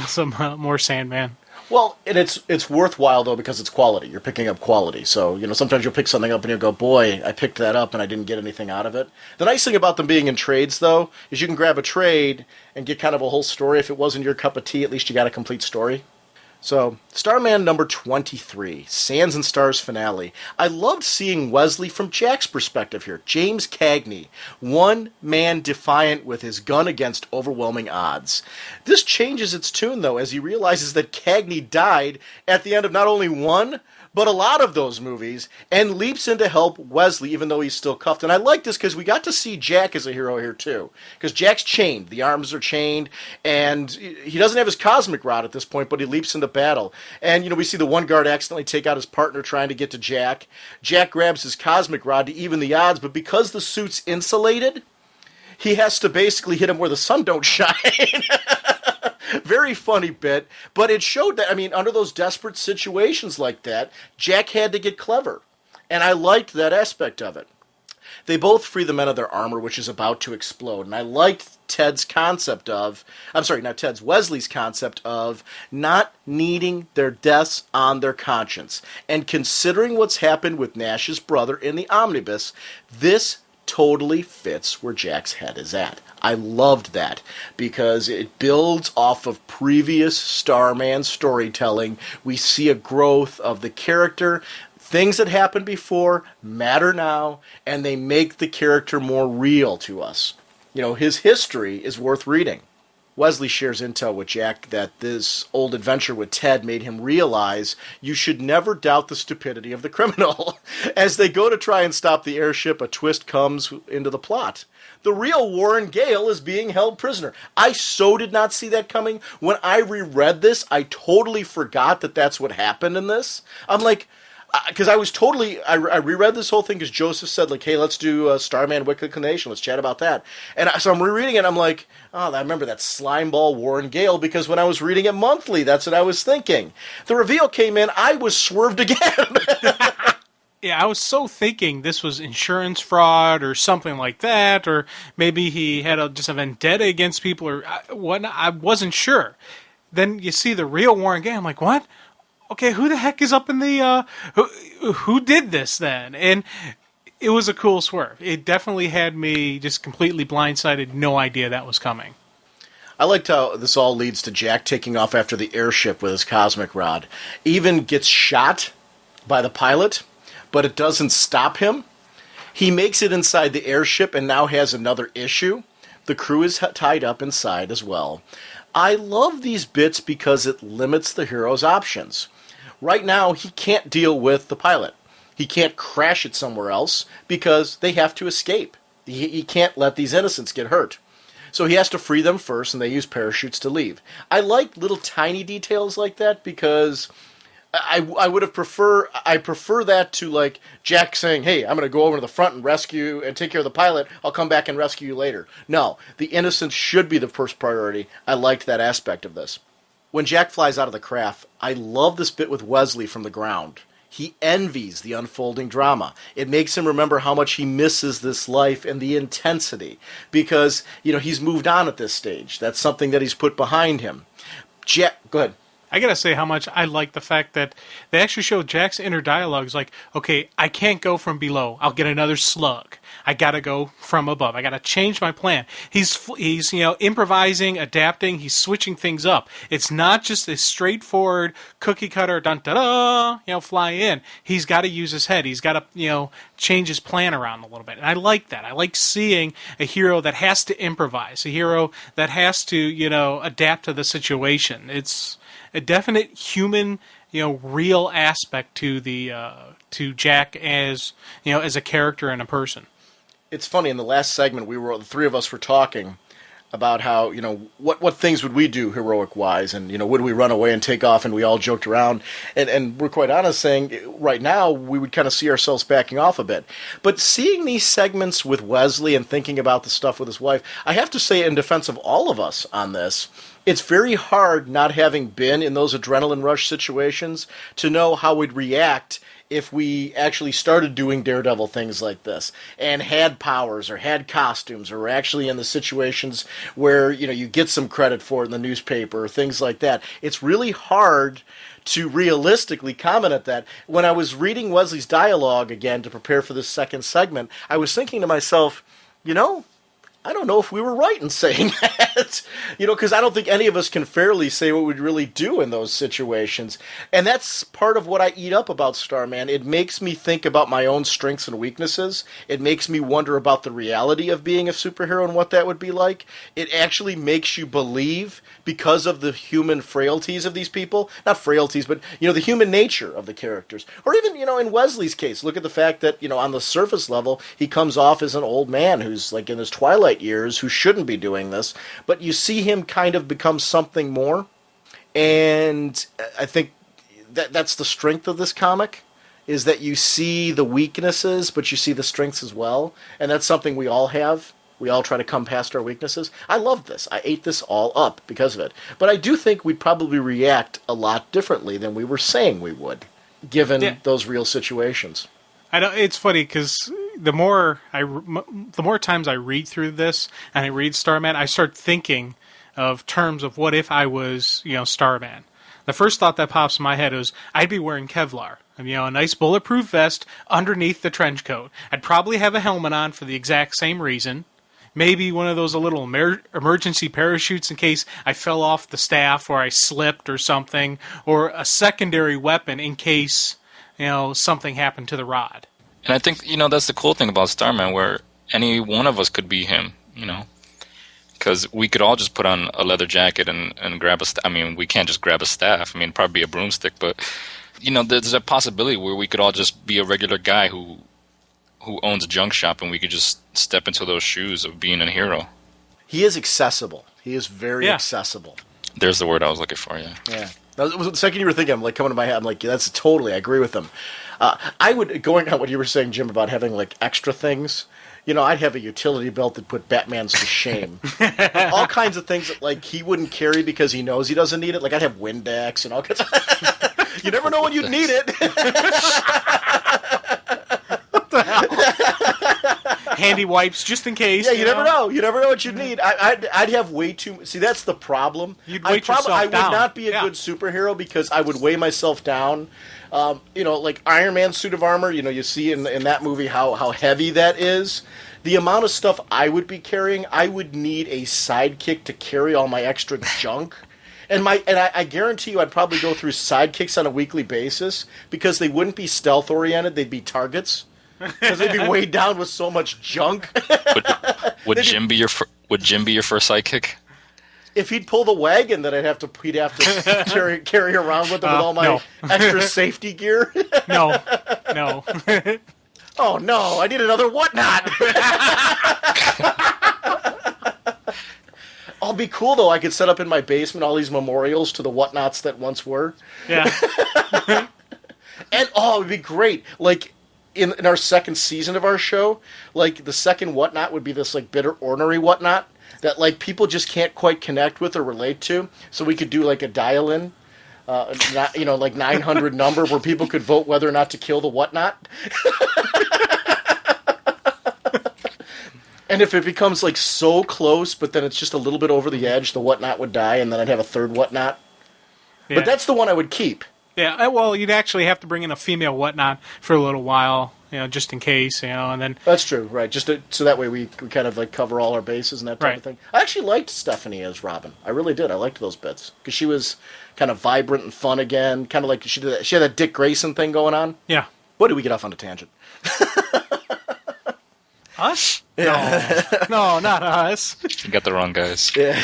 some more Sandman. Well, and it's worthwhile, though, because it's quality. You're picking up quality. So, sometimes you'll pick something up and you'll go, boy, I picked that up and I didn't get anything out of it. The nice thing about them being in trades, though, is you can grab a trade and get kind of a whole story. If it wasn't your cup of tea, at least you got a complete story. So, Starman number 23, Sands and Stars finale. I loved seeing Wesley from Jack's perspective here. James Cagney, one man defiant with his gun against overwhelming odds. This changes its tune, though, as he realizes that Cagney died at the end of not only one, but a lot of those movies, and leaps in to help Wesley, even though he's still cuffed. And I like this because we got to see Jack as a hero here, too. Because Jack's chained. The arms are chained, and he doesn't have his cosmic rod at this point, but he leaps into battle. And, we see the one guard accidentally take out his partner trying to get to Jack. Jack grabs his cosmic rod to even the odds, but because the suit's insulated, he has to basically hit him where the sun don't shine. Very funny bit, but it showed that, under those desperate situations like that, Jack had to get clever, and I liked that aspect of it. They both free the men of their armor, which is about to explode, and I liked Wesley's concept of not needing their deaths on their conscience, and considering what's happened with Nash's brother in the omnibus, this totally fits where Jack's head is at. I loved that because it builds off of previous Starman storytelling. We see a growth of the character. Things that happened before matter now, and they make the character more real to us. His history is worth reading. Wesley shares intel with Jack that this old adventure with Ted made him realize you should never doubt the stupidity of the criminal. As they go to try and stop the airship, a twist comes into the plot. The real Warren Gale is being held prisoner. I so did not see that coming. When I reread this, I totally forgot that that's what happened in this. I'm like, because I reread this whole thing because Joseph said, like, hey, let's do Starman Wicked Inclination. Let's chat about that. And so I'm rereading it, and I'm like, oh, I remember that slimeball Warren Gale, because when I was reading it monthly, that's what I was thinking. The reveal came in, I was swerved again. Yeah, I was so thinking this was insurance fraud or something like that, or maybe he had just a vendetta against people or whatnot. I wasn't sure. Then you see the real Warren Gale, I'm like, what? Okay, who the heck is up in the, who did this then? And it was a cool swerve. It definitely had me just completely blindsided, no idea that was coming. I liked how this all leads to Jack taking off after the airship with his cosmic rod. Even gets shot by the pilot, but it doesn't stop him. He makes it inside the airship and now has another issue. The crew is tied up inside as well. I love these bits because it limits the hero's options. Right now, he can't deal with the pilot. He can't crash it somewhere else because they have to escape. He can't let these innocents get hurt. So he has to free them first, and they use parachutes to leave. I like little tiny details like that because I would have I prefer that to like Jack saying, hey, I'm going to go over to the front and rescue and take care of the pilot. I'll come back and rescue you later. No, the innocence should be the first priority. I liked that aspect of this. When Jack flies out of the craft, I love this bit with Wesley from the ground. He envies the unfolding drama. It makes him remember how much he misses this life and the intensity because, he's moved on at this stage. That's something that he's put behind him. Jack, go ahead. I gotta say how much I like the fact that they actually show Jack's inner dialogues like, okay, I can't go from below. I'll get another slug. I gotta go from above. I gotta change my plan. He's improvising, adapting. He's switching things up. It's not just a straightforward cookie cutter, dun da da, fly in. He's got to use his head. He's got to, change his plan around a little bit. And I like that. I like seeing a hero that has to improvise, a hero that has to, adapt to the situation. It's a definite human, real aspect to the to Jack as as a character and a person. It's funny, in the last segment the three of us were talking about how, what things would we do heroic wise, and would we run away and take off, and we all joked around, and we're quite honest saying right now we would kind of see ourselves backing off a bit. But seeing these segments with Wesley and thinking about the stuff with his wife, I have to say in defense of all of us on this, it's very hard, not having been in those adrenaline rush situations, to know how we'd react if we actually started doing daredevil things like this and had powers or had costumes or were actually in the situations where you get some credit for it in the newspaper or things like that. It's really hard to realistically comment at that. When I was reading Wesley's dialogue again to prepare for this second segment, I was thinking to myself, I don't know if we were right in saying that, because I don't think any of us can fairly say what we'd really do in those situations. And that's part of what I eat up about Starman. It makes me think about my own strengths and weaknesses. It makes me wonder about the reality of being a superhero and what that would be like. It actually makes you believe, because of the human frailties of these people, not frailties, but, the human nature of the characters. Or even, in Wesley's case, look at the fact that, on the surface level, he comes off as an old man who's like in his twilight years who shouldn't be doing this, but you see him kind of become something more, and I think that's the strength of this comic, is that you see the weaknesses, but you see the strengths as well, and that's something we all have. We all try to come past our weaknesses. I love this. I ate this all up because of it, but I do think we'd probably react a lot differently than we were saying we would, given those real situations. I know it's funny because the more times I read through this and I read Starman, I start thinking of terms of what if I was, Starman. The first thought that pops in my head is I'd be wearing Kevlar, a nice bulletproof vest underneath the trench coat. I'd probably have a helmet on for the exact same reason. Maybe one of those little emergency parachutes in case I fell off the staff or I slipped or something, or a secondary weapon in case something happened to the rod. And I think, that's the cool thing about Starman, where any one of us could be him, because we could all just put on a leather jacket and grab a staff. I mean, we can't just grab a staff. I mean, probably a broomstick, but, there's a possibility where we could all just be a regular guy who owns a junk shop, and we could just step into those shoes of being a hero. He is accessible. He is very accessible. There's the word I was looking for, yeah. Yeah. The second you were thinking, I'm like coming to my head, I'm like, yeah, that's totally, I agree with him. I would, going on what you were saying, Jim, about having like extra things, I'd have a utility belt that put Batman's to shame. All kinds of things that like he wouldn't carry because he knows he doesn't need it. Like I'd have Windex and all kinds of... You never know when you'd need it. What the hell? Handy wipes just in case. Yeah, you never know. You never know what you'd need. I'd have way too... See, that's the problem. You'd weight yourself down. I would not be a good superhero because I would weigh myself down. Like Iron Man's suit of armor, you see in that movie how heavy that is. The amount of stuff I would be carrying, I would need a sidekick to carry all my extra junk. And I guarantee you I'd probably go through sidekicks on a weekly basis because they wouldn't be stealth-oriented, they'd be targets. Because they'd be weighed down with so much junk. Would Jim be your first sidekick? If he'd pull the wagon, then he'd have to carry around with him with all my extra safety gear. No. Oh no! I need another whatnot. it'd be cool, though. I could set up in my basement all these memorials to the whatnots that once were. Yeah. And, it would be great. Like, in our second season of our show, like, the second whatnot would be this, like, bitter, ornery whatnot that, like, people just can't quite connect with or relate to. So we could do, like, a dial-in, like 900 number where people could vote whether or not to kill the whatnot. And if it becomes, like, so close, but then it's just a little bit over the edge, the whatnot would die, and then I'd have a third whatnot. Yeah. But that's the one I would keep. Yeah, well, you'd actually have to bring in a female whatnot for a little while, just in case, and then... That's true, right. So that way we kind of, like, cover all our bases and that type of thing. I actually liked Stephanie as Robin. I really did. I liked those bits. Because she was kind of vibrant and fun again. Kind of like she had that Dick Grayson thing going on. Yeah. What did we get off on a tangent? Us? Yeah. No, not us. You got the wrong guys. Yeah.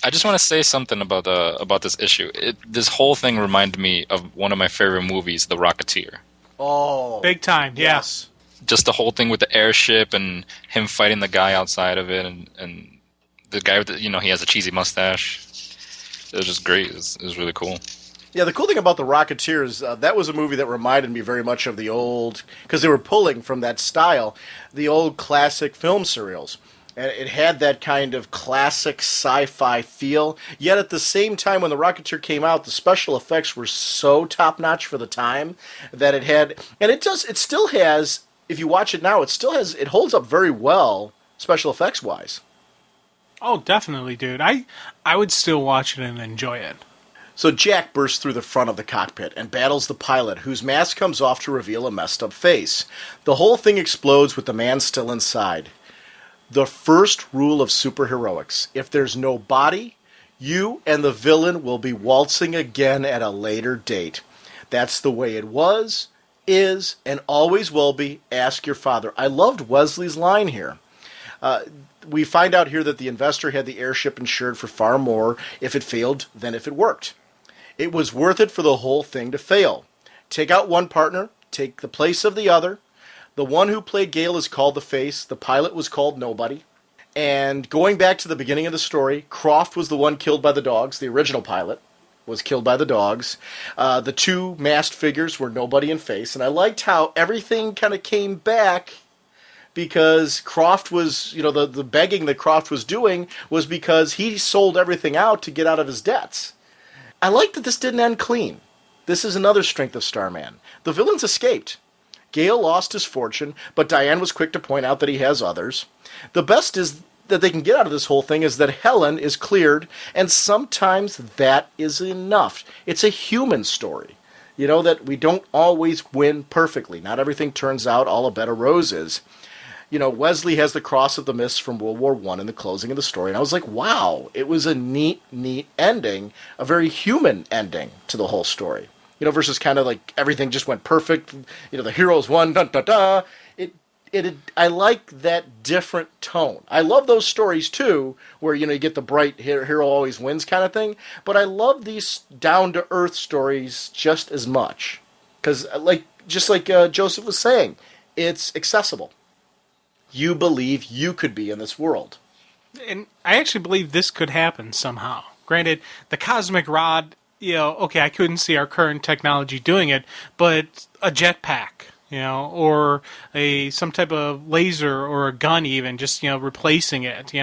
I just want to say something about this issue. This whole thing reminded me of one of my favorite movies, The Rocketeer. Oh. Big time, yes. Just the whole thing with the airship and him fighting the guy outside of it and the guy with he has a cheesy mustache. It was just great. It was really cool. Yeah, the cool thing about The Rocketeer is that was a movie that reminded me very much of the old, because they were pulling from that style, the old classic film serials. And it had that kind of classic sci-fi feel. Yet at the same time, when The Rocketeer came out, the special effects were so top-notch for the time that it had... And it still has, if you watch it now, it holds up very well, special effects-wise. Oh, definitely, dude. I would still watch it and enjoy it. So Jack bursts through the front of the cockpit and battles the pilot, whose mask comes off to reveal a messed-up face. The whole thing explodes with the man still inside. The first rule of superheroics: if there's no body, you and the villain will be waltzing again at a later date. That's the way it was, is, and always will be. Ask your father. I loved Wesley's line here. We find out here that the investor had the airship insured for far more if it failed than if it worked. It was worth it for the whole thing to fail. Take out one partner, take the place of the other. The one who played Gale is called the Face. The pilot was called Nobody. And going back to the beginning of the story, Croft was the one killed by the dogs. The original pilot was killed by the dogs. The two masked figures were Nobody and Face. And I liked how everything kind of came back because Croft was, the begging that Croft was doing was because he sold everything out to get out of his debts. I like that this didn't end clean. This is another strength of Starman. The villains escaped. Gale lost his fortune, but Diane was quick to point out that he has others. The best is that they can get out of this whole thing is that Helen is cleared, and sometimes that is enough. It's a human story. That we don't always win perfectly. Not everything turns out all a bed of roses. Wesley has the Cross of the Mist from World War I in the closing of the story, and I was like, wow, it was a neat ending, a very human ending to the whole story. Versus kind of like everything just went perfect. The heroes won, da-da-da. I like that different tone. I love those stories, too, where, you get the bright hero always wins kind of thing. But I love these down-to-earth stories just as much. Because, just like Joseph was saying, it's accessible. You believe you could be in this world. And I actually believe this could happen somehow. Granted, the cosmic rod... okay, I couldn't see our current technology doing it, but a jetpack, or some type of laser or a gun even, just, replacing it,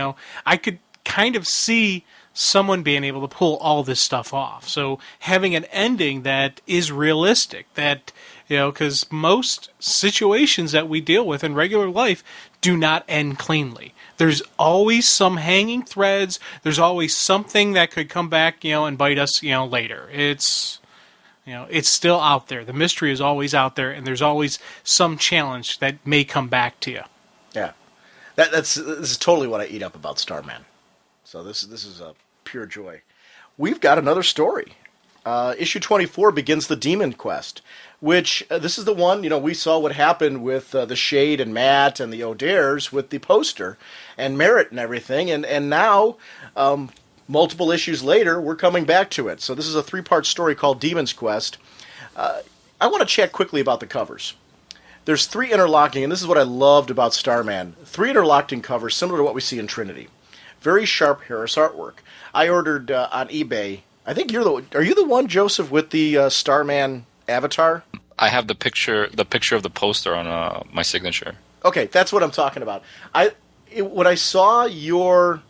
I could kind of see someone being able to pull all this stuff off. So having an ending that is realistic, that, because most situations that we deal with in regular life do not end cleanly. There's always some hanging threads. There's always something that could come back, and bite us, later. It's still out there. The mystery is always out there, and there's always some challenge that may come back to you. Yeah, this is totally what I eat up about Starman. So this is a pure joy. We've got another story. Issue 24 begins the Demon Quest, which this is the one, we saw what happened with the Shade and Matt and the O'Dares with the poster and Merritt and everything, and now, multiple issues later, we're coming back to it. So this is a 3-part story called Demon's Quest. I want to chat quickly about the covers. There's 3 interlocking, and this is what I loved about Starman, 3 interlocking covers similar to what we see in Trinity. Very sharp Harris artwork. I ordered on eBay. I think are you the one, Joseph, with the Starman avatar? I have the picture of the poster on my signature. Okay, that's what I'm talking about. When I saw your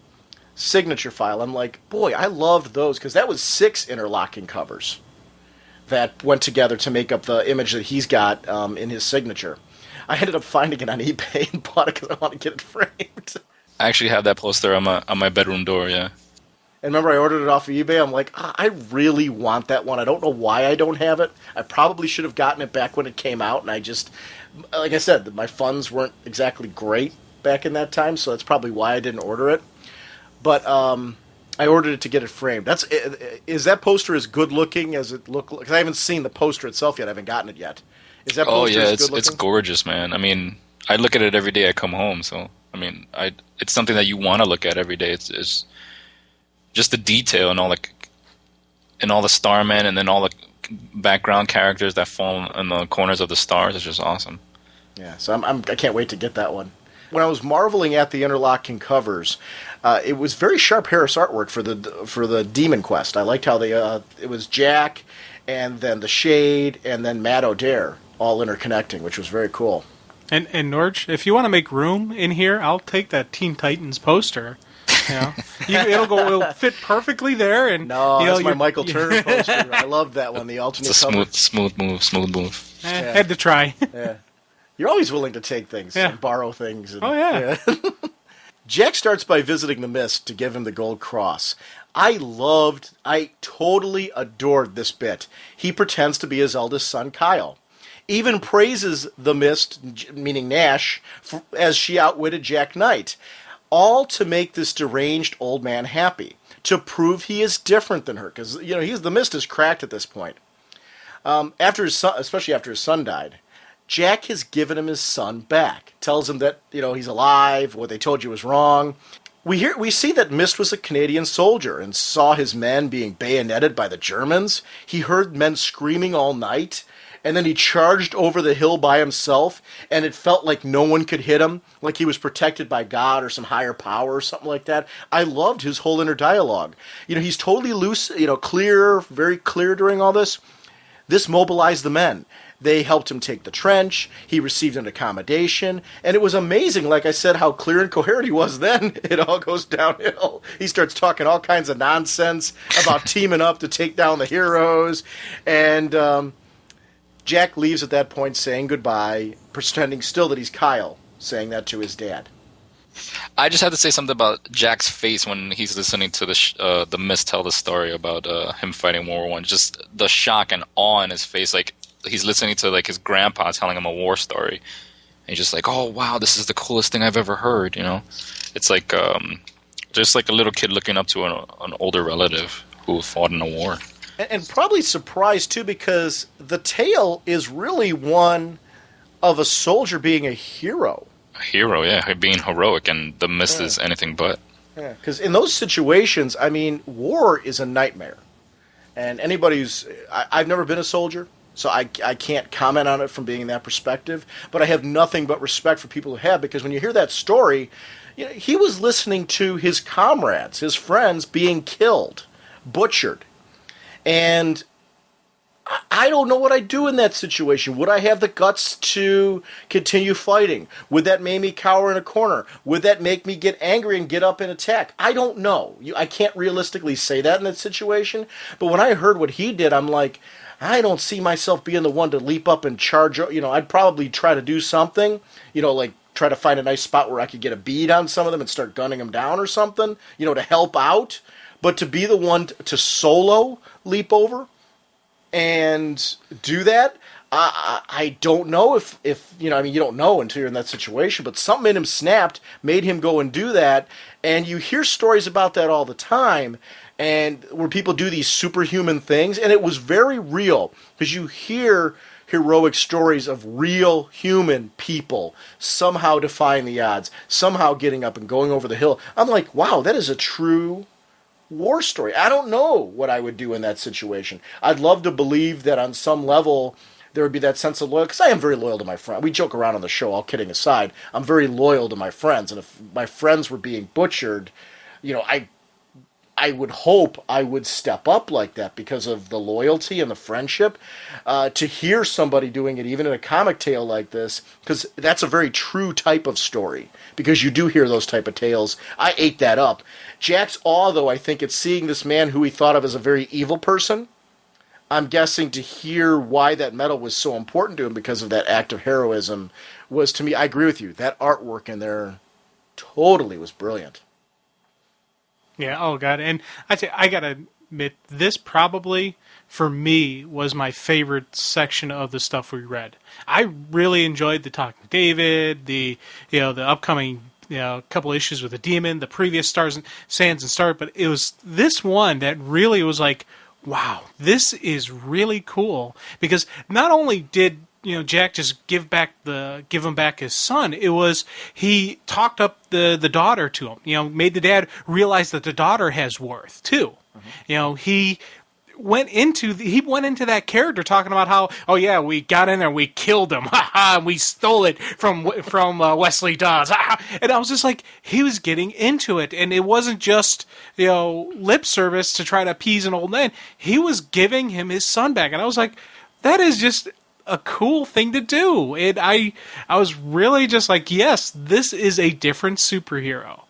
signature file, I'm like, boy, I loved those, because that was 6 interlocking covers that went together to make up the image that he's got in his signature. I ended up finding it on eBay and bought it because I want to get it framed. I actually have that poster on my bedroom door, yeah. And remember, I ordered it off of eBay. I'm like, I really want that one. I don't know why I don't have it. I probably should have gotten it back when it came out, and I just, like I said, my funds weren't exactly great back in that time, so that's probably why I didn't order it. But I ordered it to get it framed. Is that poster as good looking as it looked? Because I haven't seen the poster itself yet. I haven't gotten it yet. Is that poster as good looking? It's gorgeous, man. I mean, I look at it every day I come home. So I mean, it's something that you want to look at every day. It's just the detail and all the Starmen, and then all the background characters that fall in the corners of the stars. It's just awesome. Yeah, so I can't wait to get that one. When I was marveling at the interlocking covers, it was very sharp Harris artwork for the Demon Quest. I liked how it was Jack, and then the Shade, and then Matt O'Dare all interconnecting, which was very cool. And Norge, if you want to make room in here, I'll take that Teen Titans poster. You know, it'll fit perfectly there. And that's my Michael Turner poster. I loved that one. The alternate cover. Smooth move. Had to try. Yeah, you're always willing to take things and borrow things. And, oh yeah. Jack starts by visiting the Mist to give him the gold cross. I totally adored this bit. He pretends to be his eldest son, Kyle. Even praises the Mist, meaning Nash, as she outwitted Jack Knight. All to make this deranged old man happy, to prove he is different than her, because the Mist is cracked at this point. Especially after his son died, Jack has given him his son back. Tells him that he's alive. What they told you was wrong. We see that Mist was a Canadian soldier and saw his men being bayoneted by the Germans. He heard men screaming all night. And then he charged over the hill by himself, and it felt like no one could hit him, like he was protected by God or some higher power or something like that. I loved his whole inner dialogue. He's totally loose, clear, very clear during all this. This mobilized the men. They helped him take the trench. He received an accommodation. And it was amazing, like I said, how clear and coherent he was then. It all goes downhill. He starts talking all kinds of nonsense about teaming up to take down the heroes. And Jack leaves at that point saying goodbye, pretending still that he's Kyle, saying that to his dad. I just had to say something about Jack's face when he's listening to the Mist tell the story about him fighting World War I. Just the shock and awe in his face, like he's listening to like his grandpa telling him a war story. And he's just like, oh wow, this is the coolest thing I've ever heard. It's like just like a little kid looking up to an older relative who fought in a war. And probably surprised, too, because the tale is really one of a soldier being a hero. A hero, yeah, being heroic, and the Mist is anything but. Yeah, because in those situations, I mean, war is a nightmare. And anybody I've never been a soldier, so I can't comment on it from being in that perspective, but I have nothing but respect for people who have, because when you hear that story, he was listening to his comrades, his friends, being killed, butchered. And I don't know what I'd do in that situation. Would I have the guts to continue fighting? Would that make me cower in a corner? Would that make me get angry and get up and attack? I don't know. I can't realistically say that in that situation. But when I heard what he did, I'm like, I don't see myself being the one to leap up and charge. I'd probably try to do something, like try to find a nice spot where I could get a bead on some of them and start gunning them down or something, to help out. But to be the one to solo leap over and do that, I don't know if you don't know until you're in that situation, but something in him snapped, made him go and do that. And you hear stories about that all the time, and where people do these superhuman things, and it was very real, because you hear heroic stories of real human people somehow defying the odds, somehow getting up and going over the hill. I'm like, wow, that is a true war story. I don't know what I would do in that situation. I'd love to believe that on some level there would be that sense of loyalty, because I am very loyal to my friends. We joke around on the show, all kidding aside. I'm very loyal to my friends, and if my friends were being butchered, I would hope I would step up like that because of the loyalty and the friendship. To hear somebody doing it, even in a comic tale like this, because that's a very true type of story, because you do hear those type of tales. I ate that up. Jack's awe, though, I think it's seeing this man who he thought of as a very evil person. I'm guessing to hear why that medal was so important to him because of that act of heroism was, to me, I agree with you, that artwork in there totally was brilliant. Yeah, oh god, and I gotta admit, this probably, for me, was my favorite section of the stuff we read. I really enjoyed the Talking to David, the upcoming couple issues with the Demon, the previous Sands and Stars, but it was this one that really was like, wow, this is really cool, because not only did Jack just give him back his son. It was, he talked up the daughter to him. Made the dad realize that the daughter has worth too. Mm-hmm. He went into that character talking about how, oh yeah, we got in there, we killed him, and we stole it from Wesley Dawes, and I was just like, he was getting into it, and it wasn't just lip service to try to appease an old man. He was giving him his son back, and I was like, that is just a cool thing to do. And I was really just like, yes, this is a different superhero.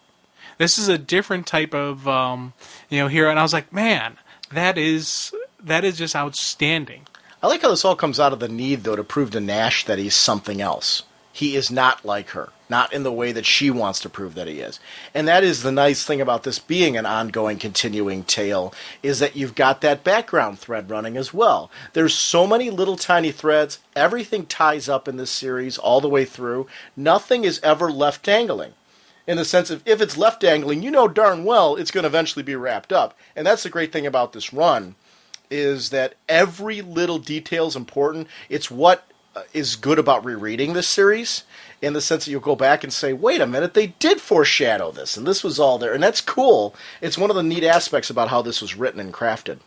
This is a different type of hero. And I was like, man, that is just outstanding. I like how this all comes out of the need, though, to prove to Nash that he's something else. He is not like her, not in the way that she wants to prove that he is. And that is the nice thing about this being an ongoing, continuing tale, is that you've got that background thread running as well. There's so many little tiny threads. Everything ties up in this series all the way through. Nothing is ever left dangling. In the sense of, if it's left dangling, you know darn well it's going to eventually be wrapped up. And that's the great thing about this run, is that every little detail is important. It's what is good about rereading this series, in the sense that you'll go back and say, wait a minute, they did foreshadow this, and this was all there. And that's cool. It's one of the neat aspects about how this was written and crafted.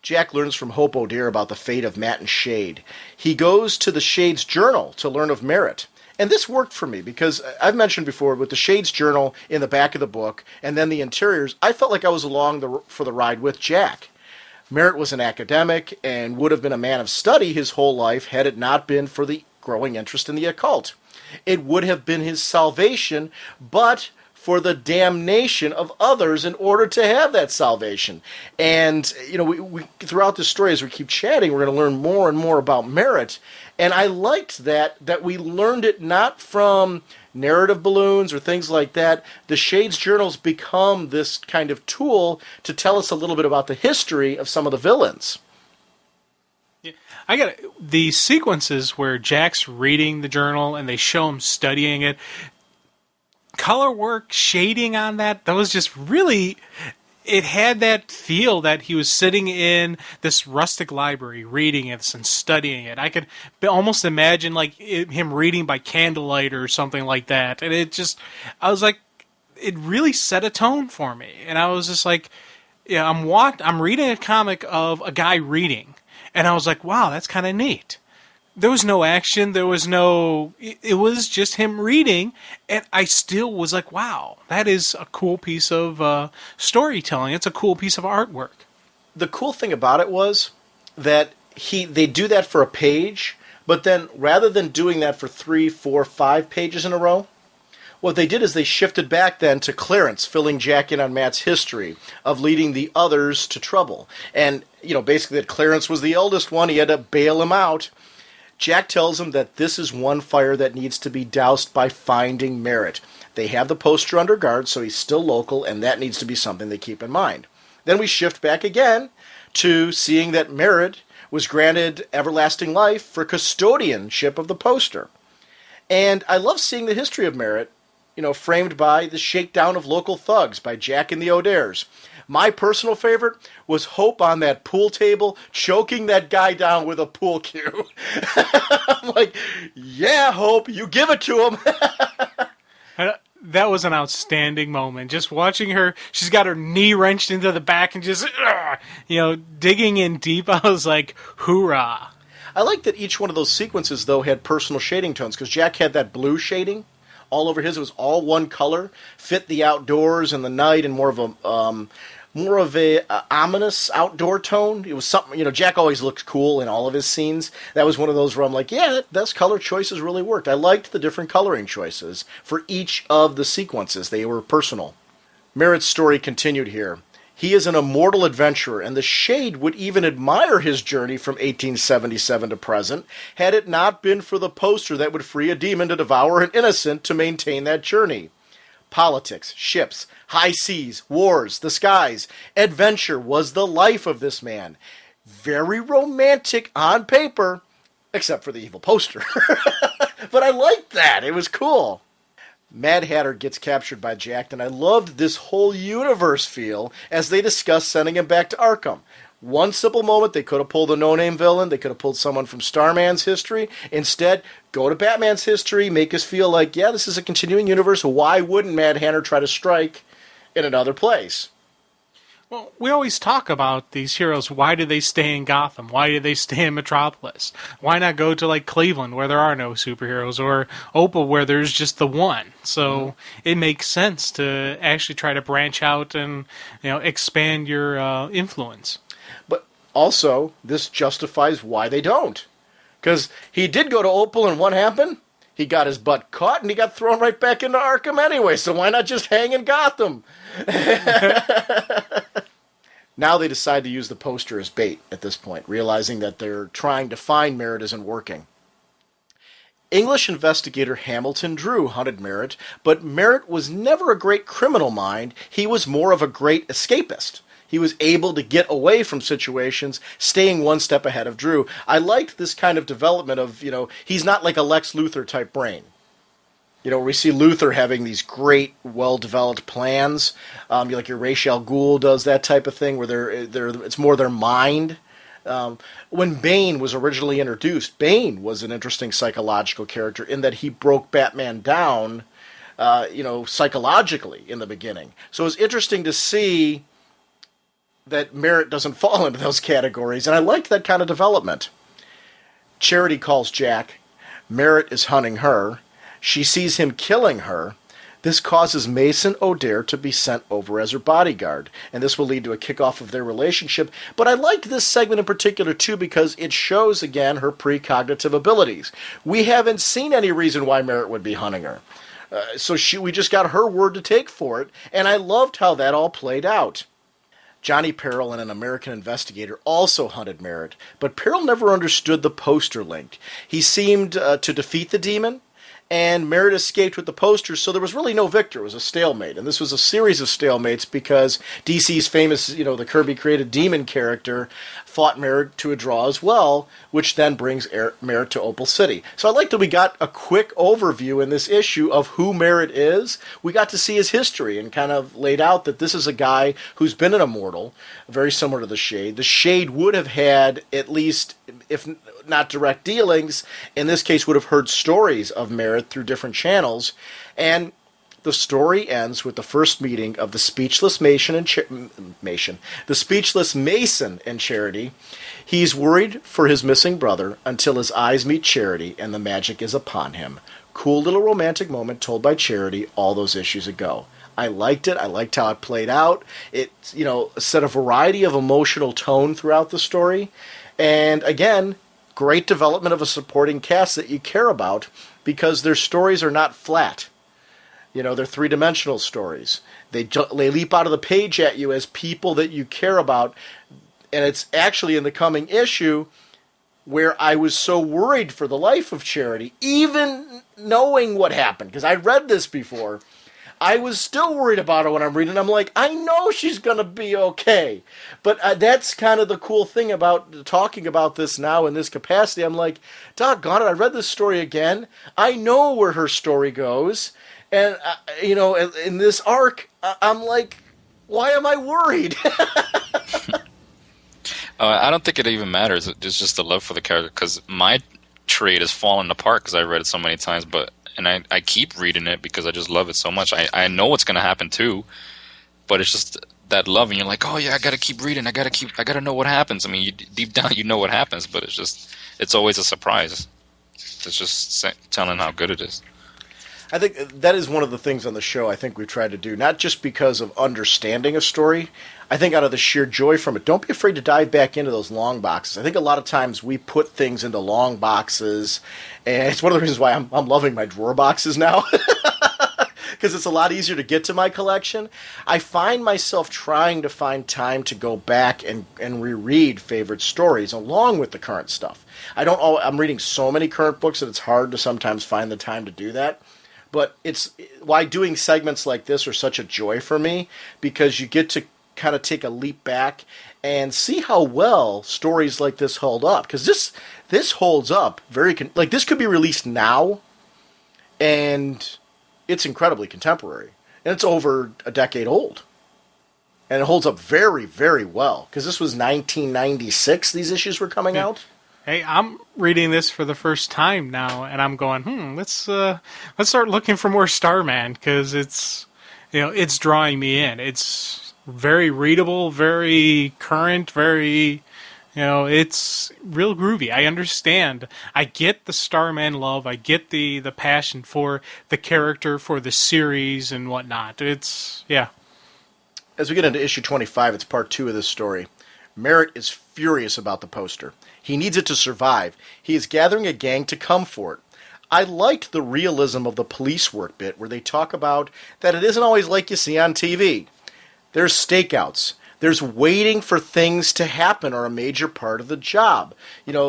Jack learns from Hope O'Dear about the fate of Matt and Shade. He goes to the Shade's journal to learn of Merritt. And this worked for me, because I've mentioned before, with the Shade's journal in the back of the book, and then the interiors, I felt like I was along for the ride with Jack. Merritt was an academic and would have been a man of study his whole life had it not been for the growing interest in the occult. It would have been his salvation, but for the damnation of others in order to have that salvation. And, we throughout the story, as we keep chatting, we're going to learn more and more about Merritt. And I liked that we learned it not from narrative balloons or things like that. The Shades journals become this kind of tool to tell us a little bit about the history of some of the villains. Yeah, I got the sequences where Jack's reading the journal and they show him studying it. Color work, shading on that was just really, it had that feel that he was sitting in this rustic library reading it and studying it. I could almost imagine him reading by candlelight or something like that. And I was like, it really set a tone for me. And I was just like, yeah, I'm reading a comic of a guy reading. And I was like, wow, that's kind of neat. There was no action. It was just him reading. And I still was like, wow, that is a cool piece of storytelling. It's a cool piece of artwork. The cool thing about it was that they do that for a page, but then rather than doing that for 3, 4, 5 pages in a row, what they did is they shifted back then to Clarence, filling Jack in on Matt's history of leading the others to trouble. And, basically that Clarence was the eldest one. He had to bail him out. Jack tells him that this is one fire that needs to be doused by finding Merritt. They have the poster under guard, so he's still local, and that needs to be something they keep in mind. Then we shift back again to seeing that Merritt was granted everlasting life for custodianship of the poster. And I love seeing the history of Merritt, framed by the shakedown of local thugs by Jack and the O'Dairs. My personal favorite was Hope on that pool table choking that guy down with a pool cue. I'm like, yeah, Hope, you give it to him. That was an outstanding moment. Just watching her, she's got her knee wrenched into the back and just, digging in deep. I was like, hoorah. I like that each one of those sequences, though, had personal shading tones, because Jack had that blue shading all over his. It was all one color, fit the outdoors and the night, and more of a ominous outdoor tone. It was something, Jack always looked cool in all of his scenes. That was one of those where I'm like, yeah, those color choices really worked. I liked the different coloring choices for each of the sequences. They were personal. Merritt's story continued here. He is an immortal adventurer, and the Shade would even admire his journey from 1877 to present, had it not been for the poster that would free a demon to devour an innocent to maintain that journey. Politics, ships, high seas, wars, the skies, adventure was the life of this man. Very romantic on paper, except for the evil poster. But I liked that. It was cool. Mad Hatter gets captured by Jack, and I loved this whole universe feel as they discuss sending him back to Arkham. One simple moment, they could have pulled a no-name villain, they could have pulled someone from Starman's history. Instead, go to Batman's history, make us feel like, yeah, this is a continuing universe. Why wouldn't Mad Hatter try to strike in another place? Well, we always talk about these heroes. Why do they stay in Gotham? Why do they stay in Metropolis? Why not go to, like, Cleveland, where there are no superheroes, or Opal, where there's just the one? So it makes sense to actually try to branch out and, expand your influence. But also, this justifies why they don't. Because he did go to Opal, and what happened? He got his butt caught, and he got thrown right back into Arkham anyway, so why not just hang in Gotham? Now they decide to use the poster as bait at this point, realizing that they're trying to find Merritt isn't working. English investigator Hamilton Drew hunted Merritt, but Merritt was never a great criminal mind. He was more of a great escapist. He was able to get away from situations, staying one step ahead of Drew. I liked this kind of development of, he's not like a Lex Luthor type brain. We see Luthor having these great, well-developed plans. Like your Ra's al Ghul does that type of thing, where it's more their mind. When Bane was originally introduced, Bane was an interesting psychological character in that he broke Batman down, psychologically in the beginning. So it was interesting to see that Merritt doesn't fall into those categories, and I liked that kind of development. Charity calls Jack. Merritt is hunting her. She sees him killing her. This causes Mason O'Dare to be sent over as her bodyguard, and this will lead to a kickoff of their relationship. But I liked this segment in particular, too, because it shows, again, her precognitive abilities. We haven't seen any reason why Merritt would be hunting her. So we just got her word to take for it, and I loved how that all played out. Johnny Peril and an American investigator also hunted Merritt, but Peril never understood the poster link. He seemed to defeat the demon, and Merritt escaped with the posters, so there was really no victor. It was a stalemate, and this was a series of stalemates because DC's famous, the Kirby-created demon character fought Merritt to a draw as well, which then brings Merritt to Opal City. So I like that we got a quick overview in this issue of who Merritt is. We got to see his history and kind of laid out that this is a guy who's been an immortal, very similar to the Shade. The Shade would have had, at least, if not direct dealings, in this case would have heard stories of Merritt through different channels, and the story ends with the first meeting of the Speechless Mason and Charity. He's worried for his missing brother until his eyes meet Charity and the magic is upon him. Cool little romantic moment told by Charity all those issues ago. I liked it. I liked how it played out. It, set a variety of emotional tone throughout the story. And again, great development of a supporting cast that you care about because their stories are not flat. They're three-dimensional stories. They leap out of the page at you as people that you care about. And it's actually in the coming issue where I was so worried for the life of Charity, even knowing what happened, because I read this before. I was still worried about her when I'm reading. I'm like, I know she's going to be okay. But that's kind of the cool thing about talking about this now in this capacity. I'm like, doggone it, I read this story again. I know where her story goes. And, in this arc, I'm like, why am I worried? I don't think it even matters. It's just the love for the character, because my trade has fallen apart because I read it so many times, and I keep reading it because I just love it so much. I know what's going to happen too, but it's just that love, and you're like, oh yeah, I got to keep reading. I got to know what happens. I mean, deep down you know what happens, but it's always a surprise. It's just telling how good it is. I think that is one of the things on the show I think we've tried to do, not just because of understanding a story. I think out of the sheer joy from it, don't be afraid to dive back into those long boxes. I think a lot of times we put things into long boxes, and it's one of the reasons why I'm loving my drawer boxes now. Because it's a lot easier to get to my collection. I find myself trying to find time to go back and reread favorite stories along with the current stuff. I'm reading so many current books that it's hard to sometimes find the time to do that. But it's why doing segments like this are such a joy for me, because you get to kind of take a leap back and see how well stories like this hold up. Because this holds up like this could be released now, and it's incredibly contemporary, and it's over a decade old, and it holds up very, very well. Because this was 1996; these issues were coming out. Hey, I'm reading this for the first time now, and I'm going, let's start looking for more Starman, because it's drawing me in. It's very readable, very current, very, it's real groovy. I understand. I get the Starman love. I get the passion for the character, for the series and whatnot. Yeah. As we get into issue 25, it's part 2 of this story. Merritt is furious about the poster. He needs it to survive. He is gathering a gang to come for it. I liked the realism of the police work bit where they talk about that it isn't always like you see on TV. There's stakeouts. There's waiting for things to happen are a major part of the job.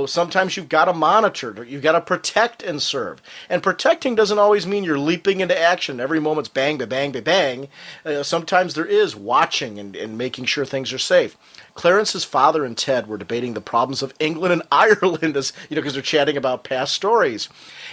Sometimes you've got to monitor, you've got to protect and serve. And protecting doesn't always mean you're leaping into action. Every moment's bang, ba bang, ba bang. Sometimes there is watching and making sure things are safe. Clarence's father and Ted were debating the problems of England and Ireland, because they're chatting about past stories.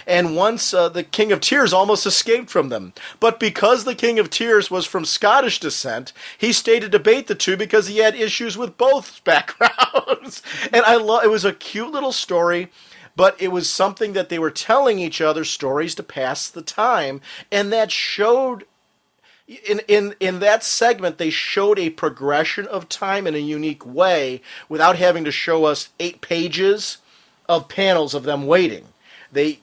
And once the King of Tears almost escaped from them. But because the King of Tears was from Scottish descent, he stayed to debate the two because he had issues with both backgrounds. And it was a cute little story, but it was something that they were telling each other stories to pass the time, and that showed. In that segment, they showed a progression of time in a unique way without having to show us 8 pages of panels of them waiting. They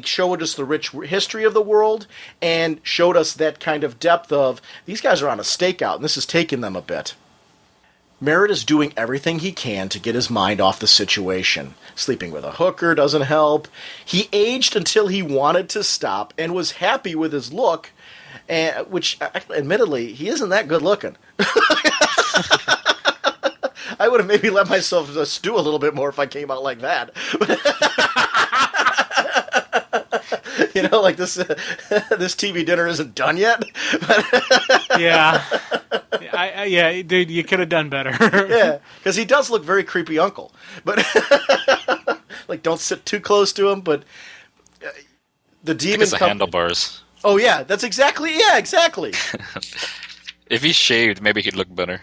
showed us the rich history of the world and showed us that kind of depth of, these guys are on a stakeout, and this is taking them a bit. Merritt is doing everything he can to get his mind off the situation. Sleeping with a hooker doesn't help. He aged until he wanted to stop and was happy with his look, which, admittedly, he isn't that good looking. I would have maybe let myself stew a little bit more if I came out like that. Like this TV dinner isn't done yet. Yeah. Yeah, dude, you could have done better. Yeah, because he does look very creepy uncle. But, don't sit too close to him, but the demon... It's the handlebars. Oh, yeah, exactly. If he shaved, maybe he'd look better.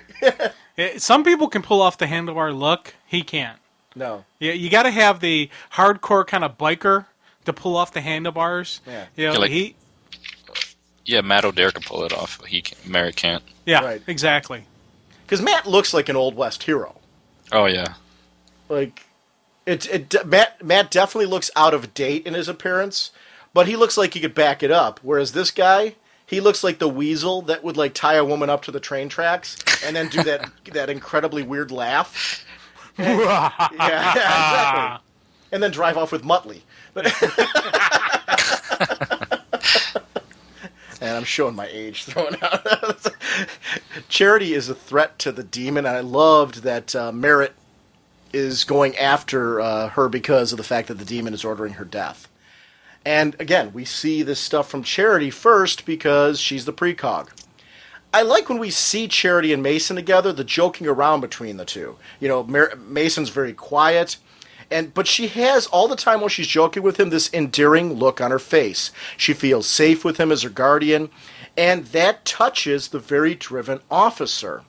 Some people can pull off the handlebar look. He can't. No. Yeah, you got to have the hardcore kind of biker to pull off the handlebars. Yeah. Matt O'Dare can pull it off. Merritt can't. Yeah, right. Exactly. Because Matt looks like an Old West hero. Oh, yeah. Matt definitely looks out of date in his appearance, but he looks like he could back it up. Whereas this guy, he looks like the weasel that would tie a woman up to the train tracks and then do that incredibly weird laugh. Yeah, exactly. And then drive off with Muttley. But and I'm showing my age throwing out. Charity is a threat to the demon, and I loved that Merritt is going after her because of the fact that the demon is ordering her death. And again, we see this stuff from Charity first because she's the precog. I like when we see Charity and Mason together, the joking around between the two. Mason's very quiet, but she has, all the time while she's joking with him, this endearing look on her face. She feels safe with him as her guardian, and that touches the very driven officer.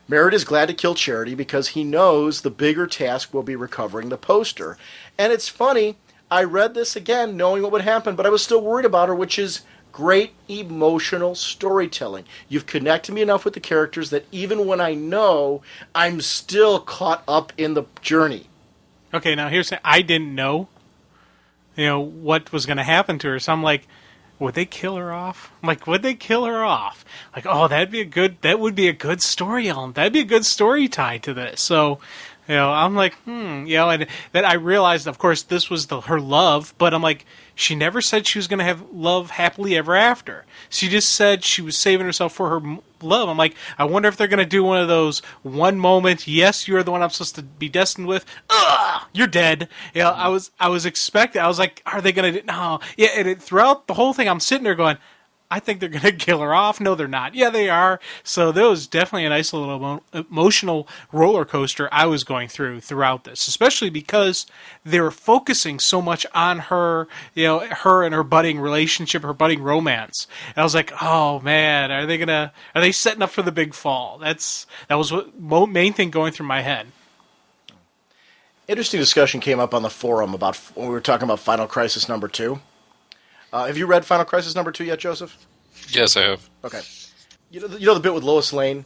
Merritt is glad to kill Charity because he knows the bigger task will be recovering the poster. And it's funny, I read this again knowing what would happen, but I was still worried about her, which is great emotional storytelling. You've connected me enough with the characters that even when I know, I'm still caught up in the journey. Okay, now I didn't know, what was going to happen to her. So I'm like, would they kill her off? Like, would they kill her off? Like, oh, that would be a good story element. That'd be a good story tied to this. So, I'm like, and then I realized, of course, this was her love, but I'm like, she never said she was going to have love happily ever after. She just said she was saving herself for her love. I'm like, I wonder if they're going to do one of those one moment, yes, you're the one I'm supposed to be destined with. Ugh, you're dead. I was expecting, I was like, are they going to do, no. Yeah, and throughout the whole thing, I'm sitting there going, I think they're going to kill her off. No, they're not. Yeah, they are. So there was definitely a nice little emotional roller coaster I was going throughout this, especially because they were focusing so much on her, her and her budding relationship, her budding romance. And I was like, oh man, are they setting up for the big fall? That was what main thing going through my head. Interesting discussion came up on the forum about when we were talking about Final Crisis number 2. Have you read Final Crisis number 2 yet, Joseph? Yes, I have. Okay. You know the bit with Lois Lane?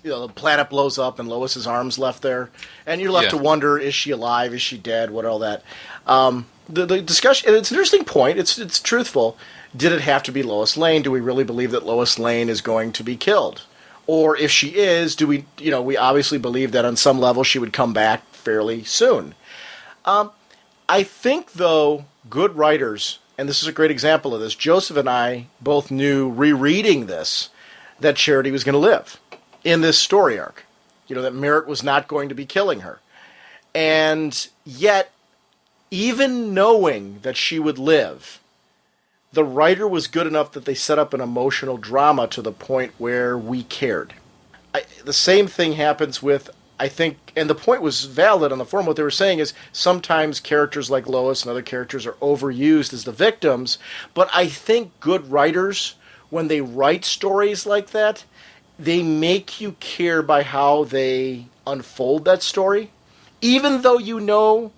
The planet blows up and Lois's arm's left there. And you're left to wonder, is she alive? Is she dead? What all that? The discussion, and it's an interesting point. It's truthful. Did it have to be Lois Lane? Do we really believe that Lois Lane is going to be killed? Or if she is, do we obviously believe that on some level she would come back fairly soon. I think, though, good writers, and this is a great example of this, Joseph and I both knew, rereading this, that Charity was going to live in this story arc. That Merritt was not going to be killing her. And yet, even knowing that she would live, the writer was good enough that they set up an emotional drama to the point where we cared. The same thing happens with, I think, and the point was valid on the forum. What they were saying is sometimes characters like Lois and other characters are overused as the victims, but I think good writers, when they write stories like that, they make you care by how they unfold that story, even though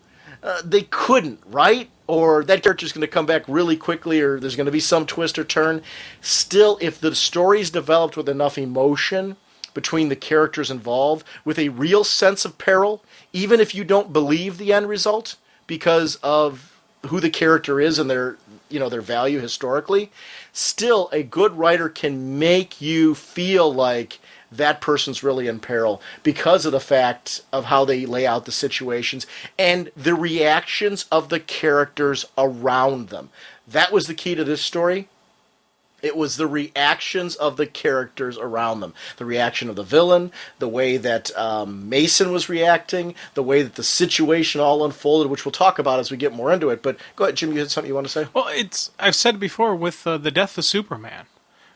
they couldn't, right? Or that character's going to come back really quickly, or there's going to be some twist or turn. Still, if the story's developed with enough emotion between the characters involved, with a real sense of peril, even if you don't believe the end result because of who the character is and their value historically, still a good writer can make you feel like that person's really in peril because of the fact of how they lay out the situations and the reactions of the characters around them. That was the key to this story. It was the reactions of the characters around them. The reaction of the villain, the way that Mason was reacting, the way that the situation all unfolded, which we'll talk about as we get more into it. But go ahead, Jim, you had something you want to say? Well, I've said it before with the death of Superman.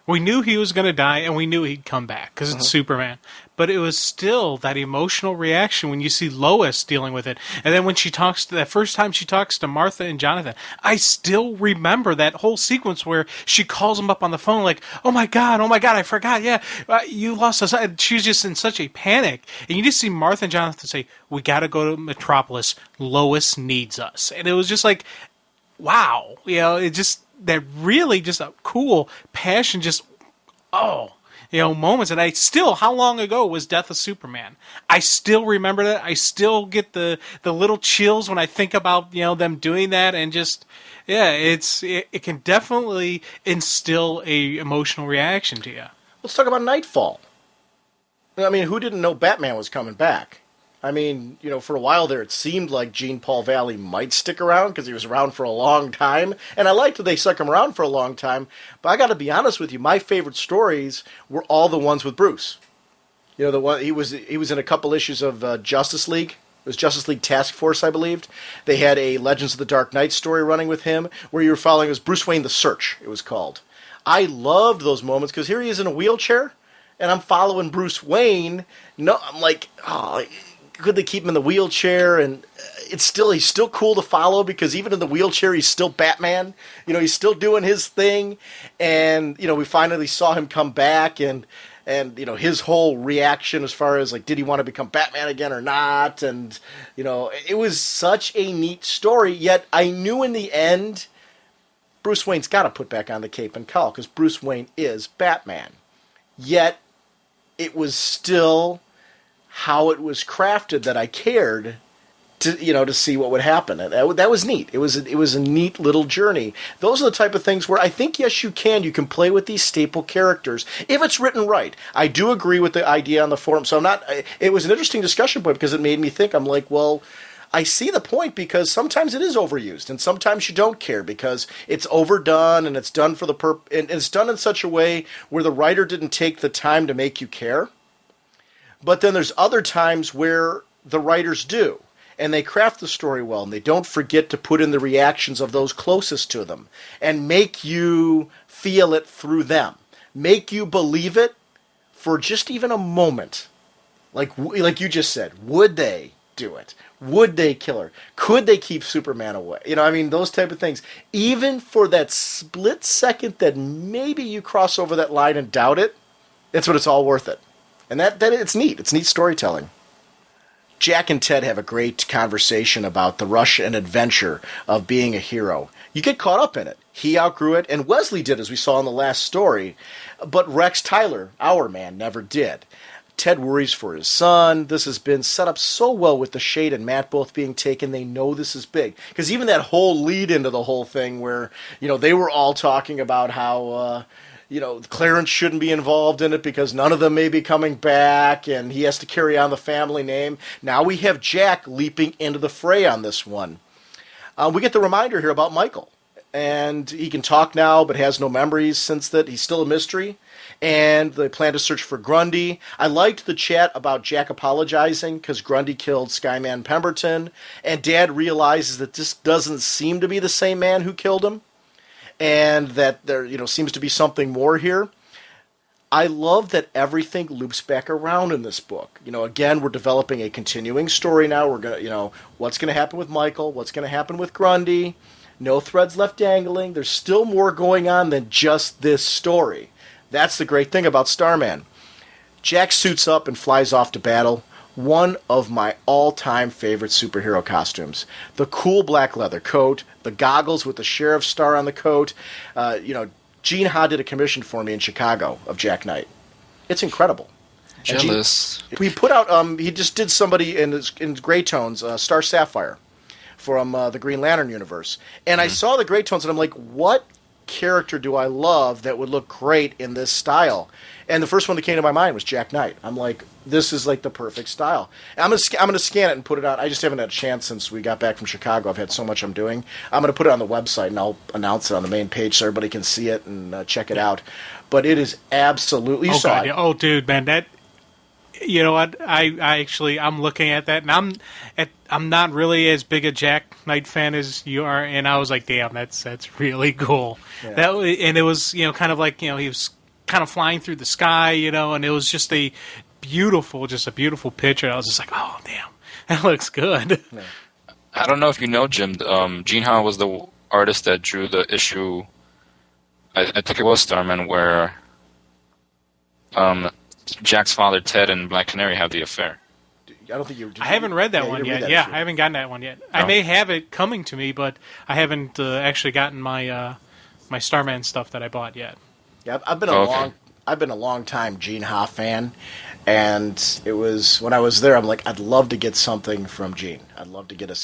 We knew he was going to die, and we knew he'd come back, because it's Superman. But it was still that emotional reaction when you see Lois dealing with it. And then when that first time she talks to Martha and Jonathan, I still remember that whole sequence where she calls him up on the phone like, oh my God, I forgot, you lost us. She was just in such a panic. And you just see Martha and Jonathan say, we got to go to Metropolis. Lois needs us. And it was just like, wow. It just... that really just a cool passion, moments. And I still, how long ago was Death of Superman? I still remember that. I still get the little chills when I think about, them doing that, and just, it can definitely instill a emotional reaction to you. Let's talk about Nightfall. I mean, who didn't know Batman was coming back? I mean, for a while there, it seemed like Jean Paul Valley might stick around because he was around for a long time. And I liked that they stuck him around for a long time. But I got to be honest with you, my favorite stories were all the ones with Bruce. The one he was in a couple issues of Justice League. It was Justice League Task Force, I believed. They had a Legends of the Dark Knight story running with him where you were following, it was Bruce Wayne: The Search, it was called. I loved those moments because here he is in a wheelchair, and I'm following Bruce Wayne. I'm like, oh... could they keep him in the wheelchair? And he's still cool to follow because even in the wheelchair, he's still Batman. He's still doing his thing. And, we finally saw him come back and his whole reaction as far as, like, did he want to become Batman again or not? And, it was such a neat story. Yet I knew in the end, Bruce Wayne's got to put back on the cape and cowl because Bruce Wayne is Batman. Yet it was still how it was crafted that I cared, to see what would happen. And that was neat. It was a neat little journey. Those are the type of things where I think, yes, you can play with these staple characters if it's written right. I do agree with the idea on the forum. So it was an interesting discussion point because it made me think. I'm like, well, I see the point, because sometimes it is overused and sometimes you don't care because it's overdone and it's done for the and it's done in such a way where the writer didn't take the time to make you care. But then there's other times where the writers do, and they craft the story well, and they don't forget to put in the reactions of those closest to them and make you feel it through them, make you believe it for just even a moment. Like you just said, would they do it? Would they kill her? Could they keep Superman away? Those type of things. Even for that split second that maybe you cross over that line and doubt it, that's what it's all worth it. And that it's neat. It's neat storytelling. Jack and Ted have a great conversation about the rush and adventure of being a hero. You get caught up in it. He outgrew it, and Wesley did, as we saw in the last story. But Rex Tyler, our man, never did. Ted worries for his son. This has been set up so well with the Shade and Matt both being taken. They know this is big. Because even that whole lead into the whole thing where, they were all talking about how, Clarence shouldn't be involved in it because none of them may be coming back and he has to carry on the family name. Now we have Jack leaping into the fray on this one. We get the reminder here about Michael. And he can talk now but has no memories since that. He's still a mystery. And they plan to search for Grundy. I liked the chat about Jack apologizing because Grundy killed Skyman Pemberton. And Dad realizes that this doesn't seem to be the same man who killed him. And that there, seems to be something more here. I love that everything loops back around in this book. Again, we're developing a continuing story now. We're going to, what's going to happen with Michael? What's going to happen with Grundy? No threads left dangling. There's still more going on than just this story. That's the great thing about Starman. Jack suits up and flies off to battle. One of my all-time favorite superhero costumes. The cool black leather coat, the goggles with the sheriff's star on the coat. Gene Ha did a commission for me in Chicago of Jack Knight. It's incredible. Jealous. We put out, he just did somebody in gray tones, Star Sapphire, from the Green Lantern universe. And I saw the gray tones and I'm like, what character do I love that would look great in this style? And the first one that came to my mind was Jack Knight. I'm like, this is like the perfect style. And I'm gonna scan it and put it on. I just haven't had a chance since we got back from Chicago. I've had so much I'm doing. I'm gonna put it on the website and I'll announce it on the main page so everybody can see it and check it out. But it is absolutely God, yeah. Oh, dude, man, that. You know what? I'm looking at that, and I'm not really as big a Jack Knight fan as you are, and I was like, damn, that's really cool. Yeah. And it was kind of like he was kind of flying through the sky, and it was just a beautiful picture. And I was just like, oh damn, that looks good. Yeah. I don't know if you know, Jim. Gene Ha was the artist that drew the issue. I think it was Starman where. Jack's father, Ted, and Black Canary have the affair. I don't think you. I haven't read that one yet. I haven't gotten that one yet. No. I may have it coming to me, but I haven't actually gotten my my Starman stuff that I bought yet. Yeah, I've been a long time Gene Ha fan, and it was when I was there. I'm like, I'd love to get something from Gene. I'd love to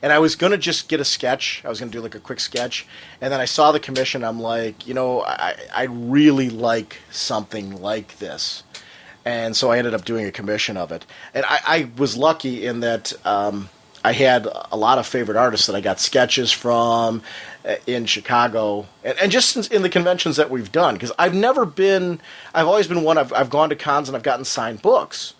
and I was gonna just get a sketch. I was gonna do like a quick sketch, and then I saw the commission. I'm like, I really like something like this, and so I ended up doing a commission of it. And I was lucky in that I had a lot of favorite artists that I got sketches from in Chicago, and just in the conventions that we've done. Because I've always been one. I've gone to cons and I've gotten signed books.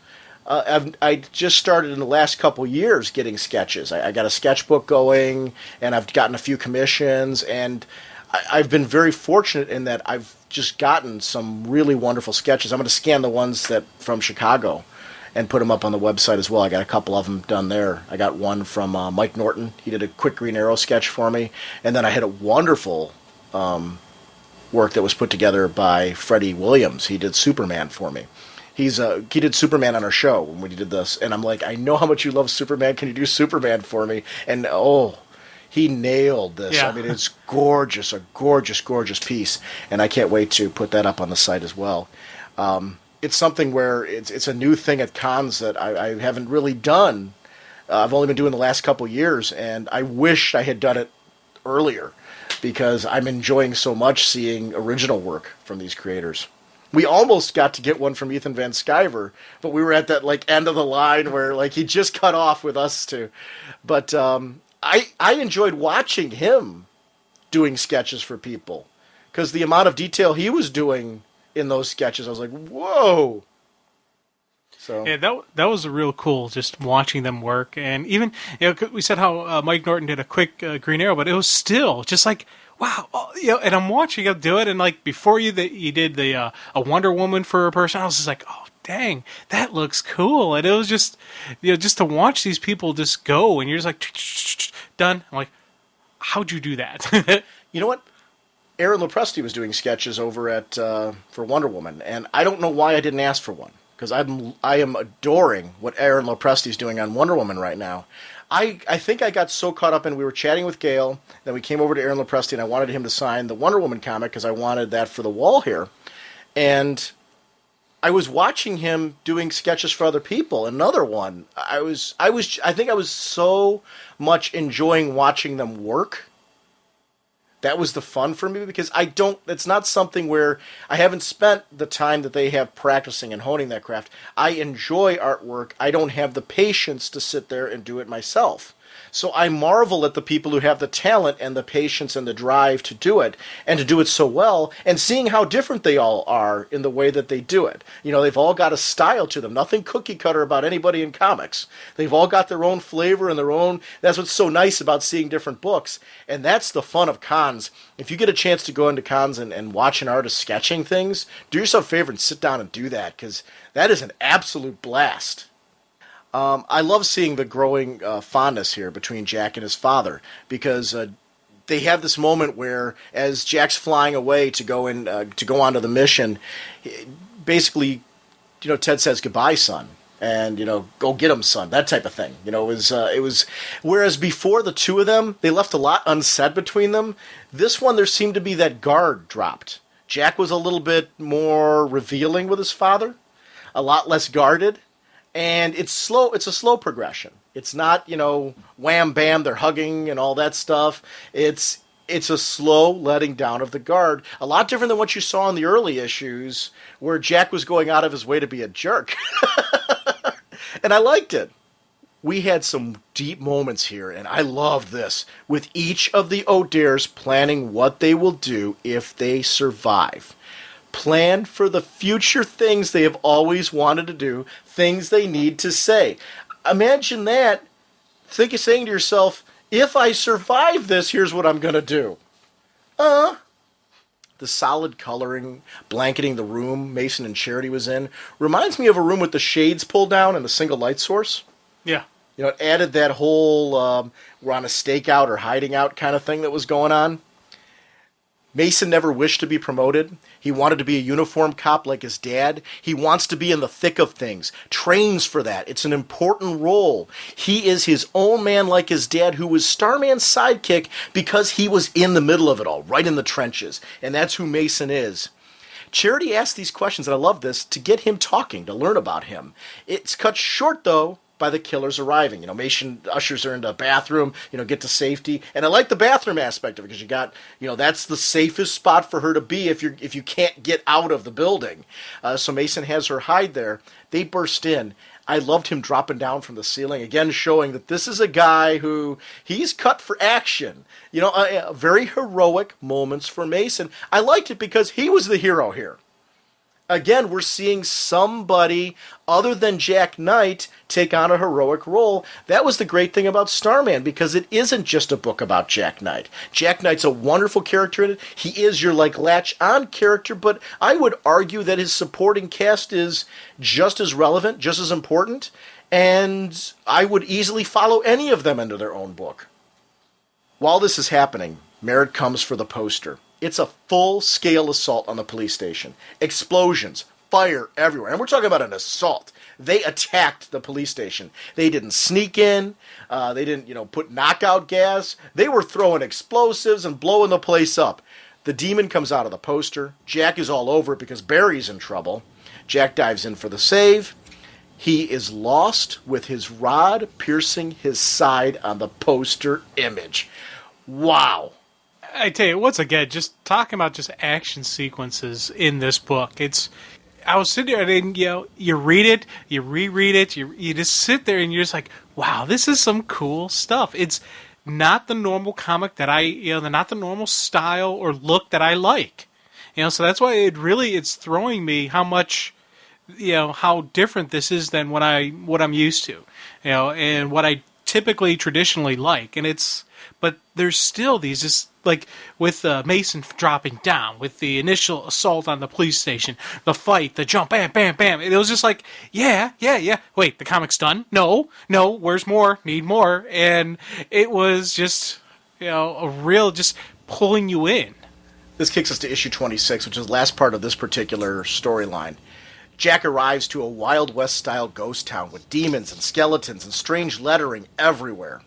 I just started in the last couple years getting sketches. I got a sketchbook going, and I've gotten a few commissions, and I've been very fortunate in that I've just gotten some really wonderful sketches. I'm going to scan the ones that from Chicago and put them up on the website as well. I got a couple of them done there. I got one from Mike Norton. He did a quick Green Arrow sketch for me, and then I had a wonderful work that was put together by Freddie Williams. He did Superman for me. He did Superman on our show when we did this, and I'm like, I know how much you love Superman. Can you do Superman for me? And he nailed this. Yeah. I mean, it's gorgeous, a gorgeous, gorgeous piece, and I can't wait to put that up on the site as well. It's something where it's a new thing at cons that I haven't really done I've only been doing the last couple years, and I wish I had done it earlier because I'm enjoying so much seeing original work from these creators. We almost got to get one from Ethan Van Sciver, but we were at that end of the line where he just cut off with us two. But I enjoyed watching him doing sketches for people because the amount of detail he was doing in those sketches, I was like, whoa. So yeah, that was real cool, just watching them work. And even, we said how Mike Norton did a quick Green Arrow, but it was still just wow. And I'm watching him do it, and before you did a Wonder Woman for a person, I was just like, oh, dang, that looks cool. And it was just, just to watch these people just go, and you're just like, done. I'm like, how'd you do that? You know what? Aaron Lopresti was doing sketches over at for Wonder Woman, and I don't know why I didn't ask for one, because I am adoring what Aaron Lopresti's doing on Wonder Woman right now. I think I got so caught up in, we were chatting with Gail, then we came over to Aaron Lopresti, and I wanted him to sign the Wonder Woman comic because I wanted that for the wall here. And I was watching him doing sketches for other people. Another one, I think I was so much enjoying watching them work. That was the fun for me because it's not something where I haven't spent the time that they have practicing and honing that craft. I enjoy artwork. I don't have the patience to sit there and do it myself. So I marvel at the people who have the talent and the patience and the drive to do it, and to do it so well, and seeing how different they all are in the way that they do it. They've all got a style to them. Nothing cookie cutter about anybody in comics. They've all got their own flavor and their own... That's what's so nice about seeing different books. And that's the fun of cons. If you get a chance to go into cons and watch an artist sketching things, do yourself a favor and sit down and do that, because that is an absolute blast. I love seeing the growing fondness here between Jack and his father, because they have this moment where, as Jack's flying away to go onto the mission, basically, Ted says, "Goodbye, son," and "Go get him, son," that type of thing. It was whereas before the two of them, they left a lot unsaid between them. This one, there seemed to be that guard dropped. Jack was a little bit more revealing with his father, a lot less guarded. And it's slow. It's a slow progression. It's not, wham, bam, they're hugging and all that stuff. It's a slow letting down of the guard. A lot different than what you saw in the early issues where Jack was going out of his way to be a jerk. And I liked it. We had some deep moments here, and I loved this, with each of the O'Dares planning what they will do if they survive. Plan for the future things they have always wanted to do, things they need to say. Imagine that. Think of saying to yourself, if I survive this, here's what I'm going to do. The solid coloring, blanketing the room Mason and Charity was in, reminds me of a room with the shades pulled down and a single light source. Yeah. It added that whole we're on a stakeout or hiding out kind of thing that was going on. Mason never wished to be promoted. He wanted to be a uniform cop like his dad. He wants to be in the thick of things, trains for that. It's an important role. He is his own man like his dad, who was Starman's sidekick because he was in the middle of it all, right in the trenches. And that's who Mason is. Charity asked these questions, and I love this, to get him talking, to learn about him. It's cut short, though, by the killers arriving. Mason ushers her into a bathroom, get to safety. And I like the bathroom aspect of it because you got, that's the safest spot for her to be if you can't get out of the building. So Mason has her hide there. They burst in. I loved him dropping down from the ceiling, again showing that this is a guy who, he's cut for action. Very heroic moments for Mason. I liked it because he was the hero here. Again, we're seeing somebody other than Jack Knight take on a heroic role. That was the great thing about Starman, because it isn't just a book about Jack Knight. Jack Knight's a wonderful character in it. He is your latch-on character, but I would argue that his supporting cast is just as relevant, just as important, and I would easily follow any of them into their own book. While this is happening, Merritt comes for the poster. It's a full-scale assault on the police station. Explosions, fire everywhere. And we're talking about an assault. They attacked the police station. They didn't sneak in. They didn't, put knockout gas. They were throwing explosives and blowing the place up. The demon comes out of the poster. Jack is all over it because Barry's in trouble. Jack dives in for the save. He is lost with his rod piercing his side on the poster image. Wow. I tell you, once again, just talking about just action sequences in this book. I was sitting there and, you read it, you reread it, you just sit there and you're just like, wow, this is some cool stuff. It's not the normal comic that not the normal style or look that I like. So that's why it's throwing me how much, how different this is than what I'm used to, and what I typically traditionally like. But there's still these, just like with Mason dropping down, with the initial assault on the police station, the fight, the jump, bam, bam, bam. It was just like, yeah. Wait, the comic's done? No, where's more? Need more. And it was just, a real just pulling you in. This kicks us to issue 26, which is the last part of this particular storyline. Jack arrives to a Wild West-style ghost town with demons and skeletons and strange lettering everywhere.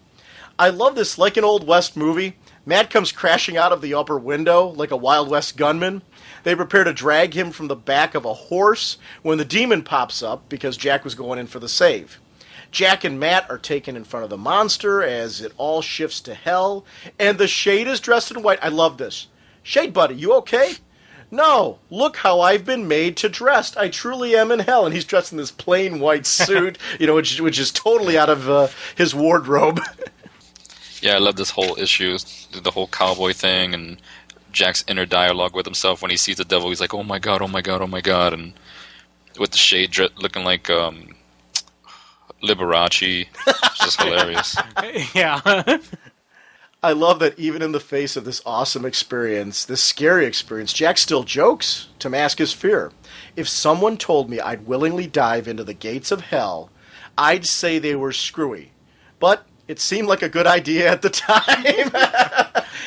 I love this, like an Old West movie. Matt comes crashing out of the upper window like a Wild West gunman. They prepare to drag him from the back of a horse when the demon pops up because Jack was going in for the save. Jack and Matt are taken in front of the monster as it all shifts to hell, and the Shade is dressed in white. I love this. Shade buddy, you okay? No, look how I've been made to dress. I truly am in hell. And he's dressed in this plain white suit, which is totally out of his wardrobe. Yeah, I love this whole issue, the whole cowboy thing, and Jack's inner dialogue with himself when he sees the devil. He's like, oh my god, oh my god, oh my god. And with the Shade looking like Liberace. It's just hilarious. Yeah. I love that even in the face of this awesome experience, this scary experience, Jack still jokes to mask his fear. If someone told me I'd willingly dive into the gates of hell, I'd say they were screwy. But it seemed like a good idea at the time.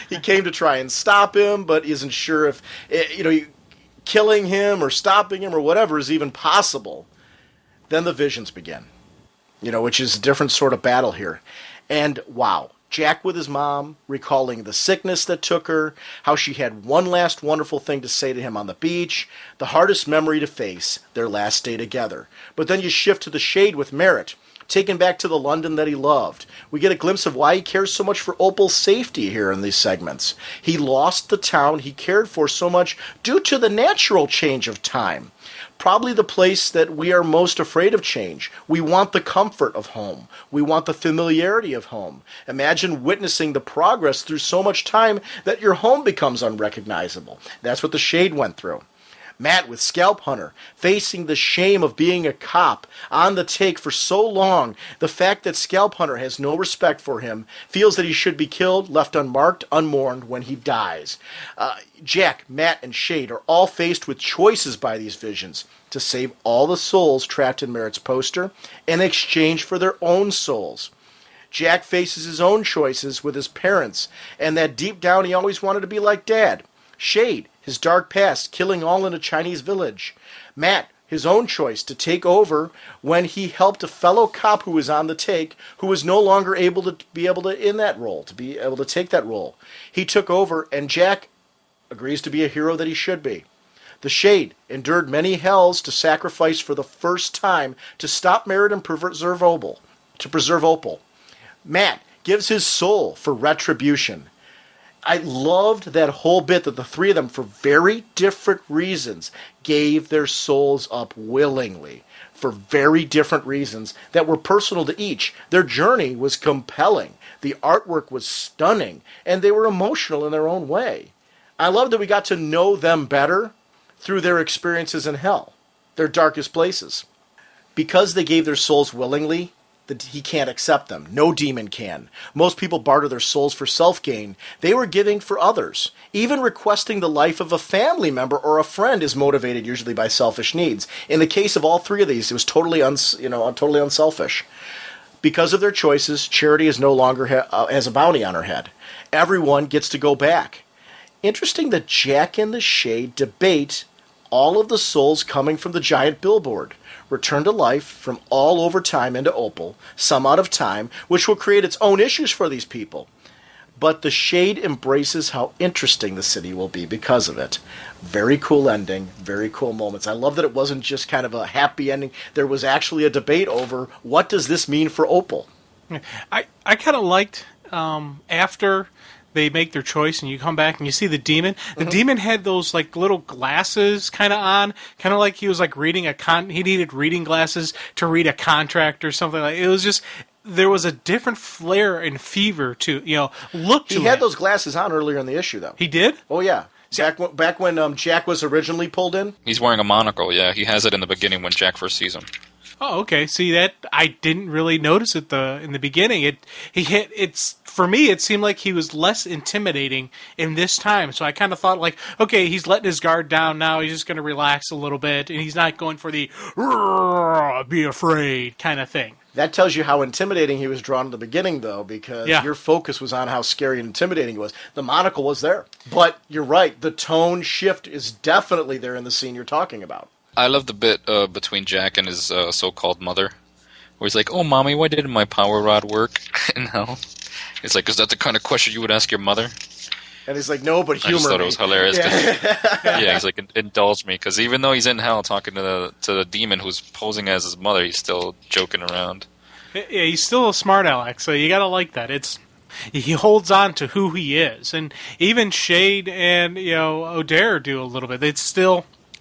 He came to try and stop him, but isn't sure if, killing him or stopping him or whatever is even possible. Then the visions begin, which is a different sort of battle here. And wow. Jack with his mom, recalling the sickness that took her, how she had one last wonderful thing to say to him on the beach, the hardest memory to face, their last day together. But then you shift to the Shade with Merritt, taken back to the London that he loved. We get a glimpse of why he cares so much for Opal's safety here in these segments. He lost the town he cared for so much due to the natural change of time. Probably the place that we are most afraid of change. We want the comfort of home. We want the familiarity of home. Imagine witnessing the progress through so much time that your home becomes unrecognizable. That's what the Shade went through. Matt with Scalp Hunter, facing the shame of being a cop on the take for so long, the fact that Scalp Hunter has no respect for him, feels that he should be killed, left unmarked, unmourned when he dies. Jack, Matt, and Shade are all faced with choices by these visions to save all the souls trapped in Merritt's poster in exchange for their own souls. Jack faces his own choices with his parents, and that deep down he always wanted to be like Dad. Shade, his dark past, killing all in a Chinese village. Matt, his own choice to take over when he helped a fellow cop who was on the take, who was no longer able to be able to take that role. He took over, and Jack agrees to be a hero that he should be. The Shade endured many hells to sacrifice for the first time to stop Merritt and preserve Opal. Matt gives his soul for retribution. I loved that whole bit that the three of them, for very different reasons, gave their souls up willingly. For very different reasons that were personal to each. Their journey was compelling. The artwork was stunning. And they were emotional in their own way. I love that we got to know them better through their experiences in hell. Their darkest places. Because they gave their souls willingly, he can't accept them. No demon can. Most people barter their souls for self-gain. They were giving for others. Even requesting the life of a family member or a friend is motivated usually by selfish needs. In the case of all three of these, it was totally unselfish. Because of their choices, Charity is no longer has a bounty on her head. Everyone gets to go back. Interesting that Jack and the Shade debate all of the souls coming from the giant billboard. Return to life from all over time into Opal, some out of time, which will create its own issues for these people. but the shade embraces how interesting the city will be because of it. Very cool ending, very cool moments. I love that it wasn't just kind of a happy ending. There was actually a debate over what does this mean for Opal. I kind of liked after they make their choice and you come back and you see the demon. The demon had those like little glasses kind of on, kind of like he was like reading he needed reading glasses to read a contract or something. Like it was just, there was a different flair and fever to, look to He had those glasses on earlier in the issue, though. He did? Oh, yeah. Back when Jack was originally pulled in? He's wearing a monocle, yeah. He has it in the beginning when Jack first sees him. Oh, okay. See that I didn't really notice it in the beginning. For me it seemed like he was less intimidating in this time. So I kind of thought like, okay, he's letting his guard down now. He's just going to relax a little bit and he's not going for the be afraid kind of thing. That tells you how intimidating he was drawn in the beginning, though, because your focus was on how scary and intimidating he was. The monocle was there. But you're right. The tone shift is definitely there in the scene you're talking about. I love the bit between Jack and his so-called mother, where he's like, "Oh, Mommy, why didn't my power rod work?" And now he's like, "Is that the kind of question you would ask your mother?" And he's like, "No, but humor." I just thought it was hilarious. Yeah. He's like, "Indulge me," because even though he's in hell talking to the demon who's posing as his mother, he's still joking around. Yeah, he's still a smart aleck, so you gotta like that. He holds on to who he is, and even Shade and O'Dare do a little bit.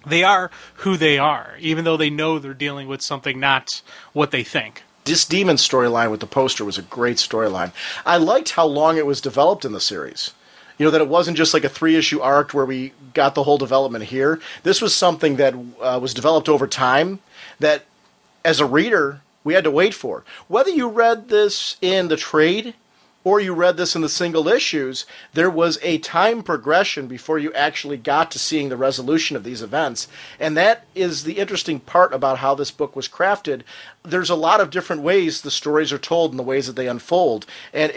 They are who they are, even though they know they're dealing with something not what they think. This demon storyline with the poster was a great storyline. I liked how long it was developed in the series. That it wasn't just like a 3-issue arc where we got the whole development here. This was something that was developed over time that, as a reader, we had to wait for. Whether you read this in the trade or you read this in the single issues, there was a time progression before you actually got to seeing the resolution of these events. And that is the interesting part about how this book was crafted. There's a lot of different ways the stories are told and the ways that they unfold. And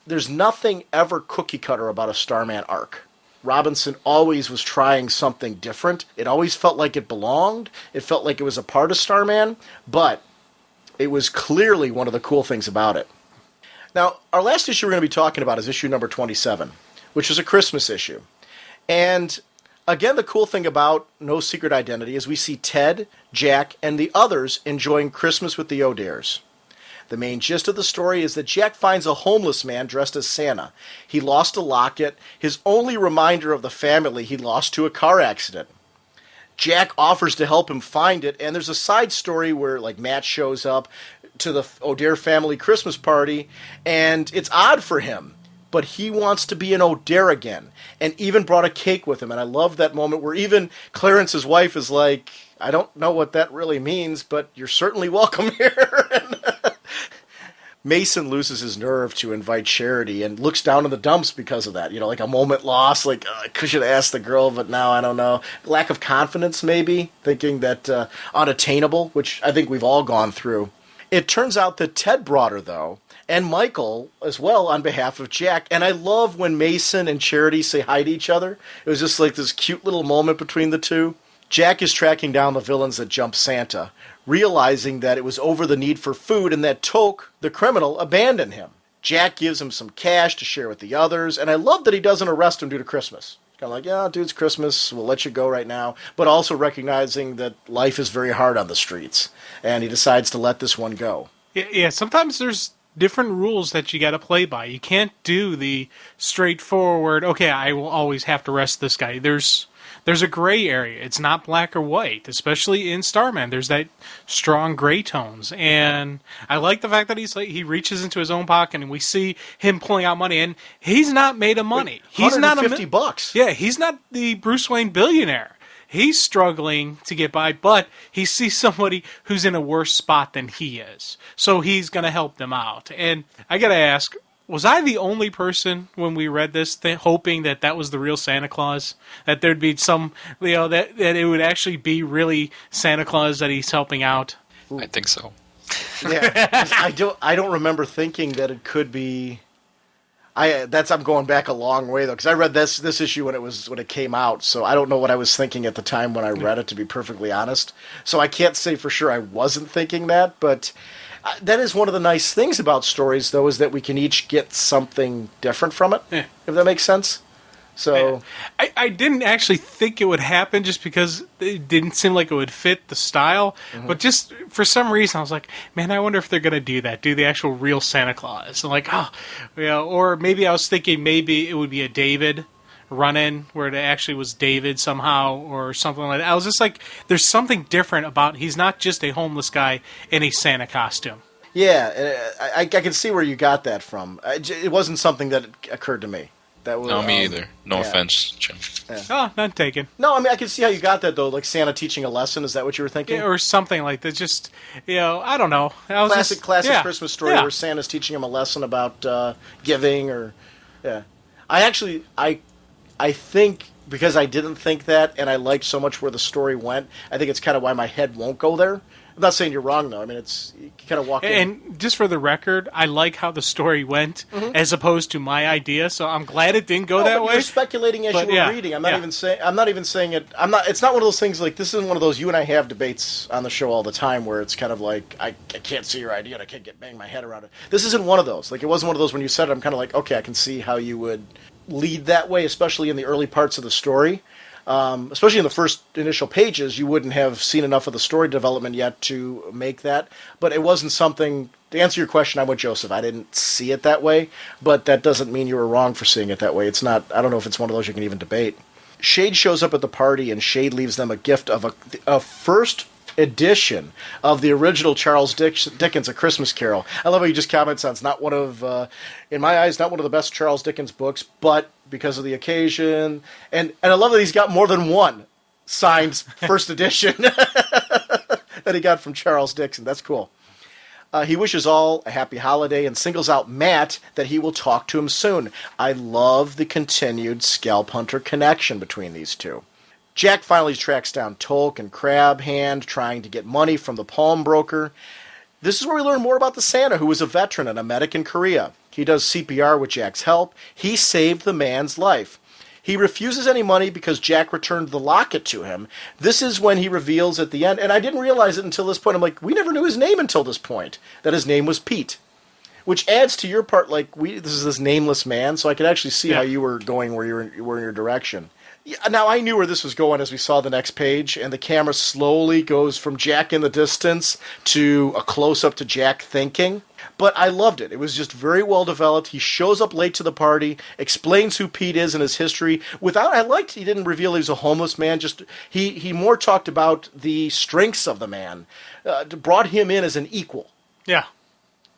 there's nothing ever cookie cutter about a Starman arc. Robinson always was trying something different. It always felt like it belonged. It felt like it was a part of Starman, but it was clearly one of the cool things about it. Now, our last issue we're going to be talking about is issue number 27, which is a Christmas issue. And again, the cool thing about No Secret Identity is we see Ted, Jack, and the others enjoying Christmas with the O'Dares. The main gist of the story is that Jack finds a homeless man dressed as Santa. He lost a locket, his only reminder of the family he lost to a car accident. Jack offers to help him find it, and there's a side story where Matt shows up to the O'Dare family Christmas party, and it's odd for him, but he wants to be an O'Dare again, and even brought a cake with him. And I love that moment where even Clarence's wife is like, I don't know what that really means, but you're certainly welcome here. Mason loses his nerve to invite Charity and looks down in the dumps because of that. Like a moment lost, like, I should have asked the girl, but now I don't know. Lack of confidence, maybe, thinking that unattainable, which I think we've all gone through. It turns out that Ted brought her, though, and Michael as well on behalf of Jack. And I love when Mason and Charity say hi to each other. It was just like this cute little moment between the two. Jack is tracking down the villains that jumped Santa, realizing that it was over the need for food and that Toke, the criminal, abandoned him. Jack gives him some cash to share with the others, and I love that he doesn't arrest him due to Christmas. Kind of like, yeah, dude, it's Christmas, we'll let you go right now. But also recognizing that life is very hard on the streets, and he decides to let this one go. Yeah, sometimes there's different rules that you got to play by. You can't do the straightforward, okay, I will always have to arrest this guy. There's a gray area. It's not black or white, especially in Starman. There's that strong gray tones. And I like the fact that he reaches into his own pocket and we see him pulling out money. And he's not made of money. He's not $150. Yeah, he's not the Bruce Wayne billionaire. He's struggling to get by, but he sees somebody who's in a worse spot than he is. So he's going to help them out. And I got to ask, was I the only person when we read this hoping that was the real Santa Claus? That there'd be some, that it would actually be really Santa Claus that he's helping out? I think so. Yeah, I don't remember thinking that it could be. I'm going back a long way though, because I read this issue when it came out, so I don't know what I was thinking at the time when I read it, to be perfectly honest. So I can't say for sure I wasn't thinking that, but That is one of the nice things about stories, though, is that we can each get something different from it, if that makes sense. So I didn't actually think it would happen just because it didn't seem like it would fit the style. But just for some reason, I was like, man, I wonder if they're going to do that, do the actual real Santa Claus. And like, or maybe I was thinking maybe it would be a David run-in where it actually was David somehow or something like that. I was just like, there's something different about he's not just a homeless guy in a Santa costume. Yeah, I can see where you got that from. It wasn't something that occurred to me. That was, no, me either. No offense, Jim. Yeah. Oh, none taken. No, I mean, I can see how you got that, though, like Santa teaching a lesson. Is that what you were thinking? Yeah, or something like that. Just, I don't know. Classic Christmas story where Santa's teaching him a lesson about giving or... Yeah. I think, because I didn't think that, and I liked so much where the story went, I think it's kind of why my head won't go there. I'm not saying you're wrong, though. I mean, you kind of walk in. And just for the record, I like how the story went as opposed to my idea, so I'm glad it didn't go that way. You're speculating as you were reading. I'm not even saying it. It's not one of those things like, this isn't one of those, you and I have debates on the show all the time where it's kind of like, I can't see your idea and I can't bang my head around it. This isn't one of those. Like, it wasn't one of those when you said it, I'm kind of like, okay, I can see how you would lead that way, especially in the early parts of the story. Especially in the first initial pages, you wouldn't have seen enough of the story development yet to make that. But it wasn't something, to answer your question, I'm with Joseph. I didn't see it that way, but that doesn't mean you were wrong for seeing it that way. It's not, I don't know if it's one of those you can even debate. Shade shows up at the party, and Shade leaves them a gift of a first edition of the original Charles Dickens' A Christmas Carol. I love how you just comments on it's not one of, in my eyes, not one of the best Charles Dickens books, but because of the occasion. And I love that he's got more than one signed first edition that he got from Charles Dickens. That's cool. He wishes all a happy holiday and singles out Matt that he will talk to him soon. I love the continued Scalp Hunter connection between these two. Jack finally tracks down Tolk and Crab Hand, trying to get money from the pawnbroker. This is where we learn more about the Santa, who is a veteran and a medic in Korea. He does CPR with Jack's help. He saved the man's life. He refuses any money because Jack returned the locket to him. This is when he reveals at the end, and I didn't realize it until this point. I'm like, we never knew his name until this point, that his name was Pete. Which adds to your part, like, this is this nameless man, so I could actually see how you were going where you were in your direction. Yeah, now, I knew where this was going as we saw the next page, and the camera slowly goes from Jack in the distance to a close-up to Jack thinking. But I loved it. It was just very well developed. He shows up late to the party, explains who Pete is and his history. I liked he didn't reveal he was a homeless man. Just he more talked about the strengths of the man, brought him in as an equal. Yeah.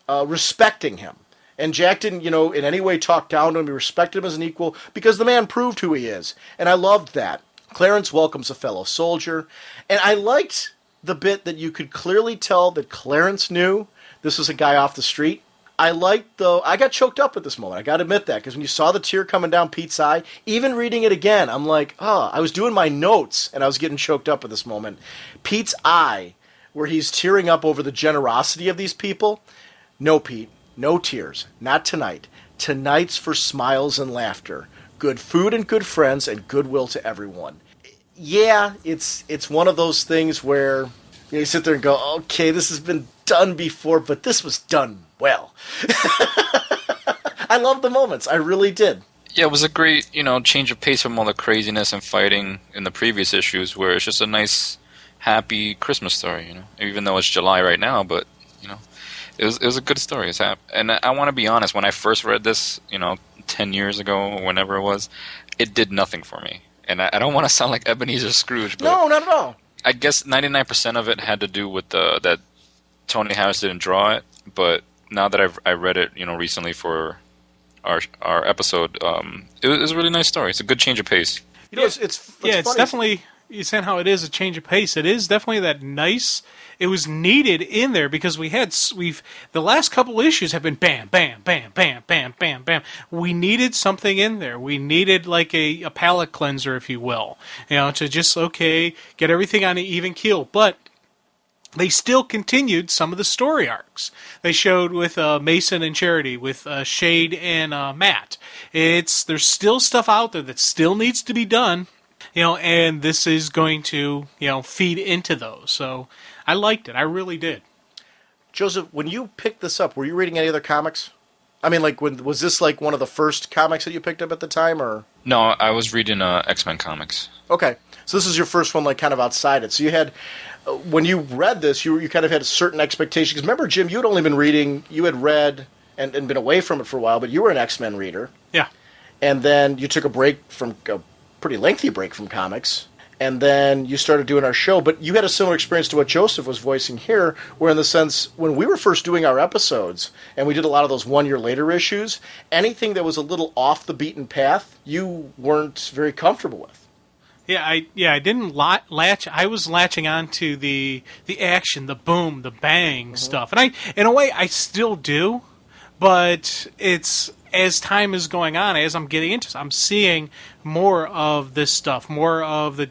Respecting him. And Jack didn't, in any way talk down to him. He respected him as an equal because the man proved who he is. And I loved that. Clarence welcomes a fellow soldier. And I liked the bit that you could clearly tell that Clarence knew this was a guy off the street. I liked, though, I got choked up at this moment. I got to admit that. Because when you saw the tear coming down Pete's eye, even reading it again, I'm like, I was doing my notes and I was getting choked up at this moment. Pete's eye, where he's tearing up over the generosity of these people. No, Pete. No tears. Not tonight. Tonight's for smiles and laughter. Good food and good friends and goodwill to everyone. Yeah, it's one of those things where you sit there and go, okay, this has been done before, but this was done well. I love the moments. I really did. Yeah, it was a great, change of pace from all the craziness and fighting in the previous issues where it's just a nice, happy Christmas story, Even though it's July right now, but, It was a good story. And I want to be honest. When I first read this, 10 years ago or whenever it was, it did nothing for me. And I don't want to sound like Ebenezer Scrooge. But no, not at all. I guess 99% of it had to do with that Tony Harris didn't draw it. But now that I read it, recently for our episode, it was a really nice story. It's a good change of pace. It's definitely. You're saying how it is a change of pace. It is definitely that nice. It was needed in there because the last couple issues have been bam, bam, bam, bam, bam, bam, bam. We needed something in there. We needed like a palate cleanser, if you will, to just get everything on an even keel. But they still continued some of the story arcs they showed with Mason and Charity, with Shade and Matt. There's still stuff out there that still needs to be done. And this is going to, feed into those. So I liked it. I really did. Joseph, when you picked this up, were you reading any other comics? I mean, like, was this like one of the first comics that you picked up at the time, or? No, I was reading X-Men comics. Okay, so this is your first one, like, kind of outside it. So you had, when you read this, you kind of had a certain expectation. Because remember, Jim, you had only been reading, you had read and been away from it for a while, but you were an X-Men reader. Yeah. And then you took a pretty lengthy break from comics. And then you started doing our show, but you had a similar experience to what Joseph was voicing here, where in the sense, when we were first doing our episodes, and we did a lot of those 1 year later issues, anything that was a little off the beaten path, you weren't very comfortable with. Yeah, I didn't latch. I was latching on to the action, the boom, the bang stuff, and in a way, I still do, but it's as time is going on, as I'm getting into it, I'm seeing more of this stuff, more of the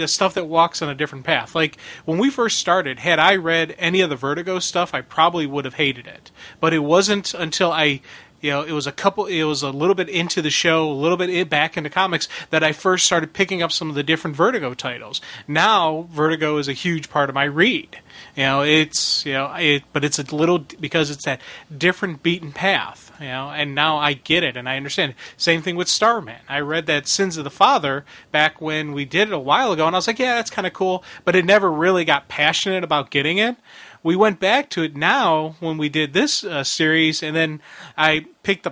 stuff that walks on a different path. Like when we first started, had I read any of the Vertigo stuff, I probably would have hated it. But it wasn't until it was a little bit into the show, a little bit back into comics, that I first started picking up some of the different Vertigo titles. Now, Vertigo is a huge part of my read. But it's a little, because it's that different beaten path, and now I get it and I understand. Same thing with Starman. I read that Sins of the Father back when we did it a while ago, and I was like, yeah, that's kind of cool, but it never really got passionate about getting it. We went back to it now when we did this series, and then I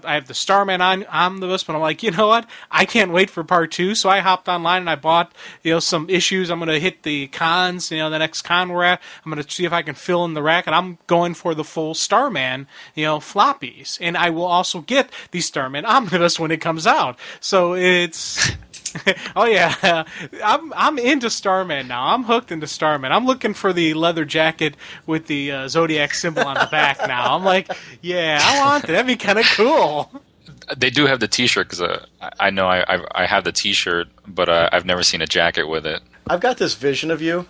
have the Starman omnibus, but I'm like, you know what? I can't wait for part 2, so I hopped online and I bought, some issues. I'm going to hit the cons, the next con we're at. I'm going to see if I can fill in the rack, and I'm going for the full Starman, floppies. And I will also get the Starman omnibus when it comes out. So it's... Oh yeah, I'm into Starman now. I'm hooked into Starman. I'm looking for the leather jacket with the Zodiac symbol on the back now. I'm like, yeah, I want that. That'd be kind of cool. They do have the T-shirt, because I know I have the T-shirt, but I've never seen a jacket with it. I've got this vision of you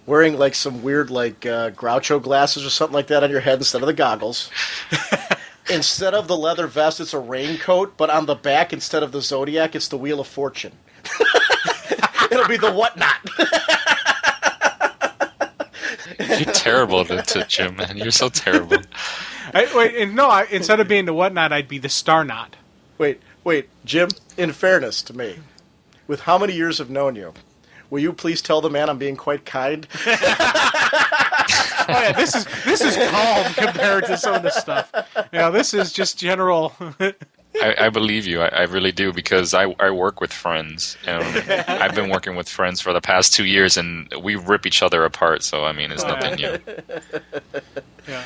wearing like some weird like Groucho glasses or something like that on your head instead of the goggles. Instead of the leather vest, it's a raincoat, but on the back, instead of the Zodiac, it's the Wheel of Fortune. It'll be the whatnot. You're terrible to Jim, man. You're so terrible. Instead of being the whatnot, I'd be the Star Knot. Wait, Jim, in fairness to me, with how many years I've known you, will you please tell the man I'm being quite kind? Oh yeah, this is calm compared to some of this stuff. This is just general. I believe you. I really do, because I work with friends, and I've been working with friends for the past 2 years, and we rip each other apart. So I mean, it's nothing new. Yeah.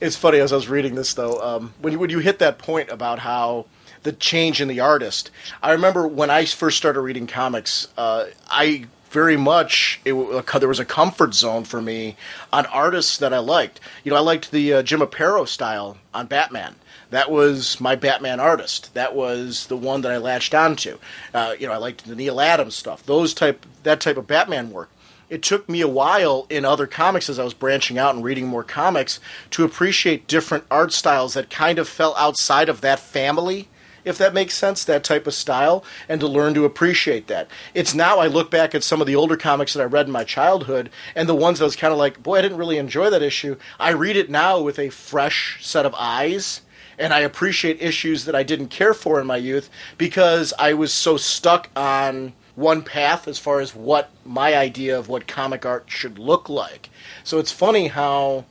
It's funny, as I was reading this though, when you hit that point about how the change in the artist, I remember when I first started reading comics, I very much, there was a comfort zone for me on artists that I liked. I liked the Jim Aparo style on Batman. That was my Batman artist. That was the one that I latched onto. I liked the Neil Adams stuff, that type of Batman work. It took me a while in other comics, as I was branching out and reading more comics, to appreciate different art styles that kind of fell outside of that family, if that makes sense, that type of style, and to learn to appreciate that. It's now I look back at some of the older comics that I read in my childhood, and the ones that I was kind of like, boy, I didn't really enjoy that issue. I read it now with a fresh set of eyes, and I appreciate issues that I didn't care for in my youth because I was so stuck on one path as far as what my idea of what comic art should look like. So it's funny how,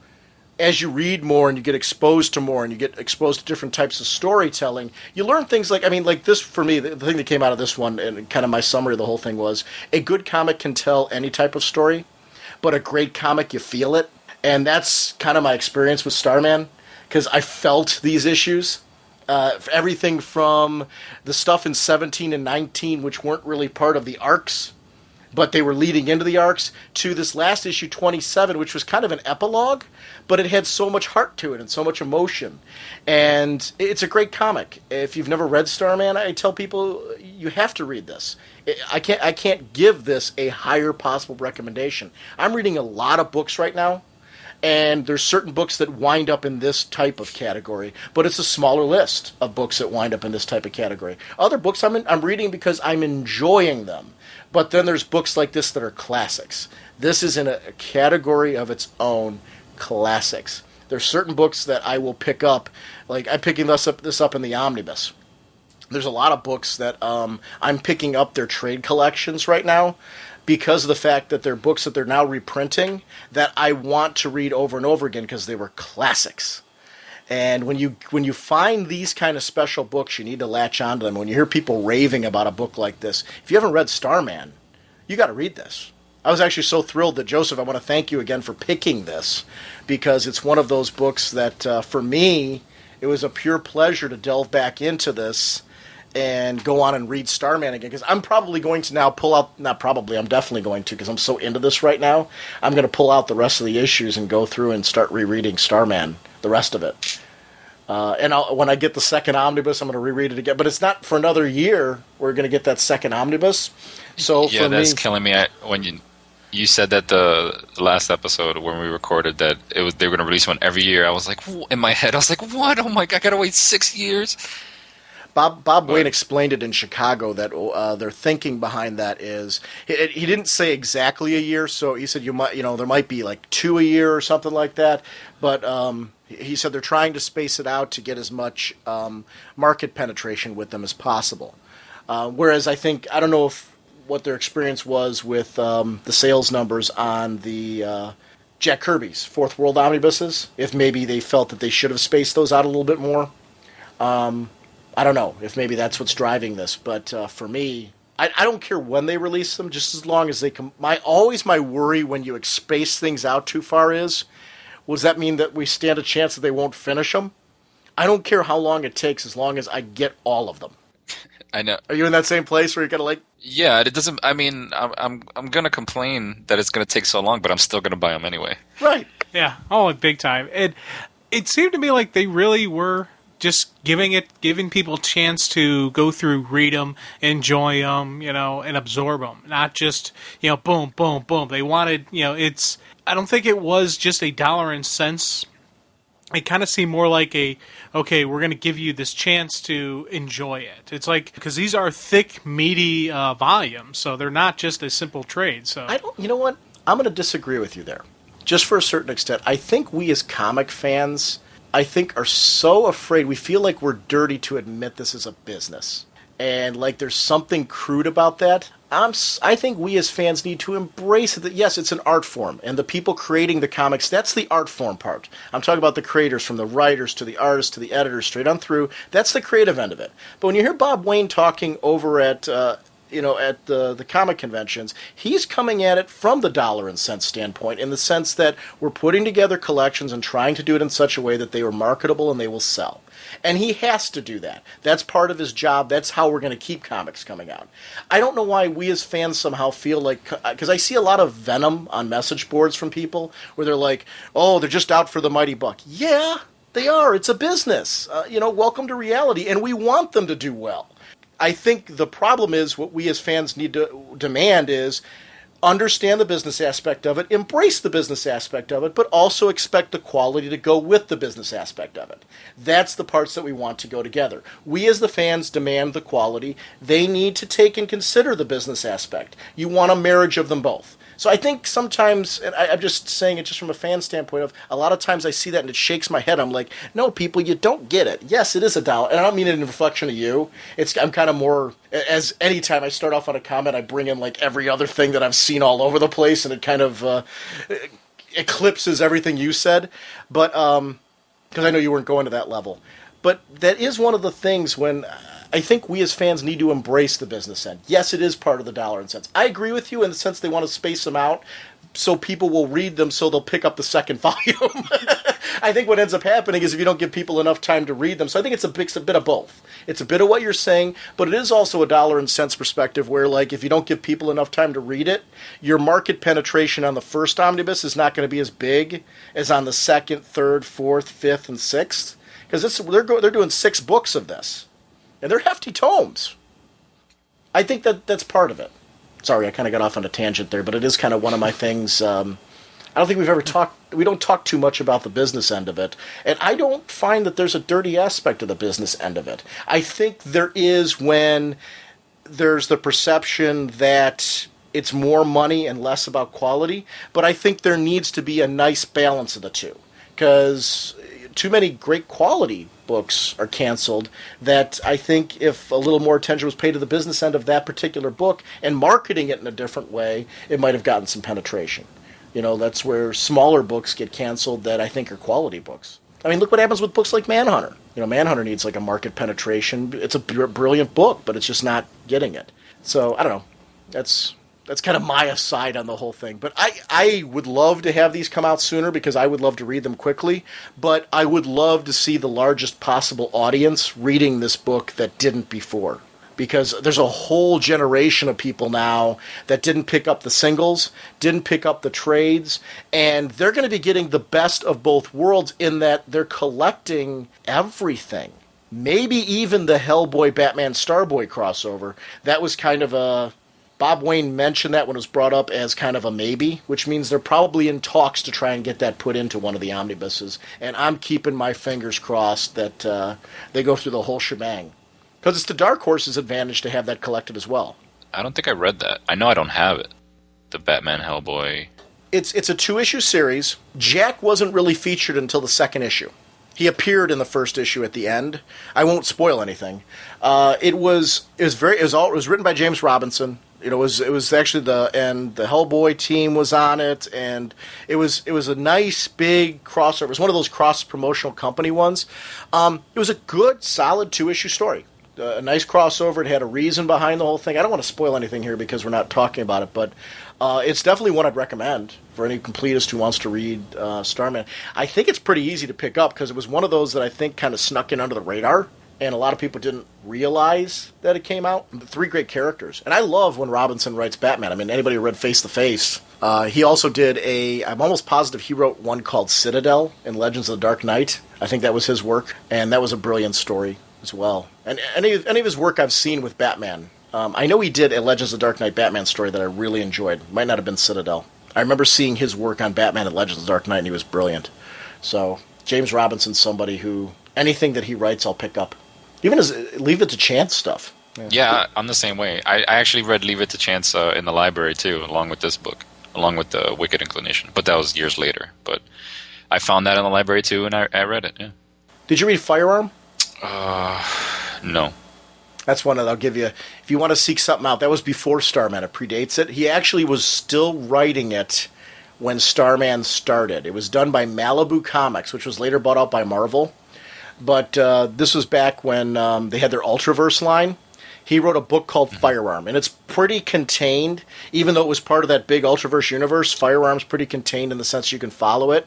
as you read more and you get exposed to more and you get exposed to different types of storytelling, you learn things like this for me, the thing that came out of this one, and kind of my summary of the whole thing was, a good comic can tell any type of story, but a great comic, you feel it. And that's kind of my experience with Starman, because I felt these issues. Everything from the stuff in 17 and 19, which weren't really part of the arcs, but they were leading into the arcs, to this last issue, 27, which was kind of an epilogue, but it had so much heart to it and so much emotion. And it's a great comic. If you've never read Starman, I tell people you have to read this. I can't give this a higher possible recommendation. I'm reading a lot of books right now, and there's certain books that wind up in this type of category, but it's a smaller list of books that wind up in this type of category. Other books I'm reading because I'm enjoying them, but then there's books like this that are classics. This is in a category of its own, classics. There's certain books that I will pick up. Like, I'm picking this up in the omnibus. There's a lot of books that I'm picking up their trade collections right now because of the fact that they're books that they're now reprinting that I want to read over and over again because they were classics. And when you find these kind of special books, you need to latch onto them. When you hear people raving about a book like this, if you haven't read Starman, you got to read this. I was actually so thrilled that, Joseph, I want to thank you again for picking this, because it's one of those books that, for me, it was a pure pleasure to delve back into this and go on and read Starman again, because I'm probably going to now pull out, not probably, I'm definitely going to, because I'm so into this right now, I'm going to pull out the rest of the issues and go through and start rereading Starman, the rest of it. And when I get the second omnibus, I'm going to reread it again. But it's not for another year we're going to get that second omnibus. So yeah, that's killing me. When you said that the last episode when we recorded that they were going to release one every year, I was like, in my head, I was like, what? Oh my God, I got to wait 6 years. Bob Wayne explained it in Chicago that their thinking behind that is he didn't say exactly a year, so he said there might be like 2 a year or something like that, but he said they're trying to space it out to get as much market penetration with them as possible. Whereas I don't know what their experience was with the sales numbers on the Jack Kirby's Fourth World omnibuses. If maybe they felt that they should have spaced those out a little bit more. I don't know if maybe that's what's driving this, but for me, I don't care when they release them, just as long as they come. My worry when you space things out too far does that mean that we stand a chance that they won't finish them? I don't care how long it takes, as long as I get all of them. I know. Are you in that same place where you're gonna Yeah, it doesn't. I mean, I'm gonna complain that it's gonna take so long, but I'm still gonna buy them anyway. Right. Yeah. Oh, big time. It seemed to me like they really were just giving people a chance to go through, read them, enjoy them, and absorb them. Not just, boom, boom, boom. They wanted, I don't think it was just $1.00. It kind of seemed more like okay, we're going to give you this chance to enjoy it. It's like, because these are thick, meaty volumes, so they're not just a simple trade. So you know what? I'm going to disagree with you there, just for a certain extent. I think we as comic fans, are so afraid. We feel like we're dirty to admit this is a business, and like there's something crude about that. I think we as fans need to embrace it. That yes, it's an art form, and the people creating the comics, that's the art form part. I'm talking about the creators, from the writers to the artists to the editors, straight on through. That's the creative end of it. But when you hear Bob Wayne talking over at at the comic conventions, he's coming at it from the dollar and cent standpoint, in the sense that we're putting together collections and trying to do it in such a way that they are marketable and they will sell. And he has to do that. That's part of his job. That's how we're going to keep comics coming out. I don't know why we as fans somehow feel like, because I see a lot of venom on message boards from people where they're like, oh, they're just out for the mighty buck. Yeah, they are. It's a business. Welcome to reality, and we want them to do well. I think the problem is, what we as fans need to demand is understand the business aspect of it, embrace the business aspect of it, but also expect the quality to go with the business aspect of it. That's the parts that we want to go together. We as the fans demand the quality. They need to take and consider the business aspect. You want a marriage of them both. So I think sometimes, and I'm just saying it just from a fan standpoint of, a lot of times I see that and it shakes my head. I'm like, no, people, you don't get it. Yes, it is $1. And I don't mean it in reflection of you. I'm kind of more, as any time I start off on a comment, I bring in like every other thing that I've seen all over the place, and it kind of eclipses everything you said. But, because I know you weren't going to that level. But that is one of the things when I think we as fans need to embrace the business end. Yes, it is part of the dollar and cents. I agree with you in the sense they want to space them out so people will read them, so they'll pick up the second volume. I think what ends up happening is if you don't give people enough time to read them. So I think it's a bit of both. It's a bit of what you're saying, but it is also a dollar and cents perspective where, like, if you don't give people enough time to read it, your market penetration on the first omnibus is not going to be as big as on the second, third, fourth, fifth, and sixth. Because they're doing 6 books of this. And they're hefty tomes. I think that's part of it. Sorry, I kind of got off on a tangent there, but it is kind of one of my things. I don't think we don't talk too much about the business end of it. And I don't find that there's a dirty aspect of the business end of it. I think there is when there's the perception that it's more money and less about quality, but I think there needs to be a nice balance of the two, because too many great quality books are canceled that I think if a little more attention was paid to the business end of that particular book and marketing it in a different way, it might have gotten some penetration. That's where smaller books get canceled that I think are quality books. I mean, look what happens with books like Manhunter. Manhunter needs like a market penetration. It's a brilliant book, but it's just not getting it. So, I don't know. That's kind of my aside on the whole thing. But I would love to have these come out sooner because I would love to read them quickly. But I would love to see the largest possible audience reading this book that didn't before. Because there's a whole generation of people now that didn't pick up the singles, didn't pick up the trades, and they're going to be getting the best of both worlds in that they're collecting everything. Maybe even the Hellboy Batman Starboy crossover. That was kind of a... Bob Wayne mentioned that when it was brought up as kind of a maybe, which means they're probably in talks to try and get that put into one of the omnibuses. And I'm keeping my fingers crossed that they go through the whole shebang. Because it's to Dark Horse's advantage to have that collected as well. I don't think I read that. I know I don't have it. The Batman Hellboy. It's a 2-issue series. Jack wasn't really featured until the second issue. He appeared in the first issue at the end. I won't spoil anything. It was written by James Robinson. It was actually the Hellboy team was on it, and it was a nice big crossover. It was one of those cross promotional company ones. It was a good, solid 2-issue story. A nice crossover. It had a reason behind the whole thing. I don't want to spoil anything here because we're not talking about it, but it's definitely one I'd recommend for any completist who wants to read Starman. I think it's pretty easy to pick up because it was one of those that I think kind of snuck in under the radar, and a lot of people didn't realize that it came out. 3 great characters. And I love when Robinson writes Batman. I mean, anybody who read Face to Face, he also did I'm almost positive he wrote one called Citadel in Legends of the Dark Knight. I think that was his work, and that was a brilliant story as well. And any of his work I've seen with Batman. I know he did a Legends of the Dark Knight Batman story that I really enjoyed. Might not have been Citadel. I remember seeing his work on Batman and Legends of the Dark Knight, and he was brilliant. So, James Robinson's somebody who, anything that he writes, I'll pick up. Even his Leave It to Chance stuff. Yeah, I'm the same way. I actually read Leave It to Chance in the library, too, along with this book, along with the Wicked Inclination. But that was years later. But I found that in the library, too, and I read it, yeah. Did you read Firearm? No. That's one that I'll give you. If you want to seek something out, that was before Starman. It predates it. He actually was still writing it when Starman started. It was done by Malibu Comics, which was later bought out by Marvel. But this was back when they had their Ultraverse line. He wrote a book called Firearm, and it's pretty contained. Even though it was part of that big Ultraverse universe, Firearm's pretty contained in the sense you can follow it.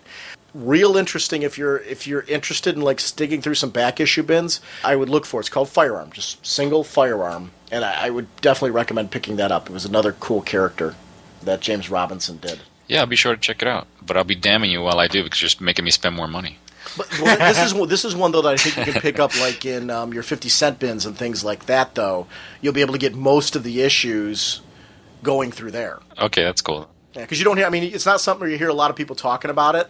Real interesting if you're interested in like digging through some back issue bins. I would look for it. It's called Firearm, just single Firearm, and I would definitely recommend picking that up. It was another cool character that James Robinson did. Yeah, I'll be sure to check it out. But I'll be damning you while I do because you're just making me spend more money. But this is one though that I think you can pick up like in your 50-cent bins and things like that. Though you'll be able to get most of the issues going through there. Okay, that's cool. Yeah, because you don't hear. I mean, it's not something where you hear a lot of people talking about it.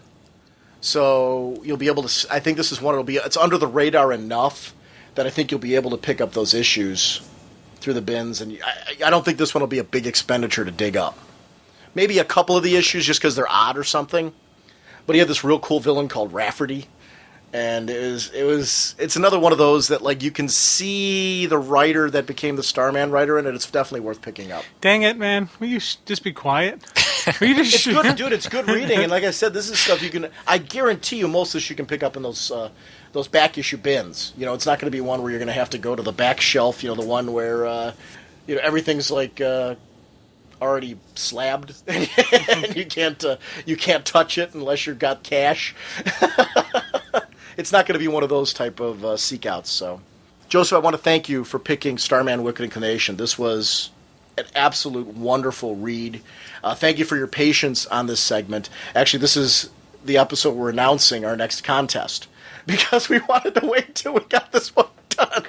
So you'll be able to. I think this is one. It's under the radar enough that I think you'll be able to pick up those issues through the bins. And I don't think this one will be a big expenditure to dig up. Maybe a couple of the issues just because they're odd or something. But he had this real cool villain called Rafferty, and it's another one of those that like you can see the writer that became the Starman writer in it. It's definitely worth picking up. Dang it, man! Will you just be quiet? It's good, dude. It's good reading, and like I said, this is stuff you can. I guarantee you, most of this you can pick up in those back issue bins. You know, it's not going to be one where you're going to have to go to the back shelf. You know, the one where everything's like. Already slabbed, and you can't touch it unless you've got cash. It's not going to be one of those type of seek outs. So, Joseph, I want to thank you for picking Starman Wicked Inclination. This was an absolute wonderful read. Thank you for your patience on this segment. Actually, this is the episode we're announcing our next contest because we wanted to wait till we got this one done.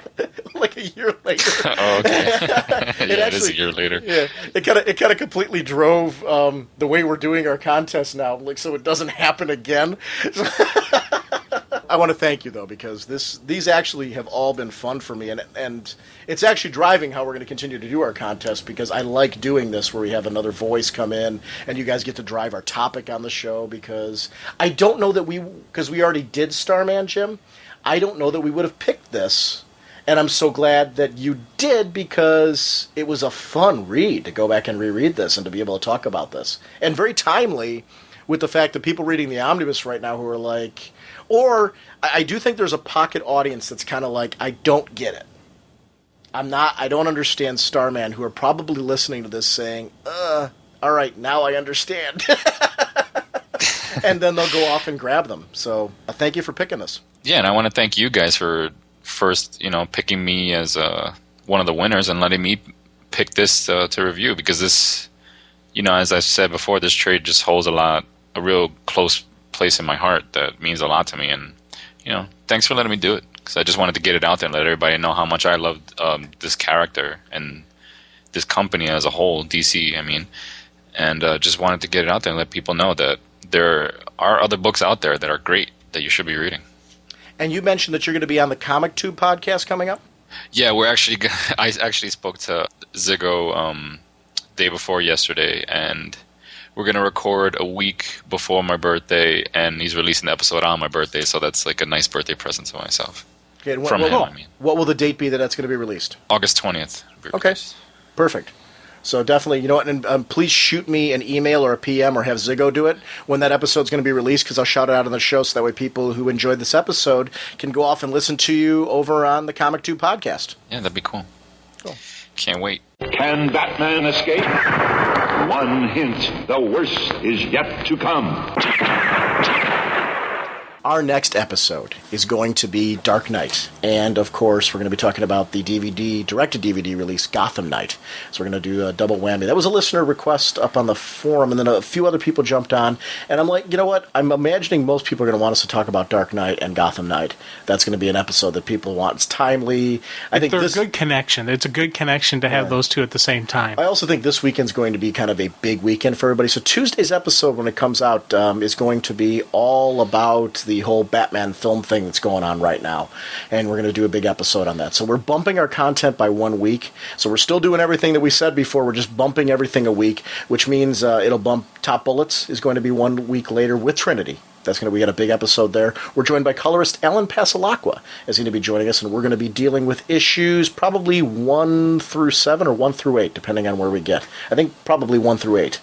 Like a year later. Oh, okay. It is a year later. Yeah, it kind of completely drove the way we're doing our contest now, like so it doesn't happen again. I want to thank you, though, because these actually have all been fun for me, and it's actually driving how we're going to continue to do our contest, because I like doing this where we have another voice come in, and you guys get to drive our topic on the show, because I don't know that because we already did Starman, Jim, I don't know that we would have picked this, and I'm so glad that you did, because it was a fun read to go back and reread this and to be able to talk about this. And very timely with the fact that people reading the omnibus right now who are like, or I do think there's a pocket audience that's kind of like, I don't get it. I don't understand Starman, who are probably listening to this saying, all right, now I understand. And then they'll go off and grab them. So thank you for picking this. Yeah, and I want to thank you guys for first, picking me as one of the winners and letting me pick this to review, because this, as I've said before, this trade just holds a real close place in my heart that means a lot to me. And, thanks for letting me do it, because I just wanted to get it out there and let everybody know how much I loved this character and this company as a whole, DC, and just wanted to get it out there and let people know that there are other books out there that are great that you should be reading. And you mentioned that you're going to be on the Comic Tube podcast coming up? Yeah, I actually spoke to Ziggo day before yesterday, and we're going to record a week before my birthday, and he's releasing the episode on my birthday, so that's like a nice birthday present to myself. Okay, From him. What will the date be that's going to be released? August 20th. Okay, perfect. So definitely, and please shoot me an email or a PM or have Ziggo do it when that episode's going to be released, because I'll shout it out on the show so that way people who enjoyed this episode can go off and listen to you over on the Comic Tube podcast. Yeah, that'd be cool. Can't wait. Can Batman escape? One hint, the worst is yet to come. Our next episode is going to be Dark Knight. And, of course, we're going to be talking about the direct-to-DVD release, Gotham Knight. So we're going to do a double whammy. That was a listener request up on the forum, and then a few other people jumped on. And I'm like, you know what? I'm imagining most people are going to want us to talk about Dark Knight and Gotham Knight. That's going to be an episode that people want. It's timely. I think they're a good connection. It's a good connection to have those two at the same time. I also think this weekend's going to be kind of a big weekend for everybody. So Tuesday's episode, when it comes out, is going to be all about the whole Batman film thing that's going on right now, and we're going to do a big episode on that. So we're bumping our content by 1 week, so we're still doing everything that we said before. We're just bumping everything a week, which means it'll bump Top Bullets is going to be 1 week later with Trinity. We got a big episode there. We're joined by colorist Alan Pasalacqua is going to be joining us, and we're going to be dealing with issues probably 1 through 7 or 1 through 8, depending on where we get. I think probably 1 through 8.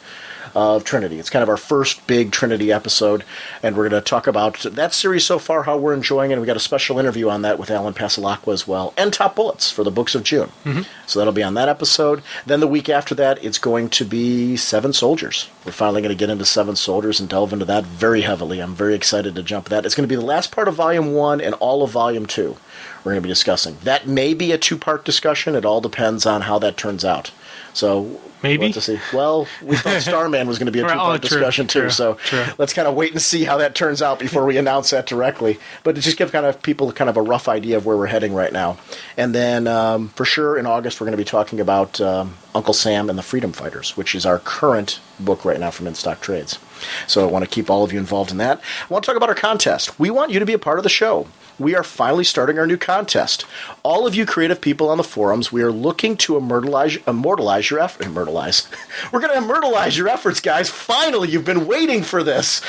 Of Trinity. It's kind of our first big Trinity episode, and we're going to talk about that series so far, how we're enjoying it, and we got a special interview on that with Alan Pasalacqua as well, and Top Bullets for the Books of June. Mm-hmm. So that'll be on that episode. Then the week after that, it's going to be Seven Soldiers. We're finally going to get into Seven Soldiers and delve into that very heavily. I'm very excited to jump that. It's going to be the last part of Volume 1 and all of Volume 2 we're going to be discussing. That may be a 2-part discussion. It all depends on how that turns out. So maybe. We'll have to see. Well, we thought Starman was going to be a 2-part discussion too, so let's kind of wait and see how that turns out before we announce that directly. But to just give kind of people kind of a rough idea of where we're heading right now. And then for sure in August we're going to be talking about Uncle Sam and the Freedom Fighters, which is our current book right now from In Stock Trades. So I want to keep all of you involved in that. I want to talk about our contest. We want you to be a part of the show. We are finally starting our new contest. All of you creative people on the forums, we are looking to immortalize your effort. We're going to immortalize your efforts, guys. Finally, you've been waiting for this.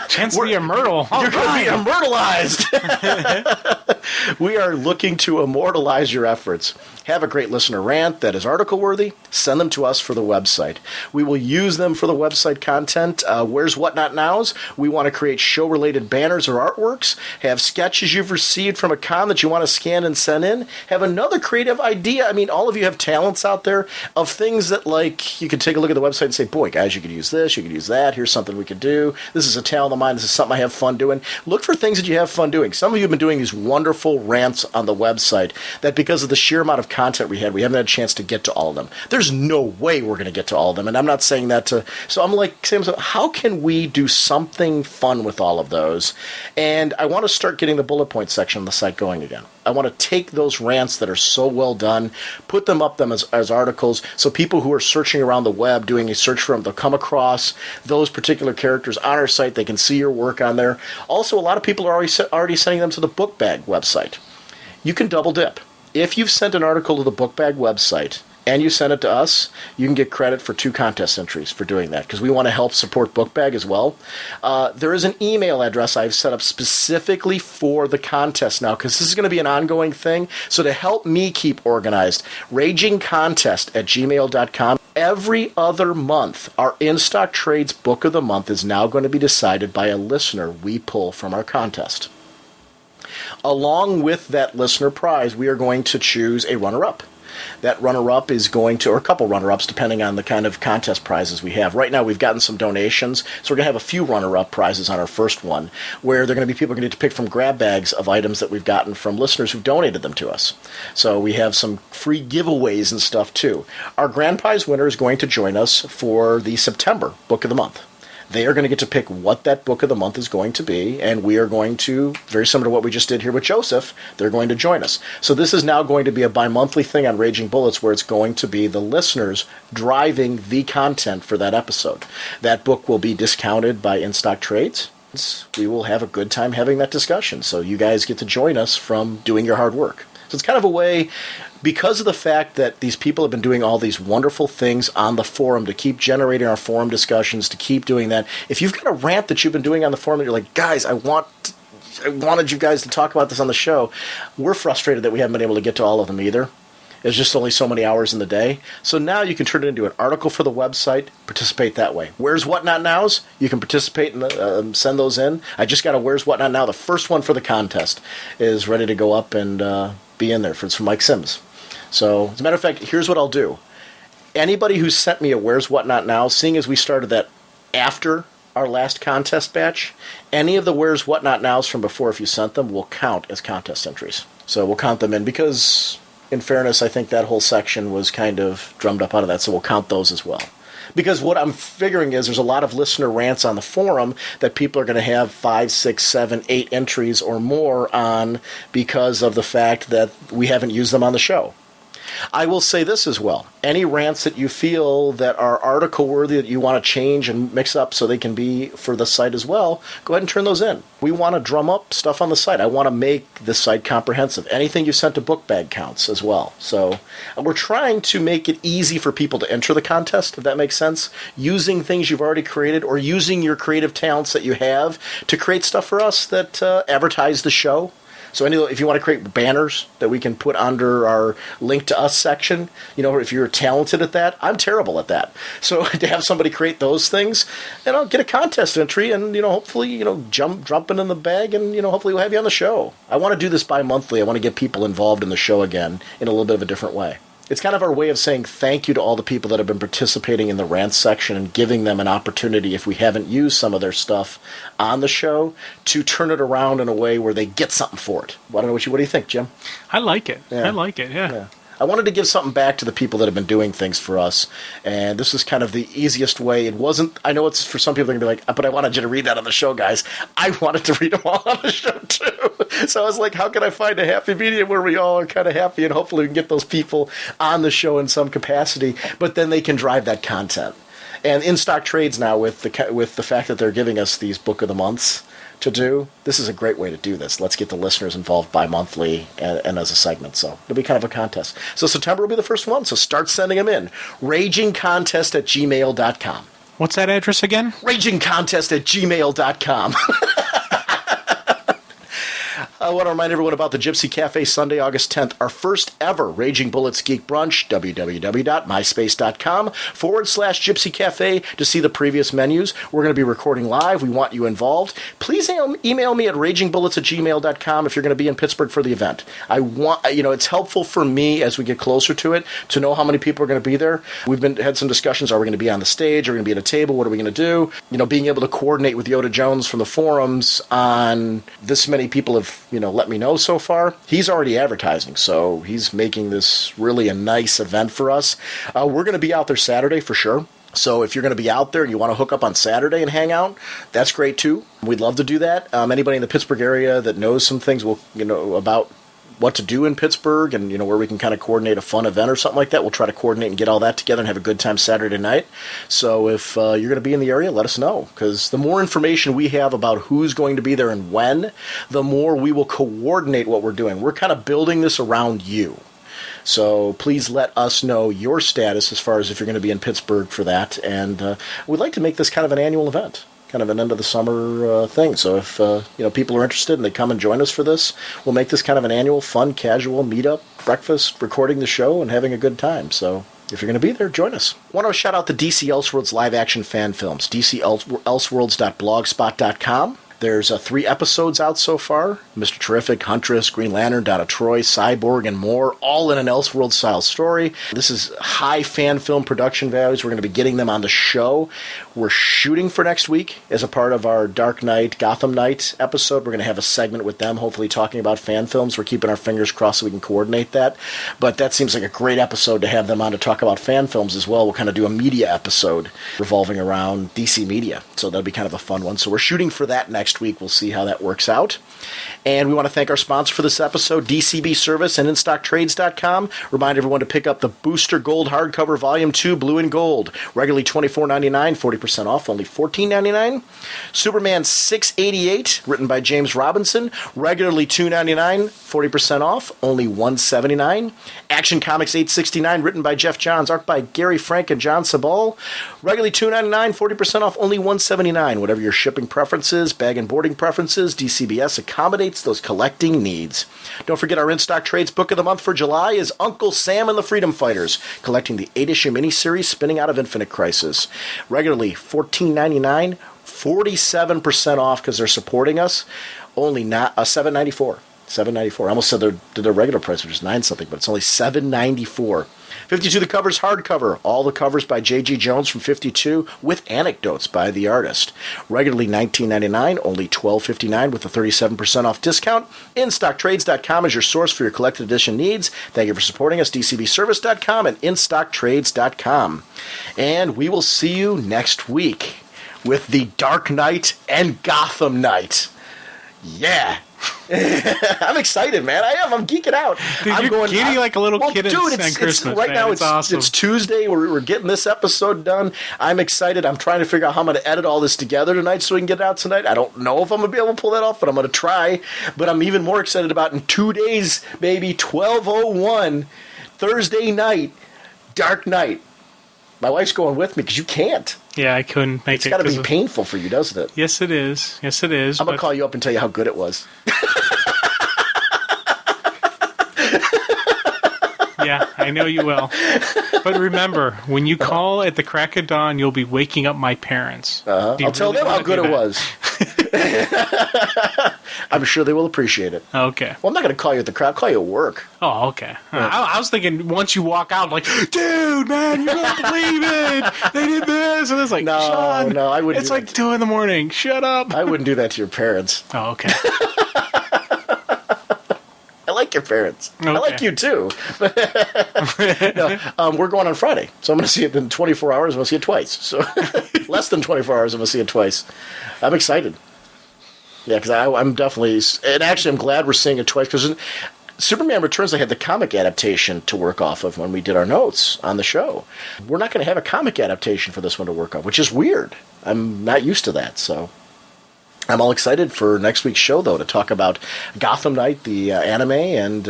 Chance to be a myrtle. You're going to be immortalized. We are looking to immortalize your efforts. Have a great listener rant that is article-worthy. Send them to us for the website. We will use them for the website content. Where's What Not Nows? We want to create show-related banners or artworks. Have sketches you've received from a con that you want to scan and send in. Have another creative idea. I mean, all of you have talents out there of things that, like, you could take a look at the website and say, boy, guys, you could use this, you could use that. Here's something we could do. This is a talent of mine. This is something I have fun doing. Look for things that you have fun doing. Some of you have been doing these wonderful rants on the website that because of the sheer amount of content we haven't had a chance to get to all of them. There's no way we're going to get to all of them, and I'm not saying that to... So I'm like, Sam, how can we do something fun with all of those? And I want to start getting the bullet point section on the site going again. I want to take those rants that are so well done, put them up as articles, so people who are searching around the web, doing a search for them, they'll come across those particular characters on our site. They can see your work on there. Also, a lot of people are already sending them to the Bookbag website. You can double dip. If you've sent an article to the Bookbag website and you send it to us, you can get credit for 2 contest entries for doing that, because we want to help support Bookbag as well. There is an email address I've set up specifically for the contest now, because this is going to be an ongoing thing. So to help me keep organized, ragingcontest@gmail.com. Every other month, our In-Stock Trades Book of the Month is now going to be decided by a listener we pull from our contest. Along with that listener prize, we are going to choose a runner-up. That runner-up is going to, or a couple runner-ups, depending on the kind of contest prizes we have. Right now, we've gotten some donations, so we're going to have a few runner-up prizes on our first one, where they're going to be people going to pick from grab bags of items that we've gotten from listeners who've donated them to us. So we have some free giveaways and stuff, too. Our grand prize winner is going to join us for the September Book of the Month. They are going to get to pick what that book of the month is going to be, and we are going to, very similar to what we just did here with Joseph, they're going to join us. So this is now going to be a bi-monthly thing on Raging Bullets, where it's going to be the listeners driving the content for that episode. That book will be discounted by In-Stock Trades. We will have a good time having that discussion, so you guys get to join us from doing your hard work. So it's kind of a way, because of the fact that these people have been doing all these wonderful things on the forum to keep generating our forum discussions, to keep doing that. If you've got a rant that you've been doing on the forum that you're like, guys, I wanted you guys to talk about this on the show, we're frustrated that we haven't been able to get to all of them either. There's just only so many hours in the day. So now you can turn it into an article for the website, participate that way. Where's What Not Nows? You can participate and send those in. I just got a Where's What Not Now. The first one for the contest is ready to go up and be in there. It's from Mike Sims. So, as a matter of fact, here's what I'll do. Anybody who sent me a Where's What Not Now, seeing as we started that after our last contest batch, any of the Where's What Not Nows from before, if you sent them, will count as contest entries. So we'll count them in, because, in fairness, I think that whole section was kind of drummed up out of that, so we'll count those as well. Because what I'm figuring is there's a lot of listener rants on the forum that people are going to have 5, 6, 7, 8 entries or more on, because of the fact that we haven't used them on the show. I will say this as well. Any rants that you feel that are article worthy, that you want to change and mix up so they can be for the site as well, go ahead and turn those in. We want to drum up stuff on the site. I want to make the site comprehensive. Anything you sent to Bookbag counts as well. So we're trying to make it easy for people to enter the contest, if that makes sense, using things you've already created or using your creative talents that you have to create stuff for us that advertise the show. So if you want to create banners that we can put under our link to us section, if you're talented at that, I'm terrible at that. So to have somebody create those things, and I'll get a contest entry, and hopefully jumping in the bag, and hopefully we'll have you on the show. I want to do this bi-monthly. I want to get people involved in the show again in a little bit of a different way. It's kind of our way of saying thank you to all the people that have been participating in the rant section and giving them an opportunity, if we haven't used some of their stuff on the show, to turn it around in a way where they get something for it. Well, I don't know what do you think, Jim? I like it. Yeah. I like it, yeah. I wanted to give something back to the people that have been doing things for us, and this is kind of the easiest way. It wasn't, I know it's for some people, they're going to be like, but I wanted you to read that on the show, guys. I wanted to read them all on the show, too. So I was like, how can I find a happy medium where we all are kind of happy, and hopefully we can get those people on the show in some capacity, but then they can drive that content. And In-Stock Trades now, with the fact that they're giving us these Book of the Months to do, this is a great way to do this. Let's get the listeners involved bi-monthly and as a segment. So it'll be kind of a contest. So September will be the first one, so start sending them in. Ragingcontest@gmail.com. What's that address again? Ragingcontest@gmail.com. I want to remind everyone about the Gypsy Café, Sunday, August 10th, our first ever Raging Bullets Geek Brunch, www.myspace.com/Gypsy Cafe to see the previous menus. We're going to be recording live. We want you involved. Please email me at ragingbullets@gmail.com if you're going to be in Pittsburgh for the event. I want, it's helpful for me as we get closer to it to know how many people are going to be there. We've had some discussions. Are we going to be on the stage? Are we going to be at a table? What are we going to do? Being able to coordinate with Yoda Jones from the forums on this many people have let me know so far. He's already advertising, so he's making this really a nice event for us. We're going to be out there Saturday for sure. So if you're going to be out there and you want to hook up on Saturday and hang out, that's great too. We'd love to do that. Anybody in the Pittsburgh area that knows some things about what to do in Pittsburgh and where we can kind of coordinate a fun event or something like that, we'll try to coordinate and get all that together and have a good time Saturday night. So if you're going to be in the area, let us know, because the more information we have about who's going to be there and when, the more we will coordinate what we're doing. We're kind of building this around you. So please let us know your status as far as if you're going to be in Pittsburgh for that. And we'd like to make this kind of an annual event, kind of an end of the summer thing. So if people are interested and they come and join us for this, we'll make this kind of an annual, fun, casual meetup, breakfast, recording the show, and having a good time. So if you're going to be there, join us. I want to shout out the DC Elseworlds live action fan films, dcelseworlds.blogspot.com. There's 3 episodes out so far. Mr. Terrific, Huntress, Green Lantern, Donna Troy, Cyborg, and more, all in an Elseworld-style story. This is high fan film production values. We're going to be getting them on the show. We're shooting for next week as a part of our Dark Knight, Gotham Knight episode. We're going to have a segment with them, hopefully talking about fan films. We're keeping our fingers crossed so we can coordinate that. But that seems like a great episode to have them on to talk about fan films as well. We'll kind of do a media episode revolving around DC media. So that'll be kind of a fun one. So we're shooting for that next week. We'll see how that works out. And we want to thank our sponsor for this episode, DCB Service and InStockTrades.com. Remind everyone to pick up the Booster Gold Hardcover Volume 2 Blue and Gold. Regularly $24.99, 40% off, only $14.99. Superman 688, written by James Robinson. Regularly $2.99, 40% off, only $179. Action Comics 869, written by Jeff Johns, art by Gary Frank and John Sabal. Regularly $2.99, 40% off, only $179. Whatever your shipping preferences, bag and boarding preferences, DCBS accommodates those collecting needs. Don't forget our In-Stock Trades book of the month for July is Uncle Sam and the Freedom Fighters, collecting the 8-issue miniseries spinning out of Infinite Crisis. Regularly $14.99, 47% off because they're supporting us. Only not $7.94. $7.94. I almost said their regular price, which is $9 something, but it's only $7.94. 52 The Covers hardcover. All the covers by J.G. Jones from 52 with anecdotes by the artist. Regularly $19.99, only $12.59 with a 37% off discount. InStockTrades.com is your source for your collected edition needs. Thank you for supporting us. DCBService.com and InStockTrades.com. And we will see you next week with the Dark Knight and Gotham Knight. Yeah. I'm excited, man. I am. I'm geeking out. Dude, you're giddy like a little kid on Christmas. Right now, it's awesome. It's Tuesday. We're getting this episode done. I'm excited. I'm trying to figure out how I'm going to edit all this together tonight so we can get it out tonight. I don't know if I'm going to be able to pull that off, but I'm going to try. But I'm even more excited about in 2 days, baby, 12:01, Thursday night, Dark Knight. My wife's going with me because you can't. Yeah, I couldn't make it. It's got to be painful for you, doesn't it? Yes, it is. Yes, it is. I'm going to call you up and tell you how good it was. Yeah, I know you will. But remember, when you call at the crack of dawn, you'll be waking up my parents. I'll tell them how good it was. I'm sure they will appreciate it. Okay. Well, I'm not going to call you at the crack. I'll call you at work. Oh, okay. I was thinking once you walk out, like, dude, man, you don't believe it. They did this. And it's like, Sean, no, I wouldn't. It's like 2 a.m. Shut up. I wouldn't do that to your parents. Oh, okay. I like your parents. Okay. I like you too. No, we're going on Friday, so I'm going to see it in 24 hours. I'm going to see it twice. So less than 24 hours, I'm going to see it twice. I'm excited. Yeah, because I'm definitely, and actually, I'm glad we're seeing it twice because Superman Returns, I had the comic adaptation to work off of when we did our notes on the show. We're not going to have a comic adaptation for this one to work off, which is weird. I'm not used to that, so. I'm all excited for next week's show, though, to talk about Gotham Knight, the anime, and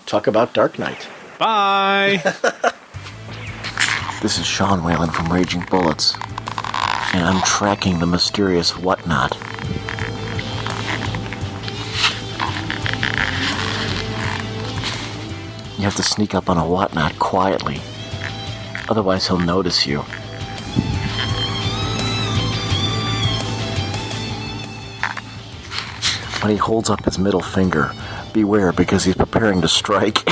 talk about Dark Knight. Bye! This is Sean Whalen from Raging Bullets, and I'm tracking the mysterious whatnot. You have to sneak up on a whatnot quietly, otherwise he'll notice you. When he holds up his middle finger, beware because he's preparing to strike.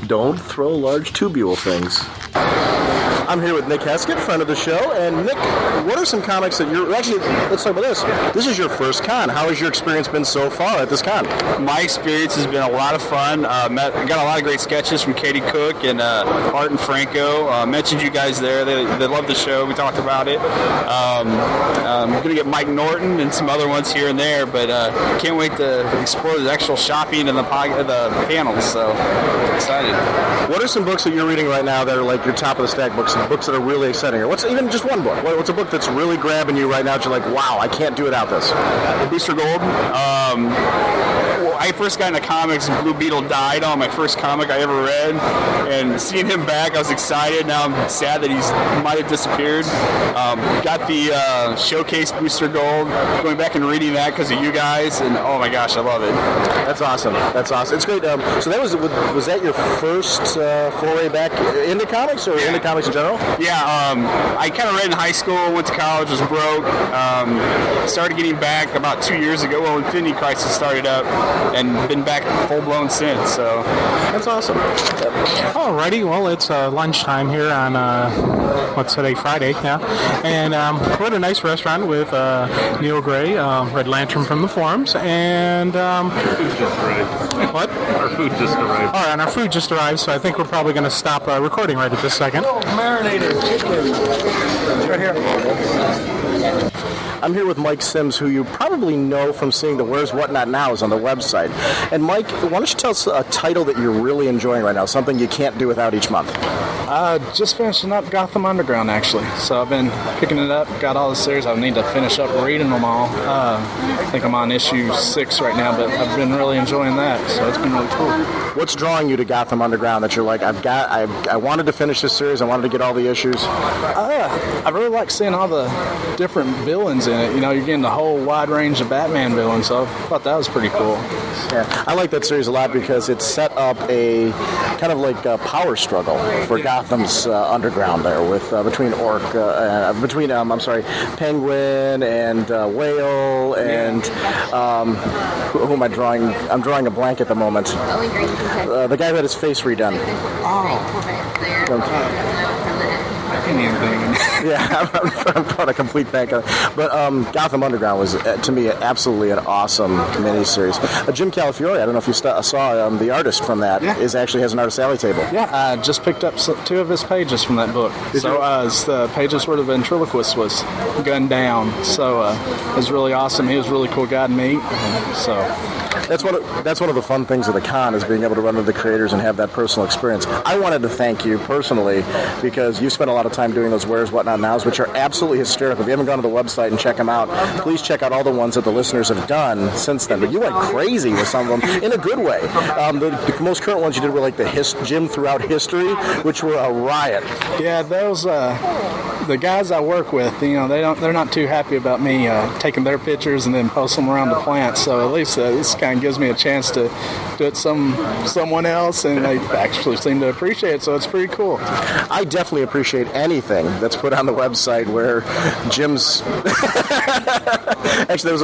Don't throw large tubule things. I'm here with Nick Heskett, friend of the show. And Nick, what are some comics that you're... Actually, let's talk about this. This is your first con. How has your experience been so far at this con? My experience has been a lot of fun. Got a lot of great sketches from Katie Cook and Art and Franco. Mentioned you guys there. They love the show. We talked about it. I'm going to get Mike Norton and some other ones here and there, but can't wait to explore the actual shopping and the panels. So excited. What are some books that you're reading right now that are like your top of the stack books, books that are really exciting? Or what's even just one book? What's a book that's really grabbing you right now that you're like, wow, I can't do without this? Booster Gold. I first got into comics, Blue Beetle died on my first comic I ever read, and seeing him back, I was excited. Now I'm sad that he might have disappeared. Got the Showcase Booster Gold, going back and reading that because of you guys, and oh my gosh, I love it. That's awesome. That's awesome. It's great. So that was that your first foray back into comics, or into comics in general? Yeah, I kind of read in high school, went to college, was broke, started getting back about 2 years ago when Infinity Crisis started up, and been back full-blown since, so. That's awesome. Alrighty, well, it's lunchtime here on, what's today, Friday, yeah. And we're at a nice restaurant with Neil Gray, Red Lantern from the forums, and... Our food just arrived. What? Our food just arrived. Alright, and our food just arrived, so I think we're probably going to stop recording right at this second. Marinated chicken. Right here. I'm here with Mike Sims, who you probably know from seeing the Where's What Not Nows on the website. And Mike, why don't you tell us a title that you're really enjoying right now, something you can't do without each month? Just finishing up Gotham Underground, actually. So I've been picking it up, got all the series. I need to finish up reading them all. I think I'm on issue 6 right now, but I've been really enjoying that, so it's been really cool. What's drawing you to Gotham Underground that you're like, I wanted to finish this series, I wanted to get all the issues? I really like seeing all the different villains in it. You know, you're getting the whole wide range of Batman villains, so I thought that was pretty cool. Yeah, I like that series a lot because it set up a kind of like a power struggle for Gotham's underground there with between Penguin and Whale and who am I drawing? I'm drawing a blank at the moment. The guy who had his face redone. I can't even think. Yeah, I'm drawing a complete blank. But Gotham Underground was, to me, absolutely an awesome miniseries. Jim Calafiore, I don't know if you saw the artist from that, actually has an Artist Alley table. Yeah, I just picked up 2 of his pages from that book. It's the pages where the ventriloquist was gunned down. So it was really awesome. He was a really cool guy to meet. So that's one of the fun things of the con, is being able to run into the creators and have that personal experience. I wanted to thank you personally because you spent a lot of time doing those Where's What Not Nows, which are absolutely hysterical. If you haven't gone to the website and check them out, please check out all the ones that the listeners have done since then. But you went crazy with some of them in a good way. The most current ones you did were like the Jim Throughout History, which were a riot. Yeah, those the guys I work with, you know, they're not too happy about me taking their pictures and then post them around the plant. So at least this kind of gives me a chance to do it someone else, and they actually seem to appreciate it. So it's pretty cool. I definitely appreciate anything that's put on the website where Jim's actually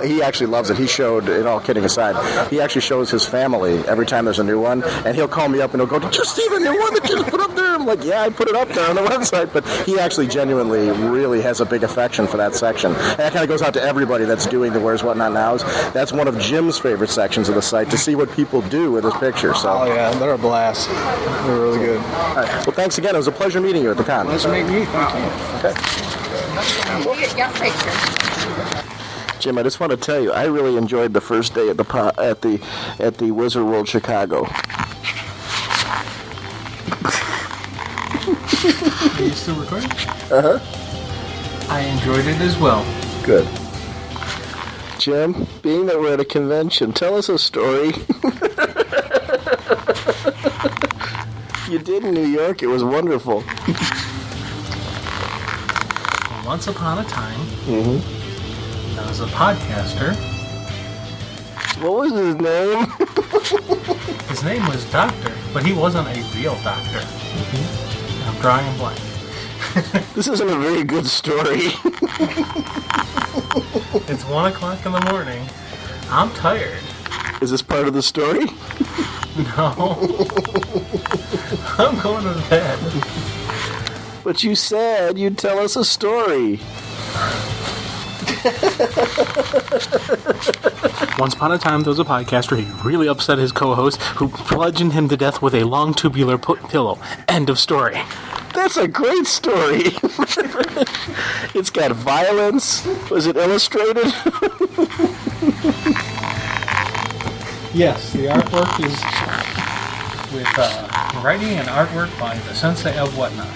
he actually loves it. He showed it, all kidding aside. He actually shows his family every time there's a new one, and he'll call me up and he'll go, "Did you see the new one that you just put up there?" I'm like, "Yeah, I put it up there on the website." But he actually genuinely really has a big affection for that section, and that kind of goes out to everybody that's doing the Where's What Not Nows. That's one of Jim's favorite sections of the site, to see what people do with his pictures. So. Oh yeah, they're a blast. They're really good. All right. Well, thanks again. It was a pleasure meeting you at the con. Pleasure meeting you. Thank you. Okay. Jim, I just want to tell you, I really enjoyed the first day at the Wizard World Chicago. Are you still recording? Uh-huh. I enjoyed it as well. Good. Jim, being that we're at a convention, tell us a story you did in New York. It was wonderful. Once upon a time, there was a podcaster. What was his name? His name was Doctor, but he wasn't a real doctor. I'm drawing a blank. This isn't a very good story. It's 1 o'clock in the morning. I'm tired. Is this part of the story? No. I'm going to bed. But you said you'd tell us a story. Once upon a time, there was a podcaster. He really upset his co-host, who bludgeoned him to death with a long tubular pillow. End of story. That's a great story. It's got violence. Was it illustrated? Yes, the artwork is with writing and artwork by the Sensei of Whatnot.